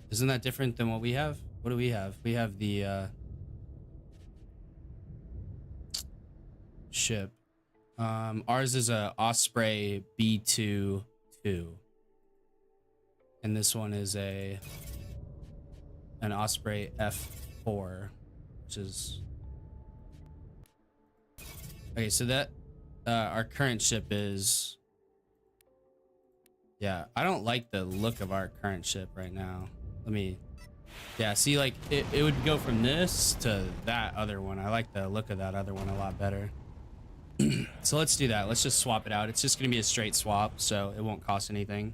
Isn't that different than what we have? What do we have? We have the ship. Ours is a Osprey B2-2. And this one is an Osprey F4, which is... Okay, so that our current ship is... Yeah, I don't like the look of our current ship right now. Let me... Yeah, see, like, it would go from this to that other one. I like the look of that other one a lot better. So let's do that. Let's just swap it out. It's just going to be a straight swap, so it won't cost anything.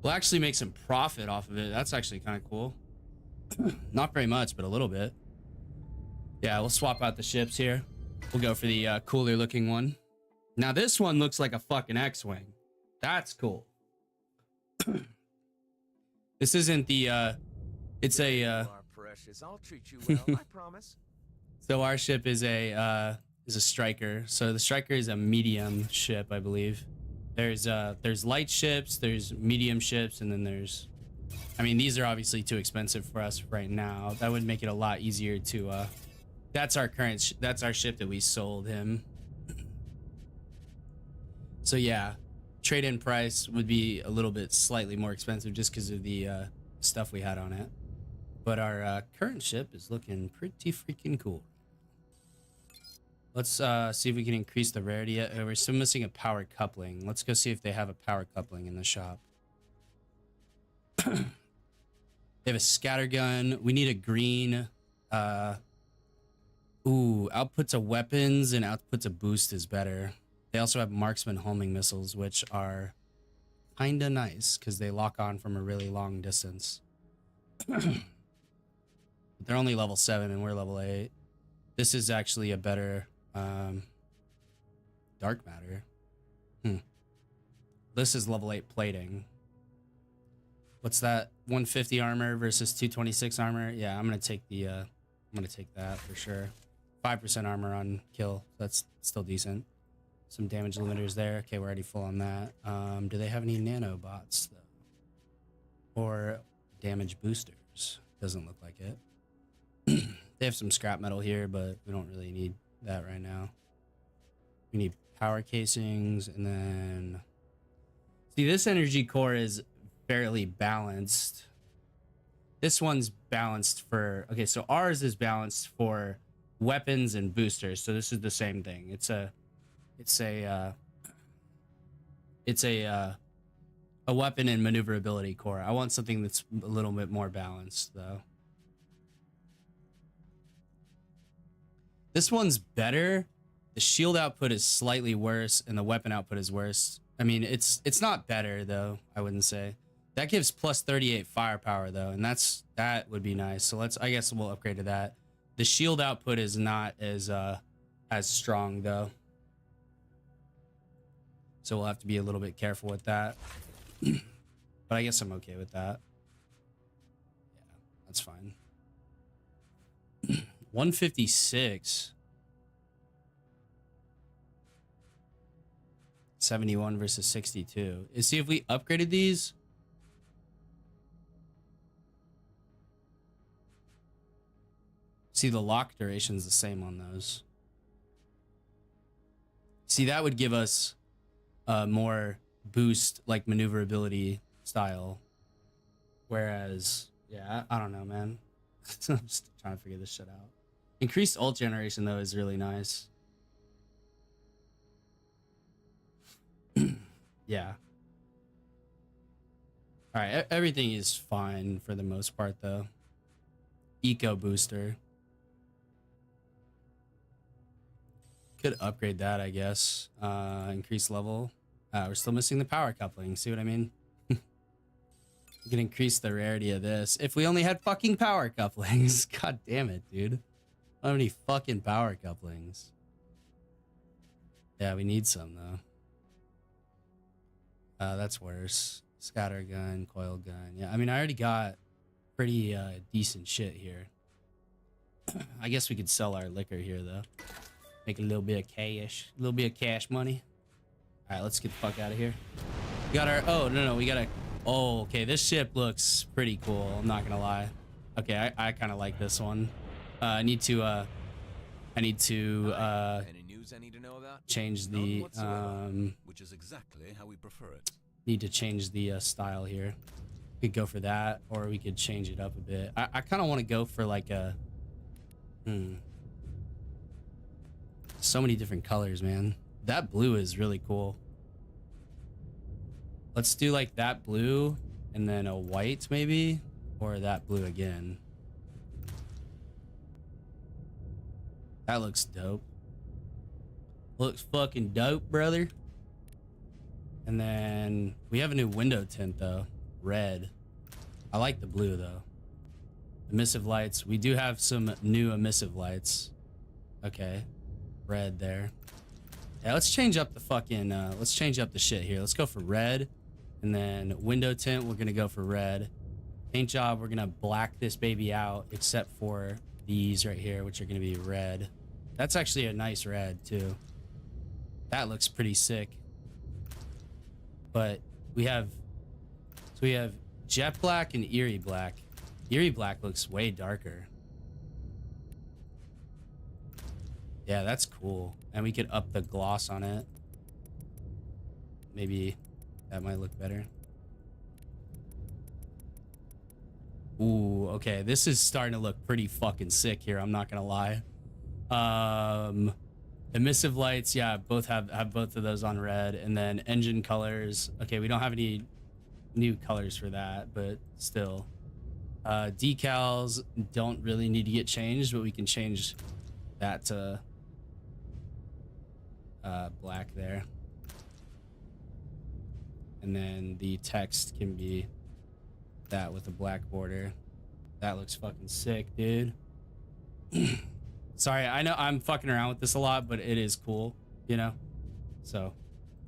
We'll actually make some profit off of it. That's actually kind of cool. Not very much, but a little bit. Yeah, we'll swap out the ships here. We'll go for the cooler looking one. Now this one looks like a fucking X-Wing. That's cool. This isn't the it's a precious. I'll treat you well, I promise. So our ship is a striker. So the striker is a medium ship, I believe. There's light ships, there's medium ships, and then there's, I mean, these are obviously too expensive for us right now. That would make it a lot easier to that's our current that's our ship that we sold him. So yeah, trade-in price would be a little bit slightly more expensive just because of the stuff we had on it. But our current ship is looking pretty freaking cool. Let's see if we can increase the rarity. We're still missing a power coupling. Let's go see if they have a power coupling in the shop. They have a scatter gun. We need a green. Ooh, outputs of weapons and outputs of boost is better. They also have marksman homing missiles, which are kind of nice because they lock on from a really long distance. They're only level 7 and we're level 8. This is actually a better dark matter. This is level 8 plating. What's that? 150 armor versus 226 armor. Yeah, I'm gonna take the I'm gonna take that for sure. 5% armor on kill. That's still decent. Some damage limiters there. Okay, we're already full on that. Do they have any nanobots though? Or damage boosters? Doesn't look like it. They have some scrap metal here, but we don't really need that right now. We need power casings, and then see, this energy core is fairly balanced. This one's balanced for, okay, so ours is balanced for weapons and boosters. So this is the same thing. It's a weapon and maneuverability core. I want something that's a little bit more balanced though. This one's better. The shield output is slightly worse and the weapon output is worse. I mean, it's not better though, I wouldn't say. That gives plus 38 firepower though, and that would be nice. So I guess we'll upgrade to that. The shield output is not as strong though. So we'll have to be a little bit careful with that. But I guess I'm okay with that. Yeah, that's fine. 156. 71 versus 62. See if we upgraded these. See, the lock duration's the same on those. See, that would give us more boost, like maneuverability style. Whereas, yeah, I don't know, man. I'm just trying to figure this shit out. Increased ult generation, though, is really nice. Yeah. All right, everything is fine for the most part, though. Eco booster. Could upgrade that, I guess. Increase level. We're still missing the power coupling. See what I mean? We can increase the rarity of this. If we only had fucking power couplings. God damn it, dude. I don't have any fucking power couplings. Yeah, we need some, though. That's worse. Scatter gun, coil gun. Yeah, I mean, I already got pretty decent shit here. I guess we could sell our liquor here, though. Make a little bit of cash. A little bit of cash money. All right, let's get the fuck out of here. We got our... Oh, no. We got a... Oh, okay. This ship looks pretty cool. I'm not gonna lie. Okay, I kind of like this one. I need to Any news I need to know about? change the... which is exactly how we prefer it. Need to change the style here. We could go for that, or we could change it up a bit. I kind of want to go for like a... So many different colors, man. That blue is really cool. Let's do like that blue and then a white maybe, or that blue again. That looks dope. Looks fucking dope, brother. And then we have a new window tint though, red. I like the blue though. Emissive lights. We do have some new emissive lights. Okay, red there. Yeah, let's change up the fucking, let's change up the shit here. Let's go for red. And then window tint, we're gonna go for red. Paint job, we're gonna black this baby out, except for these right here, which are gonna be red. That's actually a nice red too. That looks pretty sick. But we have jet black and eerie black. Eerie black looks way darker. Yeah, that's cool. And we could up the gloss on it. Maybe that might look better. Ooh, okay. This is starting to look pretty fucking sick here. I'm not gonna lie. Emissive lights, yeah, both have both of those on red. And then engine colors. Okay, we don't have any new colors for that, but still. Decals don't really need to get changed, but we can change that to black there. And then the text can be that with a black border. That looks fucking sick, dude. Sorry, I know I'm fucking around with this a lot, but it is cool, you know? So,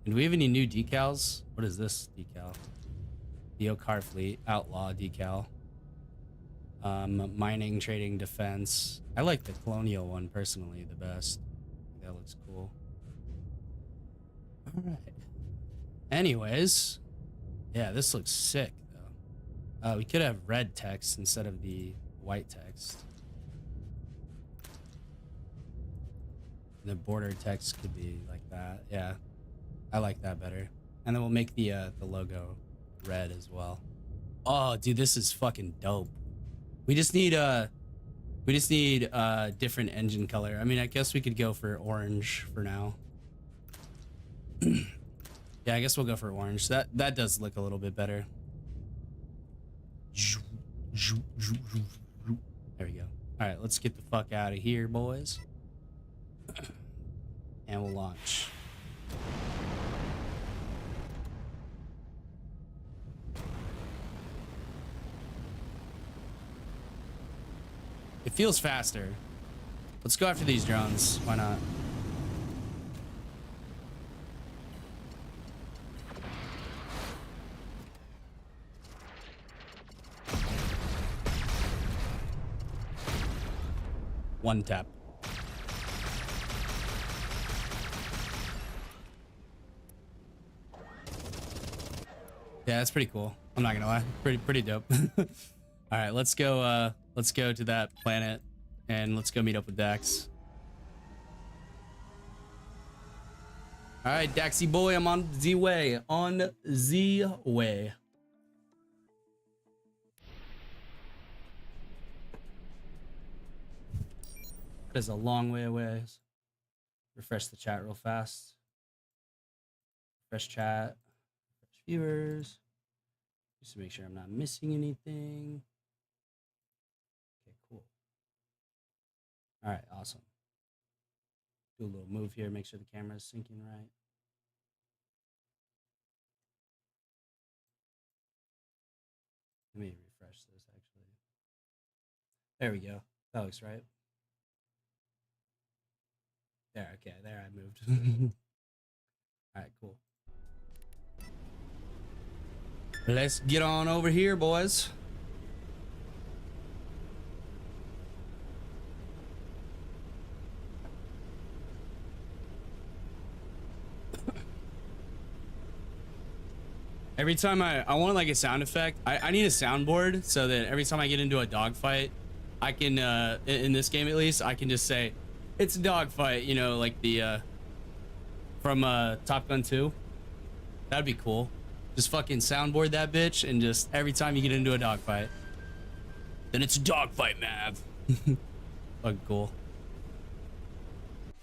and do we have any new decals? What is this decal? The Car Fleet Outlaw decal. Mining, trading, defense. I like the Colonial one personally the best. That looks cool. All right. Anyways, yeah, this looks sick though. We could have red text instead of the white text. The border text could be like that. Yeah, I like that better. And then we'll make the logo red as well. Oh, dude, this is fucking dope. We just need different engine color. I mean, I guess we could go for orange for now. Yeah, I guess we'll go for orange. That does look a little bit better. There we go. All right, let's get the fuck out of here, boys. And we'll launch. It feels faster. Let's go after these drones. Why not? One tap. Yeah, that's pretty cool. I'm not gonna lie. Pretty dope. All right, let's go to that planet and let's go meet up with Dax. All right, Daxy boy, I'm on the way. On the way. That is a long way away. Refresh the chat real fast. Refresh chat. Refresh viewers. Just to make sure I'm not missing anything. Okay, cool. All right, awesome. Do a little move here, make sure the camera is syncing right. Let me refresh this actually. There we go. That looks right. There, okay, there I moved. All right, cool. Let's get on over here, boys. Every time I want like a sound effect, I need a soundboard so that every time I get into a dogfight, I can, in this game at least, I can just say, it's a dogfight, you know, like the, from Top Gun 2. That'd be cool. Just fucking soundboard that bitch and just every time you get into a dogfight, then it's a dogfight, Mav. Fucking cool.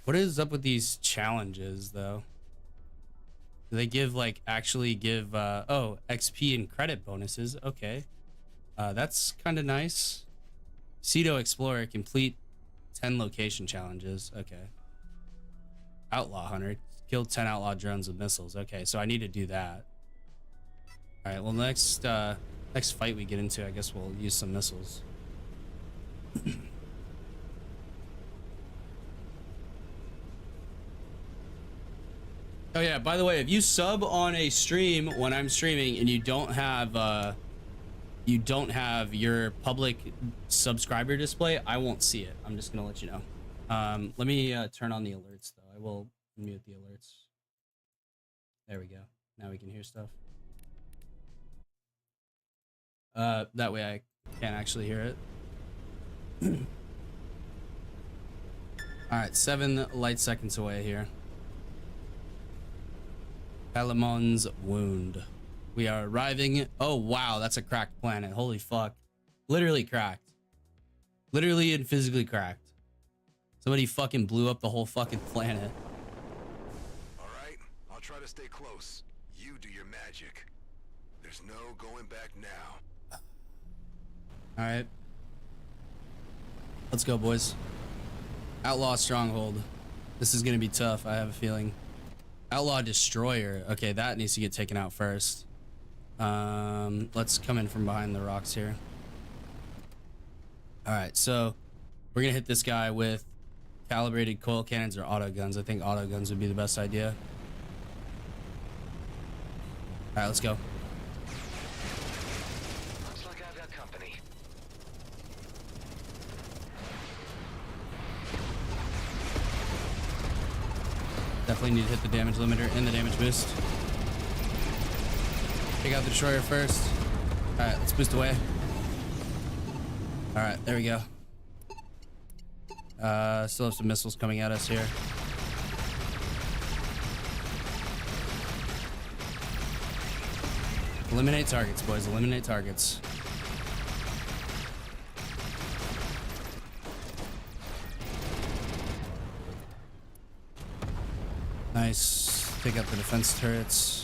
What is up with these challenges though? Do they give like actually give oh, XP and credit bonuses? Okay. That's kind of nice. Cedo Explorer, complete 10 location challenges. Okay. Outlaw Hunter, killed 10 outlaw drones with missiles. Okay, so I need to do that. All right, well, next fight we get into, I guess we'll use some missiles. Oh yeah, by the way, if you sub on a stream when I'm streaming and you don't have your public subscriber display, I won't see it. I'm just gonna let you know. Let me turn on the alerts though. I will mute the alerts. There we go. Now we can hear stuff. That way I can't actually hear it. All right, 7 light seconds away here. Palamon's wound. We are arriving. Oh, wow, that's a cracked planet. Holy fuck. Literally cracked. Literally and physically cracked. Somebody fucking blew up the whole fucking planet. All right, I'll try to stay close. You do your magic. There's no going back now. All right. Let's go, boys. Outlaw Stronghold. This is going to be tough, I have a feeling. Outlaw Destroyer. Okay, that needs to get taken out first. Let's come in from behind the rocks here. All right, so we're going to hit this guy with calibrated coil cannons or auto guns. I think auto guns would be the best idea. All right, let's go. Looks like I've got company. Definitely need to hit the damage limiter and the damage boost. Take out the destroyer first. All right, let's boost away. All right, there we go. Still have some missiles coming at us here. Eliminate targets, boys. Eliminate targets. Nice. Take out the defense turrets.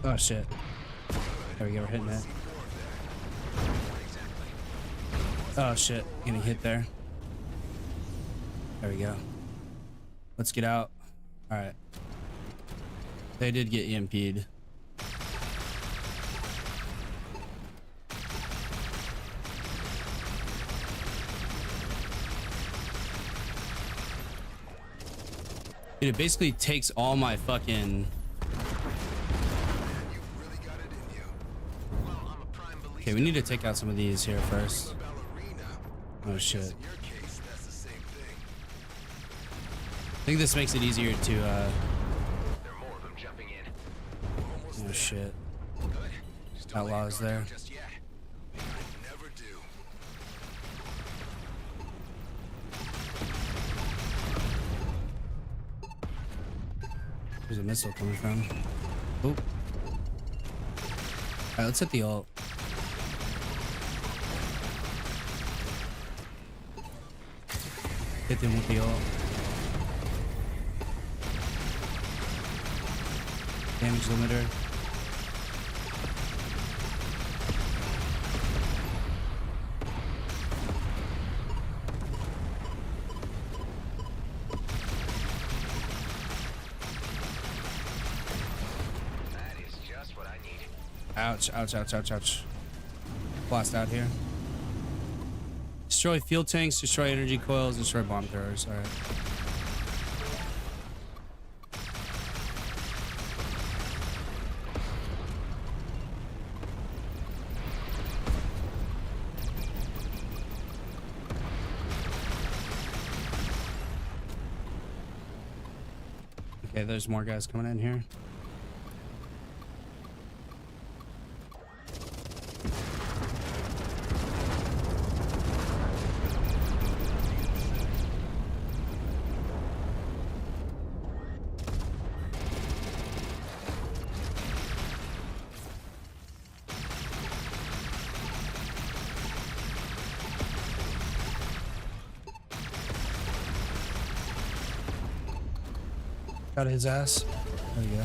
Oh shit. There we go, we're hitting it. Oh shit, getting hit there. There we go. Let's get out. Alright. They did get EMP'd. Dude, it basically takes all my fucking... Okay, we need to take out some of these here first. Oh shit. I think this makes it easier to There are more of them jumping in. oh shit. Outlaws there. Just yet. Never do. There's a missile coming from. Oop. Alright, let's hit the ult. Hit them with the ult. Damage limiter. That is just what I need. Ouch, ouch, ouch, ouch, ouch. Blast out here. Destroy fuel tanks, destroy energy coils, destroy bomb throwers. Alright. Okay, there's more guys coming in here. Got his ass. There we go.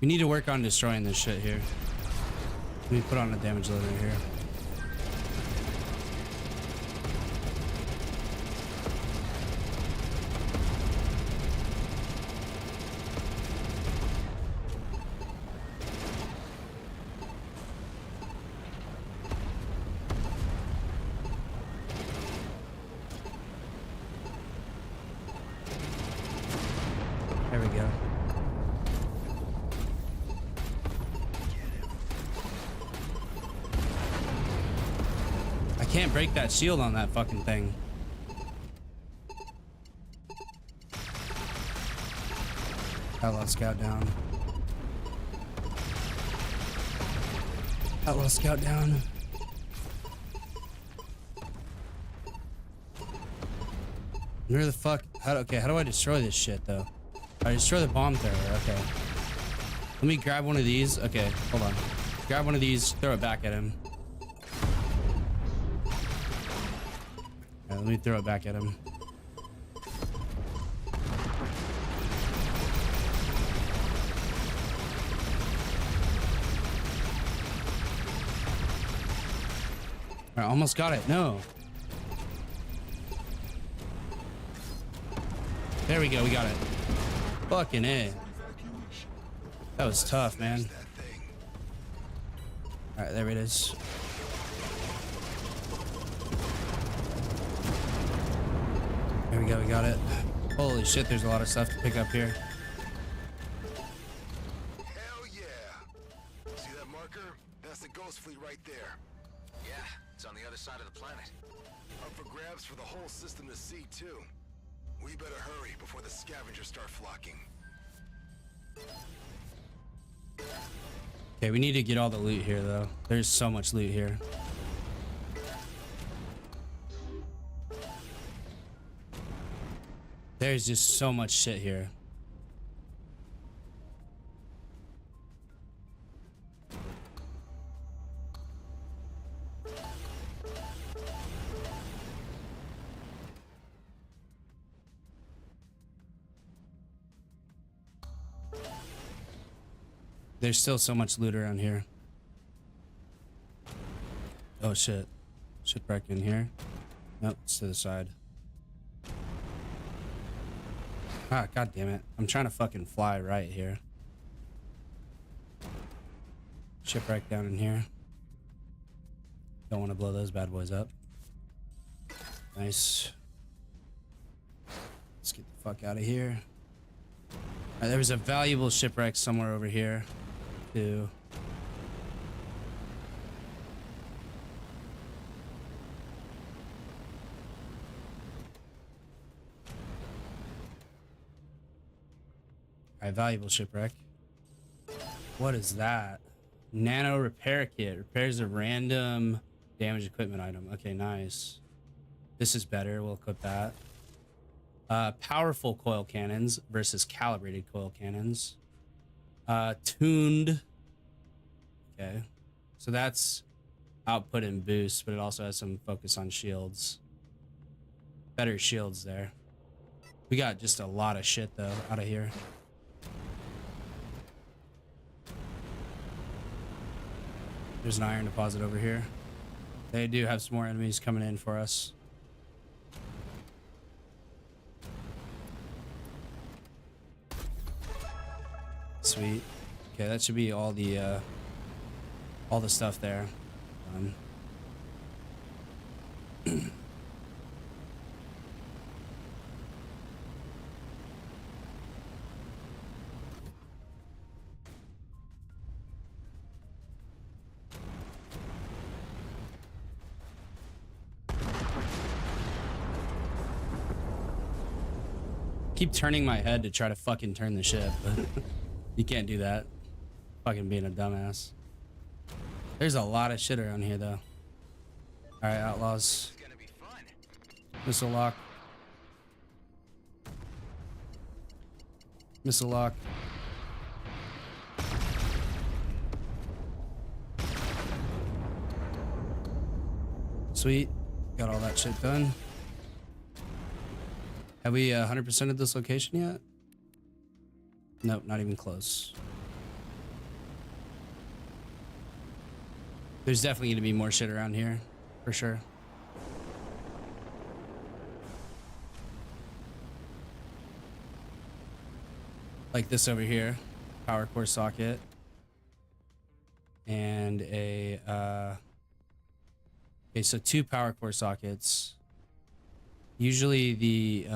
We need to work on destroying this shit here. Let me put on a damage limiter here. can't break that shield on that fucking thing. Outlaw scout down. Outlaw scout down. Where the fuck? Okay, how do I destroy this shit though? I destroy the bomb thrower. Okay. Let me grab one of these. Okay, hold on. Grab one of these, throw it back at him. Let me throw it back at him. I almost got it. No. There we go. We got it. Fucking A. That was tough, man. All right, there it is. There we go. We got it. Holy shit, there's a lot of stuff to pick up here. Hell yeah! See that marker? That's the Ghost Fleet right there. Yeah, it's on the other side of the planet. Up for grabs for the whole system to see, too. We better hurry before the scavengers start flocking. Okay, we need to get all the loot here, though. There's so much loot here. There's just so much shit here. There's still so much loot around here. Oh shit. Shipwreck in here. Nope, it's to the side. Ah, god damn it. I'm trying to fucking fly right here. Shipwreck down in here. Don't want to blow those bad boys up. Nice. Let's get the fuck out of here. There was a valuable shipwreck somewhere over here, too. Alright, valuable shipwreck. What is that? Nano repair kit. Repairs a random damaged equipment item. Okay, nice. This is better. We'll equip that. Powerful coil cannons versus calibrated coil cannons. Tuned. Okay. So that's output and boost, but it also has some focus on shields. Better shields there. We got just a lot of shit, though, out of here. There's an iron deposit over here. They do have some more enemies coming in for us. Sweet. Okay, that should be all the stuff there. Keep turning my head to try to fucking turn the ship, but you can't do that. Fucking being a dumbass. There's a lot of shit around here, though. Alright, outlaws. Missile lock. Missile lock. Sweet. Got all that shit done. Have we 100%ed this location yet? Nope, not even close. There's definitely going to be more shit around here, for sure. Like this over here, power core socket. And a, okay, so 2 power core sockets. Usually the,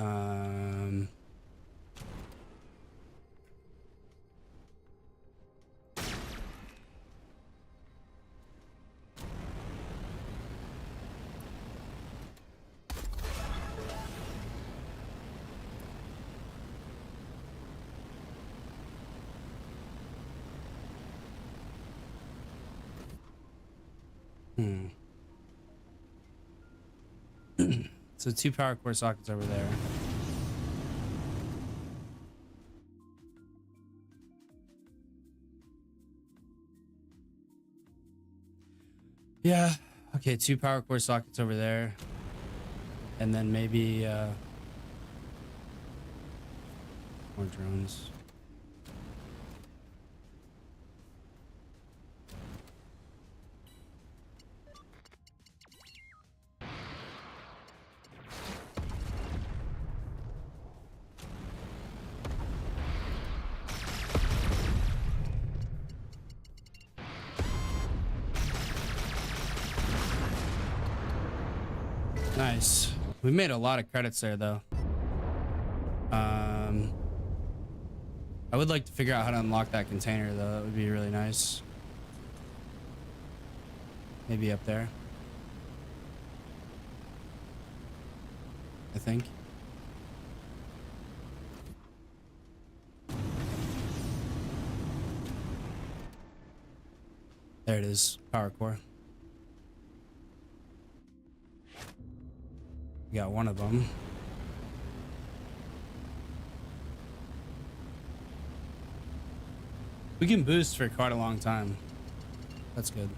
So 2 power core sockets over there. Yeah. Okay, 2 power core sockets over there. And then maybe more drones. Nice. We made a lot of credits there, though. I would like to figure out how to unlock that container, though. That would be really nice. Maybe up there. I think. There it is. Power core. We got one of them. We can boost for quite a long time. That's good.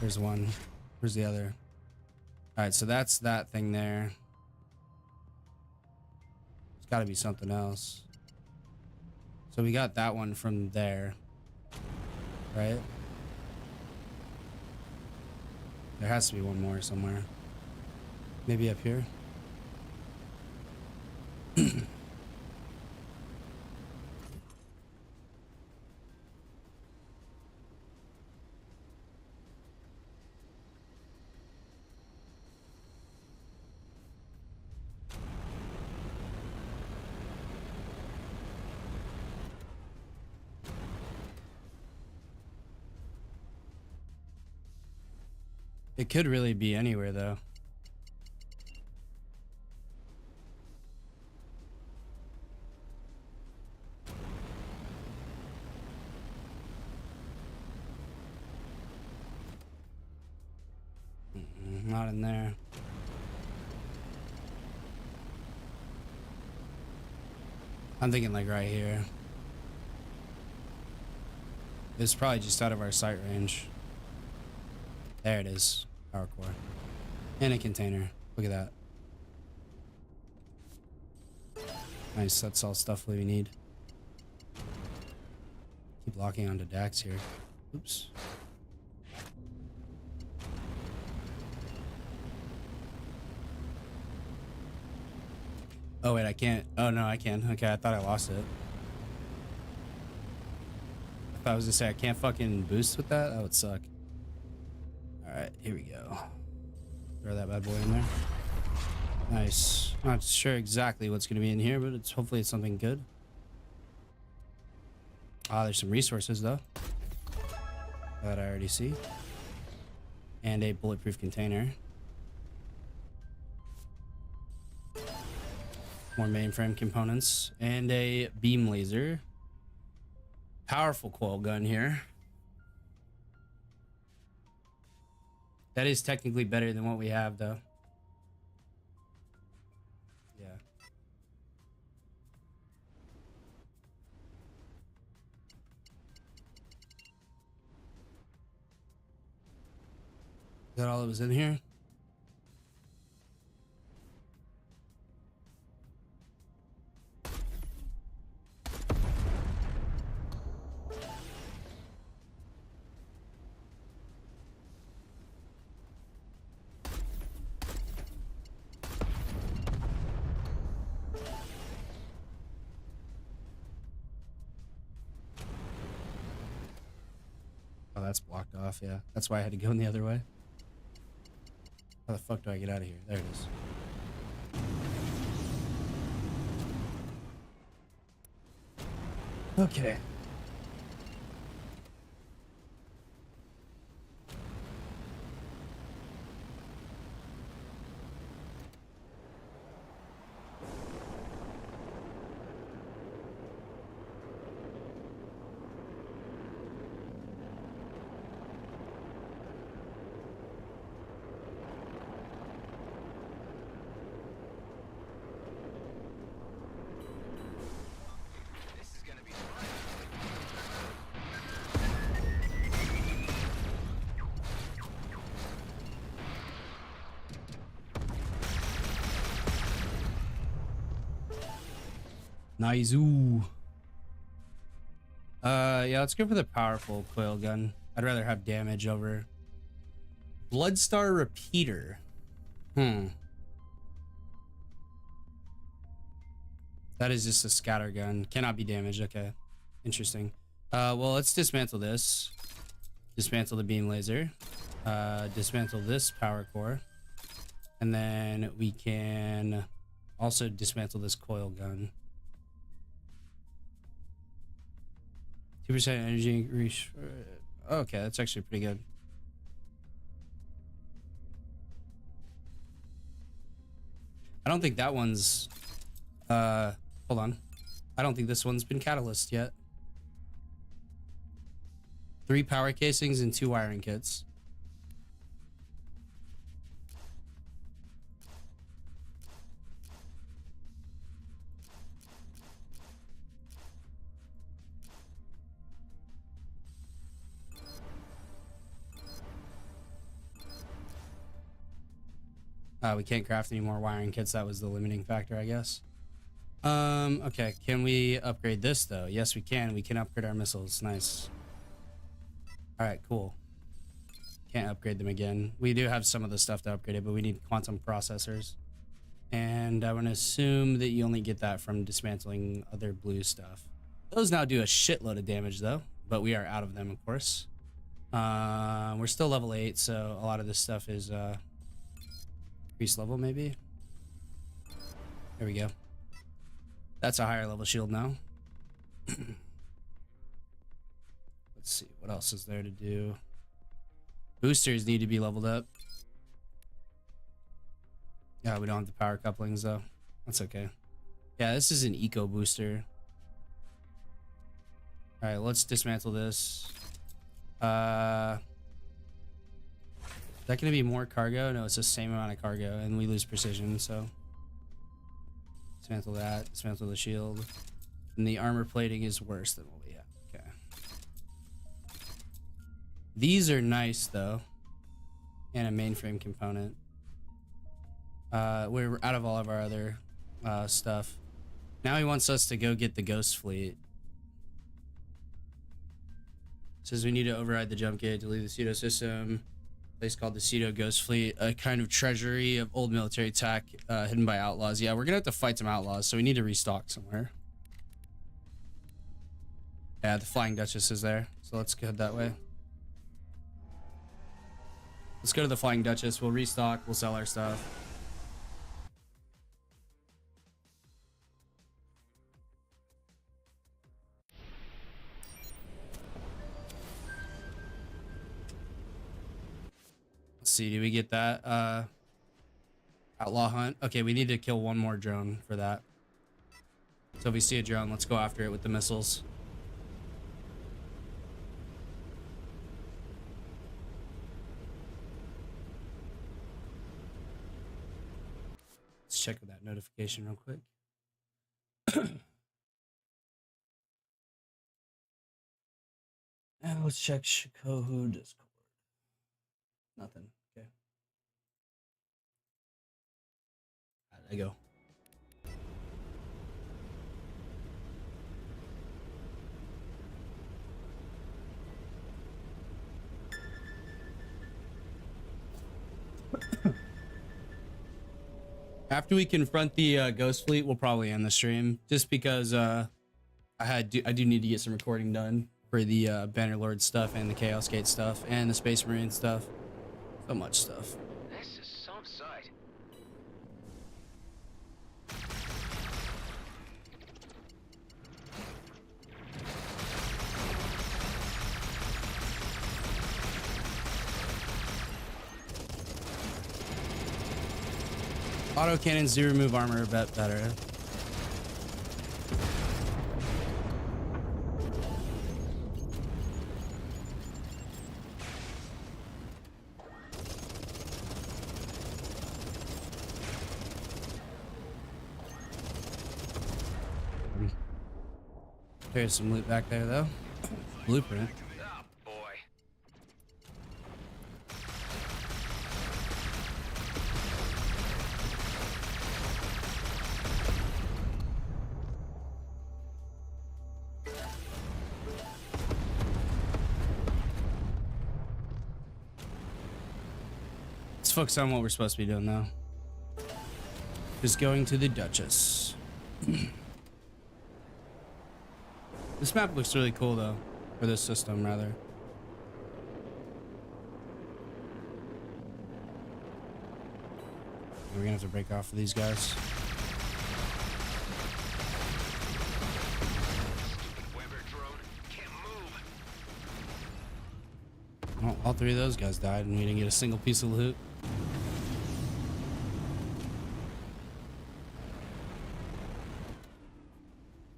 There's one. Where's the other? All right, so that's that thing there. It's got to be something else. So we got that one from there, right? There has to be one more somewhere. Maybe up here. It could really be anywhere, though. Not in there. I'm thinking like right here. It's probably just out of our sight range. There it is. Power core. And a container. Look at that. Nice. That's all stuff we need. Keep locking onto Dax here. Oops. Oh wait, I can't. Oh no, I can. Okay, I thought I lost it. I thought I was gonna say I can't fucking boost with that. That would suck. Alright, here we go. Throw that bad boy in there. Nice. Not sure exactly what's gonna be in here, but it's hopefully it's something good. Ah, there's some resources though. That I already see. And a bulletproof container. More mainframe components. And a beam laser. Powerful coil gun here. That is technically better than what we have, though. Yeah. Is that all that was in here? Oh, that's blocked off, yeah. That's why I had to go in the other way. How the fuck do I get out of here? There it is. Okay. Nice. Ooh. Yeah, let's go for the powerful coil gun. I'd rather have damage over Bloodstar Repeater. That is just a scatter gun. Cannot be damaged. Okay. Interesting. Well, let's dismantle this. Dismantle the beam laser. Dismantle this power core. And then we can also dismantle this coil gun. 2% energy increase. Okay, that's actually pretty good. I don't think that one's hold on. I don't think this one's been catalyst yet. 3 power casings and 2 wiring kits. We can't craft any more wiring kits. That was the limiting factor, I guess. Okay, can we upgrade this though? Yes, we can. We can upgrade our missiles. Nice. All right, cool. Can't upgrade them again. We do have some of the stuff to upgrade it, but we need quantum processors. And I want to assume that you only get that from dismantling other blue stuff. Those now do a shitload of damage though, but we are out of them, of course. We're still level 8, so a lot of this stuff is increased level maybe. There we go. That's a higher level shield now. Let's see, what else is there to do? Boosters need to be leveled up. Yeah, we don't have the power couplings though. That's okay. Yeah, this is an eco booster. All right, let's dismantle this. Is that going to be more cargo? No, it's the same amount of cargo, and we lose precision, so. Dismantle that, dismantle the shield. And the armor plating is worse than what we have. Okay. These are nice, though. And a mainframe component. We're out of all of our other stuff. Now he wants us to go get the Ghost Fleet. Says we need to override the jump gate to leave the pseudo system. Place called the Pseudo Ghost Fleet, a kind of treasury of old military tech hidden by outlaws. Yeah, we're gonna have to fight some outlaws, so we need to restock somewhere. Yeah, the Flying Duchess is there, so let's head that way. Let's go to the Flying Duchess. We'll restock. We'll sell our stuff. Let's see, do we get that outlaw hunt? Okay, we need to kill one more drone for that. So if we see a drone, let's go after it with the missiles. Let's check that notification real quick. And let's check Shikohu Discord. Nothing. Okay. How did I go? After we confront the Ghost Fleet, we'll probably end the stream, just because I do need to get some recording done for the Bannerlord stuff and the Chaos Gate stuff and the Space Marine stuff. So much stuff. This is some sight. Auto cannons do remove armor a bit better. There's some loot back there though. Blueprint. Oh boy. focus on what we're supposed to be doing though. Just going to the Duchess. This map looks really cool though, for this system rather. We're gonna have to break off for these guys. Weber drone can't move. Well, all three of those guys died and we didn't get a single piece of loot.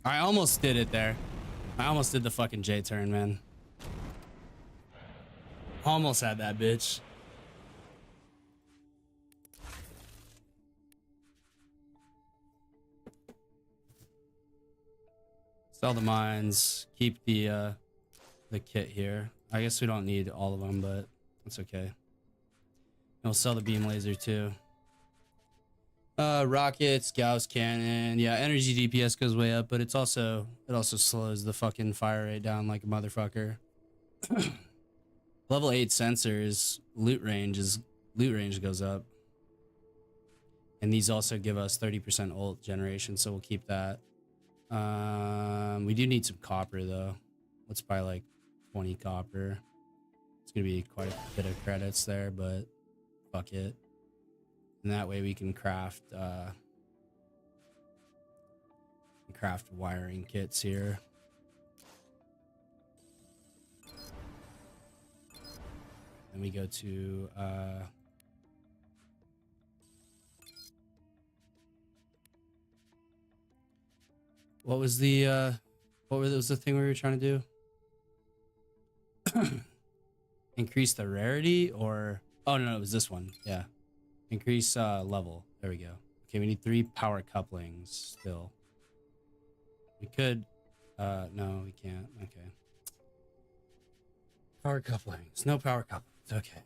I almost did it there. I almost did the fucking J turn, man. Almost had that bitch. Sell the mines. Keep the kit here. I guess we don't need all of them, but that's okay. And we'll sell the beam laser too. Rockets, Gauss cannon. Yeah, energy DPS goes way up, but it also slows the fucking fire rate down like a motherfucker. Level 8 sensors, loot range goes up. And these also give us 30% ult generation, so we'll keep that. We do need some copper though. Let's buy like 20 copper. It's gonna be quite a bit of credits there, but fuck it. And that way we can craft wiring kits here. Then we go to what was the thing we were trying to do? Increase the rarity, or oh no, it was this one. Yeah. Increase level. There we go. Okay, we need 3 power couplings still. We could no, we can't. Okay. Power couplings. No power couplings. Okay.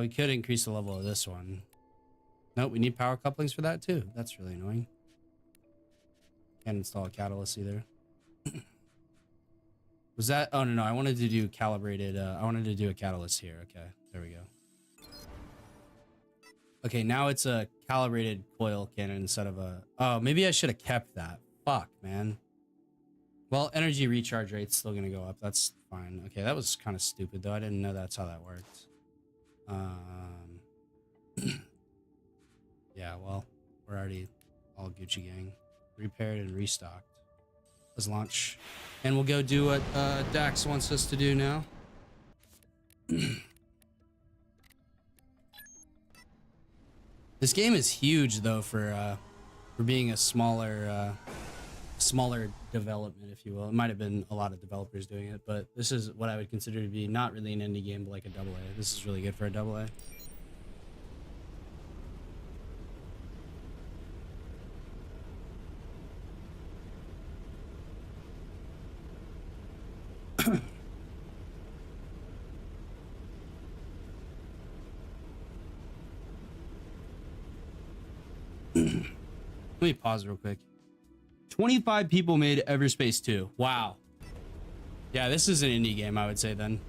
We could increase the level of this one. Nope, we need power couplings for that too. That's really annoying. Can't install a catalyst either. Was that? Oh no, I wanted to do calibrated. I wanted to do a catalyst here. Okay, there we go. Okay, now it's a calibrated coil cannon instead of a... Oh, maybe I should have kept that. Fuck, man. Well, energy recharge rate's still gonna go up. That's fine. Okay, that was kind of stupid, though. I didn't know that's how that worked. Yeah, well, we're already all Gucci gang. Repaired and restocked. Let's launch. And we'll go do what Dax wants us to do now. This game is huge though for being a smaller development, if you will. It might have been a lot of developers doing it, but this is what I would consider to be not really an indie game, but like a AA. This is really good for a AA. Let me pause real quick. 25 people made Everspace 2. Wow. Yeah, this is an indie game, I would say then.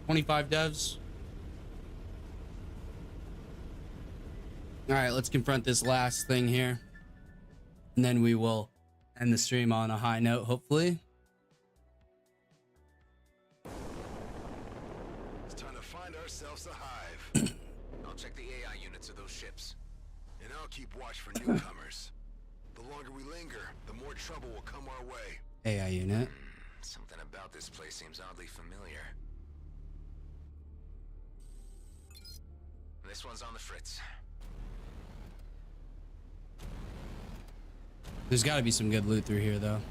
25 devs. All right, let's confront this last thing here. And then we will end the stream on a high note, hopefully. It's time to find ourselves a hive. I'll check the AI units of those ships. And I'll keep watch for newcomers. The longer we linger, the more trouble will come our way. AI unit. Something about this place seems oddly familiar. This one's on the fritz. There's got to be some good loot through here, though.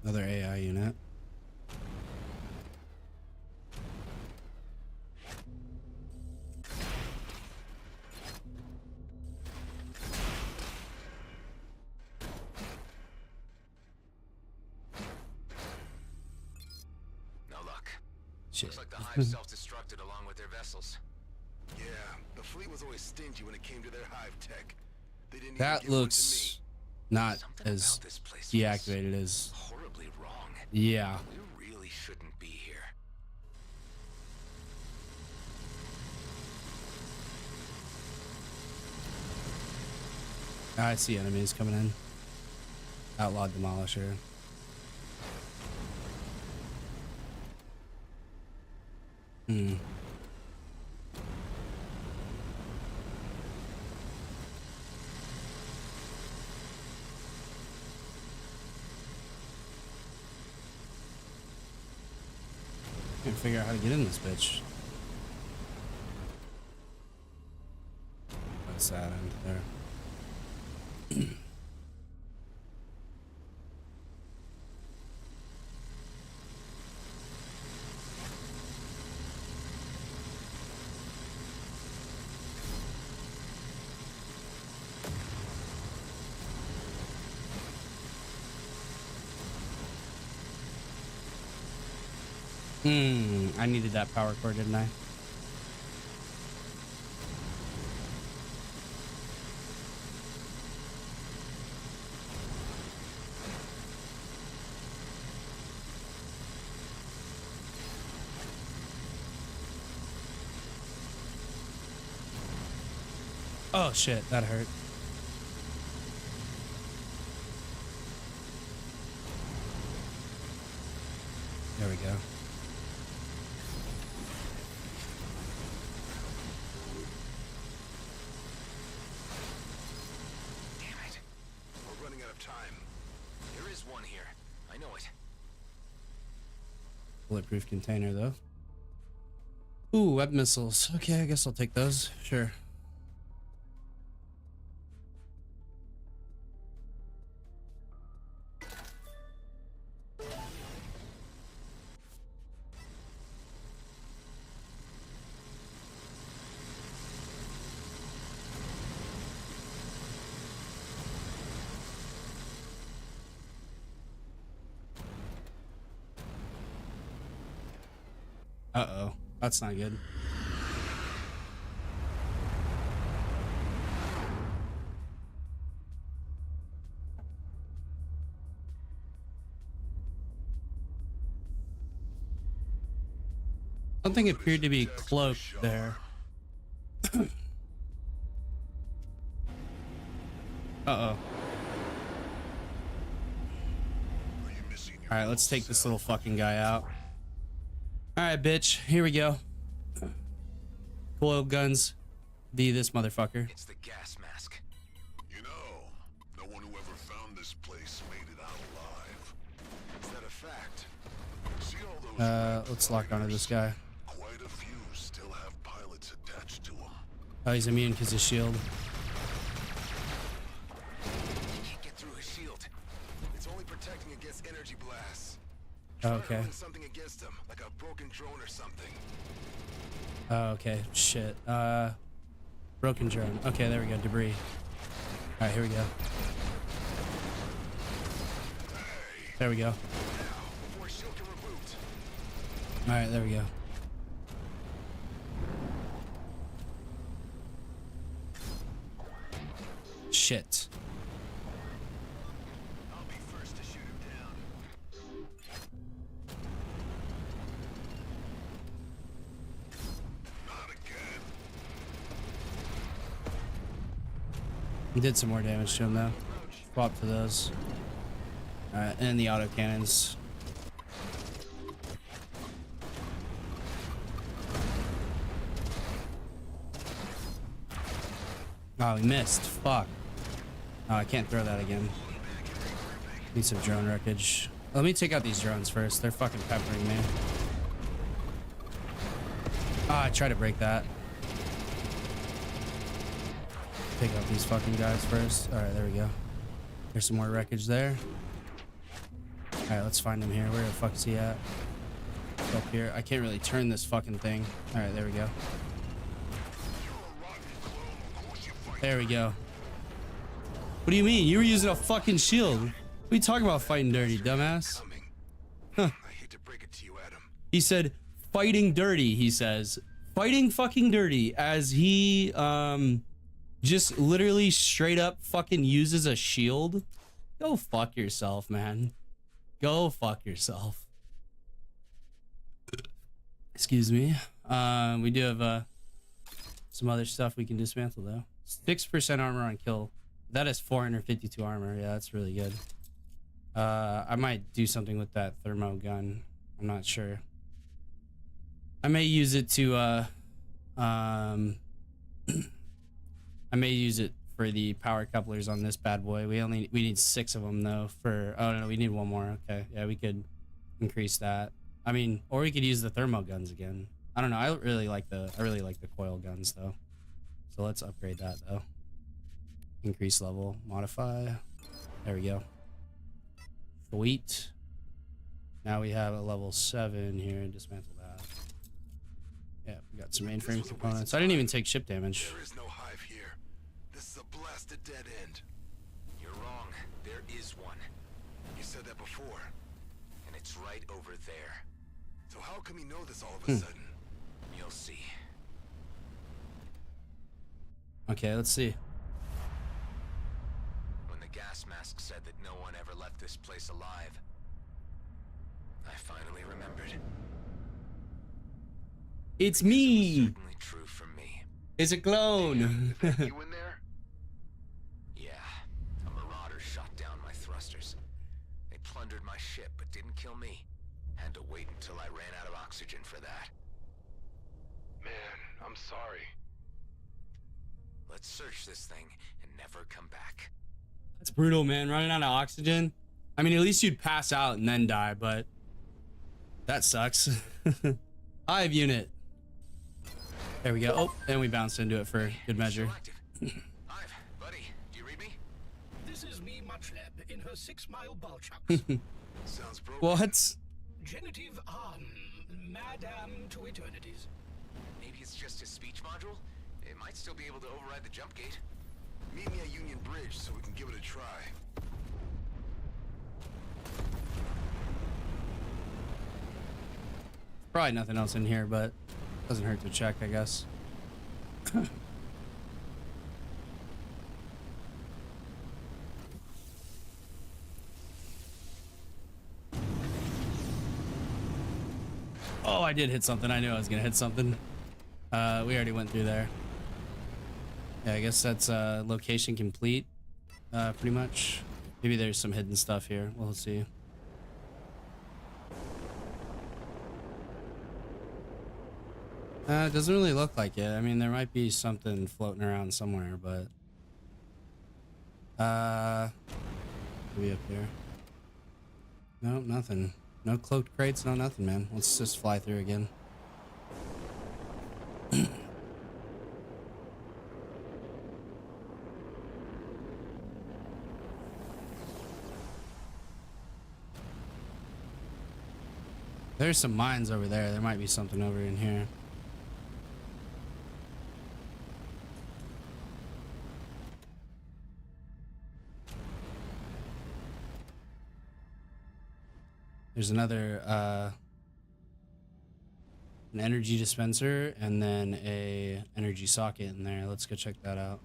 Another AI unit. No luck. Shit. Looks like the hive self-destructed along with their vessels. Yeah, the fleet was always stingy when it came to their hive tech. They didn't even That give one to looks not Something as about this place feels deactivated as. horribly wrong. Yeah. We really shouldn't be here. I see enemies coming in. Outlawed Demolisher. Hmm. Can't figure out how to get in this bitch. That's that end there. I needed that power core, didn't I? Oh shit, that hurt. There we go. Damn it. We're running out of time. There is one here. I know it. Bulletproof container though. Ooh, web missiles. Okay, I guess I'll take those. Sure. Uh-oh. That's not good. Something appeared to be cloaked there. Uh-oh. Alright, let's take this little fucking guy out. Alright, bitch. Here we go. Coil guns. Be this motherfucker. It's the gas mask. You know, no one who ever found this place made it out alive. Is that a fact? See all those Let's lock onto this guy. Quite a few still have pilots attached to them. Oh, he's immune because his shield. You can't get through his shield. It's only protecting against energy blasts. Oh, Try okay. hurling something against them, like a broken drone or something. Oh, okay. Shit. Broken drone. Okay, there we go. Debris. Alright, here we go. There we go. Before shield can reboot. Alright, there we go. Shit. I'll be first to shoot him down. Not again. He did some more damage to him though. Swap to those. Alright, and the auto cannons. Oh, he missed. Fuck. Oh, I can't throw that again. Need some drone wreckage. Let me take out these drones first. They're fucking peppering me. Ah, I tried to break that. Take out these fucking guys first. Alright, there we go. There's some more wreckage there. Alright, let's find him here. Where the fuck is he at? Up here. I can't really turn this fucking thing. Alright, there we go. There we go. What do you mean? You were using a fucking shield. What are you talking about fighting dirty, dumbass? Huh. I hate to break it to you, Adam. He said, fighting dirty, he says. Fighting fucking dirty as he, Just literally straight up fucking uses a shield. Go fuck yourself, man. Go fuck yourself. Excuse me. We do have some other stuff we can dismantle though. 6% armor on kill. That is 452 armor. Yeah, that's really good. I might do something with that thermo gun. I'm not sure. I may use it to I may use it for the power couplers on this bad boy. We need 6 of them though for, oh no, we need 1 more. Okay. Yeah, we could increase that. I mean, or we could use the thermo guns again. I don't know. I really like the coil guns though. So let's upgrade that though. Increase level, modify. There we go. Sweet. Now we have a level 7 here. Dismantle that. Yeah, we got some mainframe components. I didn't even take ship damage. There is no hive here. This is a blasted dead end. You're wrong. There is one. You said that before. And it's right over there. So how come you know this all of a sudden? You'll see. Okay, let's see. When the gas mask said that no one ever left this place alive, I finally remembered. It's Because me. it was certainly true for me. It's a clone. You in there? Yeah, a marauder shot down my thrusters. They plundered my ship, but didn't kill me. Had to wait until I ran out of oxygen for that. Man, I'm sorry. Let's search this thing and never come back. That's brutal, man. Running out of oxygen. I mean, at least you'd pass out and then die, but that sucks. Hive unit. There we go. Oh, and we bounced into it for good measure. Hive, buddy, do you read me? This is me, Muchleb, in her 6-mile balchucks. Sounds broken. What? Genitive Madame to eternities. Maybe it's just his speech module? It might still be able to override the jump gate. Meet me at Union Bridge so we can give it a try. Probably nothing else in here, but doesn't hurt to check, I guess. Oh, I did hit something. I knew I was gonna hit something. We already went through there. Yeah, I guess that's location complete, pretty much. Maybe there's some hidden stuff here. We'll see. It doesn't really look like it. I mean, there might be something floating around somewhere, but maybe up here. No, nothing. No cloaked crates, no nothing, man. Let's just fly through again. There's some mines over there. There might be something over in here. There's another an energy dispenser and then a energy socket in there. Let's go check that out.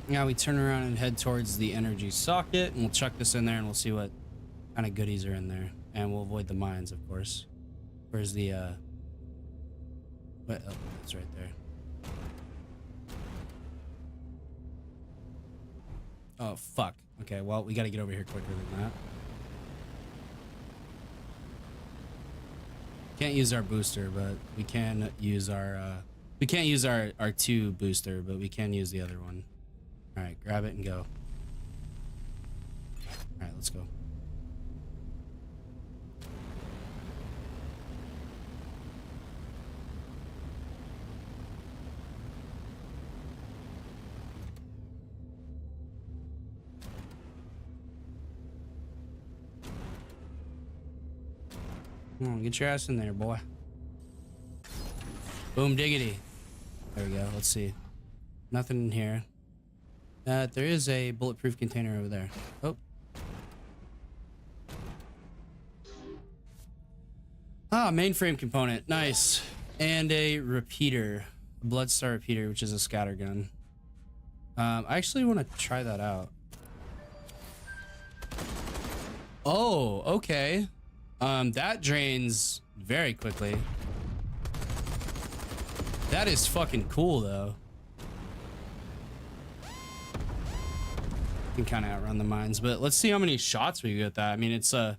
Now we turn around and head towards the energy socket, and we'll chuck this in there and we'll see what kind of goodies are in there. And we'll avoid the mines, of course. Where's the what? Oh, it's right there. Oh fuck. Okay, well, we got to get over here quicker than that. Can't use our booster, but we can use our we can't use our 2 booster, but we can use the other one. All right, grab it and go. All right, let's go. Come on, get your ass in there, boy. Boom diggity. There we go. Let's see. Nothing in here. There is a bulletproof container over there. Oh. Ah, mainframe component. Nice. And a repeater. A Bloodstar repeater, which is a scatter gun. I actually want to try that out. Oh, okay. That drains very quickly. That is fucking cool, though. Can kind of outrun the mines, but let's see how many shots we get that. I mean, it's I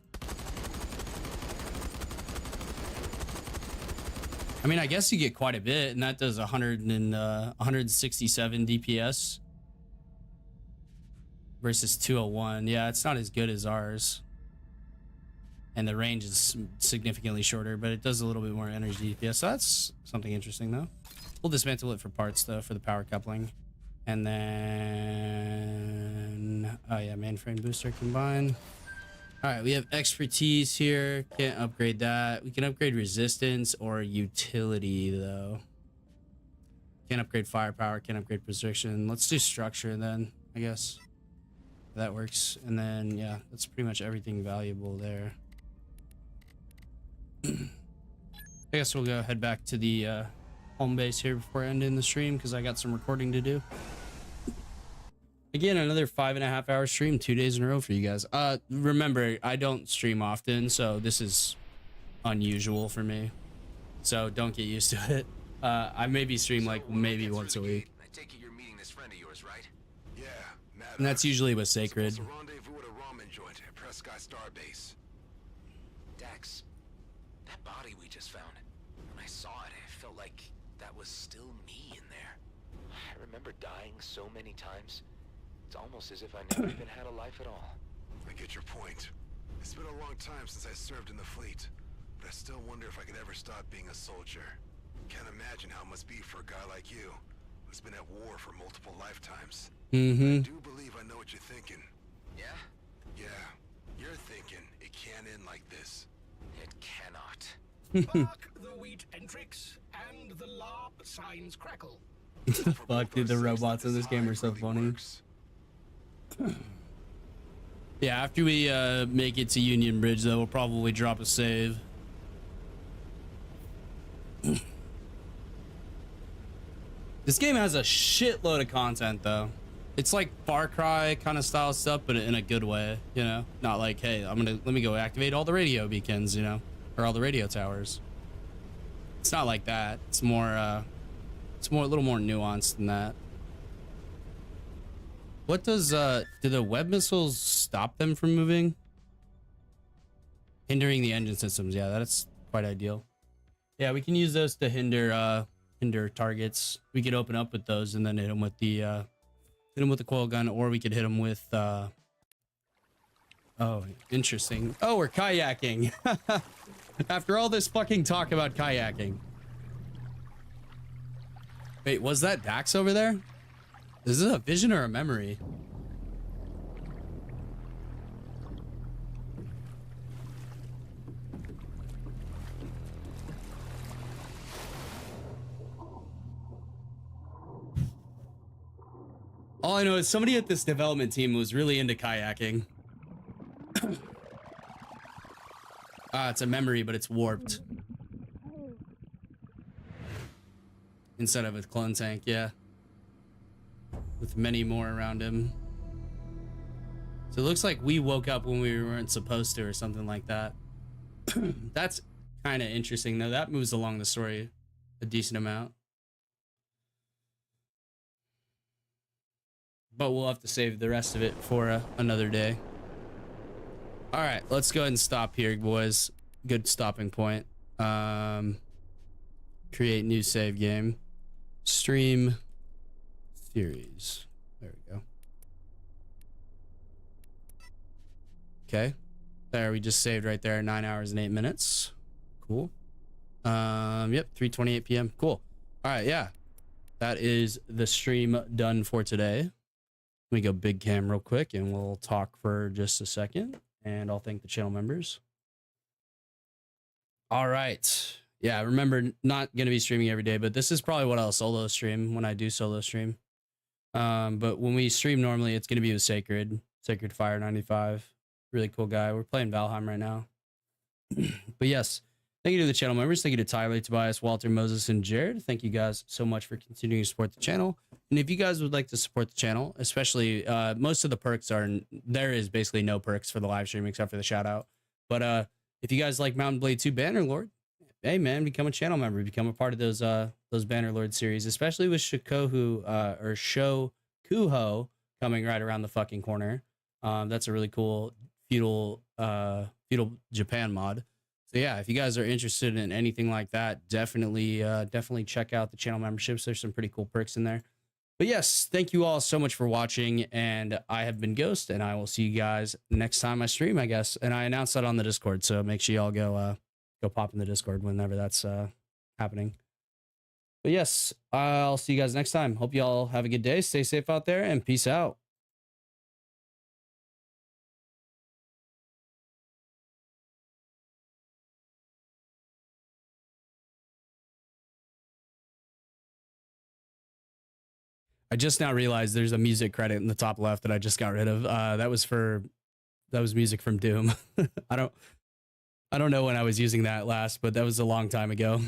mean, I guess you get quite a bit, and that does 167 DPS versus 201. Yeah, it's not as good as ours, and the range is significantly shorter, but it does a little bit more energy DPS. So that's something interesting, though. We'll dismantle it for parts, though, for the power coupling. And then, oh yeah, mainframe booster combined. All right, we have expertise here. Can't upgrade that. We can upgrade resistance or utility, though. Can't upgrade firepower, can't upgrade precision. Let's do structure then, I guess. That works. And then, yeah, that's pretty much everything valuable there. I guess we'll go head back to the home base here before ending the stream, because I got some recording to do. Again, another 5.5 hour stream, 2 days in a row for you guys. Remember, I don't stream often, so this is unusual for me. So don't get used to it. I maybe stream like maybe once a week. I take it you're meeting this friend of yours, right? Yeah, Maddox. And that's usually with Sacred. Supposed to rendezvous at a ramen joint at Prescott Starbase. Dax, that body we just found. When I saw it, it felt like that was still me in there. I remember dying so many times. It's almost as if I never even had a life at all. I get your point. It's been a long time since I served in the fleet, but I still wonder if I could ever stop being a soldier. Can't imagine how it must be for a guy like you, who's been at war for multiple lifetimes. I do believe I know what you're thinking. Yeah? Yeah, you're thinking it can't end like this. It cannot. Bark the wheat entrix, and the larp signs crackle. Fuck, dude, the robots in this game are so funny. Yeah, after we make it to Union Bridge, though, we'll probably drop a save. This game has a shitload of content, though. It's like Far Cry kind of style stuff, but in a good way, you know? Not like, hey, let me go activate all the radio beacons, you know? Or all the radio towers. It's not like that. It's more, a little more nuanced than that. What does, do the web missiles stop them from moving? Hindering the engine systems. Yeah, that's quite ideal. Yeah, we can use those to hinder targets. We could open up with those and then hit them with the coil gun, or we could hit them with, oh, interesting. Oh, we're kayaking. After all this fucking talk about kayaking. Wait, was that Dax over there? Is this a vision or a memory? All I know is somebody at this development team was really into kayaking. It's a memory, but it's warped. Instead of a clone tank, yeah. With many more around him. So it looks like we woke up when we weren't supposed to, or something like that. That's kind of interesting, though. That moves along the story a decent amount. But we'll have to save the rest of it for another day. All right, let's go ahead and stop here, boys. Good stopping point. Create new save game. Stream series. There we go. Okay. There, we just saved right there. 9 hours and 8 minutes. Cool. Yep, 3:28 p.m. Cool. All right, yeah. That is the stream done for today. Let me go big cam real quick and we'll talk for just a second. And I'll thank the channel members. All right. Yeah, remember, not going to be streaming every day, but this is probably what I'll solo stream when I do solo stream. But when we stream normally, it's going to be with Sacred Fire 95. Really cool guy. We're playing Valheim right now. But yes, thank you to the channel members. Thank you to Tyler, Tobias, Walter, Moses, and Jared. Thank you guys so much for continuing to support the channel. And if you guys would like to support the channel, especially most of the perks there is basically no perks for the live stream except for the shout out. But if you guys like Mountain Blade 2 Bannerlord, hey man, become a channel member, become a part of those Bannerlord series, especially with Shokuho coming right around the fucking corner. That's a really cool feudal Japan mod. So yeah, if you guys are interested in anything like that, definitely check out the channel memberships. There's some pretty cool perks in there. But yes, thank you all so much for watching, and I have been Ghost, and I will see you guys next time I stream, I guess. And I announced that on the Discord, so make sure y'all go pop in the Discord whenever that's happening. But yes, I'll see you guys next time. Hope y'all have a good day. Stay safe out there, and peace out. I just now realized there's a music credit in the top left that I just got rid of. That was music from Doom. I don't know when I was using that last, but that was a long time ago.